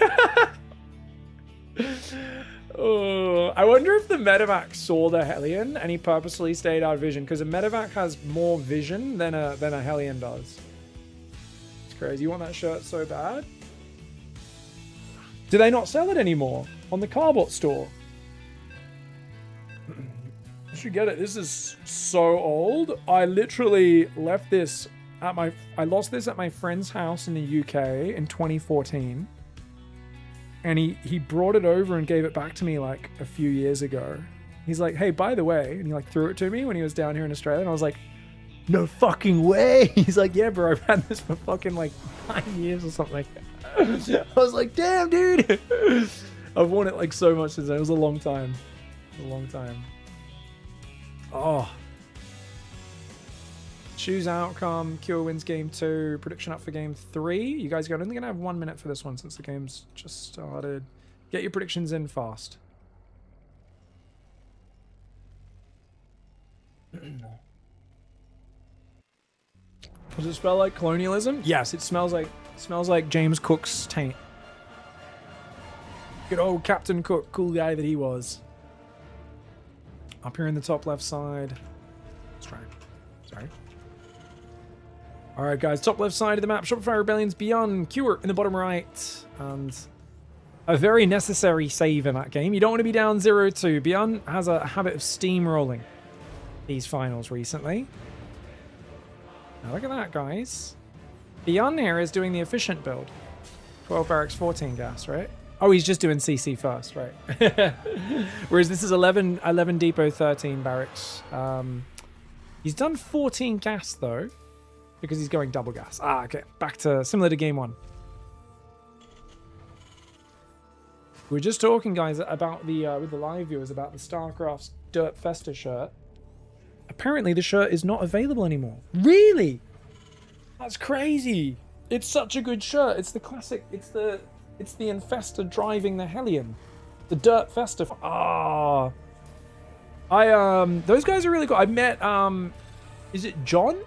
Oh, I wonder if the medevac saw the Hellion and he purposely stayed out of vision, because a medevac has more vision than a Hellion does. It's crazy. You want that shirt so bad? Do they not sell it anymore on the Carbot store? You should get it. This is so old. I literally left this at I lost this at my friend's house in the UK in 2014. And he brought it over and gave it back to me like a few years ago. He's like, hey, by the way, and he like threw it to me when he was down here in Australia. And I was like, no fucking way. He's like, yeah, bro, I've had this for fucking like 9 years or something. I was like, damn, dude. I've worn it like so much since then. It was a long time. A long time. Oh. Choose outcome. Cure wins game 2. Prediction up for game 3. You guys are only going to have 1 minute for this one since the game's just started. Get your predictions in fast. Does it smell like colonialism? Yes, it smells like James Cook's taint. Good old Captain Cook, cool guy that he was. Up here in the top left side. Sorry. Alright guys, top left side of the map, Shopify Rebellion's Beyond, Cure in the bottom right, and a very necessary save in that game. You don't want to be down 0-2. Beyond has a habit of steamrolling these finals recently. Now look at that, guys. Beyond here is doing the efficient build. 12 barracks, 14 gas, right? Oh, he's just doing CC first, right? Whereas this is 11 depot, 13 barracks. He's done 14 gas, though, because he's going double gas. Ah, okay. Back to similar to game 1. We were just talking, guys, about the with the live viewers about the StarCraft's Dirt Festa shirt. Apparently, the shirt is not available anymore. Really? That's crazy. It's such a good shirt. It's the classic. It's the Infesta driving the Hellion. The Dirt Festa. Ah. Those guys are really cool. I met, is it John?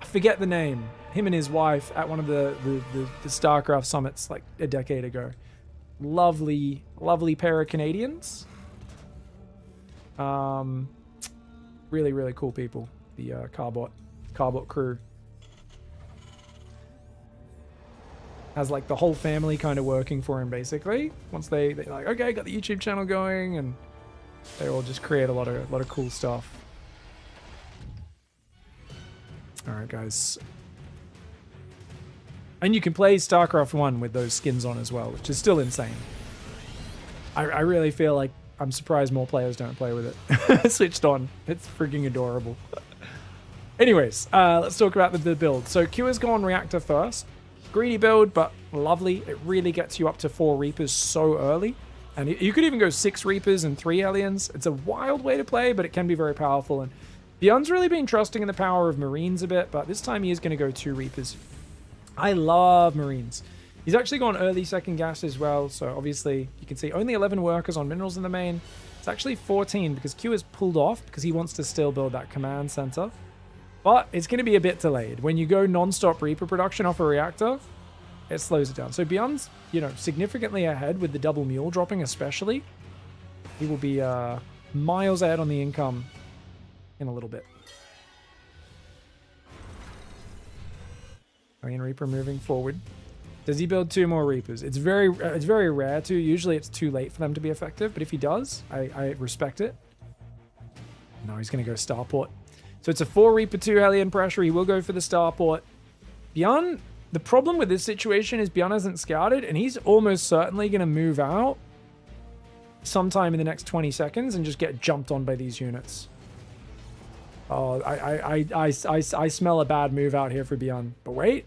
I forget the name. Him and his wife at one of the StarCraft summits like a decade ago. Lovely pair of Canadians. Really, really cool people. The Carbot crew. Has like the whole family kind of working for him basically. Once they like, okay, got the YouTube channel going, and they all just create a lot of cool stuff. All right, guys. And you can play StarCraft 1 with those skins on as well, which is still insane. I really feel like I'm surprised more players don't play with it. Switched on. It's freaking adorable. Anyways, let's talk about the build. So Q has gone Reactor first. Greedy build, but lovely. It really gets you up to 4 Reapers so early. And you could even go 6 Reapers and 3 Aliens. It's a wild way to play, but it can be very powerful. And Beyond's really been trusting in the power of Marines a bit, but this time he is going to go 2 Reapers. I love Marines. He's actually gone early second gas as well, so obviously you can see only 11 workers on minerals in the main. It's actually 14 because Q is pulled off because he wants to still build that command center. But it's going to be a bit delayed. When you go non-stop Reaper production off a reactor, it slows it down. So Beyond's, significantly ahead with the double mule dropping especially. He will be miles ahead on the income in a little bit. Alien Reaper moving forward. Does he build 2 more Reapers? It's very rare to. Usually it's too late for them to be effective, but if he does, I respect it. No, he's going to go starport. So it's a 4 Reaper 2 Hellion pressure. He will go for the starport. Beyond, the problem with this situation is Beyond hasn't scouted, and he's almost certainly going to move out sometime in the next 20 seconds and just get jumped on by these units. Oh, I smell a bad move out here for Beyond. But wait,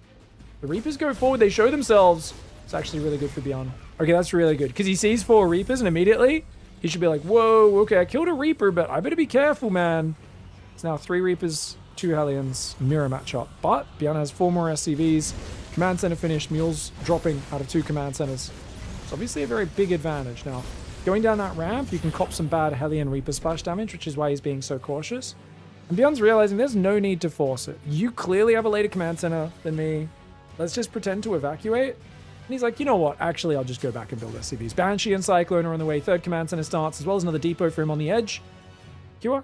the Reapers go forward. They show themselves. It's actually really good for Beyond. Okay, that's really good because he sees 4 Reapers and immediately he should be like, whoa, okay, I killed a Reaper, but I better be careful, man. It's now 3 Reapers, 2 Hellions, mirror matchup. But Beyond has 4 more SCVs. Command center finished. Mules dropping out of 2 command centers. It's obviously a very big advantage. Now, going down that ramp, you can cop some bad Hellion Reaper splash damage, which is why he's being so cautious. And Beyond's realizing there's no need to force it. You clearly have a later command center than me. Let's just pretend to evacuate. And he's like, you know what? Actually, I'll just go back and build SCVs. Banshee and Cyclone are on the way. 3rd command center starts, as well as another depot for him on the edge. Kua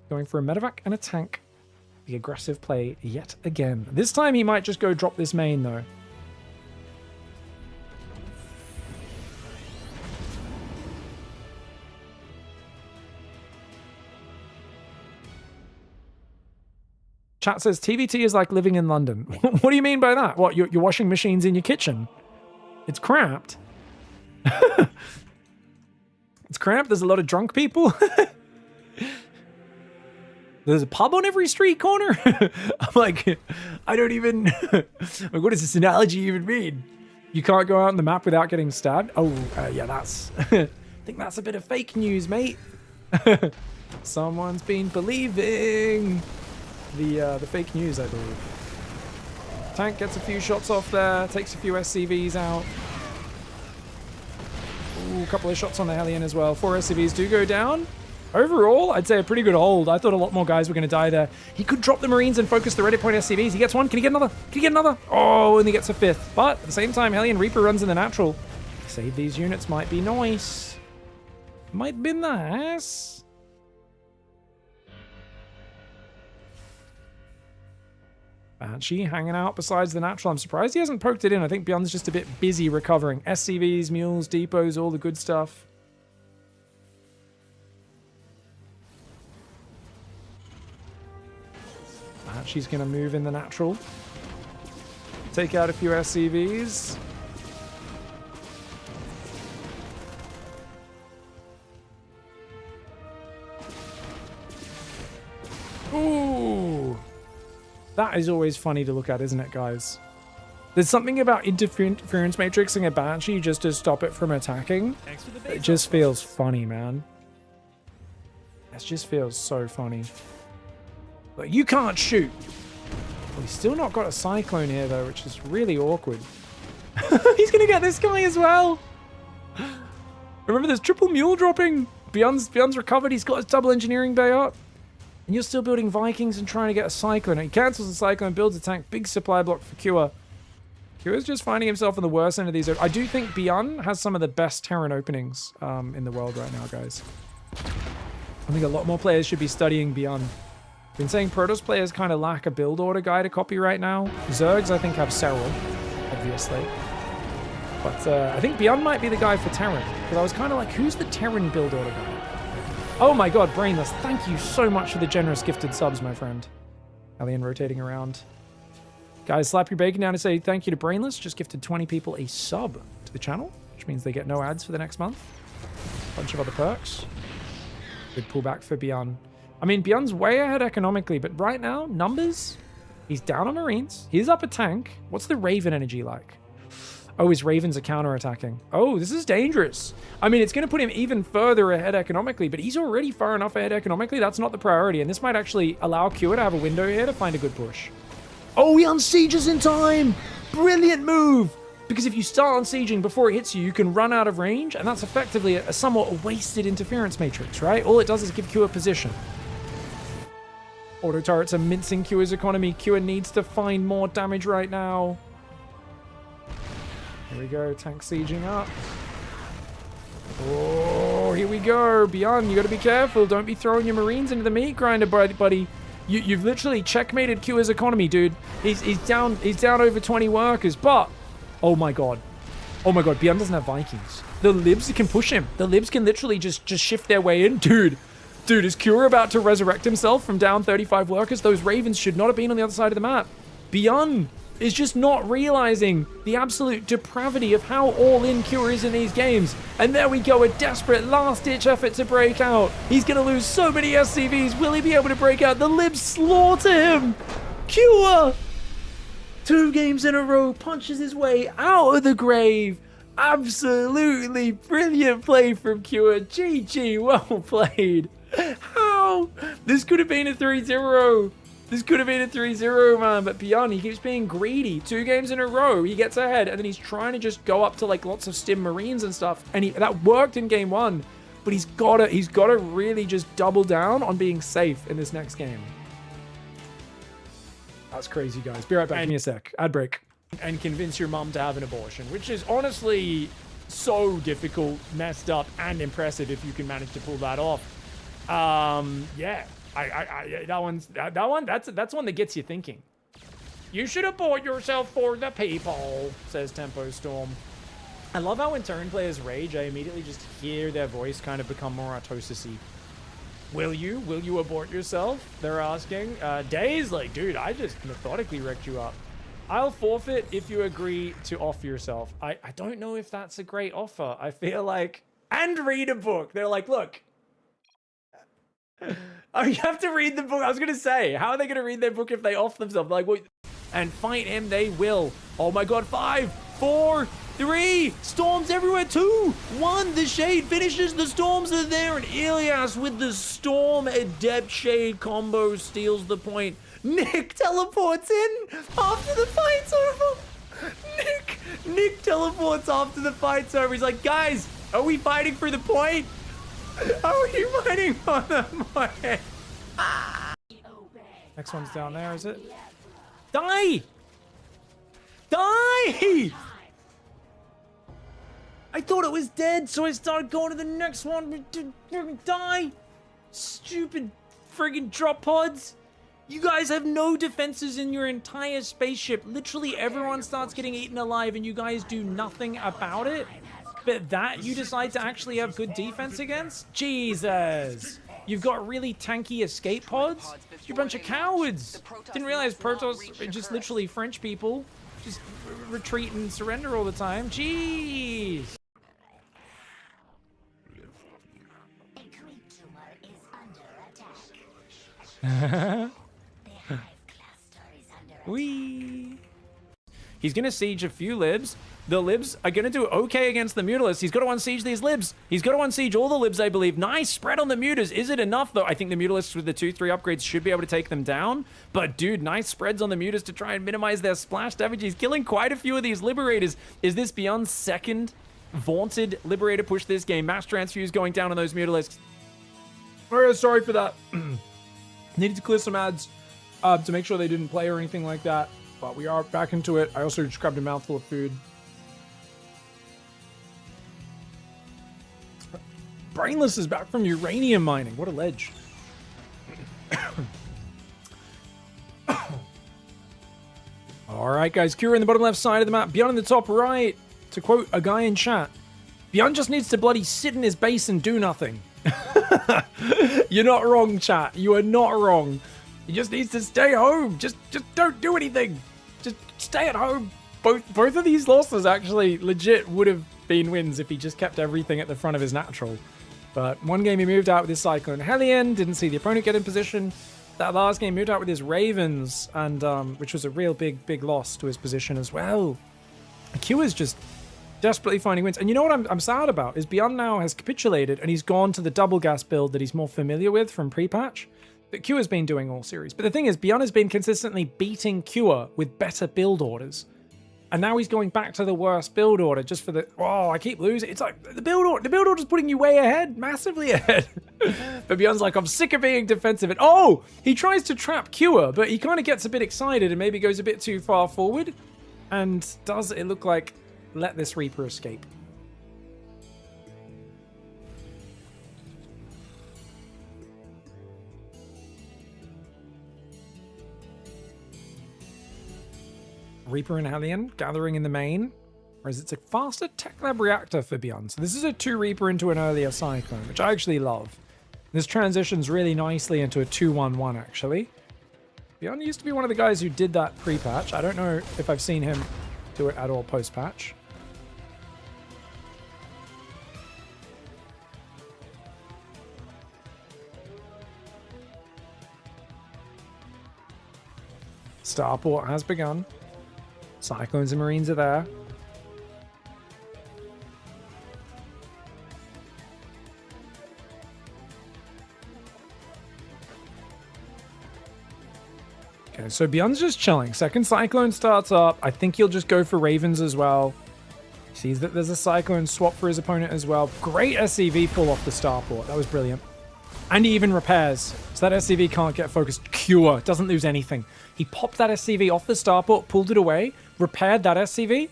going for a medevac and a tank. The aggressive play yet again. This time he might just go drop this main, though. Chat says, TVT is like living in London. What do you mean by that? What, your washing machine's in your kitchen? It's cramped. It's cramped. There's a lot of drunk people. There's a pub on every street corner. I'm like, I don't even... like, what does this analogy even mean? You can't go out on the map without getting stabbed? Oh, yeah, that's... I think that's a bit of fake news, mate. Someone's been believing the fake news, I believe. Tank gets a few shots off there, takes a few SCVs out. Ooh, a couple of shots on the Hellion as well. 4 SCVs do go down. Overall, I'd say a pretty good hold. I thought a lot more guys were going to die there. He could drop the Marines and focus the Reddit point SCVs. He gets one. Can he get another? Can he get another? Oh, and he gets a 5th. But at the same time, Hellion Reaper runs in the natural. Save these units might be nice. Might be nice. Banshee hanging out besides the natural. I'm surprised he hasn't poked it in. I think Beyond's just a bit busy recovering. SCVs, mules, depots, all the good stuff. Banshee's going to move in the natural. Take out a few SCVs. Ooh. That is always funny to look at, isn't it, guys? There's something about interference matrixing a Banshee just to stop it from attacking. It just feels funny, man. It just feels so funny. But you can't shoot. We've still not got a Cyclone here, though, which is really awkward. He's going to get this guy as well. Remember, there's triple mule dropping. Beyond's recovered. He's got his double engineering bay up. And you're still building Vikings and trying to get a Cyclone. He cancels the Cyclone, builds a tank. Big supply block for Kua. Kua's just finding himself on the worst end of these. I do think Beyond has some of the best Terran openings in the world right now, guys. I think a lot more players should be studying Beyond. Been saying Protoss players kind of lack a build order guy to copy right now. Zergs, I think, have Serral, obviously. But I think Beyond might be the guy for Terran. Because I was kind of like, who's the Terran build order guy? Oh my god, Brainless, thank you so much for the generous gifted subs, my friend. Alien rotating around. Guys, slap your bacon down to say thank you to Brainless. Just gifted 20 people a sub to the channel, which means they get no ads for the next month. Bunch of other perks. Good pullback for Beyond. I mean, Beyond's way ahead economically, but right now, numbers, he's down on Marines. He's up a tank. What's the Raven energy like? Oh, his Ravens are counterattacking. Oh, this is dangerous. I mean, it's going to put him even further ahead economically, but he's already far enough ahead economically. That's not the priority, and this might actually allow Kua to have a window here to find a good push. Oh, he unsieges in time! Brilliant move! Because if you start unsieging before it hits you, you can run out of range, and that's effectively a somewhat wasted interference matrix, right? All it does is give Kua position. Auto turrets are mincing Kua's economy. Kua needs to find more damage right now. Here we go, tank sieging up. Oh, here we go. Beyond, you got to be careful. Don't be throwing your Marines into the meat grinder, buddy. You've literally checkmated Kua's economy, dude. He's down over 20 workers, but oh my god, Beyond doesn't have Vikings. The Libs can push him. The Libs can literally just shift their way in, dude. Dude, is Cure about to resurrect himself from down 35 workers? Those Ravens should not have been on the other side of the map. Beyond is just not realizing the absolute depravity of how all-in Cure is in these games. And there we go, a desperate last-ditch effort to break out. He's going to lose so many SCVs. Will he be able to break out? The libs slaughter him. Cure! 2 games in a row, punches his way out of the grave. Absolutely brilliant play from Cure. GG, well played. How? This could have been a 3-0. This could have been a 3-0, man. But Beyond, he keeps being greedy. 2 games in a row, he gets ahead, and then he's trying to just go up to like lots of stim marines and stuff. And that worked in game 1, but he's gotta really just double down on being safe in this next game. That's crazy, guys. Be right back. Give me a sec. Ad break. And convince your mom to have an abortion, which is honestly so difficult, messed up, and impressive if you can manage to pull that off. Yeah, that's one that gets you thinking. You should abort yourself for the people, says Tempo Storm. I love how when turn players rage, I immediately just hear their voice kind of become more autosy. Will you abort yourself? They're asking. Days like, dude, I just methodically wrecked you up. I'll forfeit if you agree to offer yourself. I don't know if that's a great offer. I feel like, and read a book. They're like, look. Oh, you have to read the book. I was going to say, how are they going to read their book if they off themselves? Like, what? And fight him, they will. Oh my God, 5, 4, 3, storms everywhere, 2, 1, the shade finishes, the storms are there, and Ilias with the storm adept shade combo steals the point. Nick teleports in after the fight's over. Nick teleports after the fight's over. He's like, guys, are we fighting for the point? Are we fighting for the point? Next one's down there, is it? Die! Die! I thought it was dead, so I started going to the next one. Die! Stupid friggin' drop pods. You guys have no defenses in your entire spaceship. Literally everyone starts getting eaten alive and you guys do nothing about it. But that you decide to actually have good defense against? Jesus! You've got really tanky escape pods? You're a bunch of cowards! Didn't realize Protoss are just literally French people. Just retreat and surrender all the time. Jeez! Whee! He's gonna siege a few libs. The libs are gonna do okay against the Mutalisks. He's got to unsiege these libs. He's got to unsiege all the libs, I believe. Nice spread on the Mutas. Is it enough, though? I think the Mutalisks with the 2-3 upgrades should be able to take them down. But, dude, nice spreads on the Mutas to try and minimize their splash damage. He's killing quite a few of these Liberators. Is this Beyond's second vaunted Liberator push this game? Mass Transfuse going down on those Mutalisks. Oh, sorry for that. Needed to clear some ads to make sure they didn't play or anything like that. But we are back into it. I also just grabbed a mouthful of food. Brainless is back from uranium mining. What a ledge. All right, guys. Cure in the bottom left side of the map. Beyond in the top right. To quote a guy in chat, Beyond just needs to bloody sit in his base and do nothing. You're not wrong, chat. You are not wrong. He just needs to stay home. Just don't do anything. Just stay at home. Both of these losses actually legit would have been wins if he just kept everything at the front of his natural. But one game he moved out with his Cyclone Hellion, didn't see the opponent get in position. That last game moved out with his Ravens, and which was a real big loss to his position as well. Q is just desperately finding wins. And you know what I'm sad about is Beyond now has capitulated and he's gone to the double gas build that he's more familiar with from pre-patch that Q has been doing all series. But the thing is, Beyond has been consistently beating Cure with better build orders. And now he's going back to the worst build order just for the... Oh, I keep losing. It's like the build order's putting you way ahead, massively ahead. But Beyond's like, I'm sick of being defensive. And oh, he tries to trap Cure, but he kind of gets a bit excited and maybe goes a bit too far forward. And does it look like, let this Reaper escape. Reaper and Hellion gathering in the main, whereas it's a faster Tech Lab reactor for Beyond. So this is a 2 Reaper into an earlier Cyclone, which I actually love. This transitions really nicely into a 2-1-1, actually. Beyond used to be one of the guys who did that pre-patch. I don't know if I've seen him do it at all post-patch. Starport has begun. Cyclones and Marines are there. Okay, so Beyond's just chilling. Second Cyclone starts up. I think he'll just go for Ravens as well. Sees that there's a Cyclone swap for his opponent as well. Great SCV pull off the Starport. That was brilliant. And he even repairs. So that SCV can't get focused. Cure. Doesn't lose anything. He popped that SCV off the Starport, pulled it away, repaired that SCV.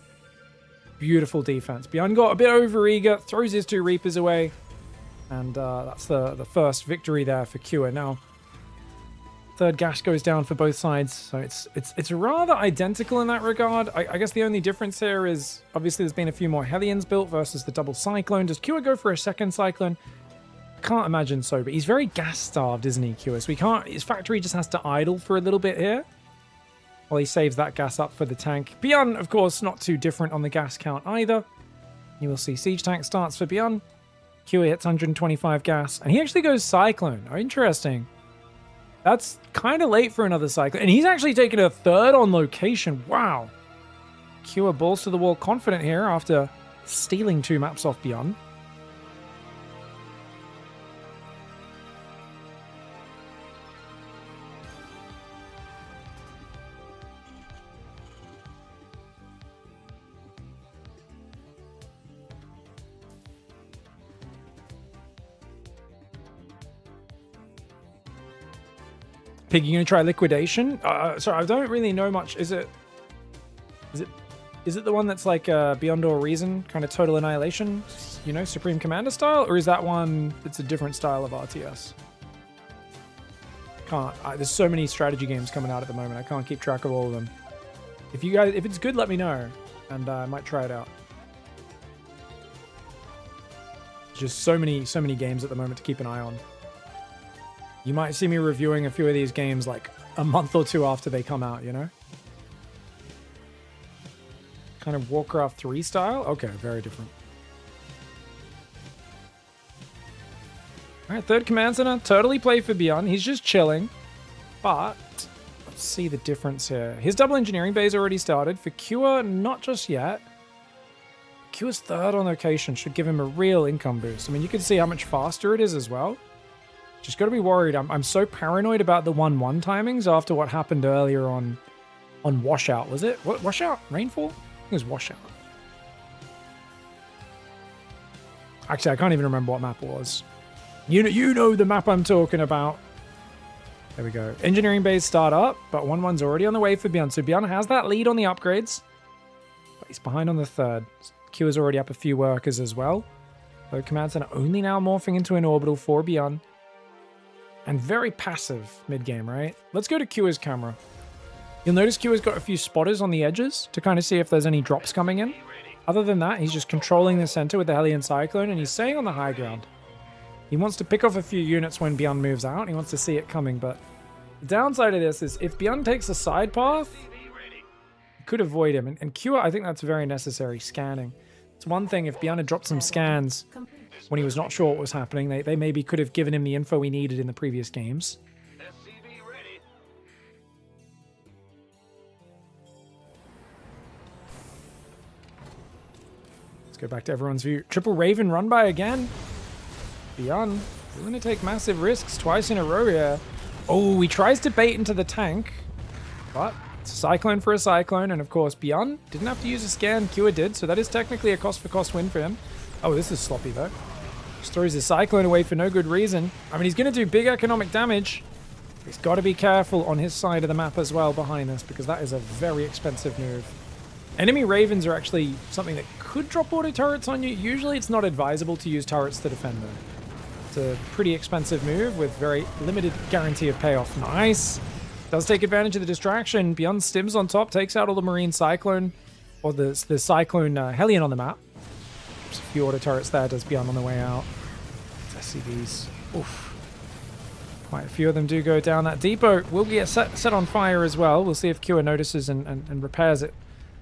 Beautiful defense. Beyond got a bit overeager, throws his 2 Reapers away. And that's the first victory there for Cure. Now, third gas goes down for both sides, so it's rather identical in that regard. I guess the only difference here is obviously there's been a few more Hellions built versus the double Cyclone. Does Cure go for a second Cyclone? Can't imagine so, but he's very gas starved, isn't he, Cure? So we can't. His factory just has to idle for a little bit here while he saves that gas up for the tank. Beyond, of course, not too different on the gas count either. You will see siege tank starts for Beyond. Cure hits 125 gas, and he actually goes Cyclone. Oh, interesting. That's kind of late for another Cyclone. And he's actually taken a third on location. Wow. Cure balls to the wall confident here after stealing 2 maps off Beyond. Pig, you gonna try liquidation? Sorry, I don't really know much. Is it the one that's like Beyond All Reason, kind of total annihilation, you know, Supreme Commander style, or is that one that's a different style of RTS? There's so many strategy games coming out at the moment. I can't keep track of all of them. If it's good, let me know, and I might try it out. Just so many games at the moment to keep an eye on. You might see me reviewing a few of these games like a month or 2 after they come out, you know? Kind of Warcraft 3 style? Okay, very different. Alright, third command center. Totally play for Beyond. He's just chilling. But let's see the difference here. His double engineering bay is already started. For Cure, not just yet. Cure's third on location should give him a real income boost. I mean, you can see how much faster it is as well. Just got to be worried. I'm so paranoid about the 1-1 timings after what happened earlier on Washout. Was it? What, Washout? Rainfall? I think it was Washout. Actually, I can't even remember what map it was. You know the map I'm talking about. There we go. Engineering bays start up, but 1-1's already on the way for Beyond. So Beyond has that lead on the upgrades, but he's behind on the third. Q is already up a few workers as well. So command center only now morphing into an orbital for Beyond. And very passive mid-game, right? Let's go to Q's camera. You'll notice Q's got a few spotters on the edges to kind of see if there's any drops coming in. Other than that, he's just controlling the center with the Hellion Cyclone, and he's staying on the high ground. He wants to pick off a few units when Beyond moves out. He wants to see it coming, but the downside of this is if Beyond takes a side path, it could avoid him. And Q, I think that's very necessary, scanning. It's one thing if Beyond had dropped some scans when he was not sure what was happening. They maybe could have given him the info he needed in the previous games. Let's go back to everyone's view. Triple Raven run by again. Beyond willing to take massive risks twice in a row here. Oh, he tries to bait into the tank, but it's a Cyclone for a Cyclone, and of course Beyond didn't have to use a scan. Cure did, so that is technically a cost-for-cost win for him. Oh, this is sloppy though. Just throws his Cyclone away for no good reason. I mean, he's going to do big economic damage. He's got to be careful on his side of the map as well behind this, because that is a very expensive move. Enemy Ravens are actually something that could drop auto turrets on you. Usually it's not advisable to use turrets to defend them. It's a pretty expensive move with very limited guarantee of payoff. Nice. Does take advantage of the distraction. Beyond stims on top, takes out all the Marine Cyclone, or the Cyclone Hellion on the map. There's a few auto turrets there, does Beyond on the way out. It's SCVs. Oof. Quite a few of them do go down. That depot will get set on fire as well. We'll see if Kua notices and repairs it.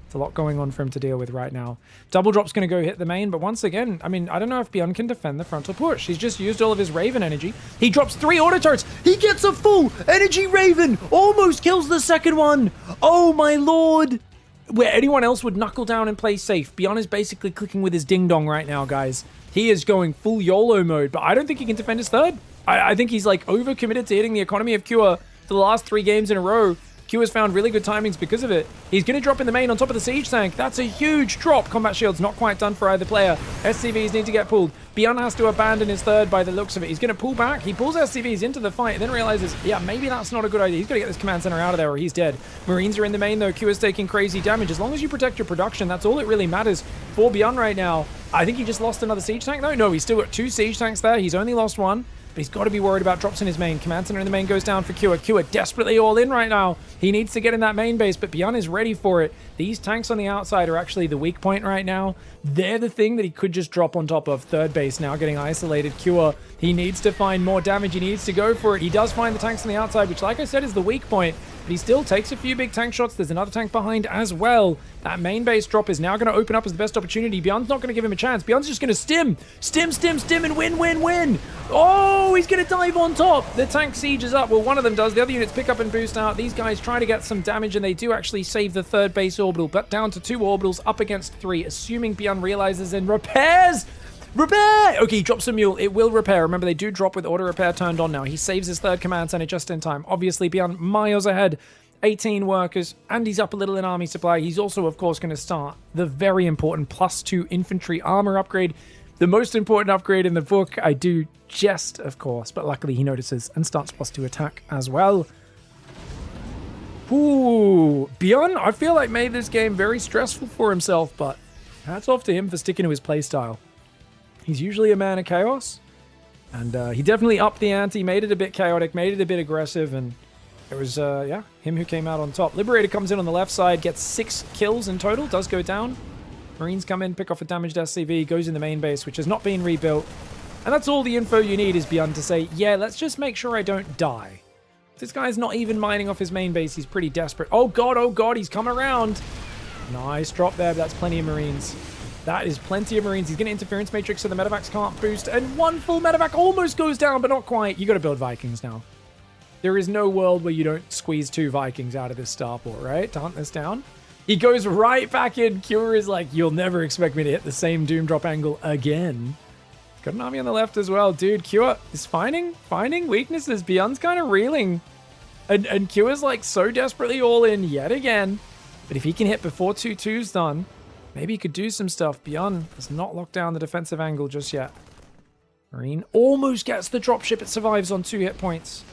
It's a lot going on for him to deal with right now. Double drop's going to go hit the main, but once again, I mean, I don't know if Beyond can defend the frontal push. He's just used all of his Raven energy. He drops 3 auto turrets. He gets a full energy Raven. Almost kills the second one. Oh my lord. Where anyone else would knuckle down and play safe. Beyond is basically clicking with his ding dong right now, guys. He is going full YOLO mode, but I don't think he can defend his third. I think he's like overcommitted to hitting the economy of Kua for the last 3 games in a row. Kua's found really good timings because of it. He's going to drop in the main on top of the siege tank. That's a huge drop. Combat shield's not quite done for either player. SCVs need to get pulled. Beyond has to abandon his third by the looks of it. He's going to pull back. He pulls SCVs into the fight and then realizes, yeah, maybe that's not a good idea. He's got to get this command center out of there or he's dead. Marines are in the main though. Kua's taking crazy damage. As long as you protect your production, that's all that really matters for Beyond right now. I think he just lost another siege tank though. No, he's still got 2 siege tanks there. He's only lost 1. But he's got to be worried about drops in his main. Command center in the main goes down for Kua. Kua desperately all in right now. He needs to get in that main base, but Beyond is ready for it. These tanks on the outside are actually the weak point right now. They're the thing that he could just drop on top of. Third base now getting isolated. Kua, he needs to find more damage. He needs to go for it. He does find the tanks on the outside, which like I said is the weak point. But he still takes a few big tank shots. There's another tank behind as well. That main base drop is now going to open up as the best opportunity. Beyond's not going to give him a chance. Beyond's just going to stim, and win. Oh, he's going to dive on top. The tank siege is up. Well, one of them does. The other units pick up and boost out. These guys try to get some damage, and they do actually save the third base orbital, but down to 2 orbitals up against 3, assuming Beyond realizes and repairs. Repair! Okay, he drops a mule. It will repair. Remember, they do drop with auto repair turned on now. He saves his third command center just in time. Obviously, Beyond miles ahead. 18 workers, and he's up a little in army supply. He's also, of course, going to start the very important +2 infantry armor upgrade. The most important upgrade in the book. I do jest, of course, but luckily he notices and starts +2 attack as well. Ooh, Beyond, I feel like made this game very stressful for himself, but hats off to him for sticking to his playstyle. He's usually a man of chaos, and he definitely upped the ante, made it a bit chaotic, made it a bit aggressive, and it was, yeah, him who came out on top. Liberator comes in on the left side, gets 6 kills in total, does go down. Marines come in, pick off a damaged SCV, goes in the main base, which has not been rebuilt. And that's all the info you need is Beyond to say, yeah, let's just make sure I don't die. This guy's not even mining off his main base. He's pretty desperate. Oh god, he's coming around. Nice drop there, but that's plenty of Marines. That is plenty of Marines. He's getting interference matrix so the medevacs can't boost. And 1 full medevac almost goes down, but not quite. You got to build Vikings now. There is no world where you don't squeeze 2 Vikings out of this starport, right? To hunt this down. He goes right back in. Kua is like, you'll never expect me to hit the same doom drop angle again. Got an army on the left as well. Dude, Kua is finding weaknesses. Beyond's kind of reeling. And Kua's like so desperately all in yet again. But if he can hit before 2-2's done, maybe he could do some stuff. Beyond has not locked down the defensive angle just yet. Marine almost gets the dropship. It survives on 2 hit points.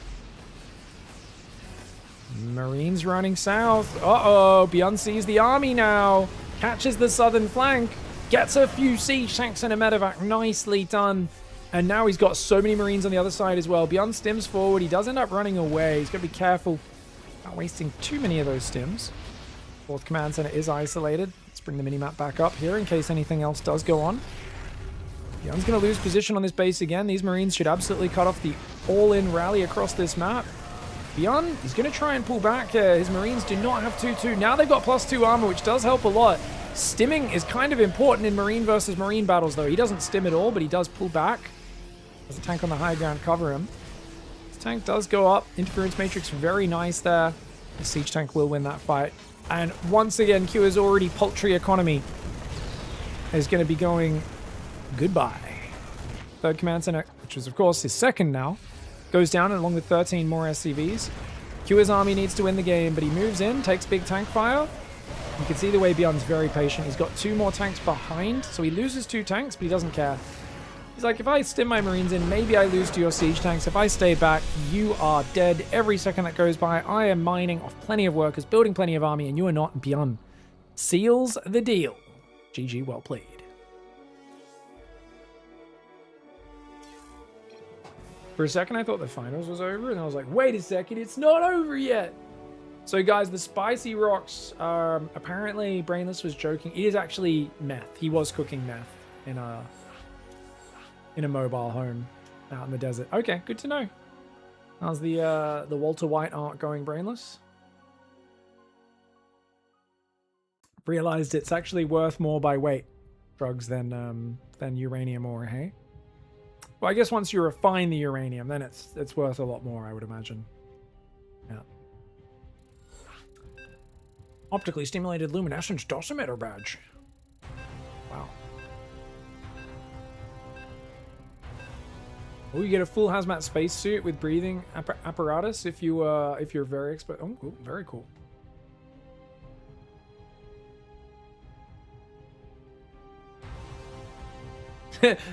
Marines running south. Uh-oh, Beyond sees the army now. Catches the southern flank. Gets a few siege tanks and a medevac. Nicely done. And now he's got so many Marines on the other side as well. Beyond stims forward. He does end up running away. He's got to be careful not wasting too many of those stims. 4th command center is isolated. Let's bring the minimap back up here in case anything else does go on. Beyond's going to lose position on this base again. These Marines should absolutely cut off the all-in rally across this map. Beyond, he's going to try and pull back. His Marines do not have 2-2. Now they've got +2 armor, which does help a lot. Stimming is kind of important in Marine versus Marine battles, though. He doesn't stim at all, but he does pull back. There's a tank on the high ground cover him. This tank does go up. Interference matrix very nice there. The siege tank will win that fight. And once again, Kua's already paltry economy is going to be going goodbye. 3rd command center, which is of course his 2nd now, goes down along with 13 more SCVs. Kua's army needs to win the game, but he moves in, takes big tank fire. You can see the way Beyond's very patient. He's got 2 more tanks behind, so he loses 2 tanks, but he doesn't care. He's like, if I stim my Marines in, maybe I lose to your siege tanks. If I stay back, you are dead. Every second that goes by, I am mining off plenty of workers, building plenty of army, and you are not. Beyond seals the deal. GG, well played. For a second, I thought the finals was over, and I was like, wait a second, it's not over yet. So guys, the spicy rocks, apparently Brainless was joking. It is actually meth. He was cooking meth in a mobile home out in the desert. Okay, good to know. How's the Walter White art going, Brainless? Realized it's actually worth more by weight drugs than uranium ore, hey? Well, I guess once you refine the uranium, then it's worth a lot more, I would imagine. Yeah. Optically stimulated luminescence dosimeter badge. Wow. Oh, you get a full hazmat spacesuit with breathing apparatus if you're very expert. Oh, cool. Very cool.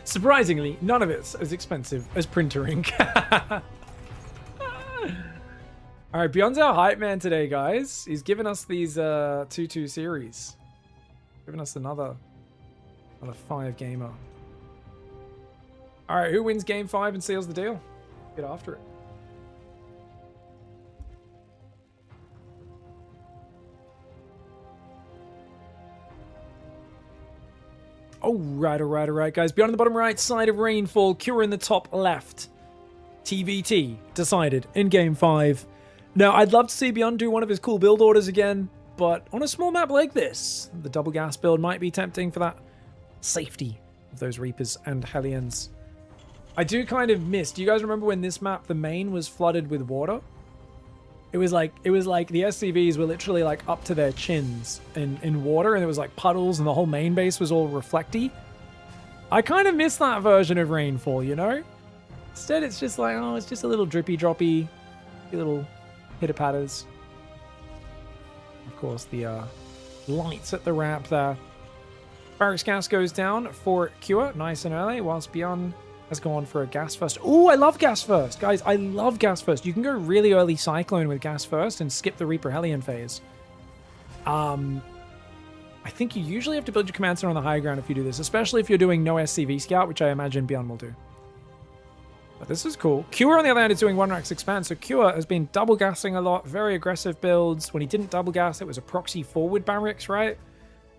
Surprisingly, none of it's as expensive as printer ink. All right, Beyond's our hype man today, guys. He's given us these 2-2 series. Giving us another 5 gamer. All right, who wins game 5 and seals the deal? Get after it. All right, guys. Beyond the bottom right side of Rainfall, Cure in the top left. TVT decided in game 5. Now, I'd love to see Beyond do one of his cool build orders again, but on a small map like this, the double gas build might be tempting for that safety of those Reapers and Hellions. I do kind of miss. Do you guys remember when this map, the main, was flooded with water? It was like the SCVs were literally like up to their chins in water, and it was like puddles, and the whole main base was all reflecty. I kind of miss that version of Rainfall, you know? Instead, it's just like, oh, it's just a little drippy droppy, little hitter patters. Of course, the lights at the ramp there. Barracks gas goes down for Cure, nice and early, whilst Beyond has gone for a gas first. Oh, I love gas first. Guys, I love gas first. You can go really early Cyclone with gas first and skip the Reaper Hellion phase. I think you usually have to build your command center on the high ground if you do this, especially if you're doing no SCV scout, which I imagine Beyond will do. But this is cool. Cure, on the other hand, is doing 1-rax expand, so Cure has been double gassing a lot, very aggressive builds. When he didn't double gas, it was a proxy forward barracks, right?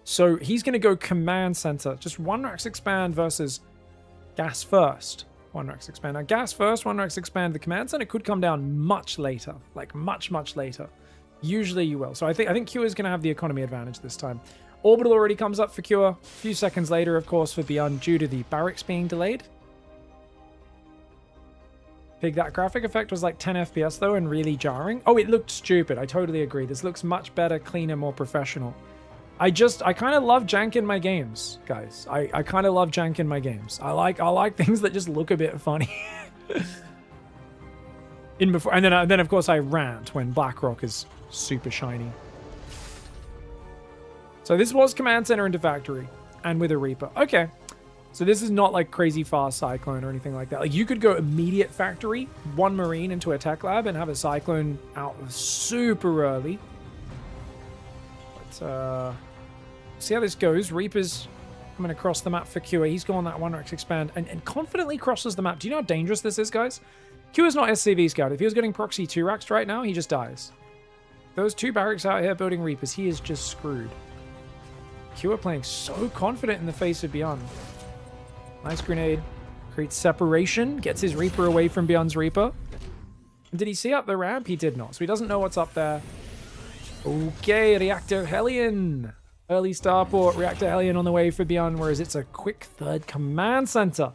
So he's going to go command center. Just 1-rax expand versus gas first. 1-rax expand. Now, gas first, 1-rax expand. The command center could come down much later. Like, much, much later. Usually you will. So I think Cure is going to have the economy advantage this time. Orbital already comes up for Cure. A few seconds later, of course, for Beyond, due to the barracks being delayed. That graphic effect was like 10 FPS though, and really jarring. Oh, it looked stupid. I totally agree. This looks much better, cleaner, more professional. I kind of love jank in my games, guys. I kind of love jank in my games. I like things that just look a bit funny. And then of course I rant when Blackrock is super shiny. So this was command center into factory and with a Reaper. Okay. So this is not like crazy fast Cyclone or anything like that. Like you could go immediate factory, 1 Marine into a tech lab and have a Cyclone out super early. But see how this goes. Reaper's coming across the map for Cure. He's going that 1-rax expand and confidently crosses the map. Do you know how dangerous this is, guys? Cure's not SCV scout. If he was getting proxy 2-raxed right now, he just dies. Those 2 barracks out here building Reapers, he is just screwed. Cure playing so confident in the face of Beyond. Nice grenade. Creates separation. Gets his Reaper away from Beyond's Reaper. And did he see up the ramp? He did not. So he doesn't know what's up there. Okay, Reactor Hellion. Early starport. Reactor Hellion on the way for Beyond, whereas it's a quick third command center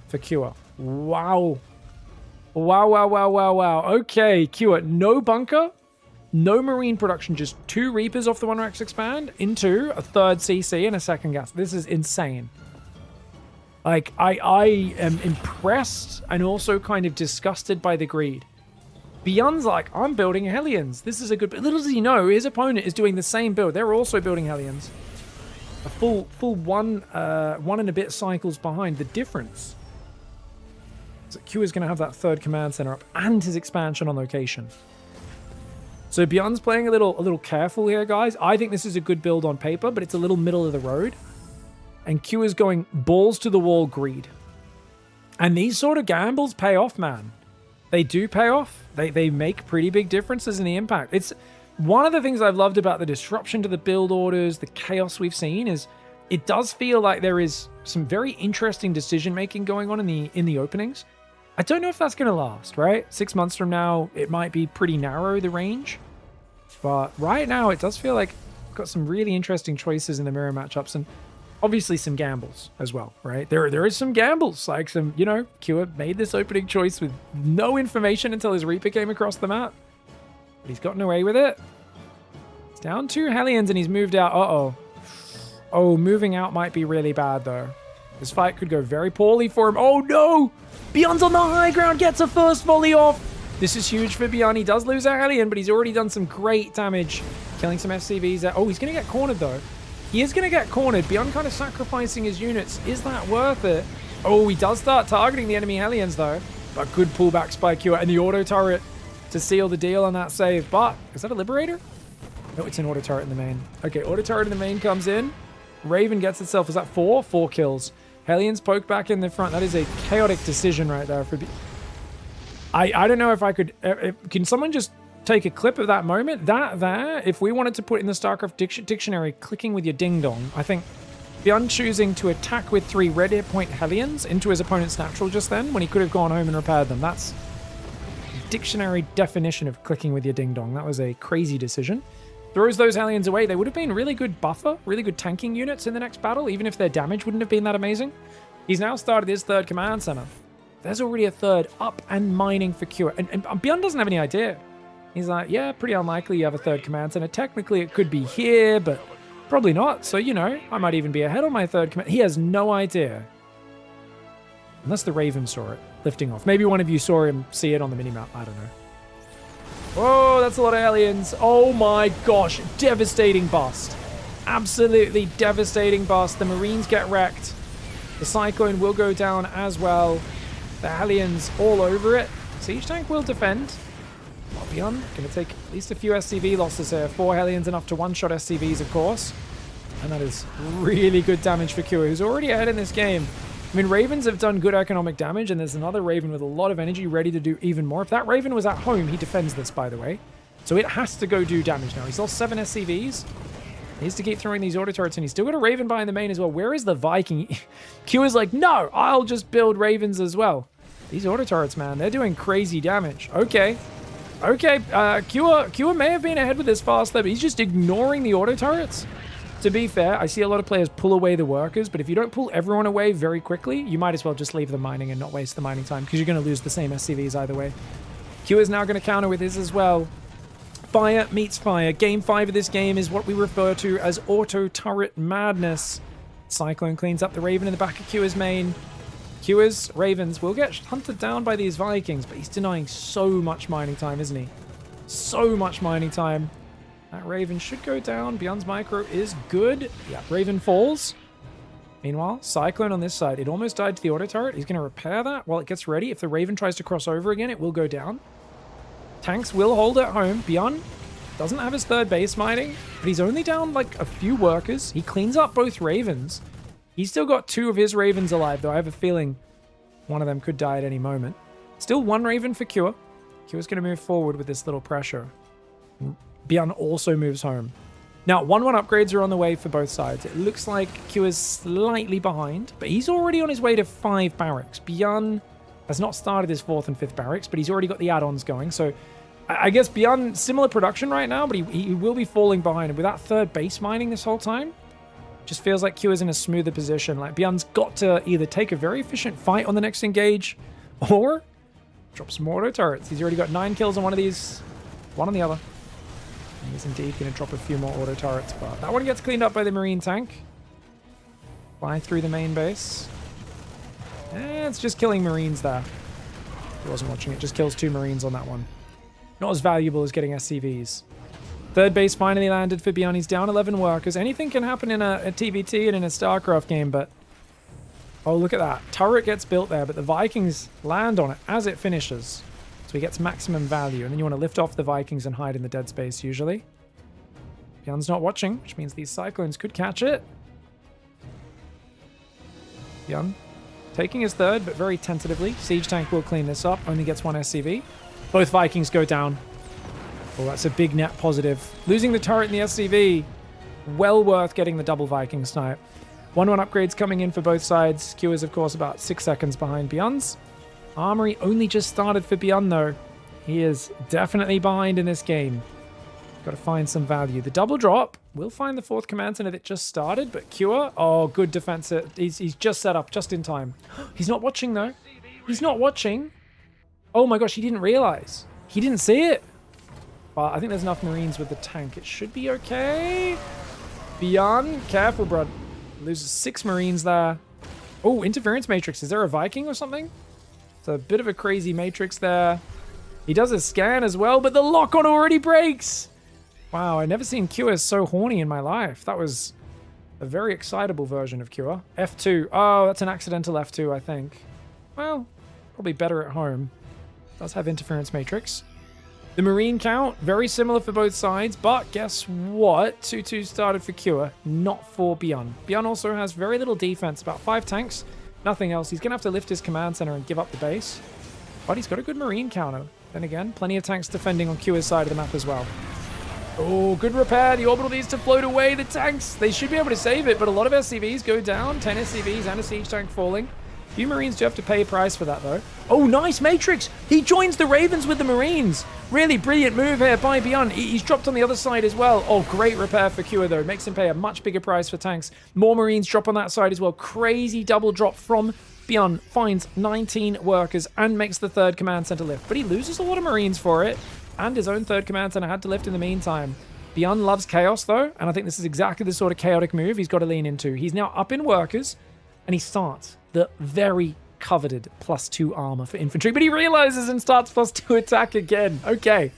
for Cure. Wow. Wow. Okay, Cure. No bunker. No Marine production. Just 2 Reapers off the 1-rax expand into a third CC and a second gas. This is insane. Like, I am impressed and also kind of disgusted by the greed. Beyond's like, I'm building Hellions. This is a good... Little does he know, his opponent is doing the same build. They're also building Hellions. A full one and a bit cycles behind. The difference is that Q is going to have that third command center up and his expansion on location. So Beyond's playing a little careful here, guys. I think this is a good build on paper, but it's a little middle of the road. And Q is going balls to the wall greed. And these sort of gambles pay off, man. They do pay off. They make pretty big differences in the impact. It's one of the things I've loved about the disruption to the build orders, the chaos we've seen, is it does feel like there is some very interesting decision making going on in the openings. I don't know if that's going to last, right? 6 months from now, it might be pretty narrow, the range. But right now, it does feel like we've got some really interesting choices in the mirror matchups, and obviously some gambles as well, right? There is some gambles, like some, you know, Kua made this opening choice with no information until his Reaper came across the map. But he's gotten away with it. He's down 2 Hellions and he's moved out. Uh-oh. Oh, moving out might be really bad, though. This fight could go very poorly for him. Oh, no! Beyond's on the high ground, gets a first volley off. This is huge for Beyond. He does lose a Hellion, but he's already done some great damage. Killing some FCVs there. Oh, he's going to get cornered, though. He is going to get cornered. Beyond kind of sacrificing his units. Is that worth it? Oh, he does start targeting the enemy Hellions, though. But good pullbacks by Kua. And the auto turret to seal the deal on that save. But, is that a Liberator? No, it's an auto turret in the main. Okay, auto turret in the main comes in. Raven gets itself. Is that 4? 4 kills. Hellions poke back in the front. That is a chaotic decision right there. I don't know if I could... can someone just take a clip of that moment? That there, if we wanted to put in the StarCraft dictionary, clicking with your ding-dong, I think Beyond choosing to attack with 3 red hit point Hellions into his opponent's natural just then, when he could have gone home and repaired them. That's dictionary definition of clicking with your ding-dong. That was a crazy decision. Throws those Hellions away. They would have been really good buffer, really good tanking units in the next battle, even if their damage wouldn't have been that amazing. He's now started his 3rd command center. There's already a 3rd up and mining for Kua. And Beyond doesn't have any idea. He's like, yeah, pretty unlikely you have a 3rd command center. Technically, it could be here, but probably not. So, you know, I might even be ahead on my 3rd command. He has no idea. Unless the Raven saw it lifting off. Maybe one of you saw him see it on the minimap. I don't know. Oh, that's a lot of Hellions. Oh my gosh. Devastating bust. Absolutely devastating bust. The Marines get wrecked. The Cyclone will go down as well. The Hellions all over it. Siege Tank will defend. Beyond going to take at least a few SCV losses here. 4 Hellions enough to one-shot SCVs, of course. And that is really good damage for Kua, who's already ahead in this game. I mean, Ravens have done good economic damage, and there's another Raven with a lot of energy ready to do even more. If that Raven was at home, he defends this, by the way. So it has to go do damage now. He's lost 7 SCVs. He needs to keep throwing these auto turrets, and he's still got a Raven behind the main as well. Where is the Viking? Q is like, no, I'll just build Ravens as well. These auto turrets, man, they're doing crazy damage. Okay. Okay, Kua may have been ahead with this fast there, but he's just ignoring the auto turrets. To be fair, I see a lot of players pull away the workers, but if you don't pull everyone away very quickly, you might as well just leave them mining and not waste the mining time, because you're going to lose the same SCVs either way. Q is now going to counter with his as well. Fire meets fire. Game 5 of this game is what we refer to as auto turret madness. Cyclone cleans up the Raven in the back of Kua's main. Kua's Ravens will get hunted down by these Vikings, but he's denying so much mining time, isn't he? So much mining time. That Raven should go down. Beyond's micro is good. Yeah, Raven falls. Meanwhile, Cyclone on this side. It almost died to the auto turret. He's going to repair that while it gets ready. If the Raven tries to cross over again, it will go down. Tanks will hold at home. Beyond doesn't have his 3rd base mining, but he's only down like a few workers. He cleans up both Ravens. He's still got 2 of his Ravens alive, though I have a feeling one of them could die at any moment. Still 1 Raven for Kua. Kua's going to move forward with this little pressure. Beyond also moves home. Now, 1-1 upgrades are on the way for both sides. It looks like Kua's slightly behind, but he's already on his way to 5 barracks. Beyond has not started his 4th and 5th barracks, but he's already got the add-ons going. So I guess Beyond, similar production right now, but he will be falling behind. And with that 3rd base mining this whole time, just feels like Kua's in a smoother position. Like, Beyond's got to either take a very efficient fight on the next engage, or drop some more auto turrets. He's already got 9 kills on one of these, 1 on the other. He's indeed going to drop a few more auto turrets, but that one gets cleaned up by the Marine tank. Fly through the main base. It's just killing Marines there. If he wasn't watching it, just kills 2 Marines on that one. Not as valuable as getting SCVs. 3rd base finally landed for Beyond. He's down 11 workers. Anything can happen in a TVT and in a StarCraft game, but... Oh, look at that. Turret gets built there, but the Vikings land on it as it finishes. So he gets maximum value, and then you want to lift off the Vikings and hide in the dead space, usually. Beyond's not watching, which means these Cyclones could catch it. Beyond taking his 3rd, but very tentatively. Siege Tank will clean this up, only gets 1 SCV. Both Vikings go down. Oh, that's a big net positive. Losing the turret and the SCV, well worth getting the double Viking snipe. 1-1 upgrades coming in for both sides. Q is, of course, about 6 seconds behind Beyond's. Armory only just started for Beyond, though. He is definitely behind in this game. Got to find some value. The double drop will find the 4th command center that just started, but Cure, oh, good defense. He's just set up just in time. He's not watching, though. He's not watching. Oh my gosh, he didn't realize. He didn't see it. But I think there's enough Marines with the tank. It should be okay. Beyond, careful, bro. Loses 6 Marines there. Oh, interference matrix. Is there a Viking or something? It's a bit of a crazy matrix there. He does a scan as well, but the lock-on already breaks. Wow, I've never seen Cure so horny in my life. That was a very excitable version of Cure. F2. Oh, that's an accidental F2, I think. Well, probably better at home. Does have interference matrix. The Marine count, very similar for both sides, but guess what? 2-2 started for Cure, not for Beyond. Beyond also has very little defense, about 5 tanks, nothing else. He's going to have to lift his command center and give up the base. But he's got a good Marine counter. Then again, plenty of tanks defending on Cure's side of the map as well. Oh, good repair. The orbital needs to float away. The tanks, they should be able to save it, but a lot of SCVs go down. 10 SCVs and a siege tank falling. Few Marines do have to pay a price for that, though. Oh, nice Matrix! He joins the Ravens with the Marines! Really brilliant move here by Beyond. He's dropped on the other side as well. Oh, great repair for Cure, though. Makes him pay a much bigger price for tanks. More Marines drop on that side as well. Crazy double drop from Beyond. Finds 19 workers and makes the 3rd command center lift. But he loses a lot of Marines for it. And his own 3rd command center had to lift in the meantime. Beyond loves chaos, though. And I think this is exactly the sort of chaotic move he's got to lean into. He's now up in workers. And he starts the very coveted +2 armor for infantry, but he realizes and starts +2 attack again. Okay.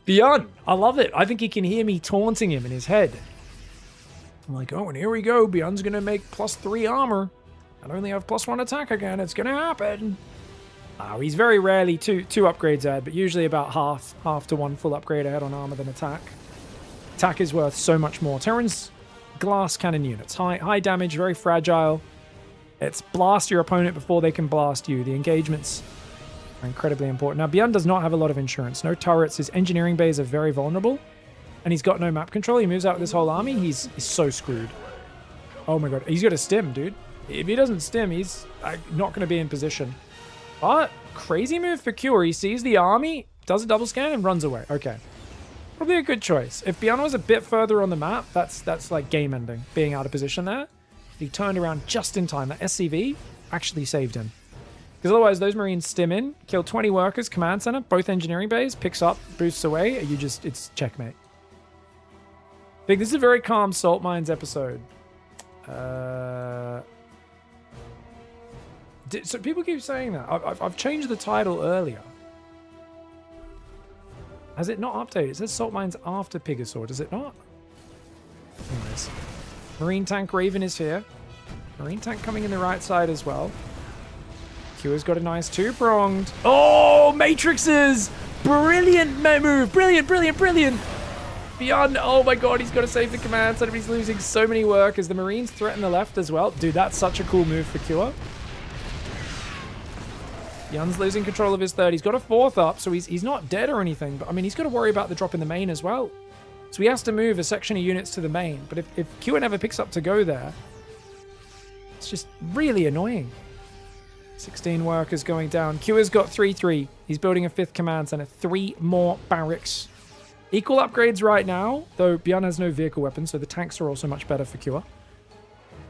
Beyond, I love it. I think he can hear me taunting him in his head. I'm like, oh, and here we go. Beyond's going to make +3 armor and only have +1 attack again. It's going to happen. Oh, he's very rarely two upgrades ahead, but usually about half to 1 full upgrade ahead on armor than attack. Attack is worth so much more. Terran's glass cannon units. High damage, very fragile. It's blast your opponent before they can blast you. The engagements are incredibly important. Now, Beyond does not have a lot of insurance. No turrets. His engineering bays are very vulnerable. And he's got no map control. He moves out with his whole army. He's so screwed. Oh my god. He's got a stim, dude. If he doesn't stim, he's not going to be in position. But crazy move for Cure. He sees the army, does a double scan, and runs away. Okay. Probably a good choice. If Beyond was a bit further on the map, that's like game ending. Being out of position there. He turned around just in time. That SCV actually saved him. Because otherwise, those Marines stim in, kill 20 workers, command center, both engineering bays, picks up, boosts away. It's checkmate. I think this is a very calm Salt Mines episode. So people keep saying that. I've changed the title earlier. Has it not updated? It says Salt Mines after PiGosaur, does it not? Anyways. Marine tank Raven is here. Marine tank coming in the right side as well. Cure's got a nice 2-pronged. Oh, matrixes! Brilliant move! Brilliant, brilliant, brilliant! Beyond, oh my god, he's got to save the command center. He's losing so many workers. The Marines threaten the left as well. Dude, that's such a cool move for Cure. Beyond's losing control of his 3rd. He's got a 4th up, so he's not dead or anything. But I mean, he's got to worry about the drop in the main as well. So he has to move a section of units to the main. But if Cure never picks up to go there, it's just really annoying. 16 workers going down. Cure's got 3-3. He's building a 5th command center. 3 more barracks. Equal upgrades right now, though Beyond has no vehicle weapons, so the tanks are also much better for Cure.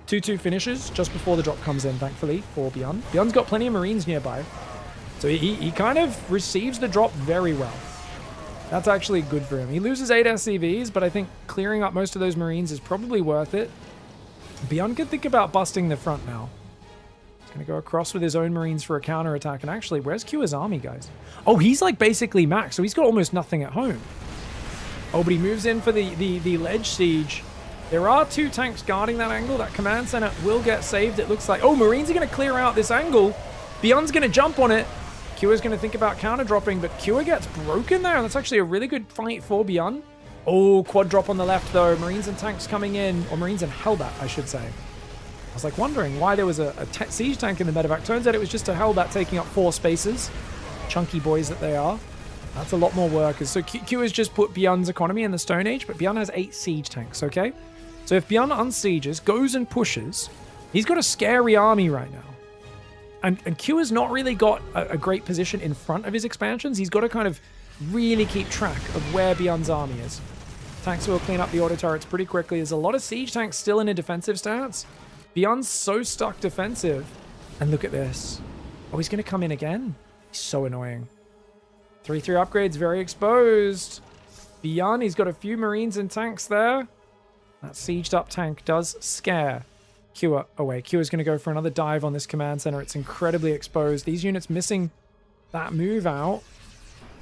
2-2 finishes just before the drop comes in, thankfully, for Beyond. Beyond's got plenty of Marines nearby. So he kind of receives the drop very well. That's actually good for him. He loses 8 SCVs, but I think clearing up most of those Marines is probably worth it. Beyond can think about busting the front now. He's going to go across with his own Marines for a counterattack. And actually, where's Cure's army, guys? Oh, he's like basically max, so he's got almost nothing at home. Oh, but he moves in for the ledge siege. There are 2 tanks guarding that angle. That command center will get saved, it looks like. Oh, Marines are going to clear out this angle. Beyond's going to jump on it. Cure's going to think about counter dropping, but Cure gets broken there. And that's actually a really good fight for Beyond. Oh, quad drop on the left, though. Marines and tanks coming in. Or Marines and Hellbat, I should say. I was like wondering why there was a siege tank in the medevac. Turns out it was just a Hellbat taking up 4 spaces. Chunky boys that they are. That's a lot more workers. So Q has just put Beyond's economy in the Stone Age, but Beyond has 8 siege tanks, okay? So if Beyond unsieges, goes and pushes, he's got a scary army right now. And Q has not really got a great position in front of his expansions. He's got to kind of really keep track of where Beyond's army is. Tanks will clean up the auto turrets pretty quickly. There's a lot of siege tanks still in a defensive stance. Beyond's so stuck defensive. And look at this. Oh, he's going to come in again. He's so annoying. 3-3 upgrades, very exposed. Beyond, he's got a few marines and tanks there. That sieged up tank does scare Kua away. Kua's going to go for another dive on this command center. It's incredibly exposed. These units missing that move out.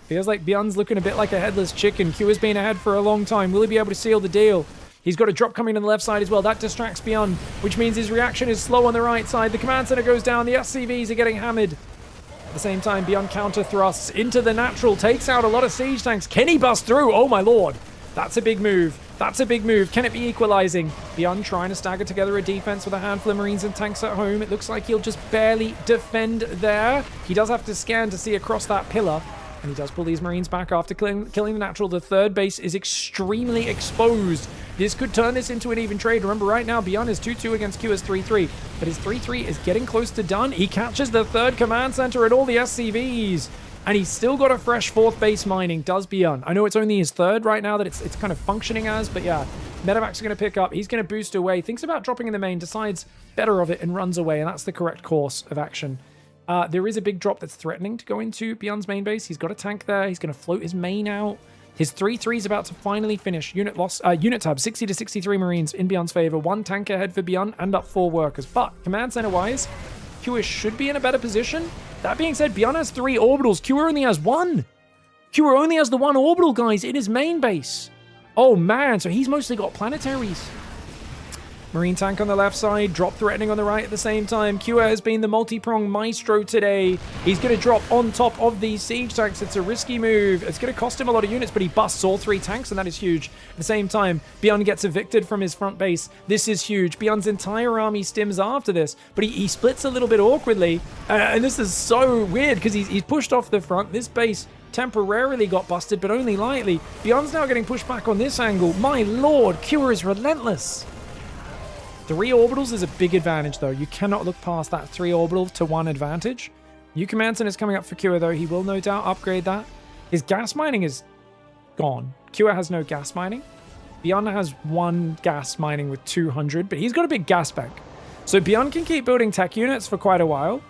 Feels like Beyond's looking a bit like a headless chicken. Kua's been ahead for a long time. Will he be able to seal the deal? He's got a drop coming on the left side as well. That distracts Beyond, which means his reaction is slow on the right side. The command center goes down. The SCVs are getting hammered. At the same time, Beyond counter thrusts into the natural. Takes out a lot of siege tanks. Can he bust through? Oh my lord. That's a big move. That's a big move. Can it be equalizing? Beyond trying to stagger together a defense with a handful of marines and tanks at home. It looks like he'll just barely defend there. He does have to scan to see across that pillar. And he does pull these marines back after killing the natural. The third base is extremely exposed. This could turn this into an even trade. Remember, right now, Beyond is 2-2 against Q as 3-3. But his 3-3 is getting close to done. He catches the third command center and all the SCVs. And he's still got a fresh fourth base mining, does Beyond. I know it's only his third right now that it's kind of functioning as, but yeah. Medevac's going to pick up. He's going to boost away. Thinks about dropping in the main, decides better of it, and runs away. And that's the correct course of action. There is a big drop that's threatening to go into Beyond's main base. He's got a tank there. He's going to float his main out. His 3-3 is about to finally finish. Unit tab, 60 to 63 Marines in Beyond's favor. 1 tank ahead for Beyond and up 4 workers. But command center wise, Q should be in a better position. That being said, Beyond has 3 orbitals. Q only has 1. Q only has the 1 orbital, guys, in his main base. Oh man, so he's mostly got planetaries. Marine tank on the left side, drop threatening on the right at the same time. Kua has been the multi-pronged maestro today. He's going to drop on top of these siege tanks. It's a risky move. It's going to cost him a lot of units, but he busts all 3 tanks, and that is huge. At the same time, Beyond gets evicted from his front base. This is huge. Beyond's entire army stims after this, but he splits a little bit awkwardly. And this is so weird because he's pushed off the front. This base temporarily got busted, but only lightly. Beyond's now getting pushed back on this angle. My lord, Kua is relentless. 3 orbitals is a big advantage, though. You cannot look past that 3 orbital to 1 advantage. New command center is coming up for Kua, though. He will no doubt upgrade that. His gas mining is gone. Kua has no gas mining. Beyond has 1 gas mining with 200, but he's got a big gas bank. So Beyond can keep building tech units for quite a while,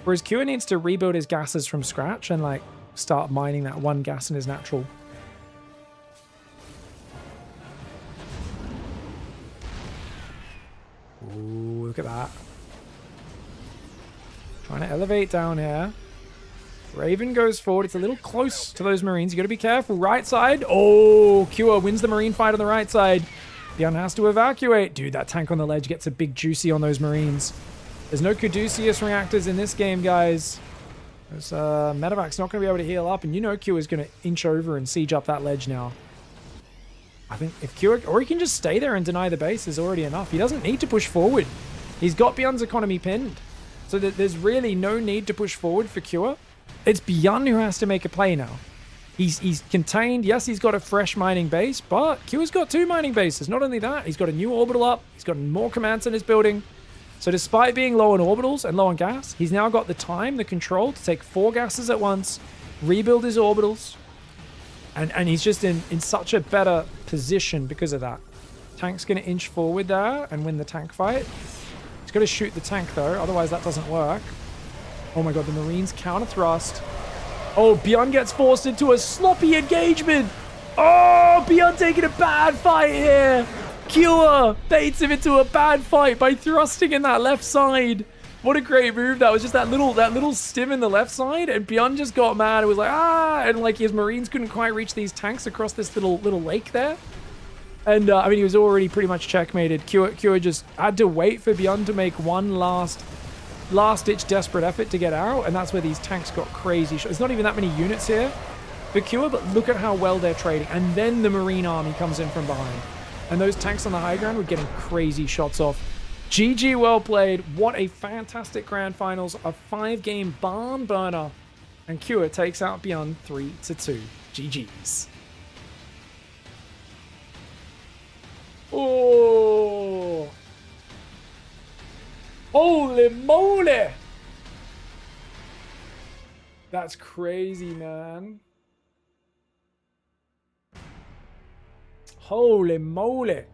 whereas Kua needs to rebuild his gases from scratch and, like, start mining that 1 gas in his natural. Ooh, look at that. Trying to elevate down here. Raven goes forward. It's a little close to those Marines. You got to be careful. Right side. Oh, Kua wins the Marine fight on the right side. Beyond has to evacuate. Dude, that tank on the ledge gets a big juicy on those Marines. There's no Caduceus reactors in this game, guys. There's, Medevac's not going to be able to heal up. And you know Kua is going to inch over and siege up that ledge now. I think if Kua, or he can just stay there and deny the base is already enough. He doesn't need to push forward. He's got Beyond's economy pinned. So there's really no need to push forward for Kua. It's Beyond who has to make a play now. He's contained. Yes, he's got a fresh mining base, but Kua's got 2 mining bases. Not only that, he's got a new orbital up. He's got more commands in his building. So despite being low on orbitals and low on gas, he's now got the time, the control to take 4 gases at once, rebuild his orbitals, and he's just in such a better position because of that. Tank's going to inch forward there and win the tank fight. He's got to shoot the tank, though. Otherwise, that doesn't work. Oh, my God. The Marines counter thrust. Oh, Beyond gets forced into a sloppy engagement. Oh, Beyond taking a bad fight here. Kua baits him into a bad fight by thrusting in that left side. What a great move. That was just that little stim in the left side, and Beyond just got mad. It was like, ah, and like his Marines couldn't quite reach these tanks across this little lake there. And I mean, he was already pretty much checkmated. Kua just had to wait for Beyond to make one last-ditch desperate effort to get out, and that's where these tanks got crazy. There's not even that many units here for Kua, but look at how well they're trading. And then the Marine army comes in from behind. And those tanks on the high ground were getting crazy shots off. GG, well played. What a fantastic grand finals. A 5-game barn burner. And Kua takes out Beyond 3-2. GG's. Oh. Holy moly. That's crazy, man. Holy moly.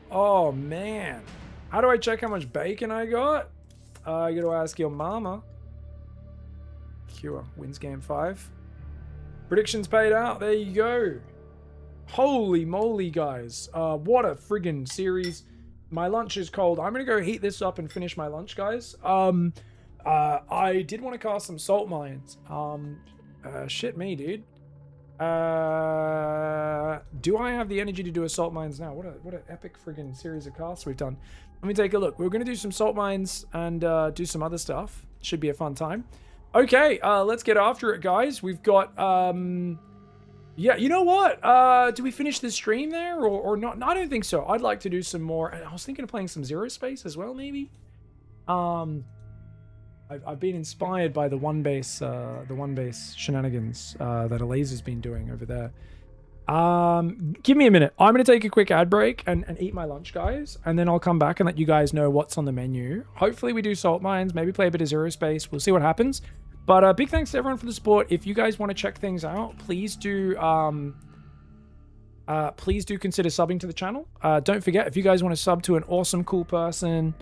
Oh, man. How do I check how much bacon I got? I got to ask your mama. Cure wins game 5. Predictions paid out. There you go. Holy moly, guys. What a friggin' series. My lunch is cold. I'm going to go heat this up and finish my lunch, guys. I did want to cast some salt mines. Shit me, dude. Do I have the energy to do a salt mines now? What an epic friggin' series of casts we've done. Let me take a look. We're going to do some salt mines and do some other stuff. Should be a fun time. Okay, let's get after it, guys. We've got, yeah, you know what? Do we finish this stream there or not? No, I don't think so. I'd like to do some more. I was thinking of playing some Zero Space as well, maybe. I've been inspired by the one base shenanigans that Elazer's been doing over there. Give me a minute. I'm going to take a quick ad break and eat my lunch, guys. And then I'll come back and let you guys know what's on the menu. Hopefully we do salt mines, maybe play a bit of Zero Space. We'll see what happens. But big thanks to everyone for the support. If you guys want to check things out, please do consider subbing to the channel. Don't forget, if you guys want to sub to an awesome, cool person,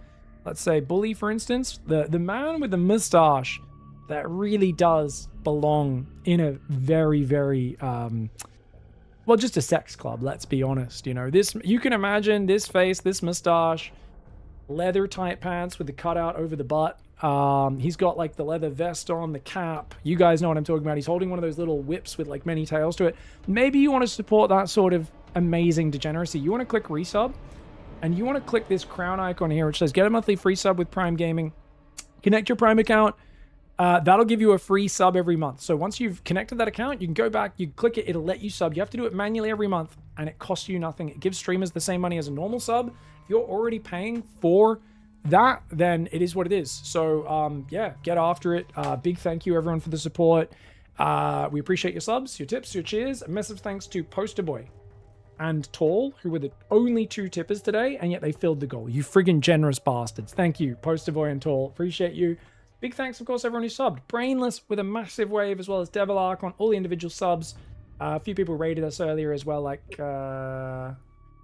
let's say Bully, for instance, the man with the mustache that really does belong in a very, very, well, just a sex club, let's be honest. You know, this, you can imagine this face, this mustache, leather tight pants with the cutout over the butt. He's got like the leather vest on, the cap. You guys know what I'm talking about. He's holding one of those little whips with like many tails to it. Maybe you want to support that sort of amazing degeneracy. You want to click resub and you want to click this crown icon here, which says get a monthly free sub with Prime Gaming. Connect your Prime account. That'll give you a free sub every month. So once you've connected that account, you can go back, you click it, it'll let you sub. You have to do it manually every month and it costs you nothing. It gives streamers the same money as a normal sub. If you're already paying for that, then it is what it is. So yeah, get after it. Big thank you everyone for the support. We appreciate your subs, your tips, your cheers. A massive thanks to Poster Boy and Tall, who were the only 2 tippers today, and yet they filled the goal. You friggin' generous bastards. Thank you, Poster Boy and Tall. Appreciate you. Big thanks, of course, everyone who subbed. Brainless with a massive wave, as well as Devil Arc on all the individual subs. A few people raided us earlier as well, like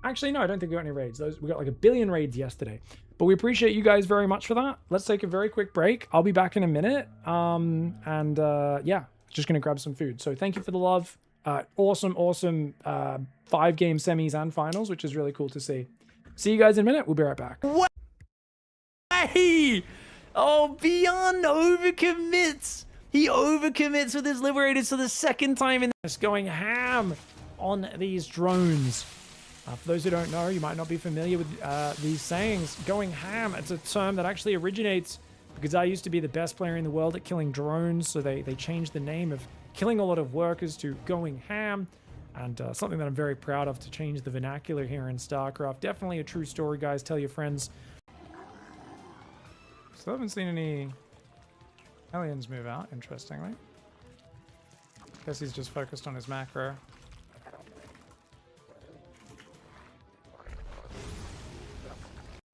actually, no, I don't think we got any raids. We got like 1 billion raids yesterday. But we appreciate you guys very much for that. Let's take a very quick break. I'll be back in a minute. Yeah, just going to grab some food. So thank you for the love. Awesome 5-game semis and finals, which is really cool to see. See you guys in a minute. We'll be right back. Hey! Oh, Beyond overcommits. He overcommits with his Liberators for the second time in this, going ham on these drones. For those who don't know, you might not be familiar with these sayings. Going ham, it's a term that actually originates because I used to be the best player in the world at killing drones, so they changed the name of killing a lot of workers to going ham, and something that I'm very proud of to change the vernacular here in StarCraft. Definitely a true story, guys. Tell your friends. Still haven't seen any aliens move out, interestingly. Guess he's just focused on his macro.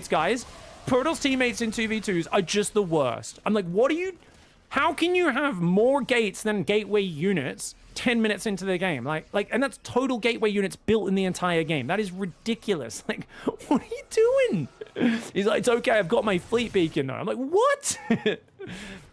Guys, Protoss teammates in 2v2s are just the worst. I'm like, what are you... How can you have more gates than gateway units 10 minutes into the game? Like, and that's total gateway units built in the entire game. That is ridiculous. Like, what are you doing? He's like, it's okay, I've got my fleet beacon now. I'm like, what?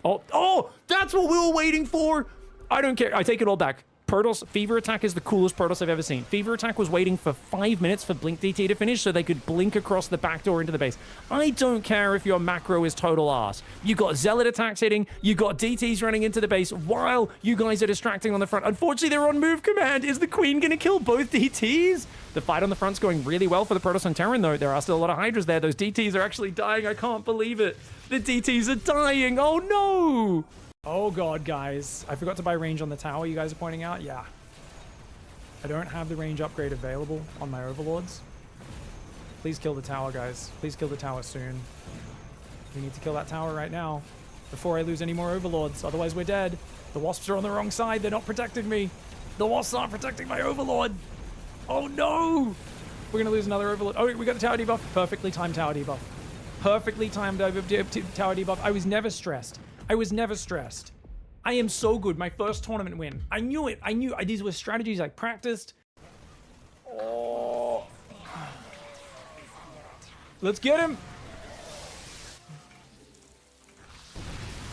oh, that's what we were waiting for. I don't care. I take it all back. Protoss Fever Attack is the coolest Protoss I've ever seen. Fever Attack was waiting for 5 minutes for Blink DT to finish so they could blink across the back door into the base. I don't care if your macro is total ass. You got Zealot attacks hitting, you got DTs running into the base while you guys are distracting on the front. Unfortunately, they're on move command. Is the Queen going to kill both DTs? The fight on the front's going really well for the Protoss on Terran, though. There are still a lot of Hydras there. Those DTs are actually dying. I can't believe it. The DTs are dying. Oh, no. Oh god, guys. I forgot to buy range on the tower you guys are pointing out. Yeah. I don't have the range upgrade available on my overlords. Please kill the tower, guys. Please kill the tower soon. We need to kill that tower right now before I lose any more overlords. Otherwise, we're dead. The wasps are on the wrong side. They're not protecting me. The wasps aren't protecting my overlord. Oh no! We're gonna lose another overlord. Oh, we got the tower debuff. Perfectly timed tower debuff. Perfectly timed tower debuff. I was never stressed. I was never stressed. I am so good. My first tournament win. I knew it. I knew these were strategies I practiced. Oh. Let's get him.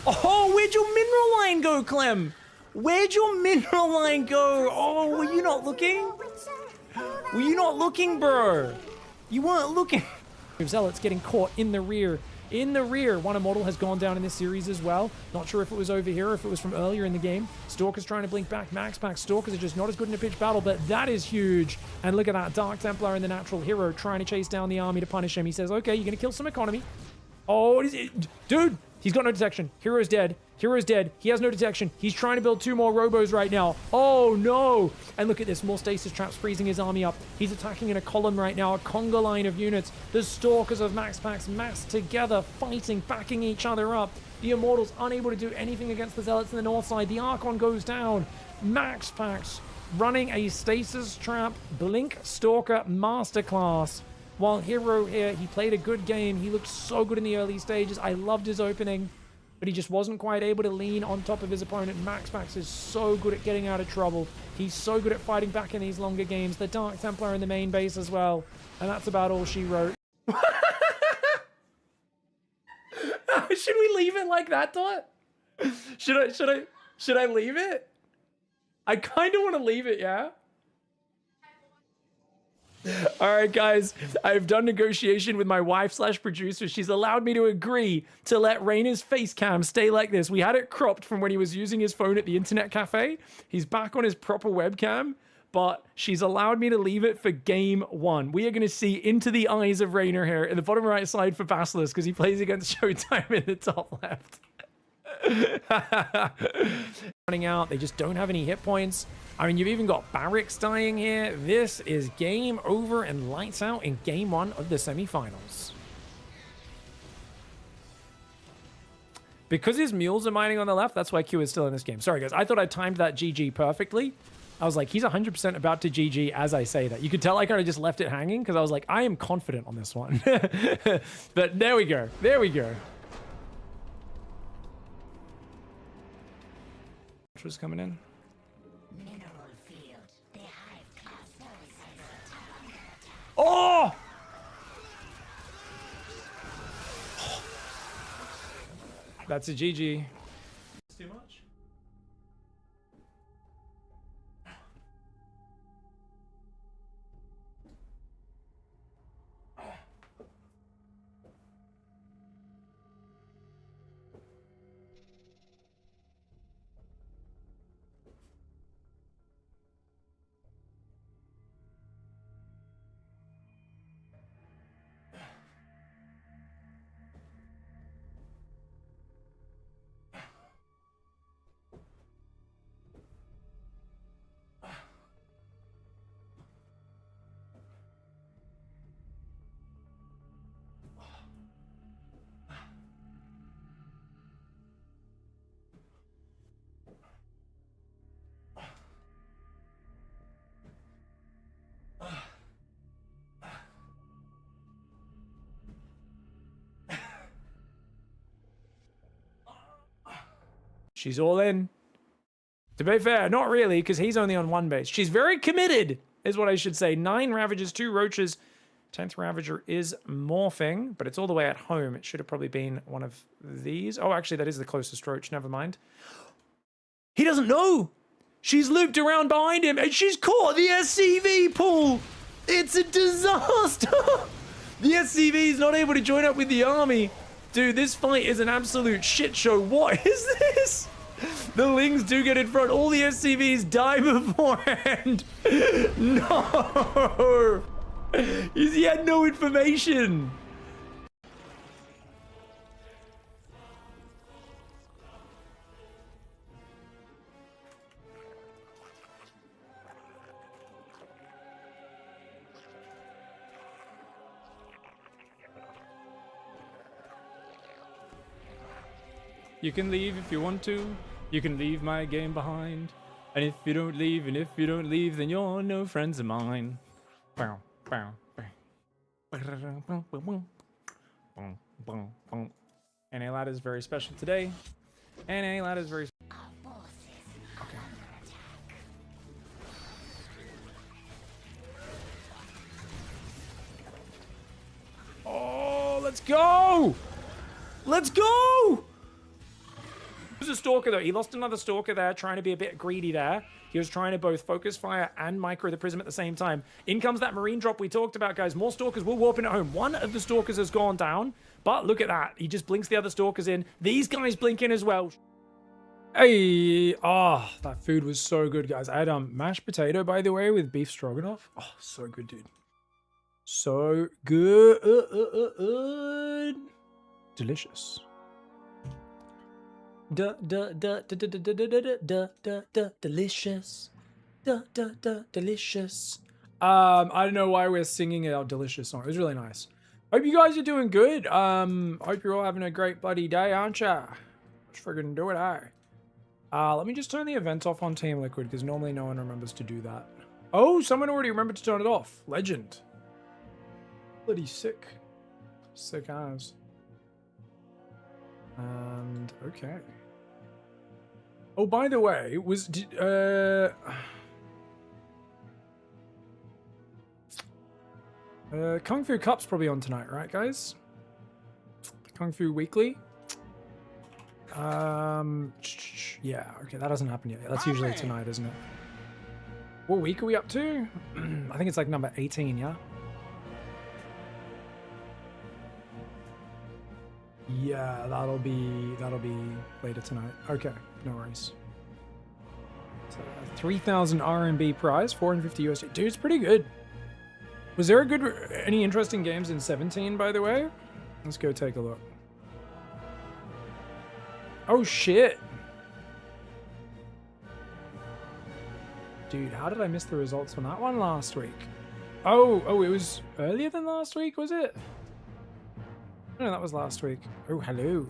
Oh, where'd your mineral line go, Clem? Where'd your mineral line go? Oh, were you not looking? Were you not looking, bro? You weren't looking. Zealots getting caught in the rear. In the rear, one Immortal has gone down in this series as well. Not sure if it was over here or if it was from earlier in the game. Stalker's trying to blink back. Max Pack Stalkers are just not as good in a pitched battle, but that is huge. And look at that. Dark Templar and the Natural Hero trying to chase down the army to punish him. He says, okay, you're going to kill some economy. Oh, what is it? Dude, he's got no detection. Hero's dead. Hero's dead. He has no detection. He's trying to build 2 more robos right now. Oh, no. And look at this. More stasis traps freezing his army up. He's attacking in a column right now. A conga line of units. The Stalkers of Max Pax massed together, fighting, backing each other up. The Immortals unable to do anything against the Zealots in the north side. The Archon goes down. Max Pax running a stasis trap Blink Stalker masterclass. While Hero here, he played a good game. He looked so good in the early stages. I loved his opening, but he just wasn't quite able to lean on top of his opponent. Max Pax is so good at getting out of trouble. He's so good at fighting back in these longer games. The Dark Templar in the main base as well. And that's about all she wrote. Should we leave it like that, Dot? Should I leave it? I kind of want to leave it, yeah? All right, guys, I've done negotiation with my wife/producer. She's allowed me to agree to let Raynor's face cam stay like this. We had it cropped from when he was using his phone at the internet cafe. He's back on his proper webcam, but she's allowed me to leave it for game 1. We are going to see into the eyes of Raynor here in the bottom right side for Basilisk because he plays against Showtime in the top left. Running out, they just don't have any hit points. I mean, you've even got barracks dying here. This is game over and lights out in game 1 of the semifinals. Because his mules are mining on the left, that's why Q is still in this game. Sorry, guys. I thought I timed that GG perfectly. I was like, he's 100% about to GG as I say that. You could tell I kind of just left it hanging because I was like, I am confident on this one. But there we go. There we go. Which was coming in? Oh! That's a GG. It's too much. She's all in. To be fair, not really, because he's only on 1 base. She's very committed, is what I should say. 9 Ravagers, 2 Roaches. 10th Ravager is morphing, but it's all the way at home. It should have probably been one of these. Oh, actually, that is the closest Roach. Never mind. He doesn't know. She's looped around behind him, and she's caught the SCV pool. It's a disaster. The SCV is not able to join up with the army. Dude, this fight is an absolute shit show. What is this? The Lings do get in front. All the SCVs die beforehand. No. He had no information. You can leave if you want to. You can leave my game behind. And if you don't leave, then you're no friends of mine. Bow, bow, bow. NA Ladder is very special today. NA Ladder is very... Let's go! Let's go! He was a stalker though. He lost another stalker there, trying to be a bit greedy there. He was trying to both focus fire and micro the prism at the same time. In comes that marine drop we talked about, guys. More stalkers will warp in at home. One of the stalkers has gone down, but look at that. He just blinks the other stalkers in. These guys blink in as well. Hey, oh, that food was so good, guys. I had mashed potato, by the way, with beef stroganoff. Oh, so good, dude. So good. Delicious. Delicious. Delicious. I don't know why we're singing our delicious song. It was really nice. Hope you guys are doing good. Hope you're all having a great bloody day, aren't ya? Let's friggin' do it, let me just turn the event off on Team Liquid, because normally no one remembers to do that. Oh, someone already remembered to turn it off. Legend. Bloody sick. Sick as. And, okay. Oh, by the way, Kung Fu Cup's probably on tonight, right, guys? Kung Fu Weekly. Yeah, okay, that hasn't happened yet. That's usually tonight, isn't it? What week are we up to? I think it's like number 18, yeah? Yeah, that'll be later tonight. Okay, no worries. So 3,000 RMB prize, 450 USD. Dude, it's pretty good. Was there any interesting games in 17, by the way? Let's go take a look. Oh shit. Dude, how did I miss the results on that one last week? Oh, it was earlier than last week, was it? No, that was last week. Oh, hello.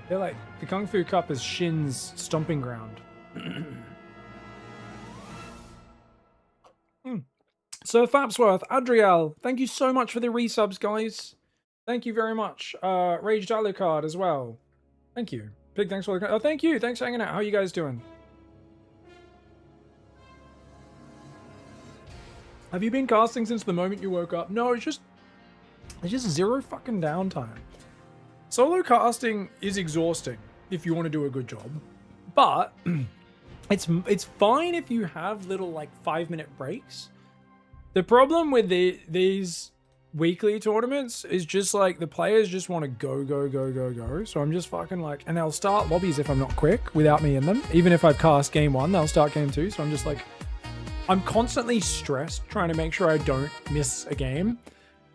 They're like, the Kung Fu Cup is Shin's stomping ground. Sir Fapsworth, Adriel, thank you so much for the resubs, guys. Thank you very much. Rage Alucard as well. Thank you. Big thanks for the... Oh, thank you. Thanks for hanging out. How are you guys doing? Have you been casting since the moment you woke up? No, it's just zero fucking downtime. Solo casting is exhausting if you want to do a good job, but it's fine if you have little like 5-minute breaks. The problem with these weekly tournaments is just like the players just want to go. So I'm just fucking like, and they'll start lobbies if I'm not quick without me in them. Even if I've cast game 1, they'll start game 2. So I'm just like, I'm constantly stressed trying to make sure I don't miss a game.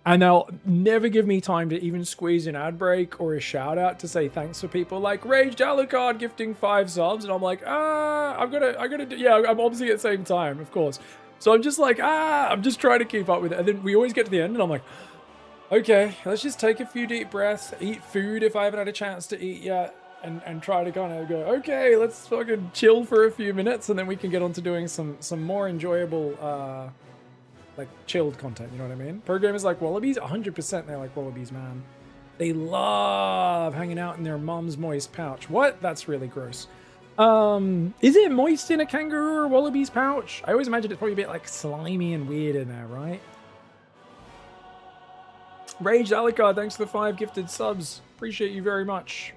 And they'll never give me time to even squeeze an ad break or a shout out to say thanks for people like Rage Alucard gifting 5 subs. And I'm like, I gotta do, yeah, I'm obviously at the same time, of course. So I'm just like, I'm just trying to keep up with it. And then we always get to the end and I'm like, okay, let's just take a few deep breaths, eat food if I haven't had a chance to eat yet, and try to kind of go, okay, let's fucking chill for a few minutes and then we can get on to doing some more enjoyable, like chilled content, you know what I mean? Programmers like Wallabies, 100% they like Wallabies, man. They love hanging out in their mom's moist pouch. What? That's really gross. Is it moist in a kangaroo or Wallabies pouch? I always imagine it's probably a bit like slimy and weird in there, right? Rage Alucard, thanks for the 5 gifted subs. Appreciate you very much.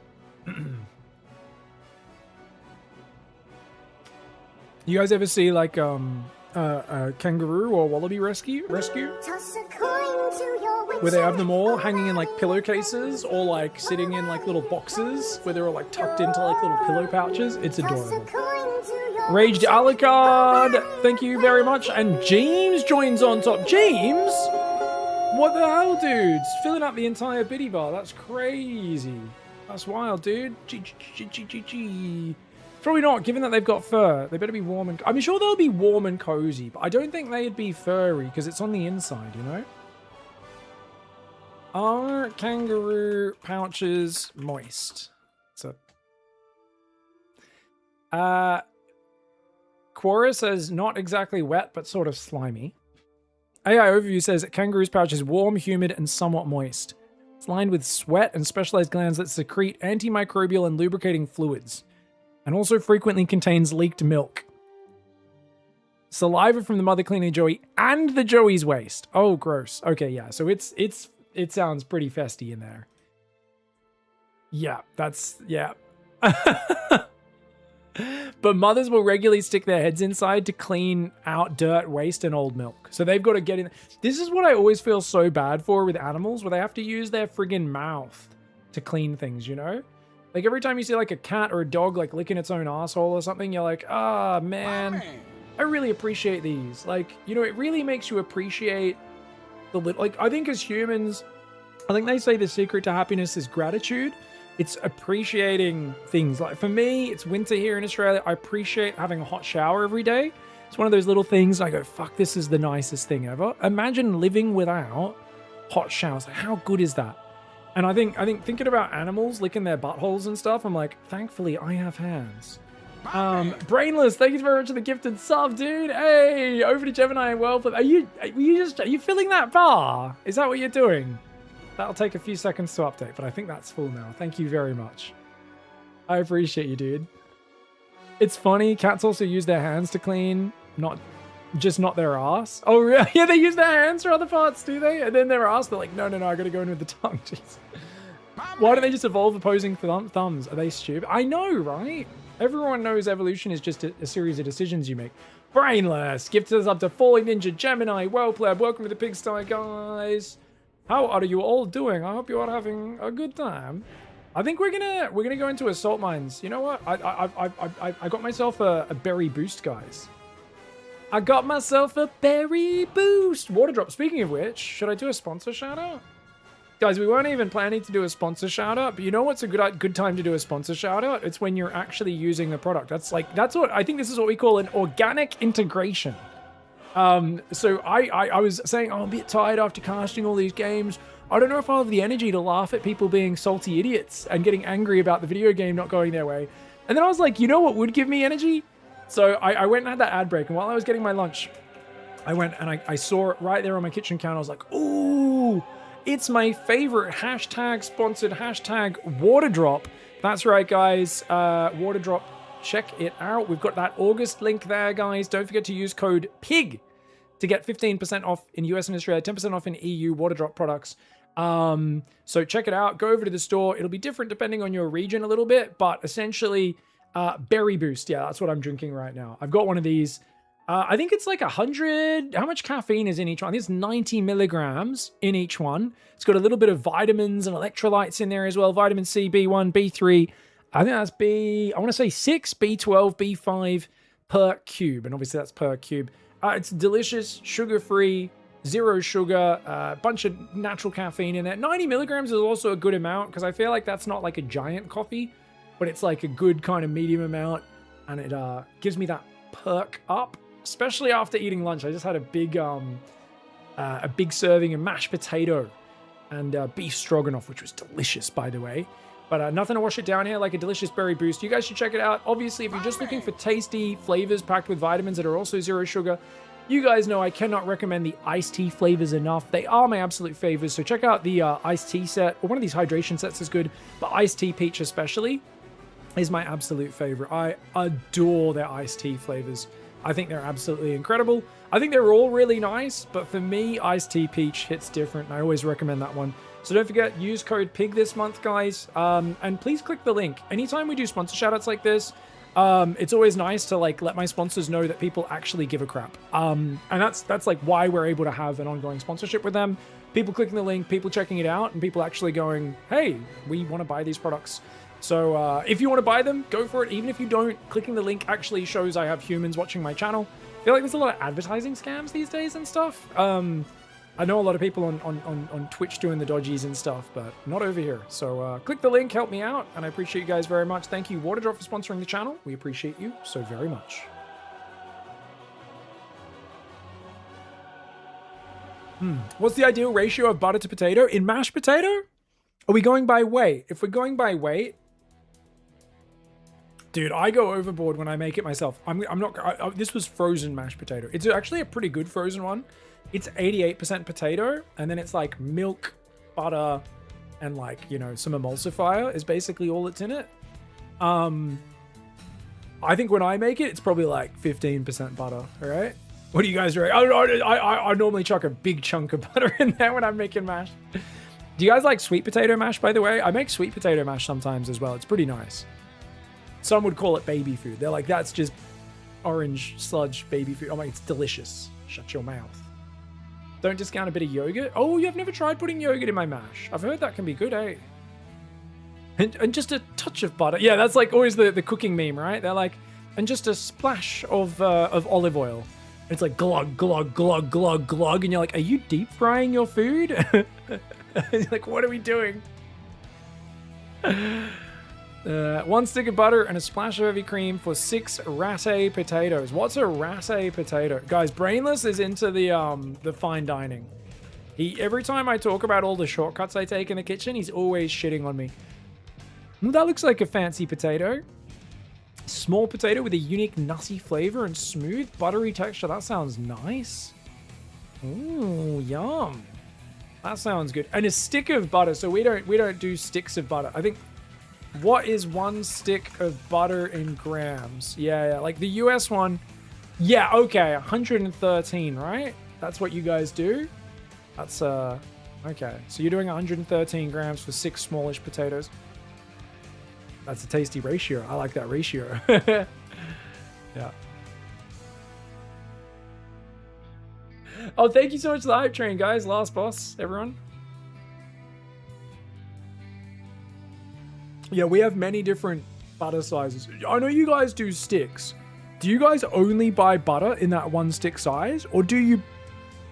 You guys ever see like a kangaroo or wallaby rescue where they have them all hanging in like pillowcases or like sitting in like little boxes where they're all like tucked into like little pillow pouches? It's adorable. Raged Alucard, thank you very much. And James joins on top. James, what the hell, dude? Filling up the entire biddy bar. That's crazy. That's wild, dude. Probably not, given that they've got fur. They better be warm and... I'm sure they'll be warm and cozy, but I don't think they'd be furry because it's on the inside, you know? Are kangaroo pouches moist? So... Quora says not exactly wet, but sort of slimy. AI Overview says kangaroo's pouch is warm, humid, and somewhat moist. It's lined with sweat and specialized glands that secrete antimicrobial and lubricating fluids, and also frequently contains leaked milk. Saliva from the mother cleaning Joey and the Joey's waste. Oh, gross. Okay, yeah. So it sounds pretty festy in there. Yeah, yeah. But mothers will regularly stick their heads inside to clean out dirt, waste, and old milk. So they've got to get in. This is what I always feel so bad for with animals, where they have to use their friggin' mouth to clean things, you know? Like every time you see like a cat or a dog like licking its own asshole or something, you're like, ah, man, I really appreciate these. Like, you know, it really makes you appreciate the little, like, I think as humans, I think they say the secret to happiness is gratitude. It's appreciating things. Like for me, it's winter here in Australia. I appreciate having a hot shower every day. It's one of those little things I go, fuck, this is the nicest thing ever. Imagine living without hot showers. Like, how good is that? And I think thinking about animals licking their buttholes and stuff, I'm like, thankfully I have hands. Brainless, thank you very much for the gifted sub, dude. Hey, over to Gemini and well. Are you filling that bar? Is that what you're doing? That'll take a few seconds to update, but I think that's full now. Thank you very much. I appreciate you, dude. It's funny, cats also use their hands to clean, not their ass. Oh, really? Yeah, they use their hands for other parts, do they? And then their ass, they're like, no, I gotta go in with the tongue. Jeez. Why don't they just evolve opposing thumbs? Are they stupid? I know, right? Everyone knows evolution is just a series of decisions you make. Brainless, gifted us up to Falling Ninja, Gemini, well played. Welcome to the Pigsty, guys. How are you all doing? I hope you are having a good time. I think we're gonna go into assault mines. You know what? I got myself a berry boost, guys. I got myself a berry boost. Water drop. Speaking of which, should I do a sponsor shout out? Guys, we weren't even planning to do a sponsor shout out, but you know what's a good time to do a sponsor shout out? It's when you're actually using the product. That's what I think this is what we call an organic integration. So I was saying, oh, I'm a bit tired after casting all these games. I don't know if I'll have the energy to laugh at people being salty idiots and getting angry about the video game not going their way. And then I was like, you know what would give me energy? So I went and had that ad break. And while I was getting my lunch, I went and I saw it right there on my kitchen counter. I was like, ooh, it's my favorite hashtag sponsored hashtag water drop. That's right, guys. Water drop. Check it out. We've got that August link there, guys. Don't forget to use code PIG to get 15% off in US and Australia, 10% off in EU water drop products. So check it out. Go over to the store. It'll be different depending on your region a little bit, but essentially berry boost. Yeah, that's what I'm drinking right now. I've got one of these. I think it's like 100. How much caffeine is in each one? I think it's 90 milligrams in each one. It's got a little bit of vitamins and electrolytes in there as well. Vitamin C, B1, B3. I think that's I want to say 6, B12, B5 per cube. And obviously that's per cube. It's delicious, sugar-free, zero sugar, a bunch of natural caffeine in it. 90 milligrams is also a good amount because I feel like that's not like a giant coffee, but it's like a good kind of medium amount. And it gives me that perk up, especially after eating lunch. I just had a big serving of mashed potato and beef stroganoff, which was delicious, by the way. But nothing to wash it down here like a delicious berry boost. You guys should check it out. Obviously, if you're just looking for tasty flavors packed with vitamins that are also zero sugar, you guys know I cannot recommend the iced tea flavors enough. They are my absolute favors. So check out the iced tea set, or one of these hydration sets is good, but iced tea peach especially is my absolute favorite. I adore their iced tea flavors. I think they're absolutely incredible. I think they're all really nice, but for me, iced tea peach hits different, and I always recommend that one. So don't forget, use code PIG this month, guys. And please click the link. Anytime we do sponsor shoutouts like this, it's always nice to like let my sponsors know that people actually give a crap. And that's like why we're able to have an ongoing sponsorship with them. People clicking the link, people checking it out, and people actually going, hey, we want to buy these products. So if you want to buy them, go for it. Even if you don't, clicking the link actually shows I have humans watching my channel. I feel like there's a lot of advertising scams these days and stuff. I know a lot of people on Twitch doing the dodgies and stuff, but not over here. So click the link, help me out, and I appreciate you guys very much. Thank you, Waterdrop, for sponsoring the channel. We appreciate you so very much. What's the ideal ratio of butter to potato? In mashed potato? Are we going by weight? If we're going by weight, Dude, I go overboard when I make it myself. I'm not. This was frozen mashed potato. It's actually a pretty good frozen one. It's 88% potato, and then it's like milk, butter, and like, you know, some emulsifier is basically all that's in it. I think when I make it, it's probably like 15% butter. All right. What do you guys reckon? I normally chuck a big chunk of butter in there when I'm making mash. Do you guys like sweet potato mash, by the way? I make sweet potato mash sometimes as well. It's pretty nice. Some would call it baby food. They're like, that's just orange sludge baby food. Oh my, it's delicious. Shut your mouth. Don't discount a bit of yogurt. Oh, you've never tried putting yogurt in my mash. I've heard that can be good, eh? And just a touch of butter. Yeah, that's like always the cooking meme, right? They're like, and just a splash of olive oil. It's like glug, glug, glug, glug, glug. And you're like, are you deep frying your food? You're like, what are we doing? 1 stick of butter and a splash of heavy cream for 6 ratte potatoes. What's a ratte potato? Guys, Brainless is into the fine dining. Every time I talk about all the shortcuts I take in the kitchen, he's always shitting on me. That looks like a fancy potato. Small potato with a unique nutty flavor and smooth buttery texture. That sounds nice. Ooh, yum. That sounds good. And a stick of butter. So we don't do sticks of butter. I think, what is 1 stick of butter in grams? Yeah, like the US one. Yeah, okay, 113, right? That's what you guys do. That's okay. So you're doing 113 grams for 6 smallish potatoes. That's a tasty ratio. I like that ratio. Yeah. Oh, thank you so much for the hype train, guys. Last boss, everyone. Yeah, we have many different butter sizes. I know you guys do sticks. Do you guys only buy butter in that 1 stick size? Or do you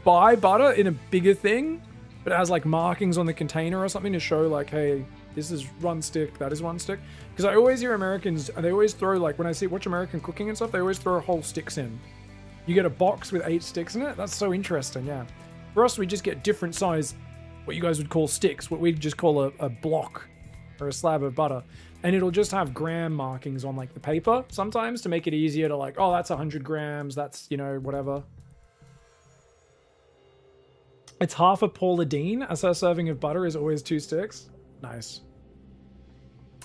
buy butter in a bigger thing, but it has like markings on the container or something to show like, hey, this is 1 stick, that is 1 stick? Because I always hear Americans, they always throw, like when I watch American cooking and stuff, they always throw whole sticks in. You get a box with 8 sticks in it. That's so interesting, yeah. For us, we just get different size, what you guys would call sticks, what we'd just call a block or a slab of butter. And it'll just have gram markings on like the paper sometimes to make it easier to like, oh, that's 100 grams, that's, you know, whatever. It's half a Paula Deen. A serving of butter is always 2 sticks. Nice.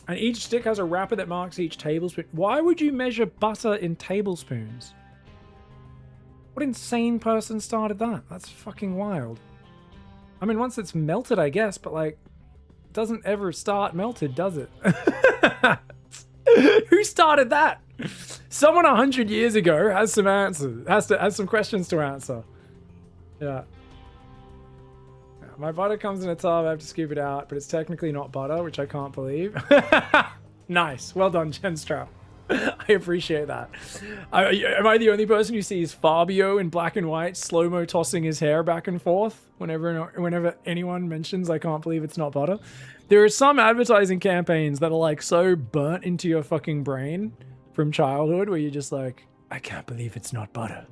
And each stick has a wrapper that marks each tablespoon. Why would you measure butter in tablespoons? What insane person started that? That's fucking wild. I mean, once it's melted, I guess, but like, it doesn't ever start melted, does it? Who started that? Someone 100 years ago has some answers, has some questions to answer. Yeah. My butter comes in a tub, I have to scoop it out, but it's technically not butter, which I can't believe. Nice. Well done, Genstrap. I appreciate that. Am I the only person who sees Fabio in black and white, slow-mo tossing his hair back and forth whenever anyone mentions I can't believe it's not butter? There are some advertising campaigns that are like so burnt into your fucking brain from childhood where you're just like, I can't believe it's not butter.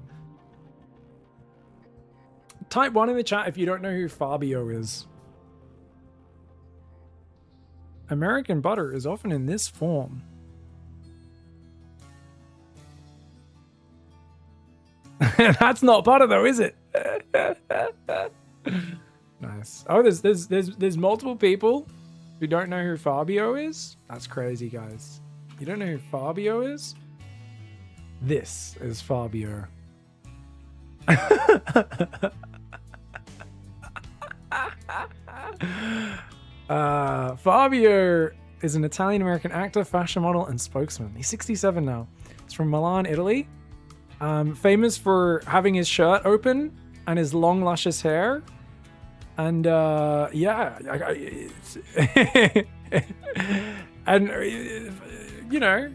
Type 1 in the chat if you don't know who Fabio is. American butter is often in this form. That's not butter though, is it? Nice. Oh, there's multiple people who don't know who Fabio is. That's crazy, guys. You don't know who Fabio is? This is Fabio. Fabio is an Italian-American actor, fashion model, and spokesman. He's 67 now. He's from Milan, Italy. Famous for having his shirt open and his long, luscious hair. And yeah, and you know,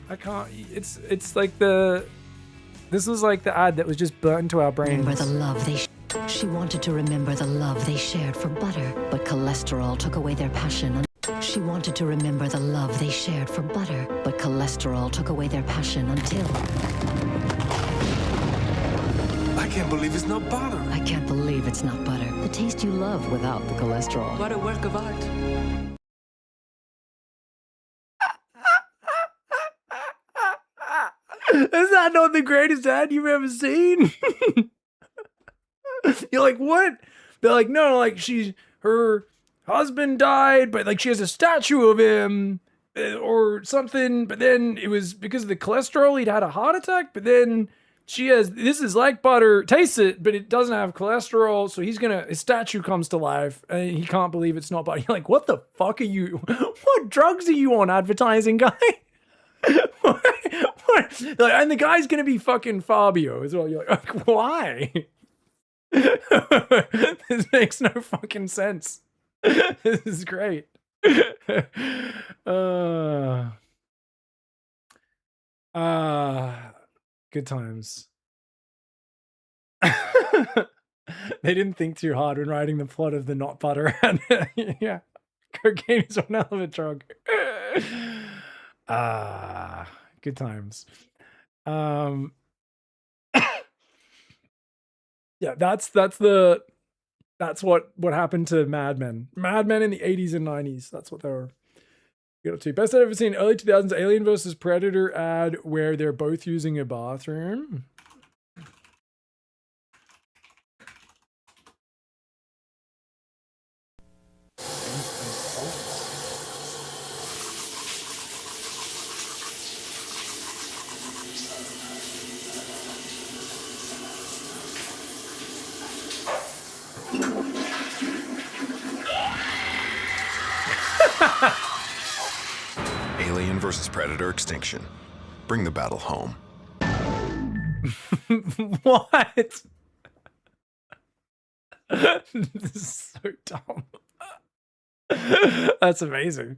I can't. It's like this was like the ad that was just burnt into our brains. Remember the love they. She wanted to remember the love they shared for butter, but cholesterol took away their passion. She wanted to remember the love they shared for butter, but cholesterol took away their passion until... I can't believe it's not butter. I can't believe it's not butter. The taste you love without the cholesterol. What a work of art. Is that not the greatest ad you've ever seen? You're like, what? They're like, no, like her husband died, but like she has a statue of him or something. But then it was because of the cholesterol, he'd had a heart attack. But then this is like butter, tastes it, but it doesn't have cholesterol. So his statue comes to life and he can't believe it's not butter. You're like, what the fuck are you, what drugs are you on, advertising guy? What? Like, and the guy's gonna be fucking Fabio as well. You're like, why? This makes no fucking sense. This is great. Good times. They didn't think too hard when writing the plot of the not butter ad. Yeah. Cocaine is one hell of a drug. Good times. Yeah, that's what happened to Mad Men. Mad Men in the 80s and 90s. That's what they were up to. Best I've ever seen, early 2000s Alien vs Predator ad where they're both using a bathroom. Alien versus Predator extinction. Bring the battle home. What? This is so dumb. That's amazing.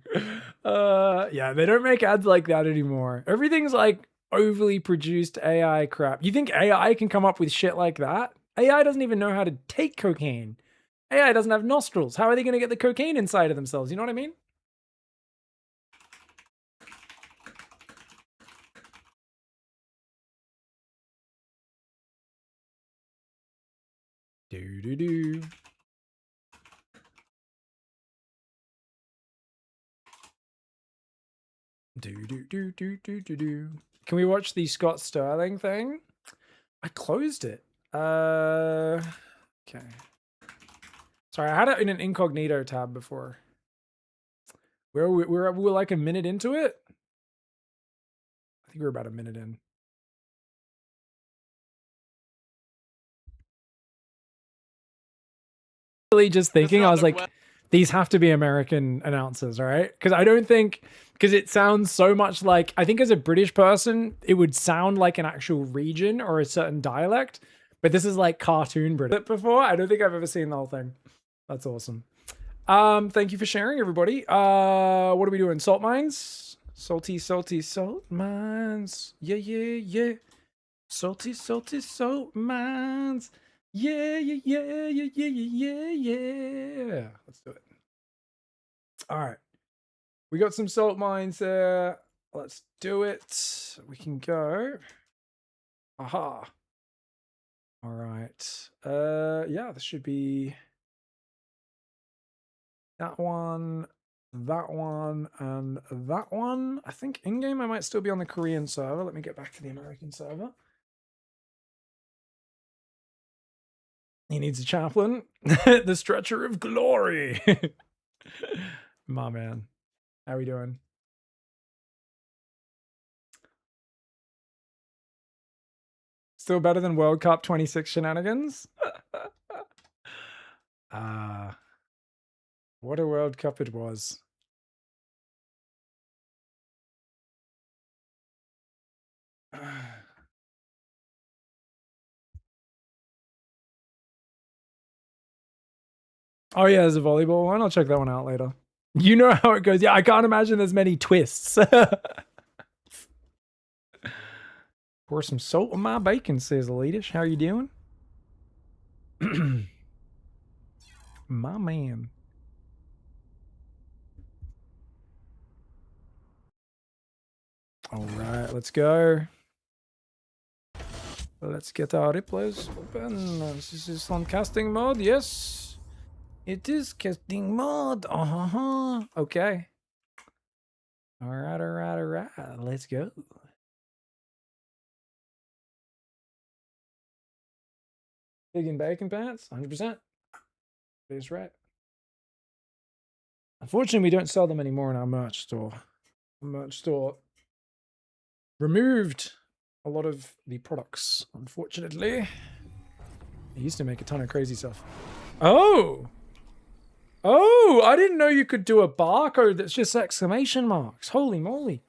Yeah, they don't make ads like that anymore. Everything's like overly produced AI crap. You think AI can come up with shit like that? AI doesn't even know how to take cocaine. AI doesn't have nostrils. How are they going to get the cocaine inside of themselves? You know what I mean? Do. Do. Can we watch the Scott Sterling thing? I closed it. Okay. Sorry, I had it in an incognito tab before. We're like a minute into it. I think we're about a minute in. Really just thinking, I was like, these have to be American announcers, right? Because I don't think, because it sounds so much like, I think as a British person, it would sound like an actual region or a certain dialect, but this is like cartoon British. Before, I don't think I've ever seen the whole thing. That's awesome. Thank you for sharing, everybody. What are we doing? Salt mines? Salty salt mines. Yeah. Salty salt mines. Yeah. Let's do it. All right. We got some salt mines there. Let's do it. We can go. Aha. All right. Yeah, this should be that one, and that one. I think in-game I might still be on the Korean server. Let me get back to the American server. He needs a chaplain. The stretcher of glory. My man. How we doing? Still better than World Cup 26 shenanigans? What a World Cup it was. Oh yeah, there's a volleyball one. I'll check that one out later. You know how it goes. Yeah, I can't imagine there's many twists. Pour some salt on my bacon, says Elitish. How are you doing? My man. All right, let's go. Let's get our replays open. This is on casting mode. Yes, it is casting mode. Okay. All right. Let's go. Pig and bacon pants, 100%. That's right. Unfortunately, we don't sell them anymore in our merch store. Our merch store removed a lot of the products, unfortunately. They used to make a ton of crazy stuff. Oh! Oh, I didn't know you could do a barcode that's just exclamation marks. Holy moly.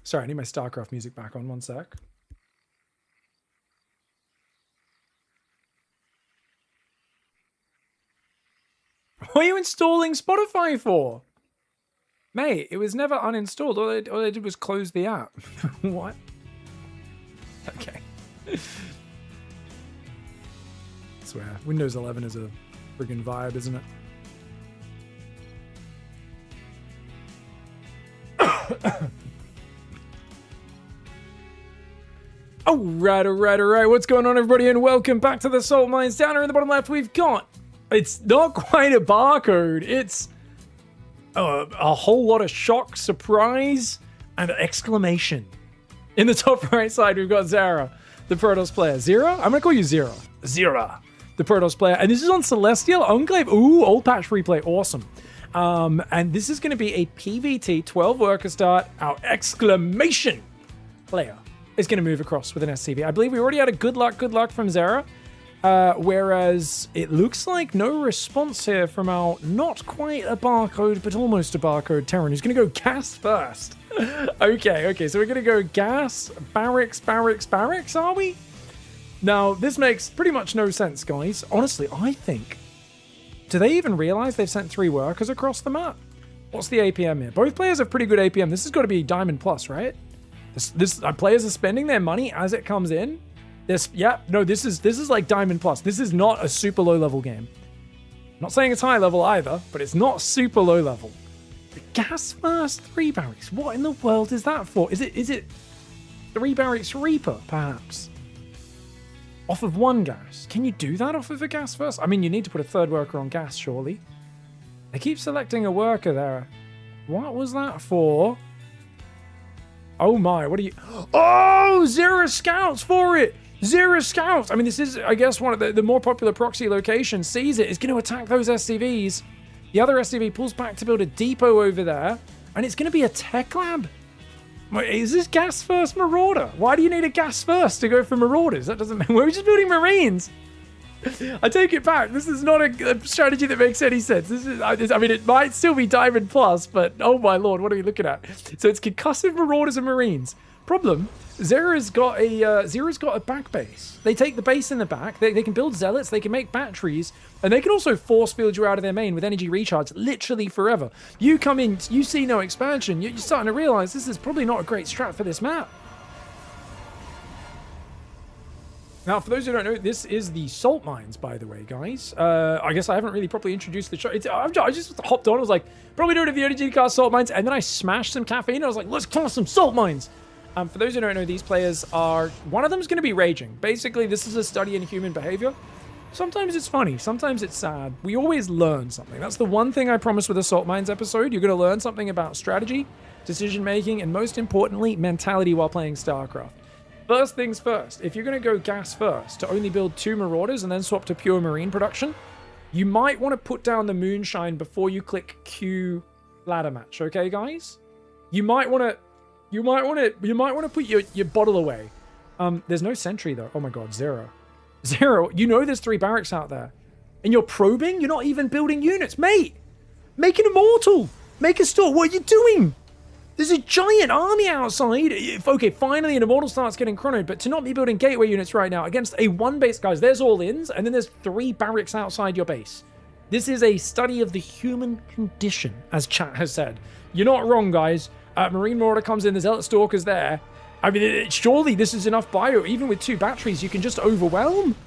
Sorry, I need my StarCraft music back on. One sec. What are you installing Spotify for? Mate, it was never uninstalled. All they did was close the app. What? Okay. I swear, Windows 11 is a friggin' vibe, isn't it? Alright. What's going on, everybody? And welcome back to the Salt Mines. Down here in the bottom left, we've got... It's not quite a barcode. It's a whole lot of shock, surprise, and exclamation. In the top right side, we've got Zara, the Protoss player. Zero? I'm going to call you Zero. Zira, the Protoss player. And this is on Celestial Enclave. Ooh, old patch replay. Awesome. And this is going to be a PVT 12 worker start. Our exclamation player is going to move across with an SCV. I believe we already had a good luck from Zara. Whereas it looks like no response here from our not quite a barcode, but almost a barcode Terran, who's going to go gas first. Okay, so we're going to go gas, barracks, are we? Now, this makes pretty much no sense, guys. Honestly, I think... Do they even realize they've sent 3 workers across the map? What's the APM here? Both players have pretty good APM. This has got to be Diamond Plus, right? This players are spending their money as it comes in. This is like Diamond Plus. This is not a super low level game. I'm not saying it's high level either, but it's not super low level. The gas first 3 barracks. What in the world is that for? Is it 3 barracks Reaper, perhaps? Off of 1 gas. Can you do that off of a gas first? I mean, you need to put a 3rd worker on gas, surely. They keep selecting a worker there. What was that for? Oh my, what are you... Oh, 0 scouts for it! 0 scouts! I mean, this is, I guess, one of the more popular proxy locations. Sees it, is going to attack those SCVs. The other SCV pulls back to build a depot over there. And it's going to be a tech lab. Wait, is this gas first Marauder? Why do you need a gas first to go for Marauders? That doesn't... We're just building Marines. I take it back. This is not a strategy that makes any sense. This is, I mean, it might still be Diamond Plus, but oh my lord, what are we looking at? So it's concussive Marauders and Marines. Problem: Zera's got a back base. They take the base in the back. They can build zealots. They can make batteries, and they can also force field you out of their main with energy recharge literally forever. You come in, you see no expansion. You're starting to realize this is probably not a great strat for this map. Now, for those who don't know, this is the Salt Mines, by the way, guys. I guess I haven't really properly introduced the show. I just hopped on. I was like, probably don't have the energy to cast Salt Mines. And then I smashed some caffeine. I was like, let's cast some Salt Mines. For those who don't know, these players are... One of them is going to be raging. Basically, this is a study in human behavior. Sometimes it's funny. Sometimes it's sad. We always learn something. That's the one thing I promised with the Salt Mines episode. You're going to learn something about strategy, decision-making, and most importantly, mentality while playing StarCraft. First things first, if you're going to go gas first to only build 2 Marauders and then swap to pure Marine production, you might want to put down the Moonshine before you click Q ladder match, okay, guys? You might want to put your bottle away. There's no sentry though. Oh my god, Zero. You know there's 3 barracks out there. And you're probing? You're not even building units, mate. Make an immortal. Make a store. What are you doing? There's a giant army outside. Okay, finally an immortal starts getting chronoed, but to not be building gateway units right now against a 1 base, guys, there's all-ins, and then there's 3 barracks outside your base. This is a study of the human condition, as chat has said. You're not wrong, guys. Marine Marauder comes in, the Zealot Stalker's there. I mean, surely this is enough bio. Even with 2 batteries, you can just overwhelm.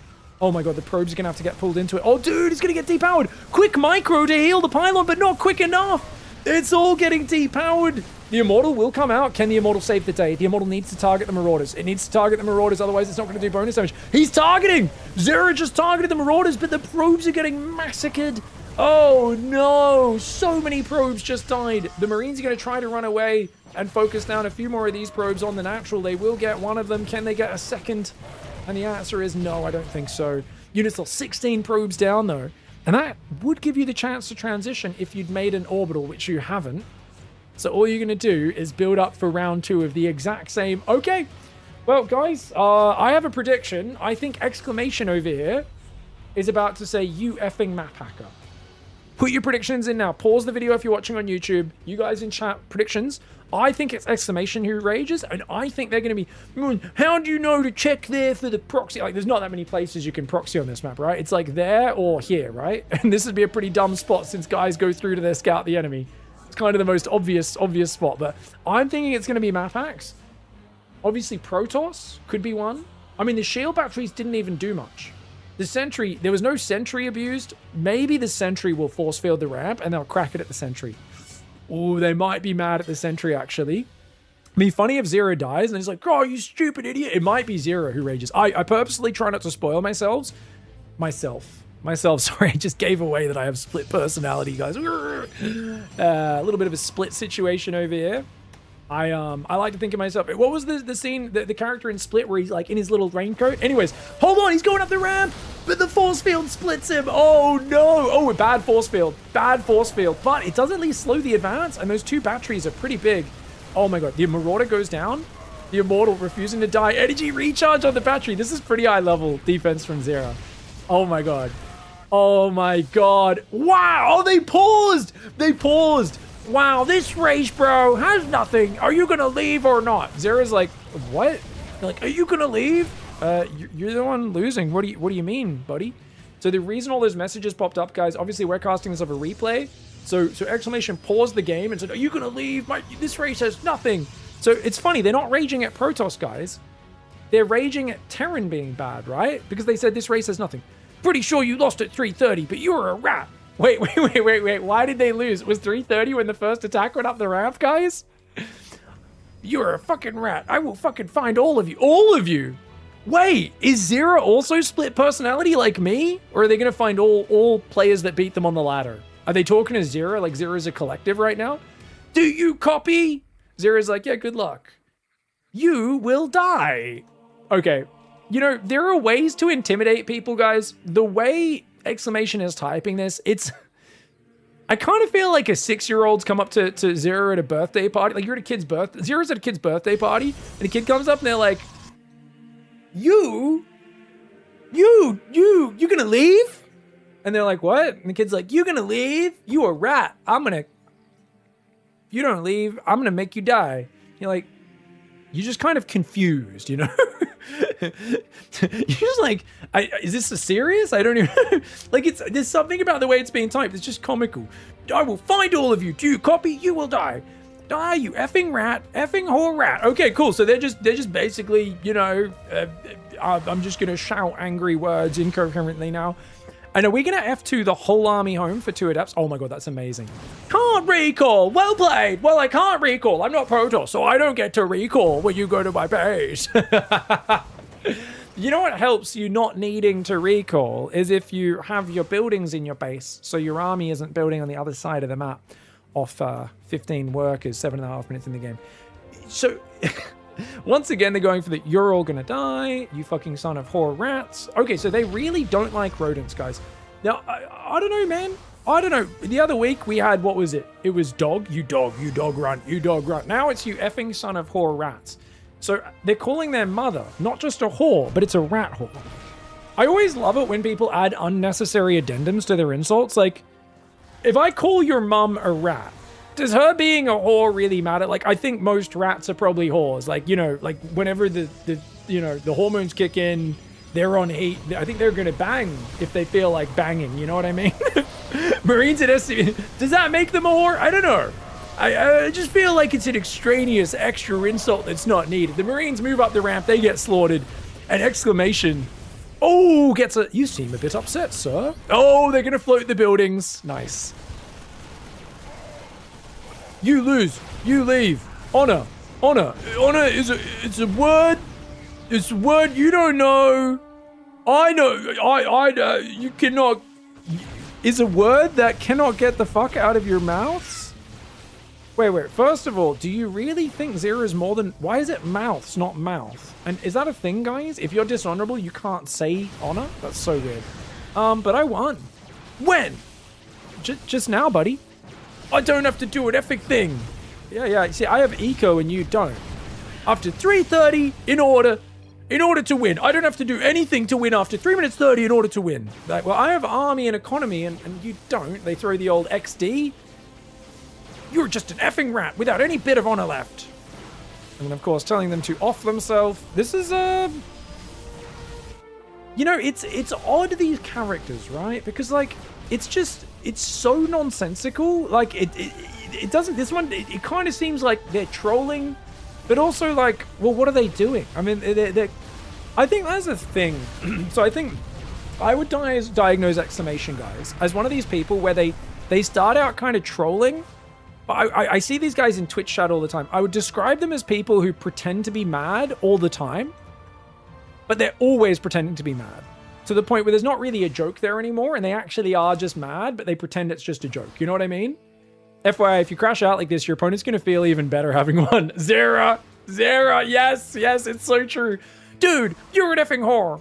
Oh my god, the probe's gonna have to get pulled into it. Oh, dude, it's gonna get depowered. Quick micro to heal the pylon, but not quick enough. It's all getting depowered. The Immortal will come out. Can the Immortal save the day? The Immortal needs to target the Marauders. It needs to target the Marauders, otherwise it's not going to do bonus damage. He's targeting! Zera just targeted the Marauders, but the probes are getting massacred Oh no! So many probes just died. The Marines are going to try to run away and focus down a few more of these probes on the natural. They will get one of them. Can they get a second? And the answer is no, I don't think so. Units lost 16 probes down though. And that would give you the chance to transition if you'd made an orbital, which you haven't. So all you're going to do is build up for round 2 of the exact same. Okay. Well, guys, I have a prediction. I think exclamation over here is about to say, you effing map hacker. Put your predictions in now. Pause the video if you're watching on YouTube. You guys in chat, predictions. I think it's exclamation who rages, and I think they're going to be, how do you know to check there for the proxy? Like, there's not that many places you can proxy on this map, right? It's like there or here, right? And this would be a pretty dumb spot since guys go through to their scout the enemy. It's kind of the most obvious spot, but I'm thinking it's going to be map hacks. Obviously, Protoss could be one. I mean, the shield batteries didn't even do much. The sentry, there was no sentry abused. Maybe the sentry will force field the ramp and they'll crack it at the sentry. Oh, they might be mad at the sentry, actually. I mean, funny if Zero dies and he's like, oh, you stupid idiot. It might be Zero who rages. I purposely try not to spoil myself, sorry. I just gave away that I have split personality, guys. A little bit of a split situation over here. I like to think of myself. What was the scene, the character in Split where he's like in his little raincoat? Anyways, hold on, he's going up the ramp, but the force field splits him. Oh no! Oh, bad force field, but it does at least slow the advance, and those 2 batteries are pretty big. Oh my god, the Marauder goes down. The Immortal refusing to die. Energy recharge on the battery. This is pretty high level defense from Zero. Oh my god. Oh my god. Wow! Oh, they paused! Wow, this race, bro, has nothing. Are you gonna leave or not? Zera's like, what? They're like, are you gonna leave? You're the one losing. What do you mean, buddy? So the reason all those messages popped up, guys, obviously we're casting this over replay. So exclamation paused the game and said, are you gonna leave? This race has nothing. So it's funny, they're not raging at Protoss, guys. They're raging at Terran being bad, right? Because they said this race has nothing. Pretty sure you lost at 3:30, but you were a rat. Wait. Why did they lose? Was 3:30 when the first attack went up the ramp, guys? You're a fucking rat. I will fucking find all of you. All of you. Wait, is Zero also split personality like me? Or are they going to find all players that beat them on the ladder? Are they talking to Zero like Zero's a collective right now? Do you copy? Zero's like, yeah, good luck. You will die. Okay. You know, there are ways to intimidate people, guys. The way exclamation is typing this, I kind of feel like a 6-year-old's come up to Zero at a birthday party. Like, you're at a kid's birthday. Zero's at a kid's birthday party, and a kid comes up and they're like, you gonna leave? And they're like, what? And the kid's like, you gonna leave? You a rat. If you don't leave, I'm gonna make you die. You're like, you're just kind of confused, you know? You're just like, is this serious? I don't even, like, there's something about the way it's being typed. It's just comical. I will find all of you. Do you copy? You will die. Die, you effing rat, effing whore rat. Okay, cool. So they're just basically, you know, I'm just going to shout angry words incoherently now. And are we going to F2 the whole army home for 2 adepts? Oh my god, that's amazing. Can't recall. Well played. Well, I can't recall. I'm not Protoss, so I don't get to recall when you go to my base. You know what helps you not needing to recall is if you have your buildings in your base, so your army isn't building on the other side of the map off 15 workers, 7.5 minutes in the game. So... once again, they're going for the, you're all gonna die, you fucking son of whore rats. Okay, so they really don't like rodents, guys. Now, I don't know, man. I don't know. The other week, we had, what was it? It was dog, you dog run, you dog run. Now it's you effing son of whore rats. So they're calling their mother, not just a whore, but it's a rat whore. I always love it when people add unnecessary addendums to their insults. Like, if I call your mum a rat, does her being a whore really matter? Like, I think most rats are probably whores. Like, you know, like whenever the hormones kick in, they're on heat. I think they're gonna bang if they feel like banging. You know what I mean? Marines at SC, does that make them a whore? I don't know. I just feel like it's an extraneous extra insult that's not needed. The Marines move up the ramp, they get slaughtered. An exclamation. Oh, you seem a bit upset, sir. Oh, they're gonna float the buildings. Nice. You lose. You leave. Honor. Honor. Honor it's a word. It's a word you don't know. I know. I you cannot. is a word that cannot get the fuck out of your mouths? Wait. First of all, do you really think zero is more than... Why is it mouths, not mouth? And is that a thing, guys? If you're dishonorable, you can't say honor? That's so weird. But I won. When? Just now, buddy. I don't have to do an epic thing. Yeah. See, I have eco and you don't. After 3:30 in order to win. I don't have to do anything to win after 3 minutes 30 in order to win. Like, well, I have army and economy and you don't. They throw the old XD. You're just an effing rat without any bit of honor left. And then, of course, telling them to off themselves. This is, you know, it's odd, these characters, right? Because, like, it's so nonsensical. Like, it doesn't, this one, it kind of seems like they're trolling, but also, like, well, what are they doing? I mean, I think that's a thing. So I think I would diagnose Exclamation Guys as one of these people where they start out kind of trolling. I see these guys in Twitch chat all the time. I would describe them as people who pretend to be mad all the time, but they're always pretending to be mad. To the point where there's not really a joke there anymore, and they actually are just mad, but they pretend it's just a joke. You know what I mean? FYI, if you crash out like this, your opponent's going to feel even better having won. Zera! Yes, it's so true. Dude, you're an effing whore.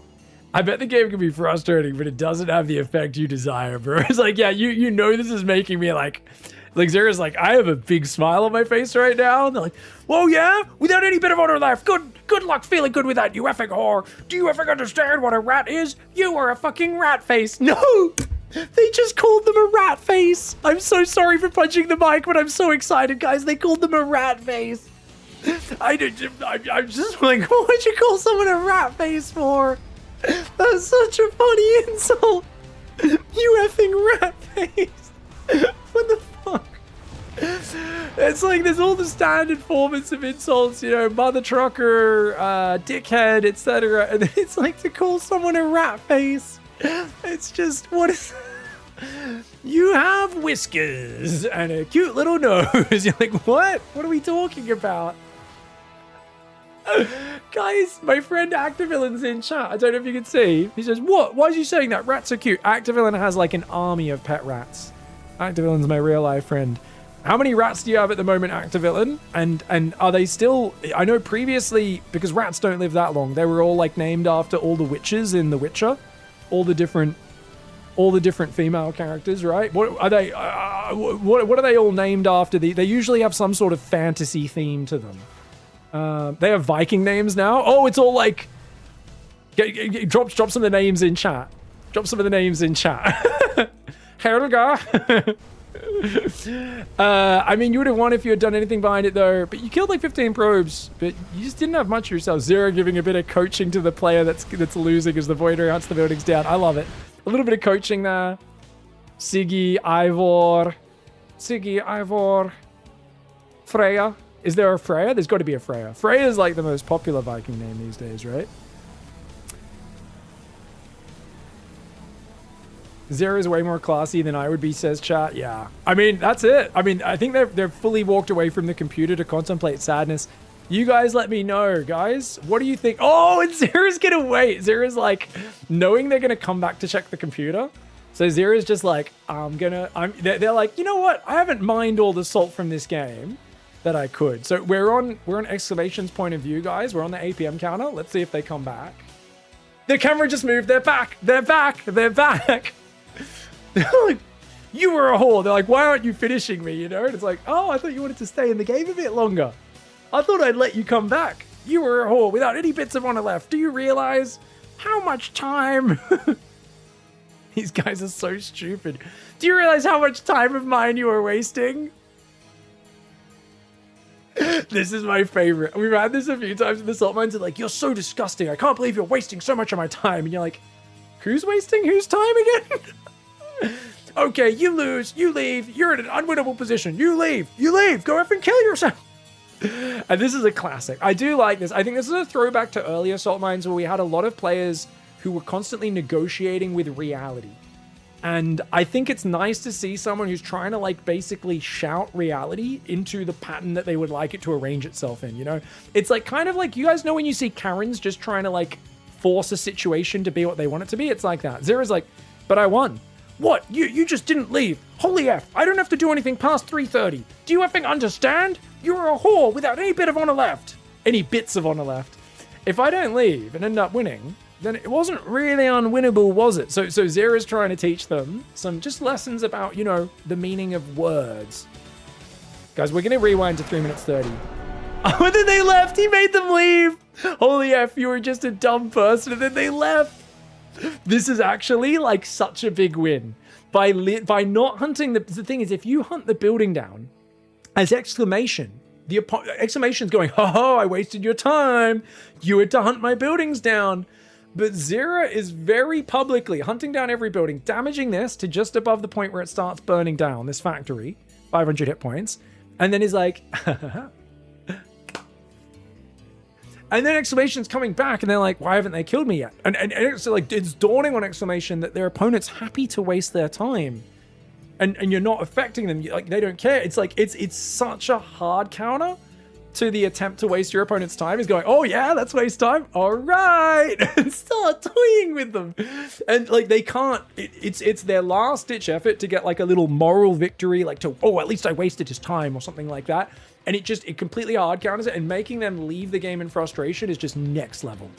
I bet the game can be frustrating, but it doesn't have the effect you desire, bro. It's like, yeah, you know this is making me like Zera's like, I have a big smile on my face right now. And they're like, whoa, yeah? Without any bit of honor left. Good luck feeling good with that, you effing whore. Do you ever understand what a rat is? You are a fucking rat face. No! They just called them a rat face. I'm so sorry for punching the mic, but I'm so excited, guys. They called them a rat face. I'm just like, what'd you call someone a rat face for? That's such a funny insult. You effing rat face. What the fuck? It's like there's all the standard formats of insults, you know, mother trucker, dickhead, etc. And it's like to call someone a rat face. It's just, what is... You have whiskers and a cute little nose. You're like, what? What are we talking about? Guys, my friend Actavillain's in chat. I don't know if you can see. He says, what? Why is you saying that? Rats are cute. Actavillain has like an army of pet rats. Actavillain's my real life friend. How many rats do you have at the moment, Actavillain? And are they still... I know previously, because rats don't live that long, they were all like named after all the witches in The Witcher. All the different female characters, right? What are they? What are they all named after? They usually have some sort of fantasy theme to them. They have Viking names now. Oh, it's all like drop some of the names in chat. Drop some of the names in chat. Helga. I mean, you would have won if you had done anything behind it, though. But you killed like 15 probes, but you just didn't have much yourself. Zero giving a bit of coaching to the player that's losing as the Voider hunts the buildings down. I love it. A little bit of coaching there. Siggy, Ivor, Freya. Is there a Freya? There's got to be a Freya. Freya is like the most popular Viking name these days, right? Zero is way more classy than I would be, says chat. Yeah. I mean, that's it. I mean, I think they're fully walked away from the computer to contemplate sadness. You guys let me know, guys. What do you think? Oh, and Zera's gonna wait. Zera's like, knowing they're gonna come back to check the computer. So Zera's just like, they're like, you know what? I haven't mined all the salt from this game that I could. So we're on exclamation's point of view, guys. We're on the APM counter. Let's see if they come back. The camera just moved. They're back. They're back. They're back. They're like, you were a whore. They're like, why aren't you finishing me? You know? And it's like, oh, I thought you wanted to stay in the game a bit longer. I thought I'd let you come back. You were a whore without any bits of honor left. Do you realize how much time? These guys are so stupid. Do you realize how much time of mine you were wasting? This is my favorite. We've had this a few times in the salt mines. They're like, you're so disgusting. I can't believe you're wasting so much of my time. And you're like, who's wasting whose time again? Okay, you lose. You leave. You're in an unwinnable position. You leave. You leave. Go up and kill yourself. And this is a classic. I do like this. I think this is a throwback to earlier salt mines where we had a lot of players who were constantly negotiating with reality. And I think it's nice to see someone who's trying to like basically shout reality into the pattern that they would like it to arrange itself in, you know? It's like kind of like, you guys know when you see Karens just trying to like force a situation to be what they want it to be? It's like that. Zera's like, but I won. What? You just didn't leave. Holy F, I don't have to do anything past 3:30. Do you effing understand? You're a whore without any bit of honor left. Any bits of honor left. If I don't leave and end up winning, then it wasn't really unwinnable, was it? So Zera's trying to teach them some just lessons about, you know, the meaning of words. Guys, we're going to rewind to 3 minutes 30. Oh, and then they left. He made them leave. Holy F, you were just a dumb person. And then they left. This is actually like such a big win. By not hunting the thing is, if you hunt the building down as exclamation, the exclamation's going, ho ho, I wasted your time. You had to hunt my buildings down. But Zera is very publicly hunting down every building, damaging this to just above the point where it starts burning down, this factory, 500 hit points. And then he's like, and then exclamation's coming back, and they're like, why haven't they killed me yet? And it's like, it's dawning on exclamation that their opponent's happy to waste their time. And you're not affecting them. Like, they don't care. It's like, it's such a hard counter to the attempt to waste your opponent's time. Is going, oh yeah, let's waste time. All right. And start toying with them. And like, they can't, it's their last ditch effort to get like a little moral victory, like to, oh, at least I wasted his time or something like that. And it completely hard counters it, and making them leave the game in frustration is just next level.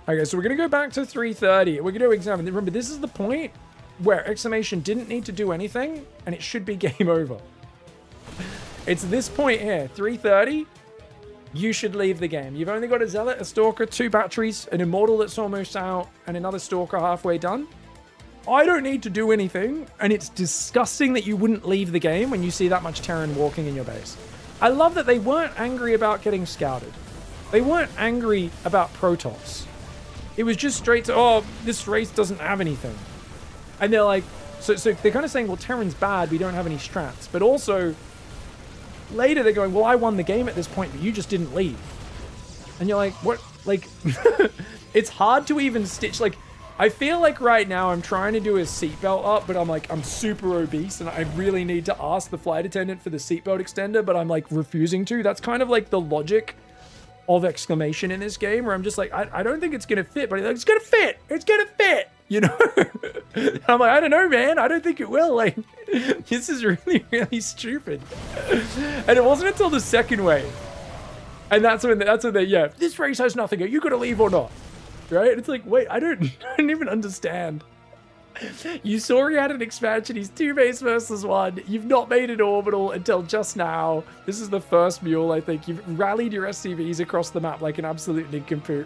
Okay, so we're going to go back to 3:30. We're going to examine. Remember, this is the point where exclamation didn't need to do anything, and it should be game over. It's this point here, 3:30. You should leave the game. You've only got a Zealot, a Stalker, 2 batteries, an Immortal that's almost out, and another Stalker halfway done. I don't need to do anything, and it's disgusting that you wouldn't leave the game when you see that much Terran walking in your base. I love that they weren't angry about getting scouted. They weren't angry about Protoss. It was just straight to, oh, this race doesn't have anything. And they're like, so they're kind of saying, well, Terran's bad, we don't have any strats. But also, later they're going, well, I won the game at this point, but you just didn't leave. And you're like, what? Like, it's hard to even stitch, like, I feel like right now I'm trying to do a seatbelt up, but I'm like, I'm super obese and I really need to ask the flight attendant for the seatbelt extender, but I'm like refusing to. That's kind of like the logic of exclamation in this game, where I'm just like, I don't think it's going to fit, but like, it's going to fit. It's going to fit, you know? I'm like, I don't know, man. I don't think it will. Like, this is really, really stupid. And it wasn't until the second wave. And that's when they, yeah, this race has nothing. Are you going to leave or not? Right? It's like, wait, I don't even understand. You saw he had an expansion. He's 2 base versus 1. You've not made an orbital until just now. This is the first mule, I think. You've rallied your SCVs across the map like an absolute nincompoop.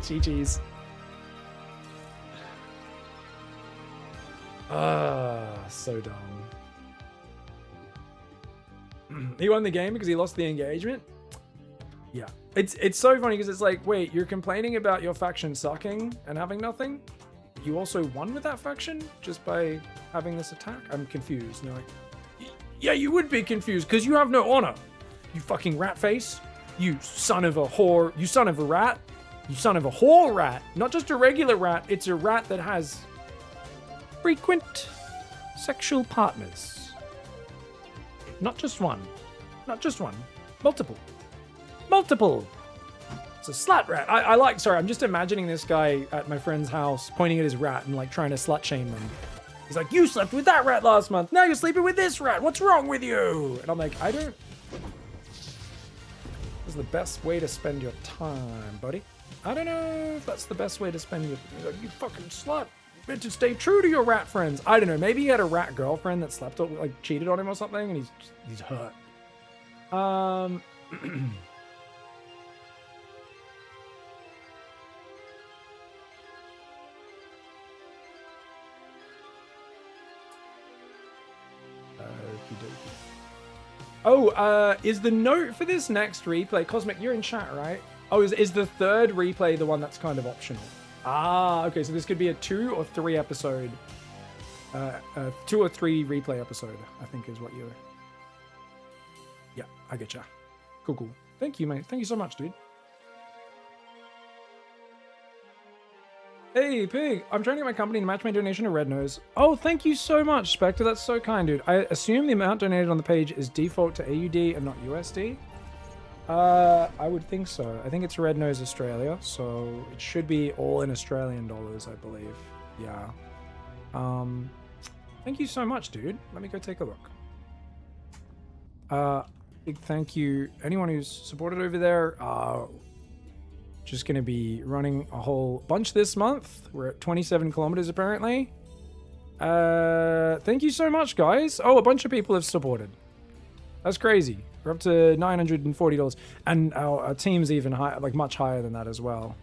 GG's. So dumb. He won the game because he lost the engagement? Yeah. It's so funny because it's like, wait, you're complaining about your faction sucking and having nothing? You also won with that faction just by having this attack? I'm confused. And you're like, yeah, you would be confused because you have no honor. You fucking rat face. You son of a whore. You son of a rat. You son of a whore rat. Not just a regular rat. It's a rat that has frequent sexual partners. Not just one. Not just one. Multiple. Multiple. It's a slut rat. I like, sorry, I'm just imagining this guy at my friend's house pointing at his rat and like trying to slut shame them. He's like, you slept with that rat last month. Now you're sleeping with this rat. What's wrong with you? And I'm like, I don't. This is the best way to spend your time, buddy. I don't know if that's the best way to spend your, like, you fucking slut. You meant to stay true to your rat friends. I don't know. Maybe he had a rat girlfriend that slept, like cheated on him or something, and he's hurt. Oh, is the note for this next replay, Cosmic, you're in chat, right? Oh, is the third replay the one that's kind of optional? Ah, okay, so this could be a 2 or 3 episode, 2 or 3 replay episode, I think is what you're, yeah, I get ya. Cool. Thank you, mate. Thank you so much, dude. Hey, Pig, I'm trying to get my company to match my donation to Red Nose. Oh, thank you so much, Spectre. That's so kind, dude. I assume the amount donated on the page is default to AUD and not USD. I would think so. I think it's Red Nose Australia, so it should be all in Australian dollars, I believe. Yeah. Thank you so much, dude. Let me go take a look. Big thank you anyone who's supported over there. Just gonna be running a whole bunch this month. We're at 27 kilometers apparently. Thank you so much, guys. Oh, a bunch of people have supported. That's crazy. We're up to $940, and our team's even higher, like much higher than that as well.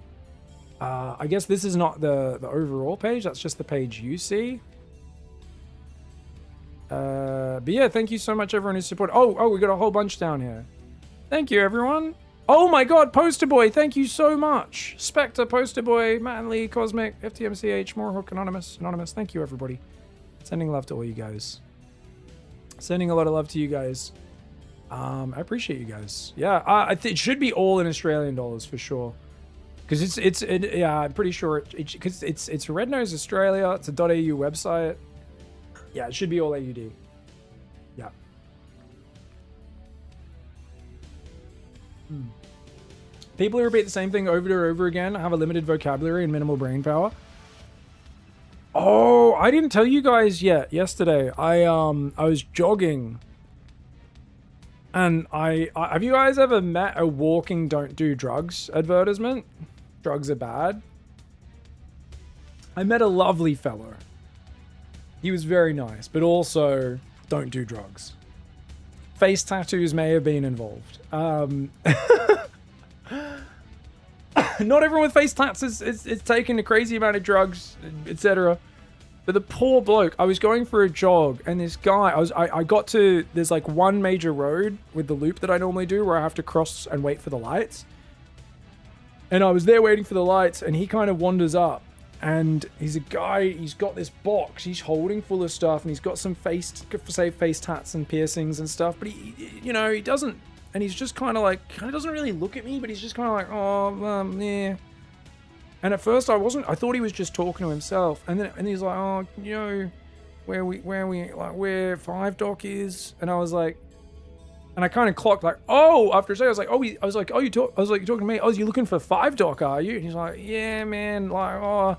I guess this is not the overall page. That's just the page you see. But yeah, thank you so much, everyone who's supported. Oh, we got a whole bunch down here. Thank you, everyone. Oh my God, Poster Boy, thank you so much. Spectre, Poster Boy, Manly, Cosmic, FTMCH, Morehook, Anonymous. Thank you, everybody. Sending love to all you guys. Sending a lot of love to you guys. I appreciate you guys. Yeah, it should be all in Australian dollars for sure. Because yeah, I'm pretty sure because it's Red Nose Australia. It's a .au website. Yeah, it should be all AUD. Yeah. People who repeat the same thing over and over again have a limited vocabulary and minimal brain power. Oh, I didn't tell you guys yet. Yesterday, I was jogging, and I have you guys ever met a walking don't do drugs advertisement? Drugs are bad. I met a lovely fellow. He was very nice, but also don't do drugs. Face tattoos may have been involved. Not everyone with face tats is taking a crazy amount of drugs, etc. But the poor bloke, I was going for a jog, and this guy, I got to, there's like one major road with the loop that I normally do where I have to cross and wait for the lights. And I was there waiting for the lights, and he kind of wanders up. And he's a guy, he's got this box he's holding full of stuff, and he's got some face tats and piercings and stuff, but he doesn't, and he's just kind of doesn't really look at me, but he's just kind of like, oh, yeah. And at first I thought he was just talking to himself, and he's like, oh, where 5 Doc is, and I was like, and I kind of clocked like, oh, after a second, I was like, you talking to me? Oh, you looking for 5 Doc, are you? And he's like, yeah, man, like, oh,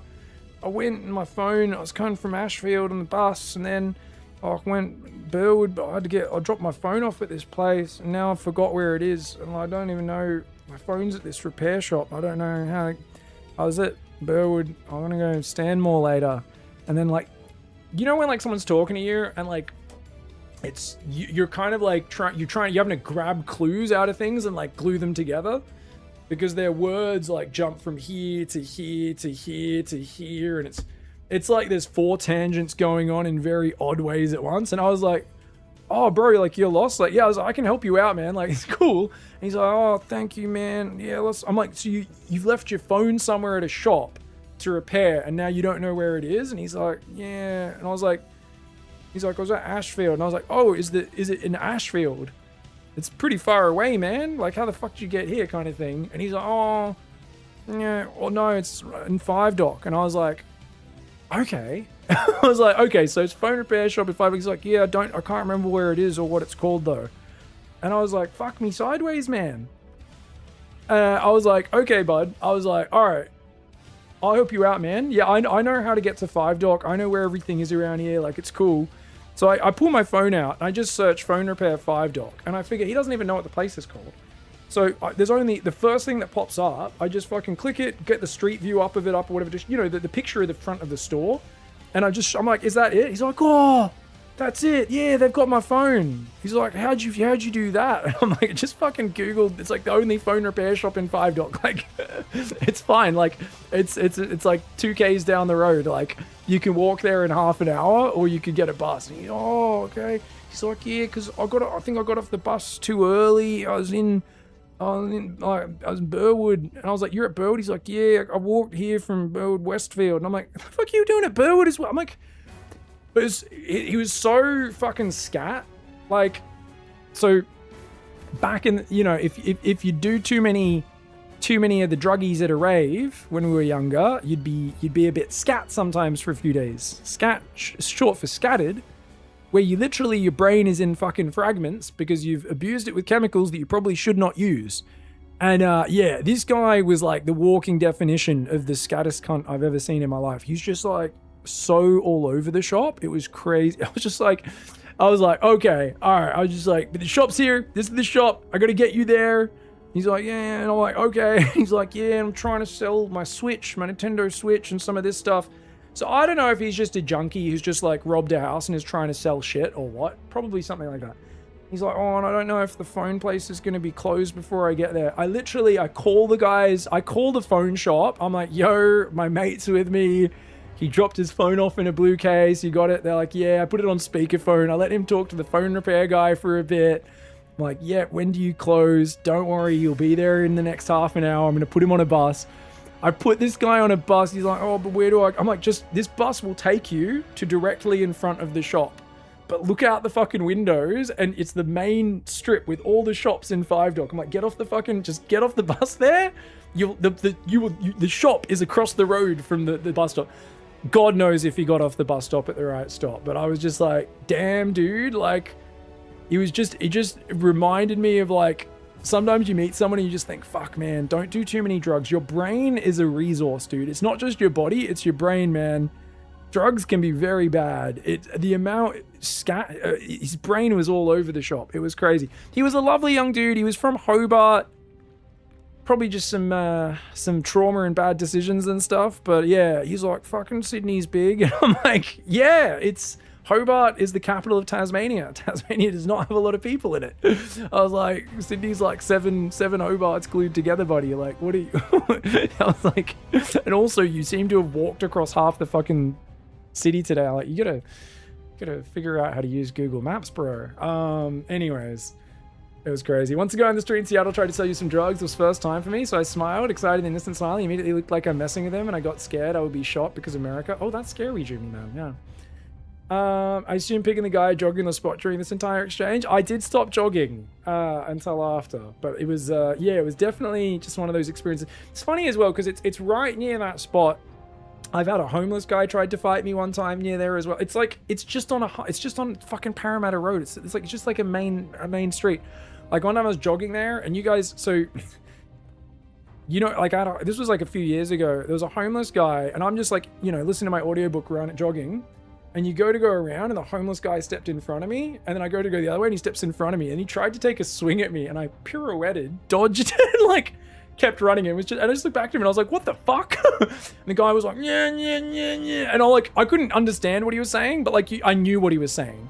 I went in my phone, I was coming from Ashfield on the bus, and then I went Burwood, but I dropped my phone off at this place, and now I forgot where it is, and I don't even know, my phone's at this repair shop, I don't know how, I was at Burwood, I'm gonna go Stanmore later, and then like, you know when like someone's talking to you, and like, it's you're kind of like you're having to grab clues out of things and like glue them together, because their words like jump from here to here to here to here, and it's like there's 4 tangents going on in very odd ways at once. And I was like, oh bro, like you're lost? Like, yeah, I was like, I can help you out, man, like it's cool. And he's like, oh, thank you, man, yeah, I'm like, so you've left your phone somewhere at a shop to repair, and now you don't know where it is? And he's like, yeah. And I was like, he's like, I was at Ashfield. And I was like, oh, is it in Ashfield? It's pretty far away, man. Like, how the fuck did you get here, kind of thing? And he's like, oh, yeah, well, no, it's in 5 Doc. And I was like, okay. I was like, okay, so it's phone repair shop in 5 Doc. He's like, yeah, I can't remember where it is or what it's called, though. And I was like, fuck me sideways, man. I was like, okay, bud. I was like, all right, I'll help you out, man. Yeah, I know how to get to 5 Doc. I know where everything is around here. Like, it's cool. So I pull my phone out, and I just search phone repair 5 Doc, and I figure he doesn't even know what the place is called. So there's only the first thing that pops up. I just fucking click it, get the street view up of it, or whatever, just, the picture of the front of the store. And I'm like, is that it? He's like, oh, that's it. Yeah, they've got my phone. He's like, how'd you do that? And I'm like, just fucking Googled. It's like the only phone repair shop in 5 Doc. Like, it's fine. Like, it's like 2 Ks down the road. Like, you can walk there in half an hour, or you could get a bus. And he's, oh, okay. He's like, yeah, because I think I got off the bus too early. I was in Burwood. And I was like, you're at Burwood? He's like, yeah, I walked here from Burwood Westfield. And I'm like, what the fuck are you doing at Burwood as well? I'm like, he was so fucking scat. Like, so back in, if you do too many of the druggies at a rave when we were younger, you'd be a bit scat sometimes for a few days. Scat, short for scattered. where you literally, your brain is in fucking fragments because you've abused it with chemicals that you probably should not use. And yeah, this guy was like the walking definition of the scattest cunt I've ever seen in my life. He's just like so all over the shop. It was crazy. I was like, okay, all right. I was just like, but the shop's here. This is the shop. I got to get you there. He's like, yeah. And I'm like, okay. He's like, yeah, I'm trying to sell my Switch, my Nintendo Switch and some of this stuff. So I don't know if he's just a junkie who's just like robbed a house and is trying to sell shit or what. Probably something like that. He's like, oh, and I don't know if the phone place is going to be closed before I get there. I call the guys. I call the phone shop. I'm like, yo, my mate's with me. He dropped his phone off in a blue case. You got it? They're like, yeah. I put it on speakerphone. I let him talk to the phone repair guy for a bit. I'm like, yeah, when do you close? Don't worry, you'll be there in the next half an hour. I'm going to put him on a bus. I put this guy on a bus. He's like, oh, but where do I... I'm like, just, this bus will take you to directly in front of the shop. But look out the fucking windows, and it's the main strip with all the shops in Five Dock. I'm like, get off the fucking... Just get off the bus there. The shop is across the road from the bus stop. God knows if he got off the bus stop at the right stop. But I was just like, damn, dude. Like, it just reminded me of like... Sometimes you meet someone and you just think, fuck, man, don't do too many drugs. Your brain is a resource, dude. It's not just your body, it's your brain, man. Drugs can be very bad. His brain was all over the shop. It was crazy. He was a lovely young dude. He was from Hobart. Probably just some trauma and bad decisions and stuff. But yeah, he's like, fucking Sydney's big. And I'm like, yeah, Hobart is the capital of Tasmania. Tasmania does not have a lot of people in it. I was like, Sydney's like seven Hobarts glued together, buddy. Like, what are you? I was like, and also you seem to have walked across half the fucking city today. I'm like, you gotta figure out how to use Google Maps, bro. Anyways, it was crazy. Once ago on the street in Seattle, tried to sell you some drugs. It was first time for me, so I smiled, excited, and instant smile. He immediately looked like I'm messing with him, and I got scared I would be shot because America. Oh, that's scary, Jimmy, man. Yeah. I assume picking the guy jogging the spot during this entire exchange. I did stop jogging until after, but it was it was definitely just one of those experiences. It's funny as well because it's right near that spot. I've had a homeless guy tried to fight me one time near there as well. It's like it's just on fucking Parramatta Road. It's just like a main street. Like one time I was jogging there, and you guys, so you know, like this was like a few years ago. There was a homeless guy, and I'm just like, you know, listening to my audiobook around jogging. And you go around, and the homeless guy stepped in front of me, and then I go the other way, and he steps in front of me, and he tried to take a swing at me, and I pirouetted, dodged, and like kept running. And I just looked back to him, and I was like, "What the fuck?" And the guy was like, "Yeah," and I couldn't understand what he was saying, but like I knew what he was saying.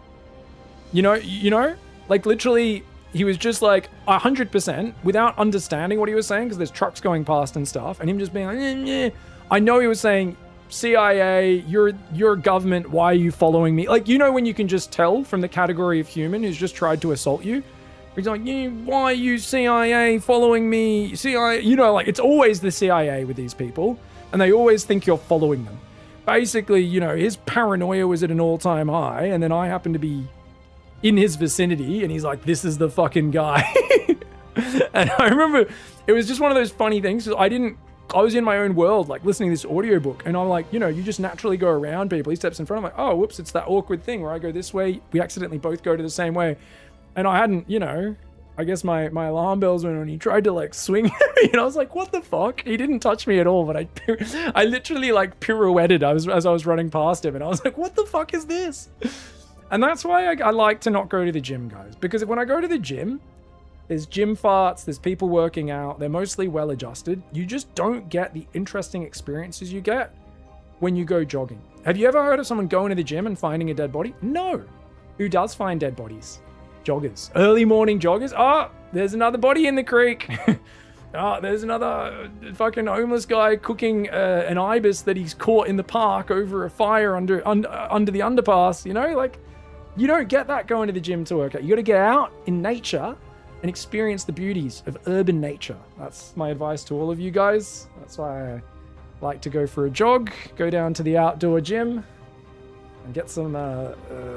You know, like literally, he was just like 100% without understanding what he was saying because there's trucks going past and stuff, and him just being like, "Yeah." I know he was saying, CIA, you're government, why are you following me? Like, you know when you can just tell from the category of human who's just tried to assault you? He's like, yeah, why are you CIA following me? CIA, you know, like it's always the CIA with these people, and they always think you're following them. Basically, you know, his paranoia was at an all-time high, and then I happened to be in his vicinity, and he's like, this is the fucking guy. And I remember it was just one of those funny things. I was in my own world, like listening to this audiobook, and I'm like, you know, you just naturally go around people. He steps in front. I'm like, oh, whoops, it's that awkward thing where I go this way. We accidentally both go to the same way. And I hadn't, you know, I guess my alarm bells went on. He tried to like swing at me, and I was like, what the fuck? He didn't touch me at all, but I literally like pirouetted as I was running past him, and I was like, what the fuck is this? And that's why I like to not go to the gym, guys, because when I go to the gym, there's gym farts, there's people working out, they're mostly well-adjusted. You just don't get the interesting experiences you get when you go jogging. Have you ever heard of someone going to the gym and finding a dead body? No. Who does find dead bodies? Joggers. Early morning joggers. Oh, there's another body in the creek. Oh, there's another fucking homeless guy cooking an ibis that he's caught in the park over a fire under the underpass. You know, like, you don't get that going to the gym to work out. You got to get out in nature and experience the beauties of urban nature. That's my advice to all of you guys. That's why I like to go for a jog, go down to the outdoor gym, and get some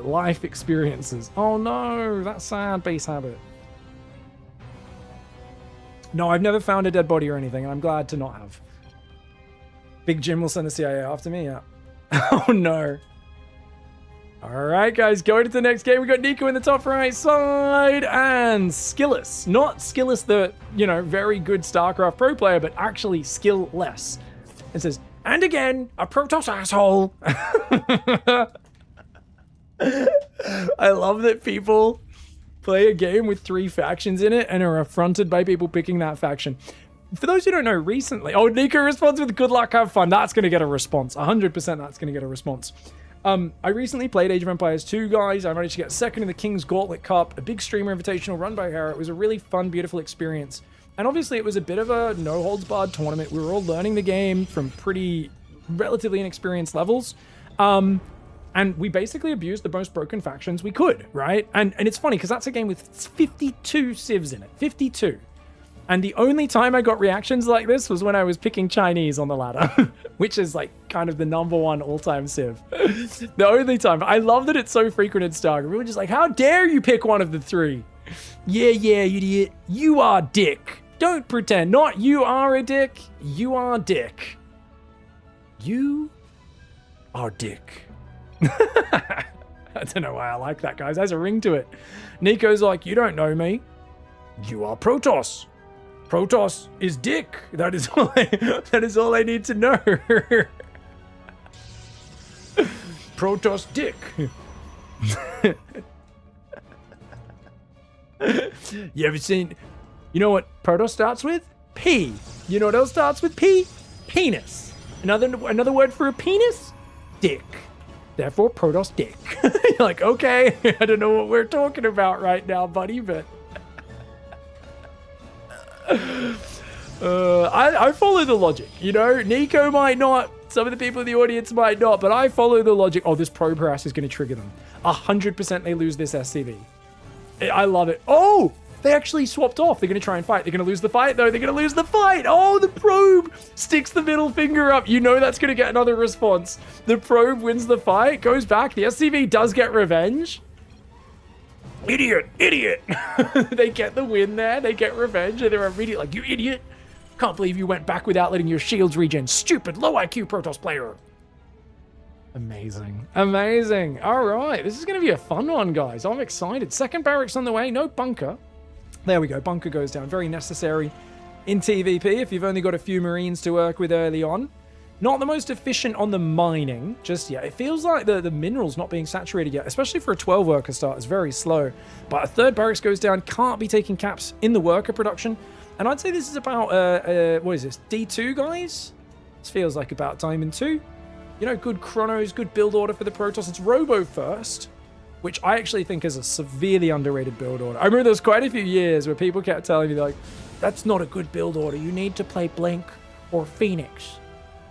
life experiences. Oh no, that's sad, base habit. No, I've never found a dead body or anything, and I'm glad to not have. Big Jim will send the CIA after me, yeah. Oh no. All right, guys, going to the next game. We got Nico in the top right side and Skilless. Not Skilless, the, very good StarCraft pro player, but actually skill-less. It says, and again, a Protoss asshole. I love that people play a game with 3 factions in it and are affronted by people picking that faction. For those who don't know, recently... Oh, Nico responds with good luck, have fun. That's going to get a response. 100% that's going to get a response. I recently played Age of Empires 2, guys. I managed to get second in the King's Gauntlet Cup, a big streamer invitational run by Hera. It was a really fun, beautiful experience. And obviously, it was a bit of a no-holds-barred tournament. We were all learning the game from pretty relatively inexperienced levels. And we basically abused the most broken factions we could, right? And it's funny, because that's a game with 52 civs in it. 52. And the only time I got reactions like this was when I was picking Chinese on the ladder, which is like kind of the #1 all-time civ. The only time. I love that it's so frequent in StarCraft. We were just like, how dare you pick one of the 3? Yeah, idiot. You are dick. Don't pretend. Not you are a dick. You are dick. You are dick. I don't know why I like that, guys. There's a ring to it. Nico's like, you don't know me. You are Protoss. Protoss is dick. That is all I need to know. Protoss dick. You ever seen... You know what Protoss starts with? P. You know what else starts with P? Penis. Another word for a penis? Dick. Therefore, Protoss dick. You're like, okay, I don't know what we're talking about right now, buddy, but... I follow the logic, Nico might not, some of the people in the audience might not, but I follow the logic. Oh, this probe harass is going to trigger them. 100% they lose this SCV. I love it. Oh, they actually swapped off. They're going to try and fight. They're going to lose the fight, though. They're going to lose the fight. Oh, the probe sticks the middle finger up. That's going to get another response. The probe wins the fight, goes back. The SCV does get revenge. Idiot. They get the win there. They get revenge, and they're immediately like, you idiot. Can't believe you went back without letting your shields regen. Stupid low IQ Protoss player. Amazing. All right. This is going to be a fun one, guys. I'm excited. Second barracks on the way. No bunker. There we go. Bunker goes down. Very necessary in TVP if you've only got a few Marines to work with early on. Not the most efficient on the mining just yet. It feels like the mineral's not being saturated yet, especially for a 12 worker start. It's very slow. But a third barracks goes down. Can't be taking caps in the worker production. And I'd say this is about, what is this? D2, guys? This feels like about Diamond 2. Good chronos, good build order for the Protoss. It's Robo first, which I actually think is a severely underrated build order. I remember there was quite a few years where people kept telling me, like, that's not a good build order. You need to play Blink or Phoenix.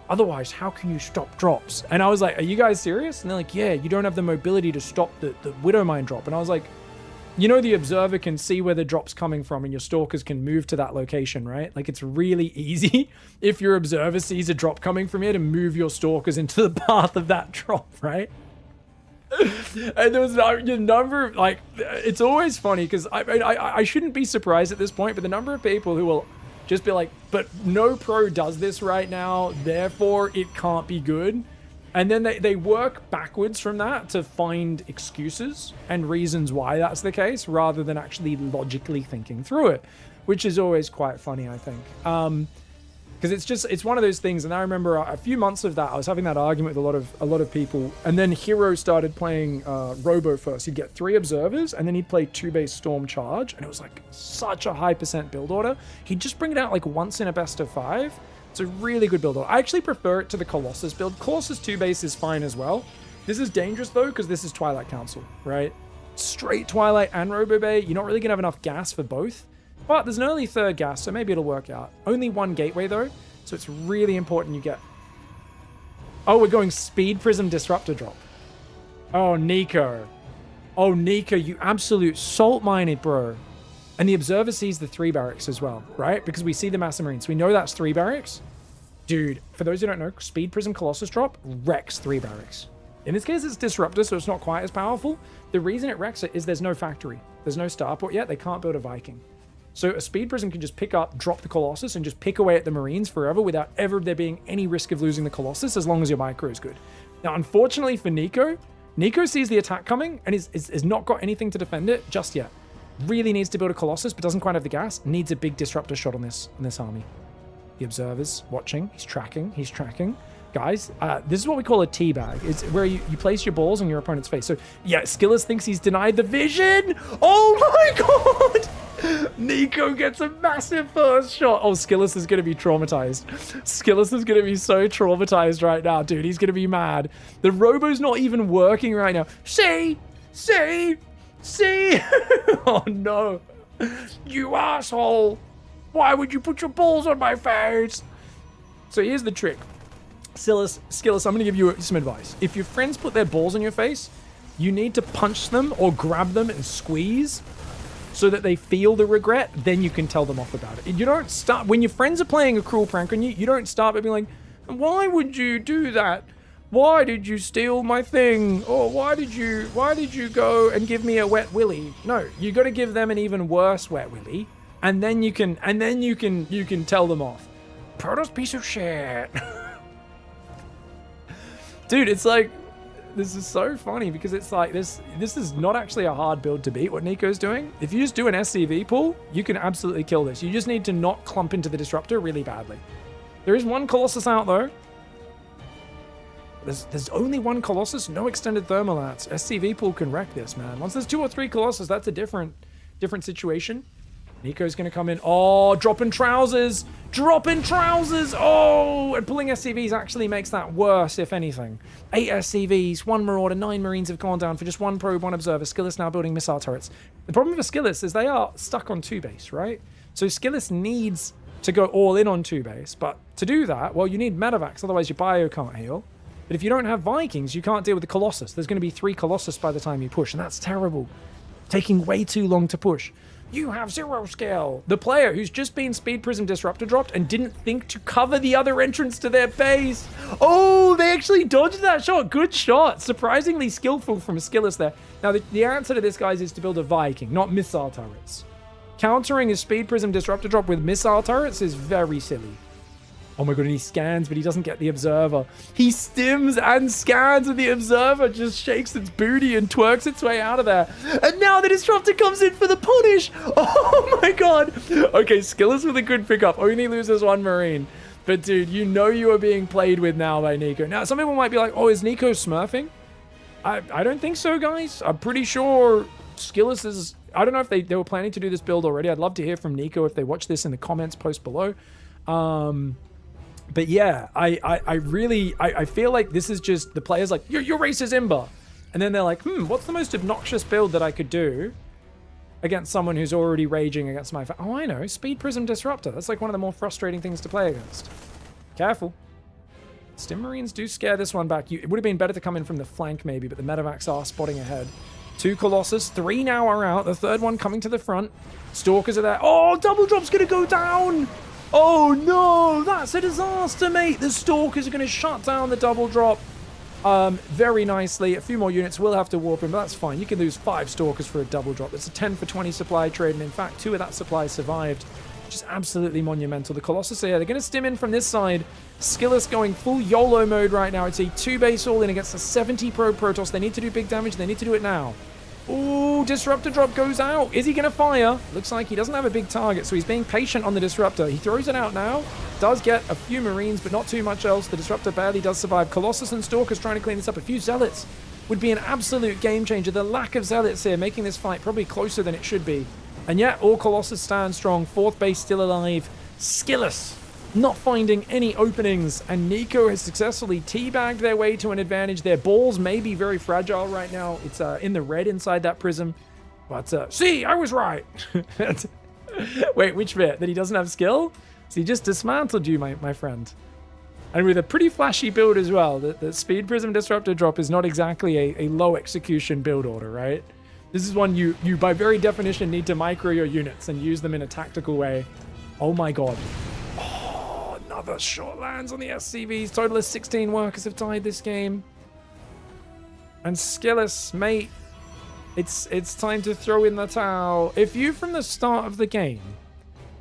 Otherwise, how can you stop drops? And I was like, are you guys serious? And they're like, yeah, you don't have the mobility to stop the Widow Mine drop. And I was like, the observer can see where the drop's coming from and your stalkers can move to that location, right? Like, it's really easy if your observer sees a drop coming from here to move your stalkers into the path of that drop, right? And there was a number of, like, it's always funny because I shouldn't be surprised at this point, but the number of people who will just be like, but no pro does this right now, therefore it can't be good. And then they work backwards from that to find excuses and reasons why that's the case, rather than actually logically thinking through it, which is always quite funny, I think. Because it's one of those things, and I remember a few months of that, I was having that argument with a lot of people, and then Hero started playing Robo first. He'd get 3 observers, and then he'd play 2 base Storm Charge, and it was like such a high % build order. He'd just bring it out like once in a best of 5. It's a really good build order. I actually prefer it to the Colossus build. Colossus 2 base is fine as well. This is dangerous though, because this is Twilight Council, right? Straight Twilight and Robo Bay. You're not really gonna have enough gas for both. But there's an early third gas, so maybe it'll work out. Only 1 gateway though, so it's really important you get... Oh, we're going Speed Prism Disruptor drop. Oh, Nico. Oh, Nico, you absolute salt mine it, bro. And the observer sees the 3 barracks as well, right? Because we see the Master Marines. We know that's 3 barracks. Dude, for those who don't know, Speed Prism Colossus drop wrecks 3 barracks. In this case, it's Disruptor, so it's not quite as powerful. The reason it wrecks it is there's no factory. There's no starport yet. They can't build a Viking. So a Speed Prism can just pick up, drop the Colossus, and just pick away at the Marines forever without ever there being any risk of losing the Colossus, as long as your micro is good. Now, unfortunately for Nico, Nico sees the attack coming and is not got anything to defend it just yet. Really needs to build a Colossus, but doesn't quite have the gas. Needs a big disruptor shot on this army. The observer's watching. He's tracking. He's tracking. Guys, this is what we call a teabag. It's where you place your balls on your opponent's face. So, yeah, Skillus thinks he's denied the vision. Oh, my God. Nico gets a massive first shot. Oh, Skillus is going to be traumatized. Skillus is going to be so traumatized right now, dude. He's going to be mad. The robo's not even working right now. See? Oh, no. You asshole. Why would you put your balls on my face? So here's the trick. Skillus, I'm going to give you some advice. If your friends put their balls on your face, you need to punch them or grab them and squeeze so that they feel the regret. Then you can tell them off about it. You don't start, when your friends are playing a cruel prank on you, you don't start by being like, why would you do that? Why did you steal my thing? Or why did you go and give me a wet willy? No, you got to give them an even worse wet willy, and then you can tell them off. Protoss piece of shit. Dude, it's like, this is so funny because it's like this is not actually a hard build to beat what Nico's doing. If you just do an SCV pull, you can absolutely kill this. You just need to not clump into the disruptor really badly. There is one Colossus out though. There's only one Colossus, no extended thermalats. SCV pool can wreck this, man. Once there's 2 or 3 Colossus, that's a different situation. Nico's going to come in. Oh, dropping trousers. Oh, and pulling SCVs actually makes that worse, if anything. 8 SCVs, 1 Marauder, 9 Marines have gone down for just 1 probe, 1 observer. Skillus now building missile turrets. The problem with Skillus is they are stuck on 2 base, right? So Skillus needs to go all in on 2 base. But to do that, well, you need medevacs, otherwise your bio can't heal. But if you don't have Vikings, you can't deal with the Colossus. There's going to be 3 Colossus by the time you push, and that's terrible. Taking way too long to push. You have 0 skill. The player who's just been Speed Prism Disruptor dropped and didn't think to cover the other entrance to their base. Oh, they actually dodged that shot. Good shot. Surprisingly skillful from Skillus there. Now, the answer to this, guys, is to build a Viking, not missile turrets. Countering a Speed Prism Disruptor drop with missile turrets is very silly. Oh my god, and he scans, but he doesn't get the observer. He stims and scans, and the observer just shakes its booty and twerks its way out of there. And now the disruptor comes in for the punish. Oh my god. Okay, Skillus with a good pickup. Only loses 1 Marine. But dude, you know you are being played with now by Nico. Now, some people might be like, oh, is Nico smurfing? I don't think so, guys. I'm pretty sure Skillus is... I don't know if they were planning to do this build already. I'd love to hear from Nico if they watch this in the comments post below. But yeah, I feel like this is just the players like, your race is Imba. And then they're like, what's the most obnoxious build that I could do against someone who's already raging against my... Oh, I know. Speed Prism Disruptor. That's like one of the more frustrating things to play against. Careful. Stim Marines do scare this one back. It would have been better to come in from the flank maybe, but the medevacs are spotting ahead. 2 Colossus, 3 now are out. The 3rd one coming to the front. Stalkers are there. Oh, double drop's going to go down. Oh no, that's a disaster, mate. The Stalkers are going to shut down the double drop very nicely. A few more units will have to warp in, but that's fine. You can lose 5 Stalkers for a double drop. It's a 10 for 20 supply trade, and in fact, 2 of that supply survived, which is absolutely monumental. The Colossus, yeah, they're going to stim in from this side. Skillus going full YOLO mode right now. It's a 2 base all in against a 70 pro Protoss. They need to do big damage. They need to do it now. Ooh, Disruptor drop goes out. Is he going to fire? Looks like he doesn't have a big target, so he's being patient on the Disruptor. He throws it out now. Does get a few Marines, but not too much else. The Disruptor barely does survive. Colossus and Stalkers trying to clean this up. A few Zealots would be an absolute game changer. The lack of Zealots here making this fight probably closer than it should be. And yet, all Colossus stand strong. 4th base still alive. Skillus not finding any openings, and Nico has successfully teabagged their way to an advantage. Their balls may be very fragile right now. It's in the red inside that prism. But, see, I was right. Wait, which bit? That he doesn't have skill? So he just dismantled you, my friend. And with a pretty flashy build as well. The Speed Prism Disruptor drop is not exactly a low execution build order, right? This is one you by very definition need to micro your units and use them in a tactical way. Oh my god. Another shot lands on the SCVs. Total of 16 workers have died this game. And Skillus, mate, it's time to throw in the towel. If you, from the start of the game,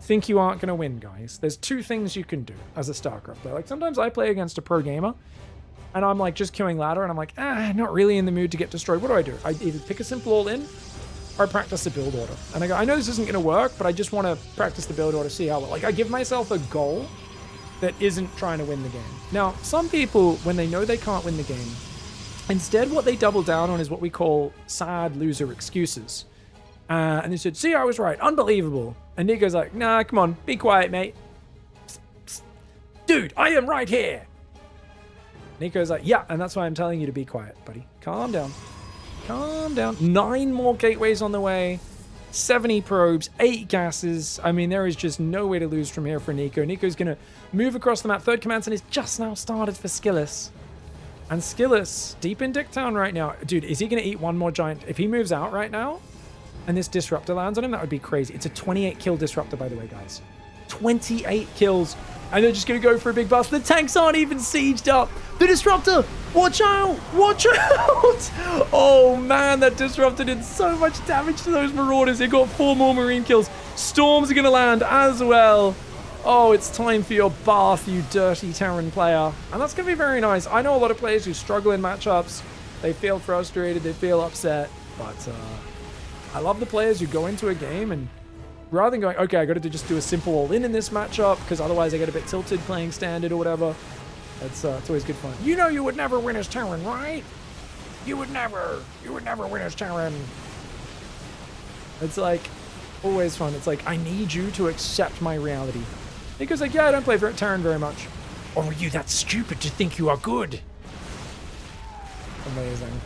think you aren't going to win, guys, there's 2 things you can do as a StarCraft player. Like, sometimes I play against a pro gamer, and I'm like just queuing ladder, and I'm like, not really in the mood to get destroyed. What do? I either pick a simple all-in, or I practice the build order. And I go, I know this isn't going to work, but I just want to practice the build order, see how well. Like, I give myself a goal that isn't trying to win the game. Now, some people, when they know they can't win the game, instead what they double down on is what we call sad loser excuses. And they said, see, I was right. Unbelievable. And Nico's like, nah, come on. Be quiet, mate. Psst, psst. Dude, I am right here. Nico's like, yeah, and that's why I'm telling you to be quiet, buddy. Calm down. Calm down. 9 more gateways on the way. 70 probes, 8 gases. I mean, there is just no way to lose from here for Nico. Nico's going to move across the map. Third command center is just now started for Skillis. And Skillis, deep in Dicktown right now. Dude, is he going to eat one more giant? If he moves out right now, and this disruptor lands on him, that would be crazy. It's a 28 kill disruptor, by the way, guys. 28 kills. And they're just going to go for a big bust. The tanks aren't even sieged up. The disruptor, watch out. Watch out. Oh, man, that disruptor did so much damage to those marauders. They got 4 more marine kills. Storms are going to land as well. Oh, it's time for your bath, you dirty Terran player. And that's going to be very nice. I know a lot of players who struggle in matchups. They feel frustrated. They feel upset. But I love the players who go into a game and rather than going, okay, I got to just do a simple all-in this matchup because otherwise I get a bit tilted playing standard or whatever. It's always good fun. You know you would never win as Terran, right? You would never win as Terran. It's like always fun. It's like, I need you to accept my reality. Because like, yeah, I don't play Terran very much. Or are you that stupid to think you are good? Amazing.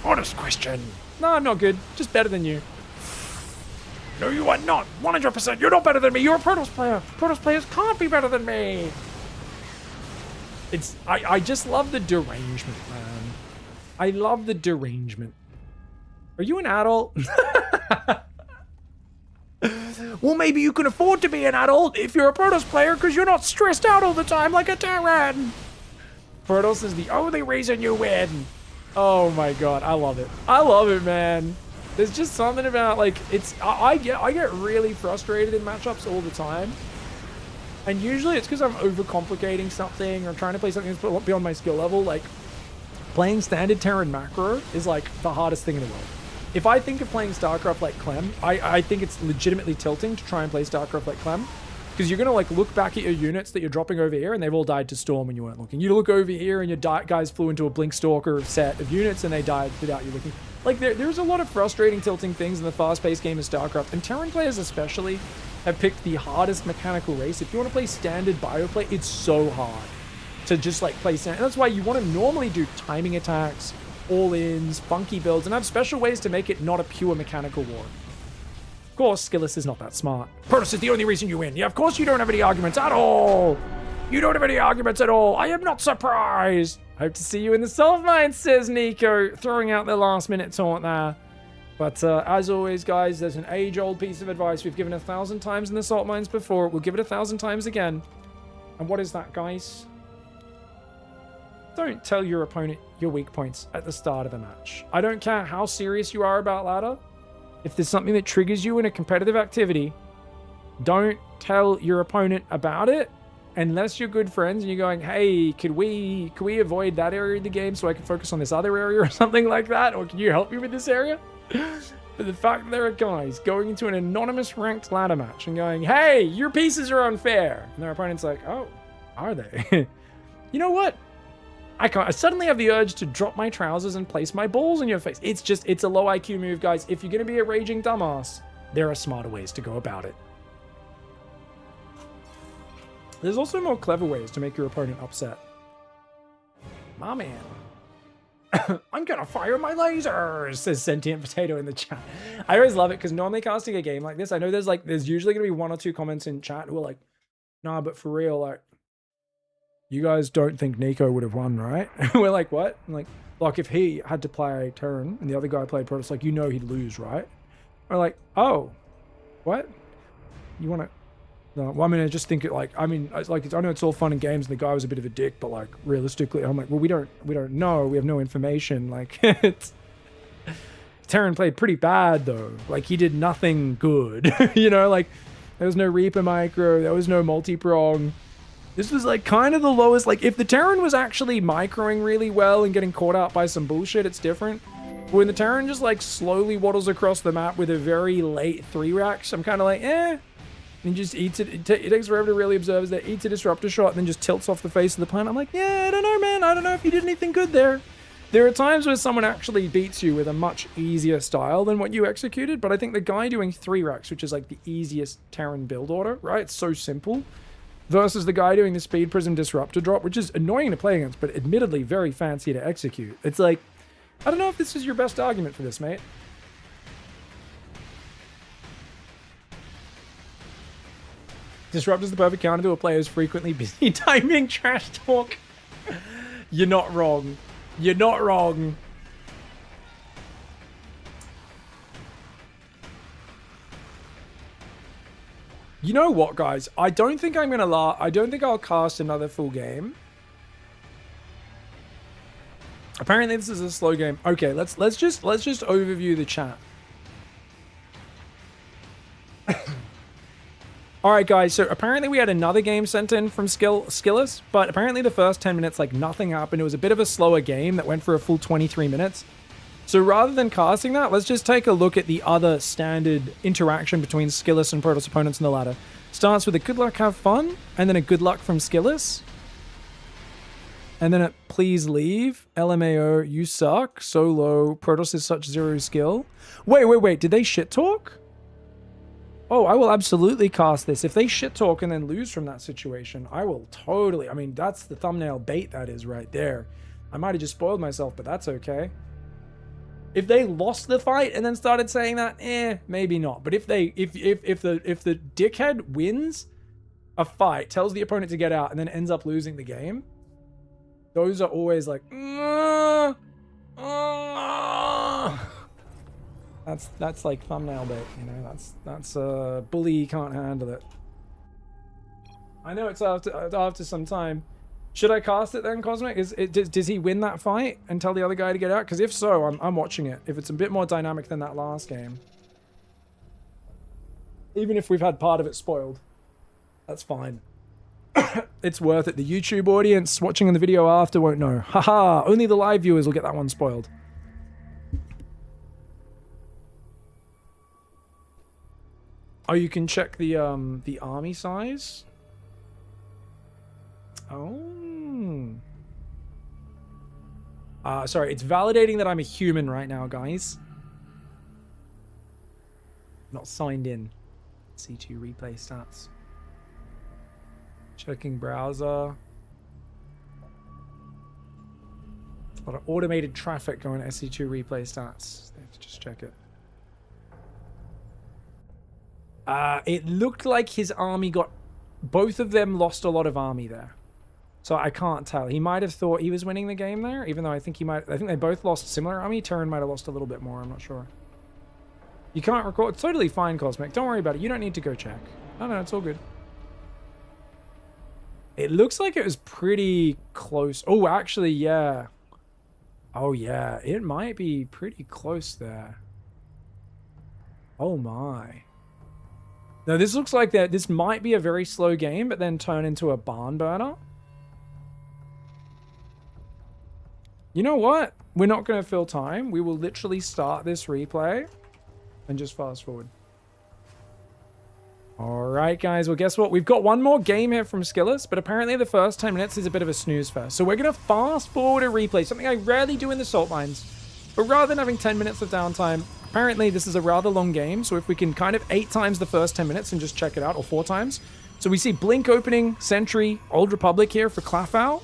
Honest question. No, I'm not good. Just better than you. No, you are not. 100%. You're not better than me. You're a Protoss player. Protoss players can't be better than me. I just love the derangement, man. I love the derangement. Are you an adult? Well, maybe you can afford to be an adult if you're a Protoss player because you're not stressed out all the time like a Terran. Protoss is the only reason you win. Oh my god, I love it. I love it, man. There's just something about, like, I get really frustrated in matchups all the time. And usually it's because I'm overcomplicating something or trying to play something that's beyond my skill level. Like, playing standard Terran macro is, like, the hardest thing in the world. If I think of playing StarCraft like Clem, I think it's legitimately tilting to try and play StarCraft like Clem. Because you're going to, like, look back at your units that you're dropping over here and they've all died to Storm when you weren't looking. You look over here and your guys flew into a Blinkstalker set of units and they died without you looking. Like, there's a lot of frustrating tilting things in the fast-paced game of StarCraft, and Terran players especially have picked the hardest mechanical race. If you want to play standard bioplay, it's so hard to just, like, play standard. And that's why you want to normally do timing attacks, all-ins, funky builds, and have special ways to make it not a pure mechanical war. Of course, Skillis is not that smart. Protoss is the only reason you win. Yeah, of course you don't have any arguments at all. You don't have any arguments at all. I am not surprised. Hope to see you in the salt mines, says Nico, throwing out the last minute taunt there. But as always, guys, there's an age-old piece of advice we've given 1,000 times in the salt mines before. We'll give it 1,000 times again. And what is that, guys? Don't tell your opponent your weak points at the start of the match. I don't care how serious you are about ladder. If there's something that triggers you in a competitive activity, don't tell your opponent about it. Unless you're good friends and you're going, hey, could we avoid that area of the game so I can focus on this other area or something like that? Or can you help me with this area? But the fact that there are guys going into an anonymous ranked ladder match and going, hey, your pieces are unfair. And their opponent's like, oh, are they? You know what? I suddenly have the urge to drop my trousers and place my balls in your face. It's a low IQ move, guys. If you're going to be a raging dumbass, there are smarter ways to go about it. There's also more clever ways to make your opponent upset. My man. I'm gonna fire my lasers, says Sentient Potato in the chat. I always love it because normally casting a game like this, I know there's usually gonna be 1 or 2 comments in chat who are like, nah, but for real, like, you guys don't think Nico would have won, right? We're like, what? I'm like if he had to play Terran and the other guy played Protoss, like, you know he'd lose, right? We're like, oh, what? You wanna... No, well, I mean, I just think it like, I mean, I know it's all fun and games and the guy was a bit of a dick, but like realistically, I'm like, well, we don't know. We have no information. Like, Terran played pretty bad though. Like, he did nothing good, you know, like there was no Reaper micro. There was no multi-prong. This was like kind of the lowest. Like if the Terran was actually microing really well and getting caught out by some bullshit, it's different. But when the Terran just like slowly waddles across the map with a very late 3-racks, I'm kind of like, eh. And just eats it. It takes forever to really observe that. Eats a disruptor shot and then just tilts off the face of the planet. I'm like, yeah, I don't know, man. I don't know if you did anything good there. There are times where someone actually beats you with a much easier style than what you executed, but I think the guy doing 3-racks, which is like the easiest Terran build order, right? It's so simple. Versus the guy doing the Speed Prism Disruptor drop, which is annoying to play against, but admittedly very fancy to execute. It's like, I don't know if this is your best argument for this, mate. Disrupt is the perfect counter to a player's frequently busy timing trash talk. You're not wrong. You're not wrong. You know what, guys? I don't think I'm gonna I don't think I'll cast another full game. Apparently, this is a slow game. Okay, let's just overview the chat. All right, guys. So apparently we had another game sent in from Skillus, but apparently the first 10 minutes, like nothing happened. It was a bit of a slower game that went for a full 23 minutes. So rather than casting that, let's just take a look at the other standard interaction between Skillus and Protoss opponents in the ladder. Starts with a good luck, have fun, and then a good luck from Skillus. And then a please leave, LMAO, you suck, solo, Protoss is such zero skill. Wait, did they shit talk? Oh, I will absolutely cast this. If they shit talk and then lose from that situation, I will totally, I mean, that's the thumbnail bait that is right there. I might have just spoiled myself, but that's okay. If they lost the fight and then started saying that, maybe not. But if the dickhead wins a fight, tells the opponent to get out, and then ends up losing the game, those are always like, that's like thumbnail bait, you know. That's a bully can't handle it. I know it's after some time. Should I cast it then, Cosmic? Does he win that fight and tell the other guy to get out? Because if so, I'm watching it. If it's a bit more dynamic than that last game. Even if we've had part of it spoiled. That's fine. It's worth it. The YouTube audience watching the video after won't know. Haha, only the live viewers will get that one spoiled. Oh, you can check the army size? Oh. Sorry, it's validating that I'm a human right now, guys. Not signed in. C2 replay stats. Checking browser. A lot of automated traffic going to SC2 replay stats. Let's just check it. It looked like his army got... Both of them lost a lot of army there. So I can't tell. He might have thought he was winning the game there, even though I think he might... I think they both lost similar army. Terran might have lost a little bit more. I'm not sure. You can't record. It's totally fine, Cosmic. Don't worry about it. You don't need to go check. No, it's all good. It looks like it was pretty close. Oh, actually, yeah. Oh, yeah. It might be pretty close there. Oh, my. Now, this looks like that. This might be a very slow game, but then turn into a barn burner. You know what? We're not going to fill time. We will literally start this replay and just fast forward. All right, guys. Well, guess what? We've got one more game here from Skillus, but apparently the first 10 minutes is a bit of a snooze fest. So we're going to fast forward a replay, something I rarely do in the salt mines. But rather than having 10 minutes of downtime, apparently this is a rather long game. So if we can kind of 8 times the first 10 minutes and just check it out, or 4 times. So we see Blink opening, Sentry, Old Republic here for Claffow.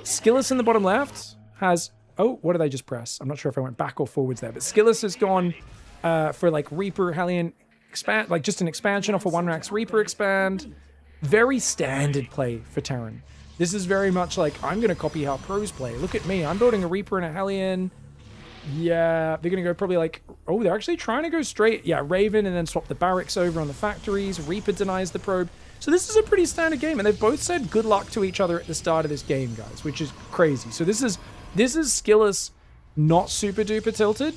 Skillus in the bottom left has... Oh, what did I just press? I'm not sure if I went back or forwards there, but Skillus has gone for like Reaper, Hellion, expand, like just an expansion off a 1-Rax Reaper expand. Very standard play for Terran. This is very much like, I'm going to copy how pros play. Look at me. I'm building a Reaper and a Hellion. Yeah, they're going to go probably like... Oh, they're actually trying to go straight. Yeah, Raven and then swap the barracks over on the factories. Reaper denies the probe. So this is a pretty standard game. And they've both said good luck to each other at the start of this game, guys, which is crazy. So this is Skillus not super duper tilted.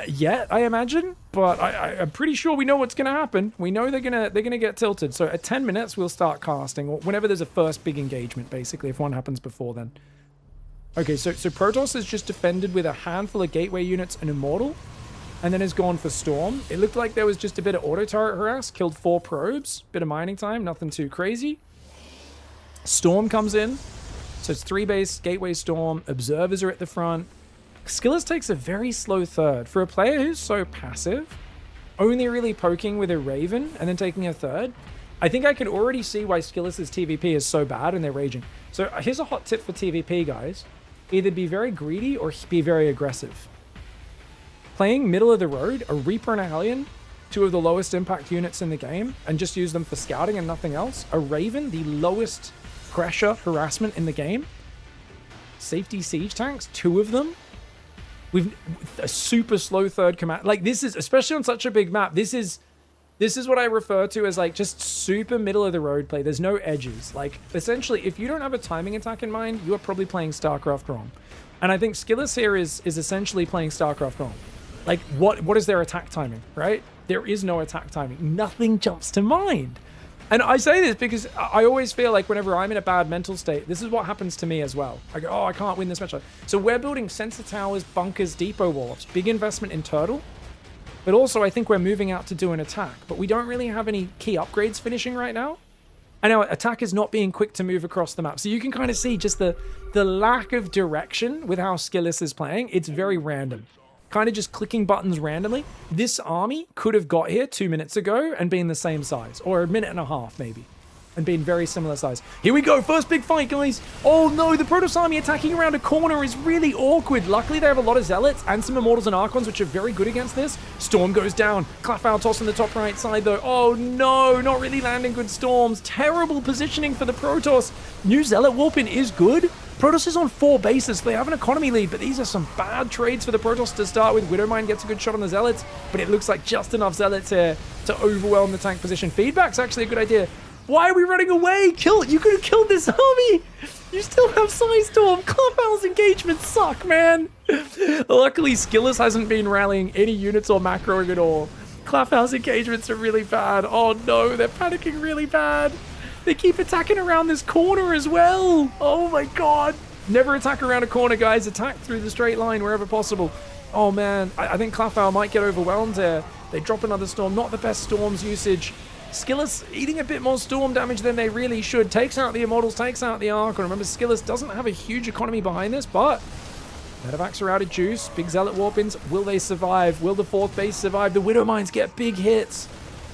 Yet, I imagine. but I'm pretty sure we know what's going to happen. We know they're gonna get tilted. So at 10 minutes, we'll start casting, or whenever there's a first big engagement, basically, if one happens before then. Okay, so Protoss has just defended with a handful of gateway units and Immortal, and then has gone for Storm. It looked like there was just a bit of auto turret harass, killed 4 probes, bit of mining time, nothing too crazy. Storm comes in, so it's 3 base, gateway Storm, observers are at the front. Skillus takes a very slow third. For a player who's so passive, only really poking with a Raven and then taking a third, I think I can already see why Skillus's TVP is so bad and they're raging. So here's a hot tip for TVP, guys. Either be very greedy or be very aggressive. Playing middle of the road, a Reaper and a Hellion, 2 of the lowest impact units in the game, and just use them for scouting and nothing else. A Raven, the lowest pressure harassment in the game. Safety siege tanks, 2 of them. We've a super slow third command. Like, this is, especially on such a big map, this is what I refer to as, like, just super middle of the road play. There's no edges. Like, essentially, if you don't have a timing attack in mind, you are probably playing StarCraft wrong. And I think Skillus here is essentially playing StarCraft wrong. Like, what is their attack timing, right? There is no attack timing. Nothing jumps to mind. And I say this because I always feel like whenever I'm in a bad mental state, this is what happens to me as well. I go, oh, I can't win this match. So we're building sensor towers, bunkers, depot walls. Big investment in Turtle. But also, I think we're moving out to do an attack. But we don't really have any key upgrades finishing right now. And our attack is not being quick to move across the map. So you can kind of see just the lack of direction with how Skillus is playing. It's very random. Kind of just clicking buttons randomly. This army could have got here 2 minutes ago and been the same size. Or a minute and a half, maybe. And been very similar size. Here we go. First big fight, guys. Oh, no. The Protoss army attacking around a corner is really awkward. Luckily, they have a lot of Zealots and some Immortals and Archons, which are very good against this. Storm goes down. Claffoul toss on the top right side, though. Oh, no. Not really landing good Storms. Terrible positioning for the Protoss. New Zealot Warping is good. Protoss is on 4 bases. They have an economy lead, but these are some bad trades for the Protoss to start with. Widowmine gets a good shot on the Zealots, but it looks like just enough Zealots here to overwhelm the tank position. Feedback's actually a good idea. Why are we running away? Kill it. You could have killed this army. You still have Size Storm. Claffoul's engagements suck, man. Luckily, Skillus hasn't been rallying any units or macroing at all. Claffoul's engagements are really bad. Oh no, they're panicking really bad. They keep attacking around this corner as well. Oh my god. Never attack around a corner, guys. Attack through the straight line wherever possible. Oh man, I think Claffoul might get overwhelmed here. They drop another Storm. Not the best Storms usage. Skillus eating a bit more Storm damage than they really should. Takes out the Immortals, takes out the Archon. Remember, Skillus doesn't have a huge economy behind this, but Medevacs are out of juice. Big Zealot Warpins. Will they survive? Will the 4th base survive? The Widowmines get big hits.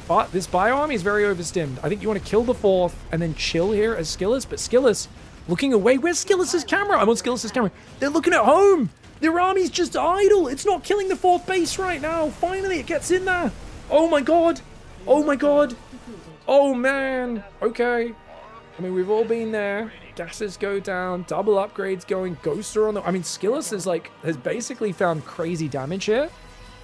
But this bio army is very overstimmed. I think you want to kill the 4th and then chill here as Skillus. But Skillus looking away. Where's Skillus's camera? I want Skillus's camera. They're looking at home. Their army's just idle. It's not killing the 4th base right now. Finally, it gets in there. Oh my god. Oh my god. Oh man. Okay. I mean, we've all been there. Gases go down. Double upgrades going. Ghosts are on the... I mean, Skillus is like... has basically found crazy damage here.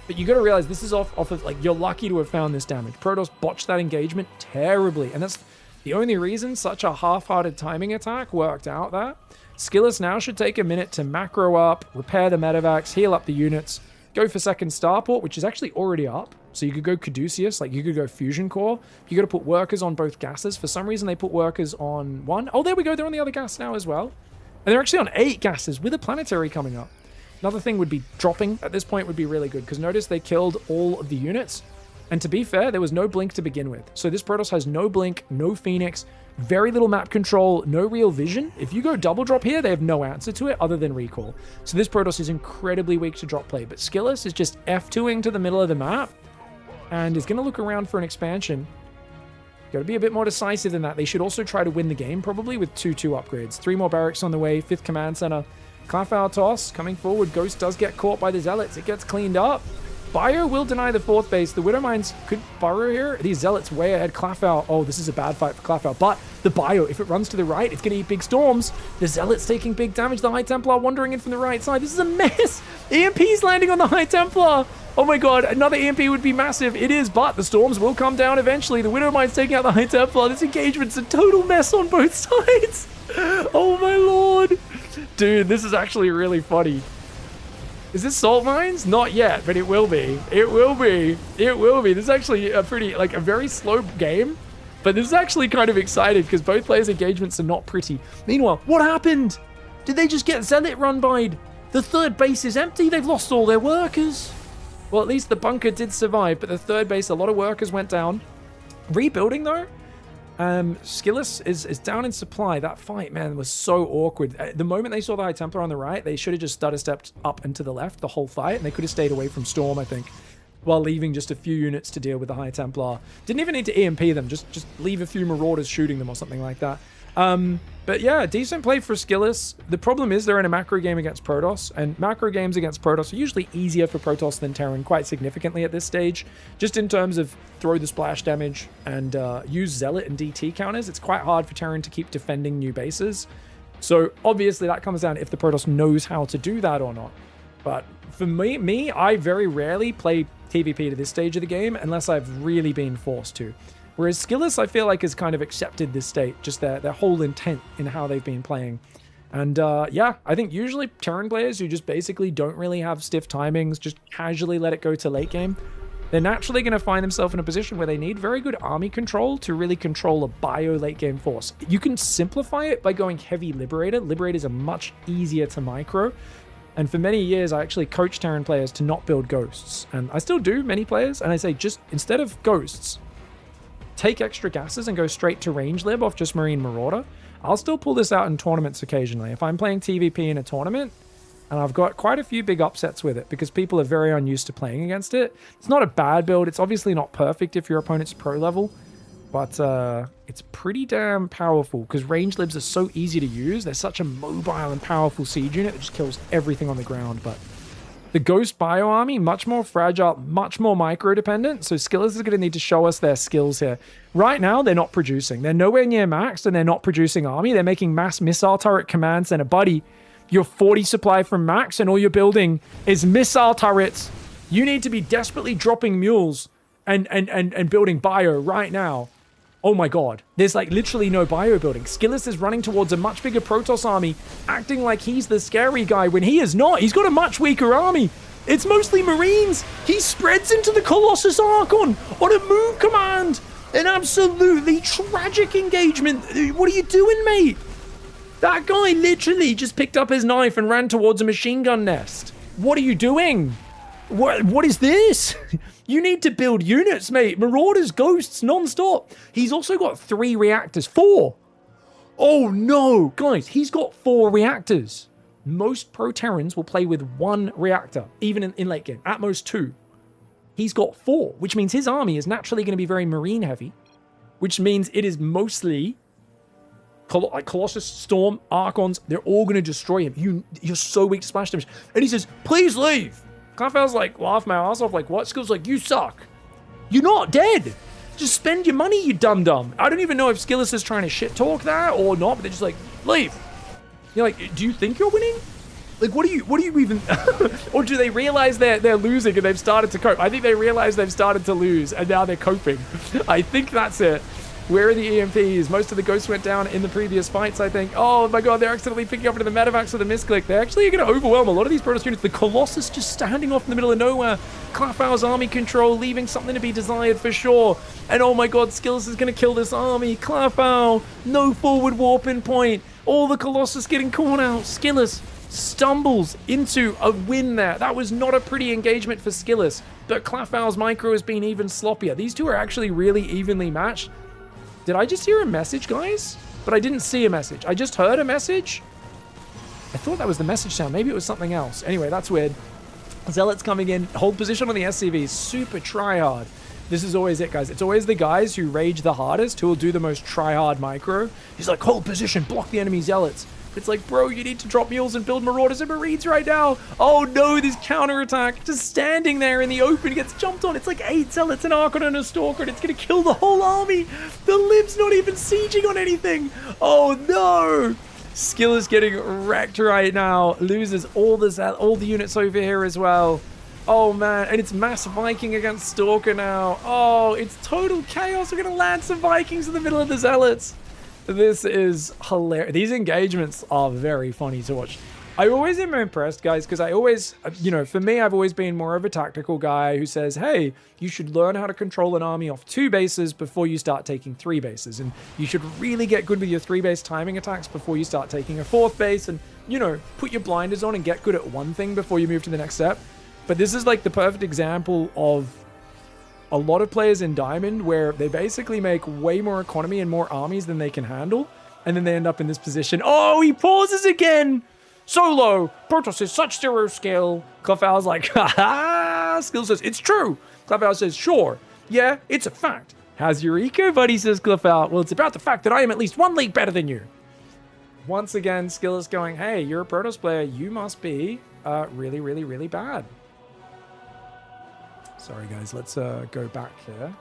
But you got to realize this is off of, like, you're lucky to have found this damage. Protoss botched that engagement terribly. And that's the only reason such a half-hearted timing attack worked out there. Skillus now should take a minute to macro up, repair the medevacs, heal up the units, go for second starport, which is actually already up. So you could go Caduceus, like you could go Fusion Core. You got to put workers on both gases. For some reason, they put workers on 1. Oh, there we go. They're on the other gas now as well. And they're actually on 8 gases with a planetary coming up. Another thing would be dropping at this point would be really good, because notice they killed all of the units. And to be fair, there was no blink to begin with. So this Protoss has no blink, no Phoenix, very little map control, no real vision. If you go double drop here, they have no answer to it other than recall. So this Protoss is incredibly weak to drop play. But Skillus is just F2ing to the middle of the map and is going to look around for an expansion. Got to be a bit more decisive than that. They should also try to win the game probably with 2-2 upgrades. 3 more barracks on the way, 5th command center. Claffoul toss coming forward. Ghost does get caught by the Zealots. It gets cleaned up. Bio will deny the 4th base. The Widowmines could burrow here. These Zealots way ahead. Claffoul. Oh, this is a bad fight for Claffoul. But the Bio, if it runs to the right, it's going to eat big Storms. The Zealots taking big damage. The High Templar wandering in from the right side. This is a mess. EMP's landing on the High Templar. Oh my god, another EMP would be massive. It is, but the Storms will come down eventually. The Widowmine's taking out the High Templar. This engagement's a total mess on both sides. Oh my lord. Dude, this is actually really funny. Is this salt mines? Not yet, but it will be. It will be. It will be. This is actually a pretty, like, a very slow game. But this is actually kind of excited because both players' engagements are not pretty. Meanwhile, what happened? Did they just get Zealot run by? The third base is empty. They've lost all their workers. Well, at least the bunker did survive, but the third base, a lot of workers went down. Rebuilding, though. Skillus is down in supply. That fight, man, was so awkward. The moment they saw the High Templar on the right, they should have just stutter stepped up and to the left the whole fight, and they could have stayed away from Storm, I think, while leaving just a few units to deal with the High Templar. Didn't even need to EMP them, just leave a few Marauders shooting them or something like that. But yeah, decent play for Skillus. The problem is they're in a macro game against Protoss, and macro games against Protoss are usually easier for Protoss than Terran quite significantly at this stage. Just in terms of throw the splash damage and use Zealot and DT counters, it's quite hard for Terran to keep defending new bases. So obviously that comes down to if the Protoss knows how to do that or not. But for me, I very rarely play TVP to this stage of the game unless I've really been forced to. Whereas Skillus, I feel like, has kind of accepted this state, just their whole intent in how they've been playing. And yeah, I think usually Terran players who just basically don't really have stiff timings, just casually let it go to late game, they're naturally going to find themselves in a position where they need very good army control to really control a bio late game force. You can simplify it by going heavy Liberator. Liberators are much easier to micro. And for many years, I actually coached Terran players to not build ghosts. And I still do, many players. And I say, just instead of ghosts, take extra gases and go straight to range lib off just Marine Marauder. I'll still pull this out in tournaments occasionally. If I'm playing TVP in a tournament, and I've got quite a few big upsets with it because people are very unused to playing against it. It's not a bad build. It's obviously not perfect if your opponent's pro level, but it's pretty damn powerful because range libs are so easy to use. They're such a mobile and powerful siege unit that just kills everything on the ground. But the Ghost Bio Army, much more fragile, much more micro-dependent, so Skillers is going to need to show us their skills here. Right now, they're not producing. They're nowhere near maxed, and they're not producing army. They're making mass missile turret command center. Buddy, you're 40 supply from max, and all you're building is missile turrets. You need to be desperately dropping mules and building bio right now. Oh my god. There's like literally no bio building. Skillus is running towards a much bigger Protoss army, acting like he's the scary guy when he is not. He's got a much weaker army. It's mostly Marines. He spreads into the Colossus Archon on a move command. An absolutely tragic engagement. What are you doing, mate? That guy literally just picked up his knife and ran towards a machine gun nest. What are you doing? What is this? You need to build units, mate. Marauders, ghosts, non-stop. He's also got 3 reactors. 4. Oh, no. Guys, he's got 4 reactors. Most pro-Terrans will play with 1 reactor, even in late game. At most 2. He's got 4, which means his army is naturally going to be very marine heavy, which means it is mostly like Colossus, Storm, Archons. They're all going to destroy him. You're so weak to splash damage. And he says, please leave. Cleffel's like, laugh my ass off, like, what? Skill's like, you suck. You're not dead. Just spend your money, you dum-dum. I don't even know if Skillus is trying to shit talk that or not, but they're just like, leave. You're like, do you think you're winning? Like, what do you even... Or do they realize they're losing and they've started to cope? I think they realize they've started to lose and now they're coping. I think that's it. Where are the EMPs? Most of the ghosts went down in the previous fights, I think. Oh my god, they're accidentally picking up into the medevacs with a misclick. They're actually going to overwhelm a lot of these Protoss units. The Colossus just standing off in the middle of nowhere. Klafau's army control, leaving something to be desired for sure. And oh my god, Skillus is going to kill this army. Klafau, no forward warping point. All the Colossus getting caught out. Skillus stumbles into a win there. That was not a pretty engagement for Skillus, but Klafau's micro has been even sloppier. These two are actually really evenly matched. Did I just hear a message, guys? But I didn't see a message. I just heard a message. I thought that was the message sound. Maybe it was something else. Anyway, that's weird. Zealots coming in. Hold position on the SCVs. Super try-hard. This is always it, guys. It's always the guys who rage the hardest who will do the most try-hard micro. He's like, hold position. Block the enemy Zealots. It's like, bro, you need to drop mules and build Marauders and Marines right now. Oh no, this counterattack. Just standing there in the open gets jumped on. It's like 8 Zealots, an Archon, and a Stalker, and it's going to kill the whole army. The Lib's not even sieging on anything. Oh no. Skill is getting wrecked right now. Loses all the units over here as well. Oh man, and it's mass Viking against Stalker now. Oh, it's total chaos. We're going to land some Vikings in the middle of the Zealots. This is hilarious. These engagements are very funny to watch. I always am impressed, guys, because I always, you know, for me, I've always been more of a tactical guy who says, hey, you should learn how to control an army off 2 bases before you start taking 3 bases. And you should really get good with your 3-base timing attacks before you start taking a 4th base. And, you know, put your blinders on and get good at one thing before you move to the next step. But this is like the perfect example of a lot of players in Diamond where they basically make way more economy and more armies than they can handle. And then they end up in this position. Oh, he pauses again. Solo. Protoss is such 0 skill. Clefaire's like, haha. Skill says, it's true. Clefaire says, sure. Yeah, it's a fact. How's your eco, buddy, says Clefaire. Well, it's about the fact that I am at least 1 league better than you. Once again, Skill is going, hey, you're a Protoss player. You must be really, really, really bad. Sorry, guys. Let's go back here.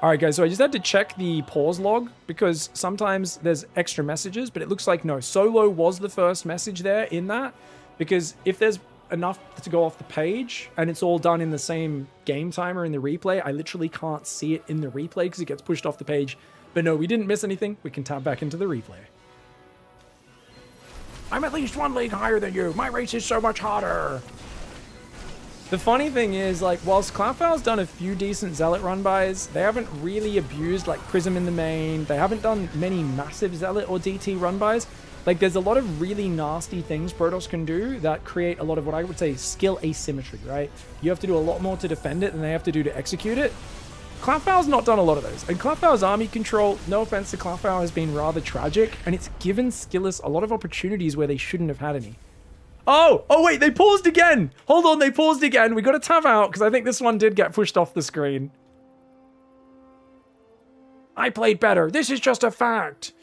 All right, guys. So I just had to check the pause log because sometimes there's extra messages, but it looks like no. Solo was the first message there in that because if there's enough to go off the page and it's all done in the same game timer in the replay, I literally can't see it in the replay because it gets pushed off the page. But no, we didn't miss anything. We can tab back into the replay. I'm at least 1 league higher than you. My race is so much harder. The funny thing is, like, whilst Cloudfowl's done a few decent Zealot run-bys, they haven't really abused, like, Prism in the main. They haven't done many massive Zealot or DT run-bys. Like, there's a lot of really nasty things Protoss can do that create a lot of what I would say skill asymmetry, right? You have to do a lot more to defend it than they have to do to execute it. Cloudfowl's not done a lot of those. And Cloudfowl's army control, no offense to Cloudfowl, has been rather tragic. And it's given Skillers a lot of opportunities where they shouldn't have had any. Oh, wait, they paused again. Hold on, they paused again. We got to tab out because I think this one did get pushed off the screen. I played better. This is just a fact.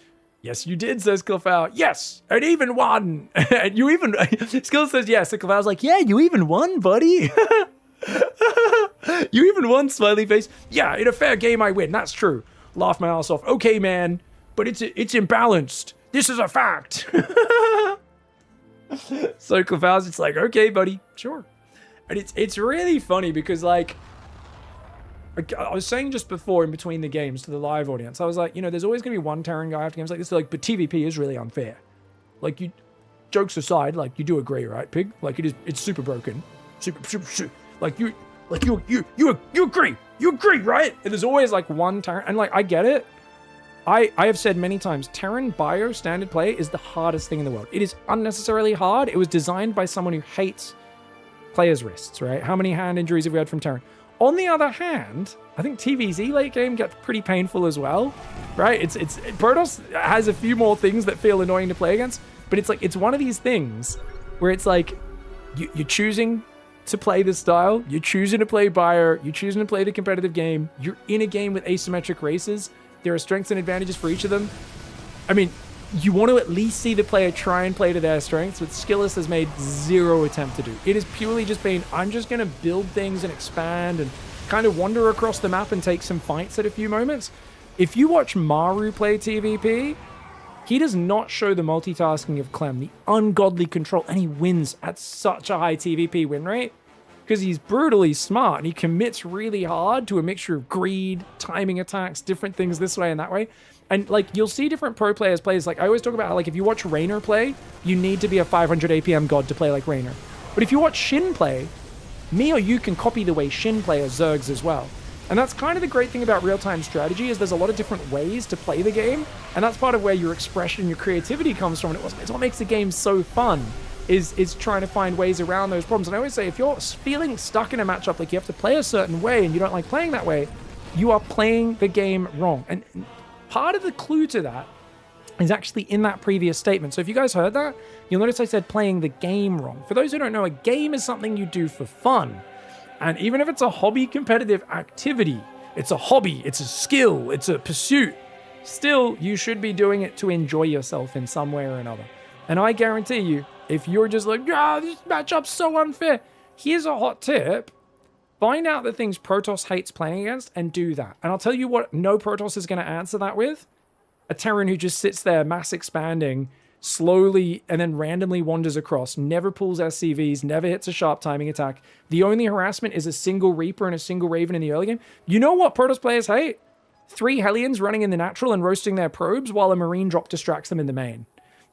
Yes, you did, says Cloudfowl. Yes, and even won. And you even... Skill says yes. And Cloudfowl's like, yeah, you even won, buddy. You even won, smiley face. Yeah, in a fair game I win. That's true. Laugh my ass off. Okay, man, but it's imbalanced. This is a fact. So Clefaire's just like, okay, buddy, sure. And it's really funny because, like, I was saying just before in between the games to the live audience, I was like, you know, there's always going to be one Terran guy after games like this. Like, but TVP is really unfair. Like, you, jokes aside, like, you do agree, right, Pig? Like, it's super broken. Super. Like, you agree. You agree, right? And there's always, like, one Terran. And, like, I get it. I have said many times, Terran bio standard play is the hardest thing in the world. It is unnecessarily hard. It was designed by someone who hates players' wrists, right? How many hand injuries have we had from Terran? On the other hand, I think TVZ late game gets pretty painful as well, right? Protoss has a few more things that feel annoying to play against, but it's like, it's one of these things where it's like, you're choosing to play this style, you're choosing to play Buyer, you're choosing to play the competitive game, you're in a game with asymmetric races, there are strengths and advantages for each of them. I mean, you want to at least see the player try and play to their strengths, which Skilless has made zero attempt to do. It has purely just been, I'm just going to build things and expand and kind of wander across the map and take some fights at a few moments. If you watch Maru play TVP, he does not show the multitasking of Clem, the ungodly control, and he wins at such a high TVP win rate because he's brutally smart and he commits really hard to a mixture of greed, timing attacks, different things this way and that way. And, like, you'll see different pro players play. Like, I always talk about how, like, if you watch Raynor play, you need to be a 500 APM god to play like Raynor. But if you watch Shin play, me or you can copy the way Shin play as Zergs as well. And that's kind of the great thing about real-time strategy is there's a lot of different ways to play the game. And that's part of where your expression, your creativity comes from. And it's what makes the game so fun, is trying to find ways around those problems. And I always say, if you're feeling stuck in a matchup, like you have to play a certain way and you don't like playing that way, you are playing the game wrong. And part of the clue to that is actually in that previous statement. So if you guys heard that, you'll notice I said playing the game wrong. For those who don't know, a game is something you do for fun. And even if it's a hobby competitive activity, it's a hobby, it's a skill, it's a pursuit, still, you should be doing it to enjoy yourself in some way or another. And I guarantee you, if you're just like, this matchup's so unfair, here's a hot tip. Find out the things Protoss hates playing against and do that. And I'll tell you what no Protoss is going to answer that with. A Terran who just sits there mass expanding slowly and then randomly wanders across, never pulls SCVs, never hits a sharp timing attack. The only harassment is a single Reaper and a single Raven in the early game. You know what Protoss players hate? 3 Hellions running in the natural and roasting their probes while a Marine drop distracts them in the main.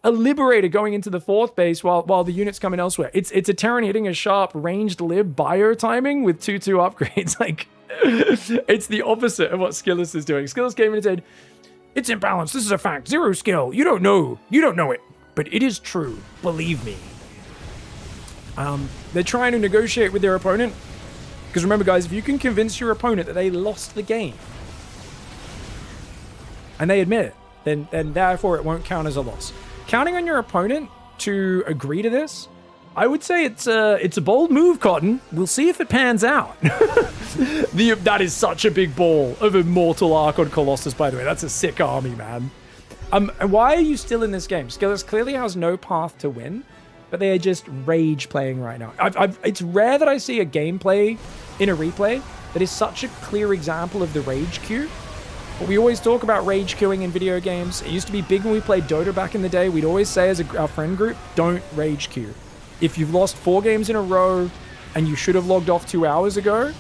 A Liberator going into the 4th base while the unit's coming elsewhere. It's a Terran hitting a sharp ranged lib bio timing with 2/2 upgrades. Like, it's the opposite of what Skillis is doing. Skillis came in and said, "It's imbalanced. This is a fact. 0 skill. You don't know it. But it is true. Believe me." They're trying to negotiate with their opponent. Because remember, guys, if you can convince your opponent that they lost the game, and they admit it, then therefore it won't count as a loss. Counting on your opponent to agree to this, I would say it's a bold move, Cotton. We'll see if it pans out. That is such a big ball of Immortal Arc on Colossus, by the way. That's a sick army, man. And why are you still in this game? Skillis clearly has no path to win, but they are just rage playing right now. It's rare that I see a gameplay in a replay that is such a clear example of the rage queue. But we always talk about rage queuing in video games. It used to be big when we played Dota back in the day. We'd always say as our friend group, don't rage queue. If you've lost 4 games in a row and you should have logged off 2 hours ago,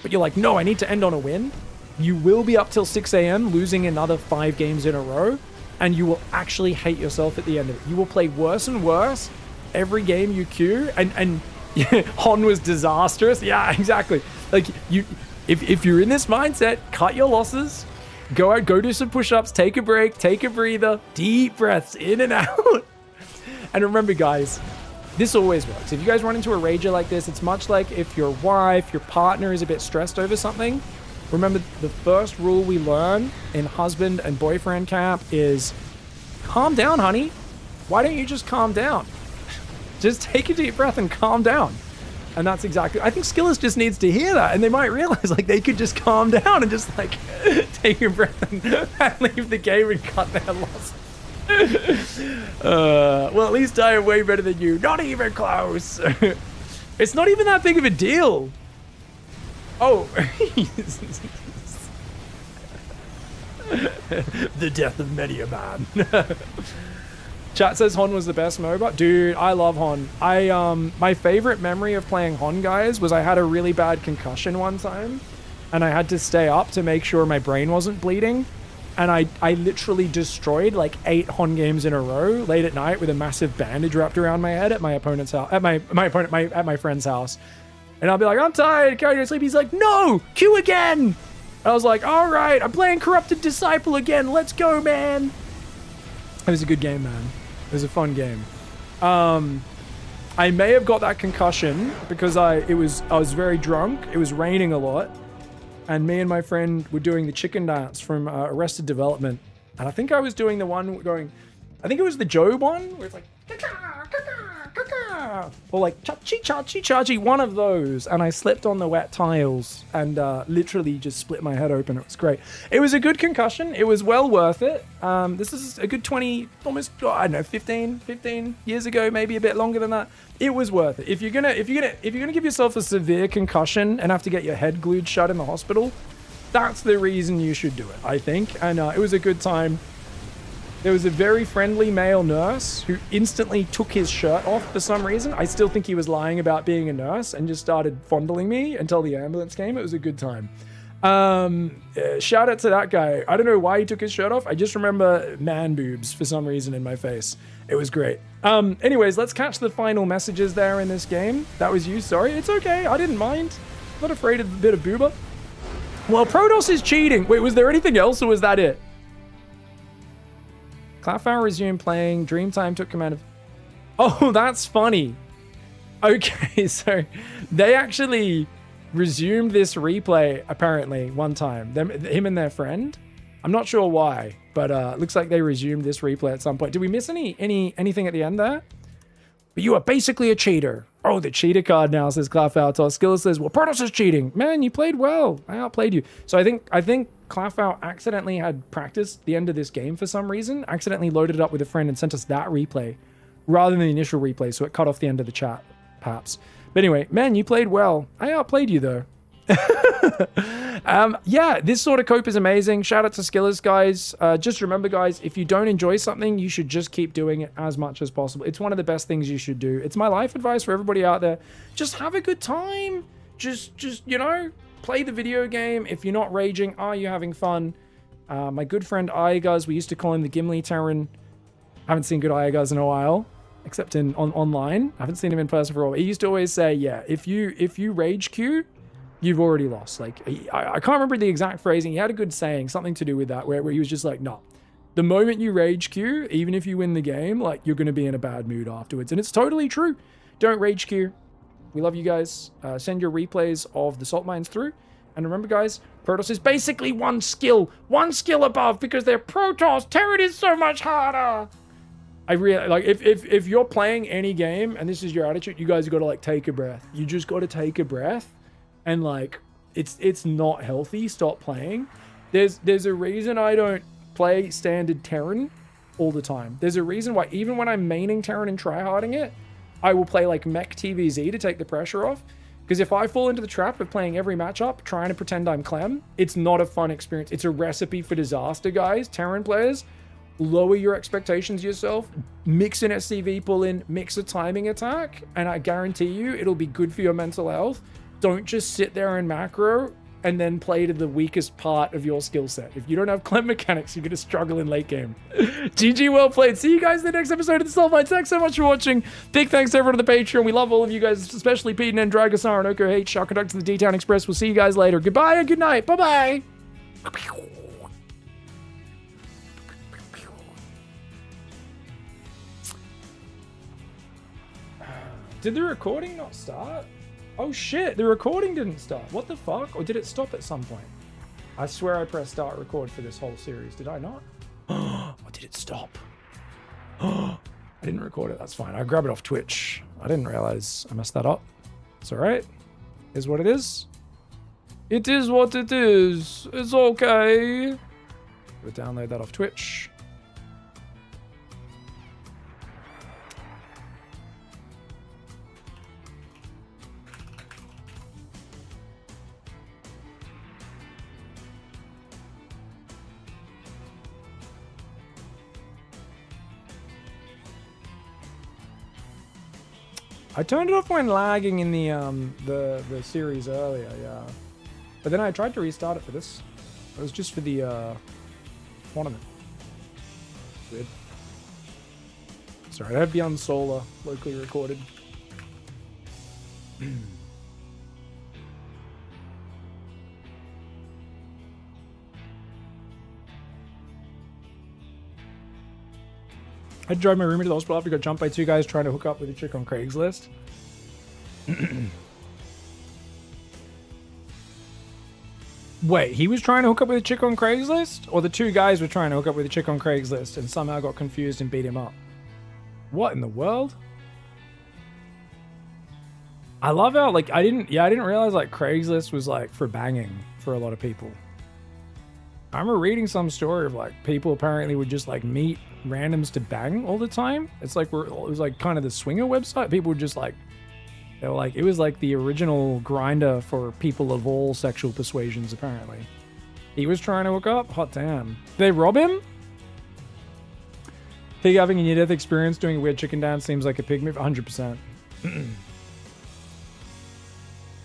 but you're like, no, I need to end on a win, you will be up till 6 a.m. losing another 5 games in a row, and you will actually hate yourself at the end of it. You will play worse and worse every game you queue, and Hon was disastrous. Yeah, exactly. Like, if you're in this mindset, cut your losses, go out, go do some push-ups, take a break, take a breather, deep breaths in and out. And remember, guys, this always works. If you guys run into a rager like this, it's much like if your wife, your partner is a bit stressed over something. Remember, the first rule we learn in husband and boyfriend camp is calm down, honey. Why don't you just calm down? Just take a deep breath and calm down. And that's exactly, I think Skillis just needs to hear that, and they might realize like they could just calm down and just like take a breath and leave the game and cut their losses. Well, at least I am way better than you. Not even close. It's not even that big of a deal. Oh. The death of many a man. Chat says Hon was the best MOBA. Dude, I love Hon. My favorite memory of playing Hon, guys, was I had a really bad concussion one time, and I had to stay up to make sure my brain wasn't bleeding. And I literally destroyed like 8 Hon games in a row late at night with a massive bandage wrapped around my head at my opponent's house, at my friend's house. And I'll be like, I'm tired, can't go to sleep. He's like, no, queue again. I was like, all right, I'm playing Corrupted Disciple again. Let's go, man. It was a good game, man. It was a fun game. I may have got that concussion because I was very drunk. It was raining a lot. And me and my friend were doing the chicken dance from Arrested Development. And I think I was doing the one going, I think it was the Joe one, where it's like, ka-ka, ka-ka, ka-ka, or like, cha-chi, one of those. And I slipped on the wet tiles and literally just split my head open. It was great. It was a good concussion. It was well worth it. This is a good 20, almost, I don't know, 15 years ago, maybe a bit longer than that. It was worth it. If you're gonna give yourself a severe concussion and have to get your head glued shut in the hospital, that's the reason you should do it, I think. And it was a good time. There was a very friendly male nurse who instantly took his shirt off for some reason. I still think he was lying about being a nurse and just started fondling me until the ambulance came. It was a good time. Shout out to that guy. I don't know why he took his shirt off. I just remember man boobs for some reason in my face. It was great. Anyways, let's catch the final messages there in this game. That was you, sorry. It's okay, I didn't mind. Not afraid of a bit of booba. Well, Protoss is cheating. Wait, was there anything else or was that it? Cloudfire resumed playing. Dreamtime took command of... Oh, that's funny. Okay, so they actually resumed this replay, apparently, one time. Him and their friend. I'm not sure why, but looks like they resumed this replay at some point. Did we miss anything at the end there? But you are basically a cheater. Oh, the cheater card now, says Cloudfire. Skillis says, well, Protoss is cheating. Man, you played well. I outplayed you. So I think Cloudfire accidentally had practiced the end of this game for some reason. Accidentally loaded it up with a friend and sent us that replay rather than the initial replay, so it cut off the end of the chat, perhaps. But anyway, man, you played well. I outplayed you, though. Yeah, this sort of cope is amazing. Shout out to Skillers, guys. Just remember, guys, if you don't enjoy something, you should just keep doing it as much as possible. It's one of the best things you should do. It's my life advice for everybody out there. Just have a good time. Just you know, play the video game. If you're not raging, are you having fun? My good friend Iaguz, we used to call him the Gimli Terran. Haven't seen good Iaguz in a while, except online. I haven't seen him in person for a while. He used to always say, yeah, if you rage queue, you've already lost. Like, I can't remember the exact phrasing. He had a good saying, something to do with that, where he was just like, no. The moment you rage queue, even if you win the game, like, you're going to be in a bad mood afterwards. And it's totally true. Don't rage queue. We love you guys. Send your replays of the salt mines through. And remember, guys, Protoss is basically one skill above because they're Protoss. Terran is so much harder. I really, like, if you're playing any game and this is your attitude, you guys got to, like, take a breath. You just got to take a breath. And, like, it's not healthy. Stop playing. There's a reason I don't play standard Terran all the time. There's a reason why even when I'm maining Terran and tryharding it, I will play like mech TVZ to take the pressure off. Because if I fall into the trap of playing every matchup, trying to pretend I'm Clem, it's not a fun experience. It's a recipe for disaster, guys. Terran players, lower your expectations yourself, mix an SCV pull in, mix a timing attack, and I guarantee you it'll be good for your mental health. Don't just sit there and macro and then play to the weakest part of your skill set. If you don't have Clem mechanics, you're going to struggle in late game. GG, well played. See you guys in the next episode of the Salt Mines. Thanks so much for watching. Big thanks to everyone on the Patreon. We love all of you guys, especially Pete and PiGosaur and Oko H, Shot Conductor to the D-Town Express. We'll see you guys later. Goodbye and good night. Bye-bye. Did the recording not start? Oh shit, the recording didn't start. What the fuck? Or did it stop at some point? I swear I pressed start record for this whole series. Did I not? Or did it stop? I didn't record it. That's fine. I grabbed it off Twitch. I didn't realize I messed that up. It's alright. Is what it is. It is what it is. It's okay. We'll download that off Twitch. I turned it off when lagging in the series earlier, yeah. But then I tried to restart it for this. It was just for the tournament. Weird. Sorry, I have Beyond Solar locally recorded. I drove my roommate to the hospital after he got jumped by two guys trying to hook up with a chick on Craigslist. Wait, he was trying to hook up with a chick on Craigslist? Or the two guys were trying to hook up with a chick on Craigslist and somehow got confused and beat him up? What in the world? I love how, like, I didn't realize, like, Craigslist was, like, for banging for a lot of people. I remember reading some story of, like, people apparently would just, like, meet randoms to bang all the time. It's like, it was, like, kind of the swinger website. People would just, like, they were, like, it was, like, the original grinder for people of all sexual persuasions, apparently. He was trying to hook up? Hot damn. Did they rob him? Pig having a near-death experience doing a weird chicken dance seems like a pig move. 100%.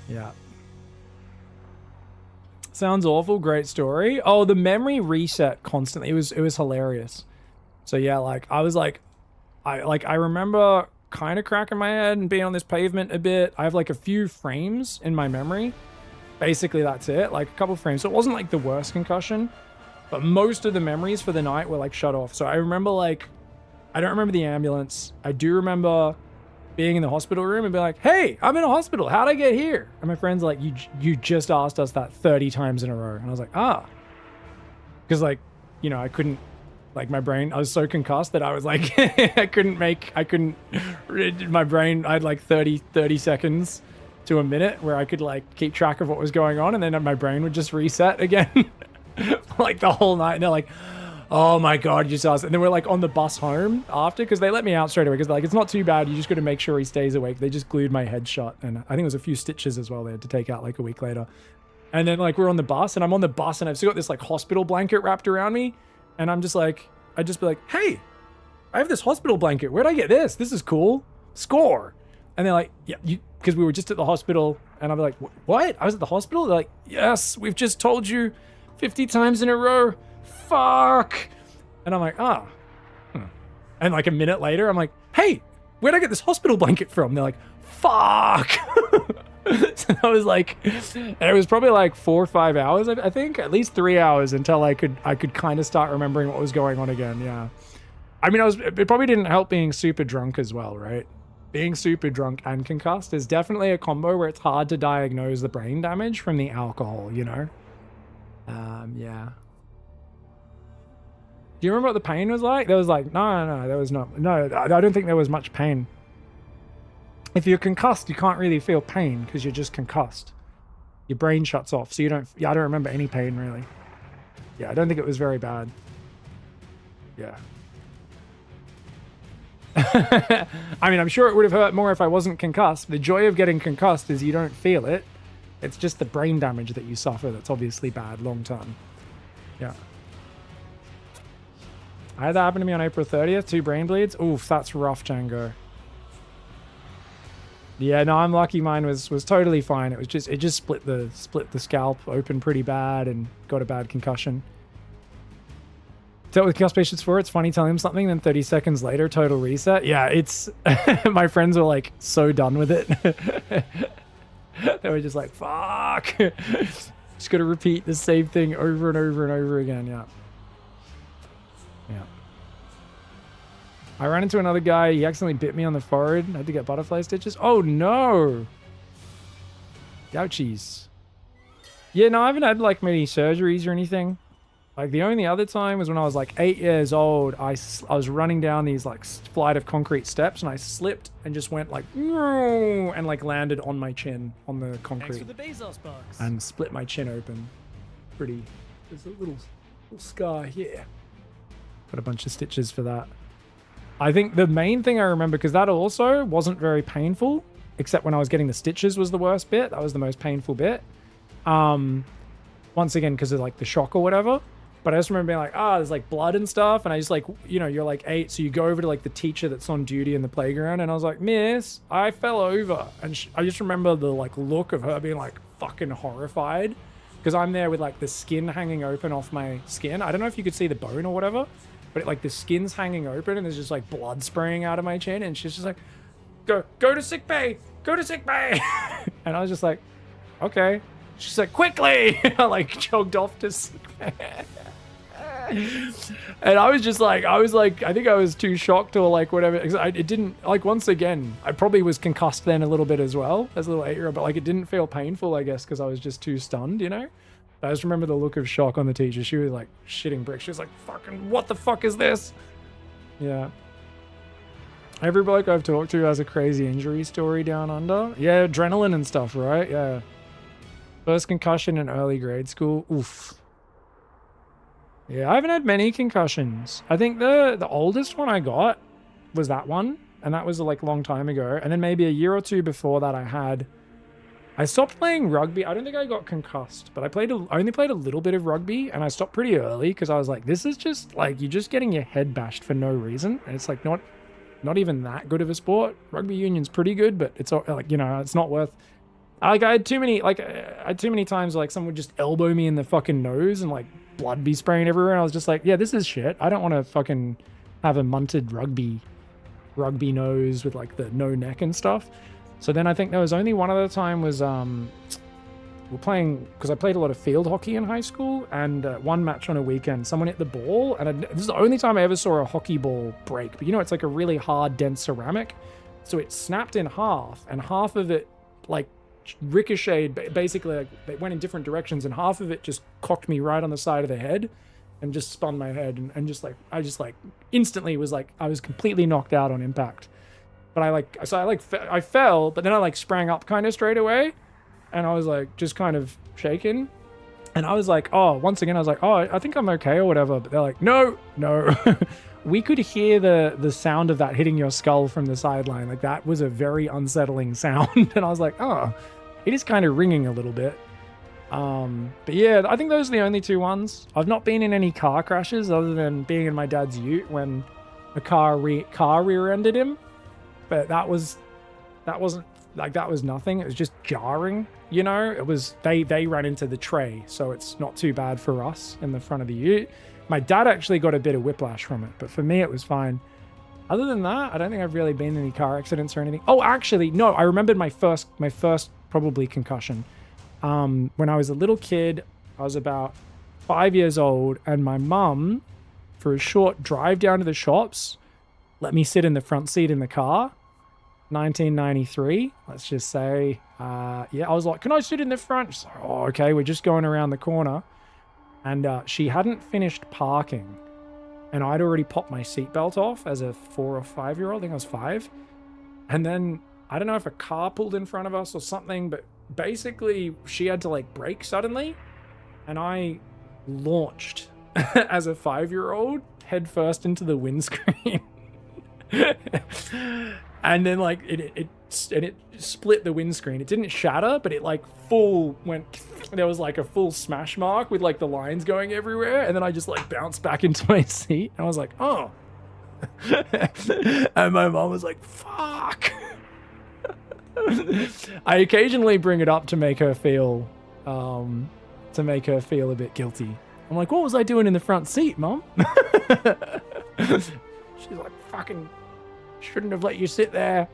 Yeah. Sounds awful. Great story. Oh, the memory reset constantly. It was hilarious. So yeah, like I was like, I remember kind of cracking my head and being on this pavement a bit. I have like a few frames in my memory. Basically, that's it. Like a couple frames. So it wasn't like the worst concussion, but most of the memories for the night were like shut off. So I remember like, I don't remember the ambulance. I do remember being in the hospital room and be like, hey, I'm in a hospital. How'd I get here? And my friend's like, you just asked us that 30 times in a row. And I was like, ah. Because like, you know, I couldn't, like my brain, I was so concussed that I was like, my brain, I had like 30 seconds to a minute where I could like keep track of what was going on. And then my brain would just reset again like the whole night. And they're like, oh my God, you just asked. And then we're like on the bus home after, because they let me out straight away because like, it's not too bad. You just got to make sure he stays awake. They just glued my head shut. And I think it was a few stitches as well they had to take out like a week later. And then like we're on the bus and I'm on the bus and I've still got this like hospital blanket wrapped around me. And I'm just like, I'd just be like, hey, I have this hospital blanket. Where'd I get this? This is cool. Score. And they're like, yeah, because we were just at the hospital. And I'll be like, what? I was at the hospital? They're like, yes, we've just told you 50 times in a row fuck. And I'm like, ah. And like a minute later, I'm like, hey, where'd I get this hospital blanket from? They're like, fuck. So I was like, and it was probably like 4 or 5 hours, I think, at least 3 hours until I could kind of start remembering what was going on again. Yeah. I mean, it probably didn't help being super drunk as well, right? Being super drunk and concussed is definitely a combo where it's hard to diagnose the brain damage from the alcohol, you know? Yeah. Do you remember what the pain was like? There was like, no, there was not. No, I don't think there was much pain. If you're concussed, you can't really feel pain because you're just concussed. Your brain shuts off, so you don't. Yeah, I don't remember any pain really. Yeah, I don't think it was very bad. Yeah. I mean, I'm sure it would have hurt more if I wasn't concussed. The joy of getting concussed is you don't feel it. It's just the brain damage that you suffer that's obviously bad long term. Yeah. I had that happen to me on April 30th. 2 brain bleeds. Oof, that's rough, Django. Yeah, no, I'm lucky. Mine was totally fine. It just split the scalp open pretty bad and got a bad concussion. Dealt with concussed patients for it's funny telling them something, then 30 seconds later, total reset. Yeah, it's my friends were like so done with it. They were just like, fuck. Just gotta repeat the same thing over and over and over again. Yeah. Yeah. I ran into another guy. He accidentally bit me on the forehead. I had to get butterfly stitches. Oh, no. Ouchies. Yeah, no, I haven't had, like, many surgeries or anything. Like, the only other time was when I was, like, 8 years old. I was running down these, like, flight of concrete steps, and I slipped and just went, like, and, like, landed on my chin on the concrete. Thanks for the Bezos box. And split my chin open. Pretty. There's a little scar here. Got a bunch of stitches for that. I think the main thing I remember, because that also wasn't very painful, except when I was getting the stitches was the worst bit. That was the most painful bit. Once again, because of like the shock or whatever. But I just remember being like, there's like blood and stuff. And I just like, you know, you're like 8. So you go over to like the teacher that's on duty in the playground. And I was like, miss, I fell over. And I just remember the like look of her being like fucking horrified. Because I'm there with like the skin hanging open off my skin. I don't know if you could see the bone or whatever. But like the skin's hanging open and there's just like blood spraying out of my chin. And she's just like, go to sick bay. Go to sick bay. And I was just like, okay. She's like, quickly. I like jogged off to sick bay. And I was just like, I think I was too shocked or like whatever. It didn't, like, once again, I probably was concussed then a little bit as well as a little 8-year-old, but like it didn't feel painful, I guess, because I was just too stunned, you know? I just remember the look of shock on the teacher. She was like shitting bricks. She was like, fucking, what the fuck is this? Yeah. Every bloke I've talked to has a crazy injury story down under. Yeah, adrenaline and stuff, right? Yeah. First concussion in early grade school. Oof. Yeah, I haven't had many concussions. I think the oldest one I got was that one. And that was like a long time ago. And then maybe a year or two before that I stopped playing rugby. I don't think I got concussed, but I only played a little bit of rugby, and I stopped pretty early because I was like, this is just like, you're just getting your head bashed for no reason. And it's like not even that good of a sport. Rugby union's pretty good, but it's like, you know, it's not worth. Like I had too many times like someone would just elbow me in the fucking nose and like blood be spraying everywhere. And I was just like, yeah, this is shit. I don't want to fucking have a munted rugby nose with like the no neck and stuff. So then I think there was only one other time was we're playing, because I played a lot of field hockey in high school, and one match on a weekend, someone hit the ball, and this is the only time I ever saw a hockey ball break. But you know, it's like a really hard, dense ceramic, so it snapped in half, and half of it like ricocheted, basically like it went in different directions, and half of it just cocked me right on the side of the head and just spun my head, and just like I just like instantly was like I was completely knocked out on impact. But I fell, but then I like sprang up kind of straight away, and I was like just kind of shaken, and I was like, once again I was like, I think I'm okay or whatever. But they're like, no. We could hear the sound of that hitting your skull from the sideline. Like that was a very unsettling sound, and I was like, it is kind of ringing a little bit. But yeah, I think those are the only two ones. I've not been in any car crashes other than being in my dad's ute when a car rear-ended him. But that wasn't like, that was nothing. It was just jarring, you know. It was they ran into the tray, so it's not too bad for us in the front of the ute. My dad actually got a bit of whiplash from it, but for me, it was fine. Other than that, I don't think I've really been in any car accidents or anything. Oh, actually, no, I remembered my first probably concussion. When I was a little kid, I was about 5 years old, and my mum, for a short drive down to the shops, let me sit in the front seat in the car. 1993, let's just say. Yeah, I was like, can I sit in the front? She's like, oh, okay, we're just going around the corner. And she hadn't finished parking. And I'd already popped my seatbelt off as a 4 or 5 year old. I think I was 5. And then, I don't know if a car pulled in front of us or something, but basically she had to like brake suddenly. And I launched as a 5-year-old head first into the windscreen. And then like it split the windscreen. It didn't shatter, but it like full went. There was like a full smash mark with like the lines going everywhere, and then I just like bounced back into my seat, and I was like, oh. And my mom was like, fuck. I occasionally bring it up to make her feel a bit guilty. I'm like, what was I doing in the front seat, Mom? She's like, fucking shouldn't have let you sit there.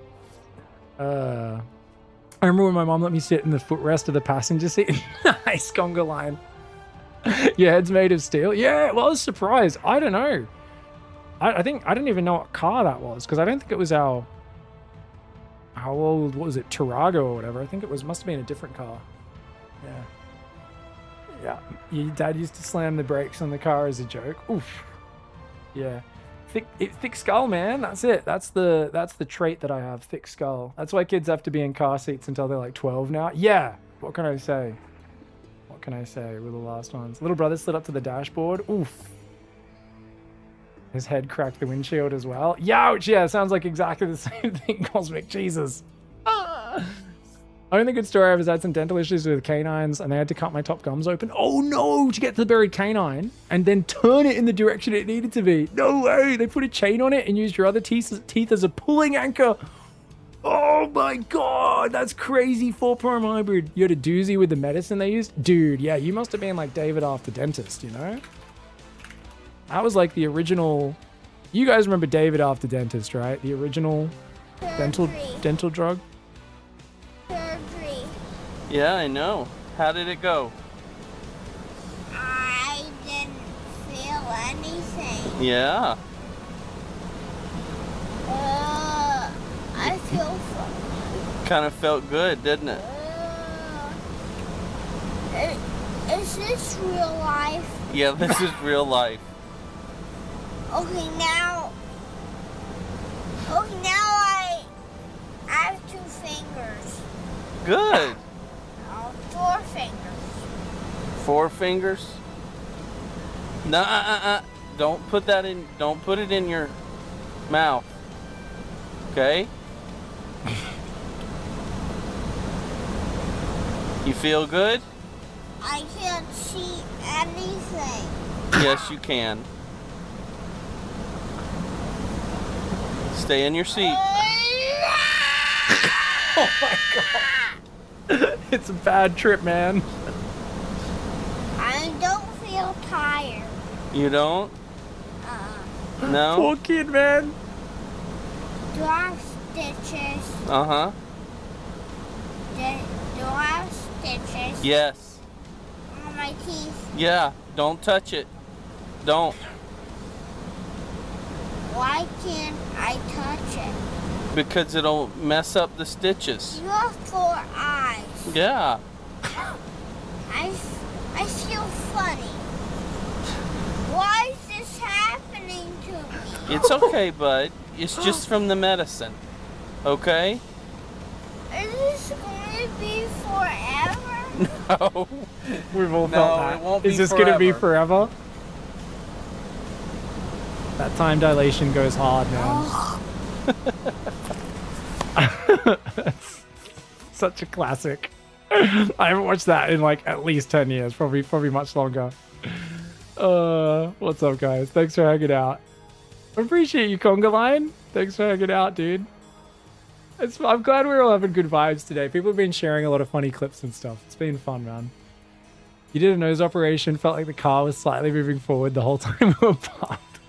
I remember when my mom let me sit in the footrest of the passenger seat. Nice conga line. Your head's made of steel. Yeah, well, I was surprised. I don't know. I think I didn't even know what car that was, because I don't think it was our old, what was it, Tarago or whatever. I think it must have been a different car. Yeah. Yeah. Your dad used to slam the brakes on the car as a joke. Oof. Yeah. Thick skull, man. That's it. That's the trait that I have. Thick skull. That's why kids have to be in car seats until they're like 12 now. Yeah. What can I say? What can I say? We're the last ones. Little brother slid up to the dashboard. Oof. His head cracked the windshield as well. Youch! Yeah, sounds like exactly the same thing. Cosmic Jesus. Only good story I have is I had some dental issues with canines and they had to cut my top gums open. Oh no, to get to the buried canine and then turn it in the direction it needed to be. No way, they put a chain on it and used your other teeth as a pulling anchor. Oh my God, that's crazy. 4-prime hybrid. You had a doozy with the medicine they used? Dude, yeah, you must have been like David after dentist, you know? That was like the original, you guys remember David after dentist, right? The original dental drug. Yeah, I know. How did it go? I didn't feel anything. Yeah. I feel fun. Kind of felt good, didn't it? Is this real life? Yeah, this is real life. Okay, now I have 2 fingers. Good. 4 fingers. 4 fingers? No, Don't put it in your mouth. Okay? You feel good? I can't see anything. Yes, you can. Stay in your seat. Oh my God. It's a bad trip, man. I don't feel tired. You don't? No? Poor kid, man. Do I have stitches? Uh-huh. Do I have stitches? Yes. On my teeth? Yeah. Don't touch it. Don't. Why can't I touch it? Because it'll mess up the stitches. You have 4 eyes. Yeah. I feel funny. Why is this happening to me? It's okay, bud. It's just from the medicine. Okay? Is this going to be forever? No. We've all felt that. It won't be Is this forever. going to be forever? That time dilation goes hard, man. Such a classic. I haven't watched that in like at least 10 years, probably much longer. What's up, guys? Thanks for hanging out. I appreciate you, Conga Lion. Thanks for hanging out, dude. I'm glad we're all having good vibes today. People have been sharing a lot of funny clips and stuff. It's been fun, man. You did a nose operation, felt like the car was slightly moving forward the whole time we were parked.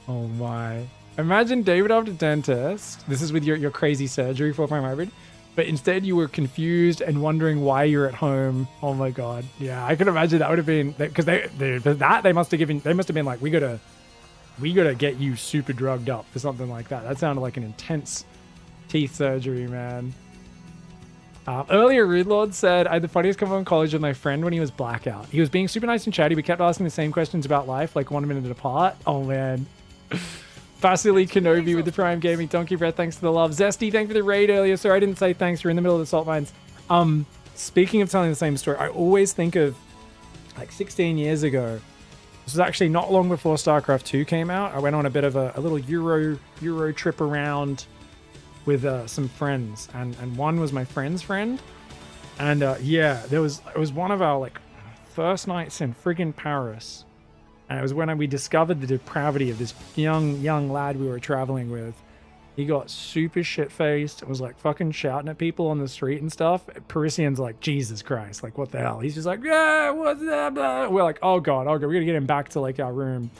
Oh my. Imagine David after dentist. This is with your crazy surgery, 4-prime hybrid. But instead you were confused and wondering why you're at home. Oh my God. Yeah, I can imagine that would have been, because they must have been like, we gotta get you super drugged up for something like that. That sounded like an intense teeth surgery, man. Earlier, Rudelord said, I had the funniest convo in college with my friend when he was blackout. He was being super nice and chatty. We kept asking the same questions about life, like 1 minute apart. Oh, man. Vasily Kenobi with the Prime Gaming. Donkey Breath, thanks for the love. Zesty, thank you for the raid earlier. Sorry, I didn't say thanks. We're in the middle of the salt mines. Speaking of telling the same story, I always think of, like, 16 years ago. This was actually not long before StarCraft 2 came out. I went on a bit of a little Euro trip around with some friends, and one was my friend's friend, and yeah, it was one of our like first nights in friggin' Paris, and it was when we discovered the depravity of this young lad we were traveling with. He got super shit-faced and was like fucking shouting at people on the street and stuff. Parisian's like, Jesus Christ, like what the hell? He's just like, yeah, what's that? We're like, oh god, we're gonna get him back to like our room.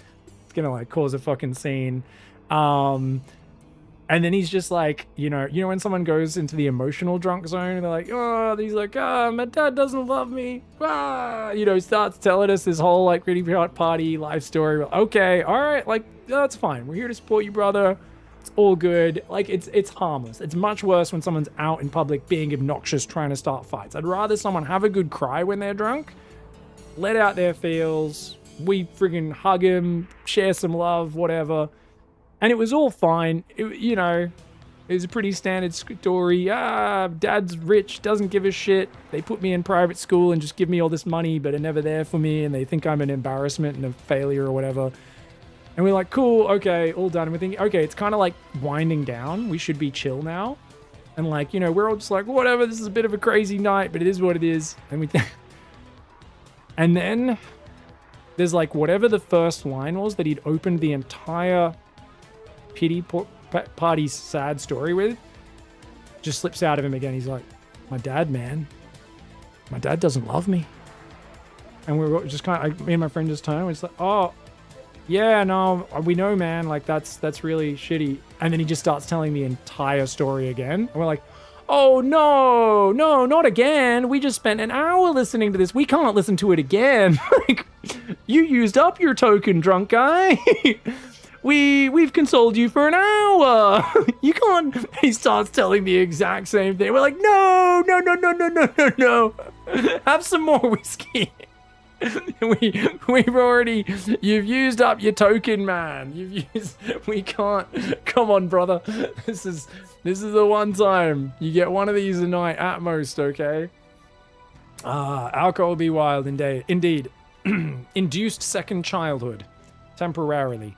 It's gonna like cause a fucking scene. And then he's just like, you know when someone goes into the emotional drunk zone and they're like, oh, he's like, my dad doesn't love me. Starts telling us this whole like pretty party life story. Okay, all right, like that's fine. We're here to support you, brother. It's all good. Like it's harmless. It's much worse when someone's out in public being obnoxious, trying to start fights. I'd rather someone have a good cry when they're drunk, let out their feels. We friggin' hug him, share some love, whatever. And it was all fine. It was a pretty standard story. Dad's rich, doesn't give a shit. They put me in private school and just give me all this money, but are never there for me, and they think I'm an embarrassment and a failure or whatever. And we're like, cool, okay, all done. And we're thinking, okay, it's kind of like winding down. We should be chill now. And like, we're all just like, whatever, this is a bit of a crazy night, but it is what it is. And and then there's like whatever the first line was that he'd opened the entire pity party's sad story with just slips out of him again. He's like, my dad doesn't love me. And we're just kind of, me and my friend just turned, it's like, oh yeah, no, we know, man, like that's really shitty. And then he just starts telling the entire story again, and we're like, oh no, not again. We just spent an hour listening to this. We can't listen to it again. Like, you used up your token, drunk guy. We've consoled you for an hour. You can't. He starts telling the exact same thing. We're like, no. Have some more whiskey. You've used up your token, man. We can't. Come on, brother. This is the one time you get one of these a night at most, okay? Alcohol be wild indeed. Induced second childhood, temporarily.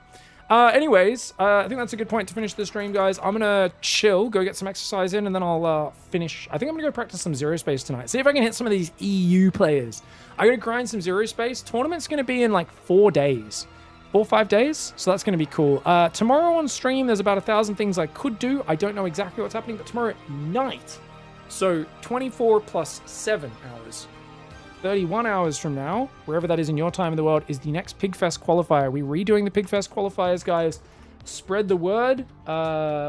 Anyways, I think that's a good point to finish the stream, guys. I'm gonna chill, go get some exercise in, and then I'll finish. I think I'm gonna go practice some Zero Space tonight. See if I can hit some of these EU players. I'm gonna grind some Zero Space. Tournament's gonna be in like 4 days. 4 or 5 days, so that's gonna be cool. Tomorrow on stream, there's about 1,000 things I could do. I don't know exactly what's happening, but tomorrow night, so 24 plus 7 hours. 31 hours from now, wherever that is in your time in the world, is the next PigFest qualifier. We're redoing the PigFest qualifiers, guys. Spread the word.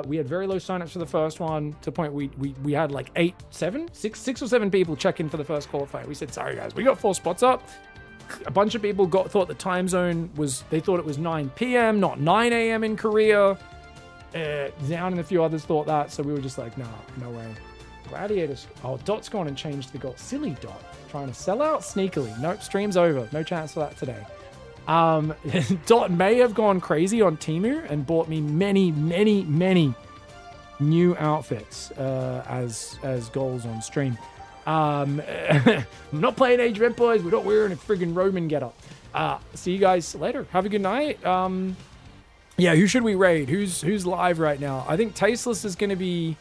We had very low signups for the first one, to the point we had like 6 or 7 people check in for the first qualifier. We said, sorry guys, we got 4 spots up. A bunch of people thought the time zone was, they thought it was 9 p.m., not 9 a.m. in Korea. Down and a few others thought that, so we were just like, no way. Gladiators. Oh, Dot's gone and changed the goal. Silly Dot. Trying to sell out sneakily. Nope, stream's over. No chance for that today. Dot may have gone crazy on Temu and bought me many new outfits as goals on stream. I'm not playing Age of Empires. We're not wearing a friggin' Roman getup. See you guys later. Have a good night. Yeah, who should we raid? Who's live right now? I think Tasteless is going to be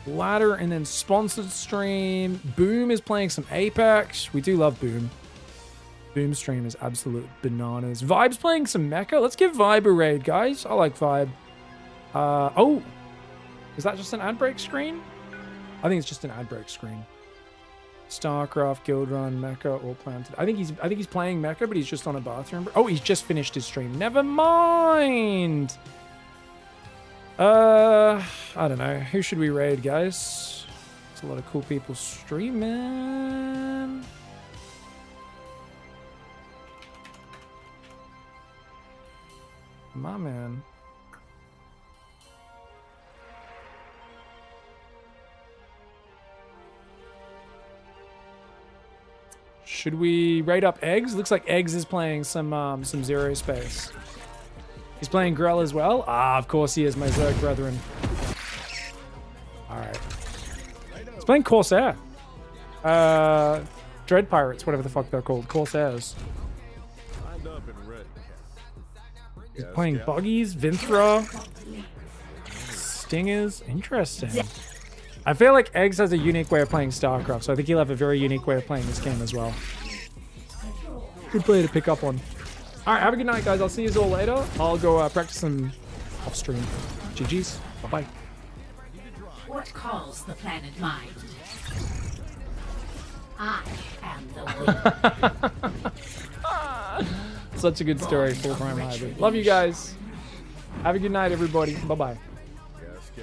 ladder and then sponsored stream. Boom is playing some Apex. We do love Boom. Boom stream is absolute bananas. Vibe's playing some Mecha. Let's give Vibe a raid, guys. I like Vibe. Oh, is that just an ad break screen? I think it's just an ad break screen. StarCraft, Guild Run, Mecha, all planted. I think he's playing Mecha, but he's just on a bathroom. Oh, he's just finished his stream. Never mind. I don't know. Who should we raid, guys? There's a lot of cool people streaming. My man. Should we raid up Eggs? Looks like Eggs is playing some Zero Space. He's playing Grell as well? Ah, of course he is, my Zerg brethren. Alright. He's playing Corsair. Dread Pirates, whatever the fuck they're called. Corsairs. He's playing Buggies, Vinthra, Stingers. Interesting. I feel like Eggs has a unique way of playing StarCraft, so I think he'll have a very unique way of playing this game as well. Good player to pick up on. Alright, have a good night, guys. I'll see you all later. I'll go practice some off stream. GG's. Bye-bye. What calls the planet mind? I am the wind. Such a good story, full prime hybrid. Love you guys. Have a good night, everybody. Bye-bye.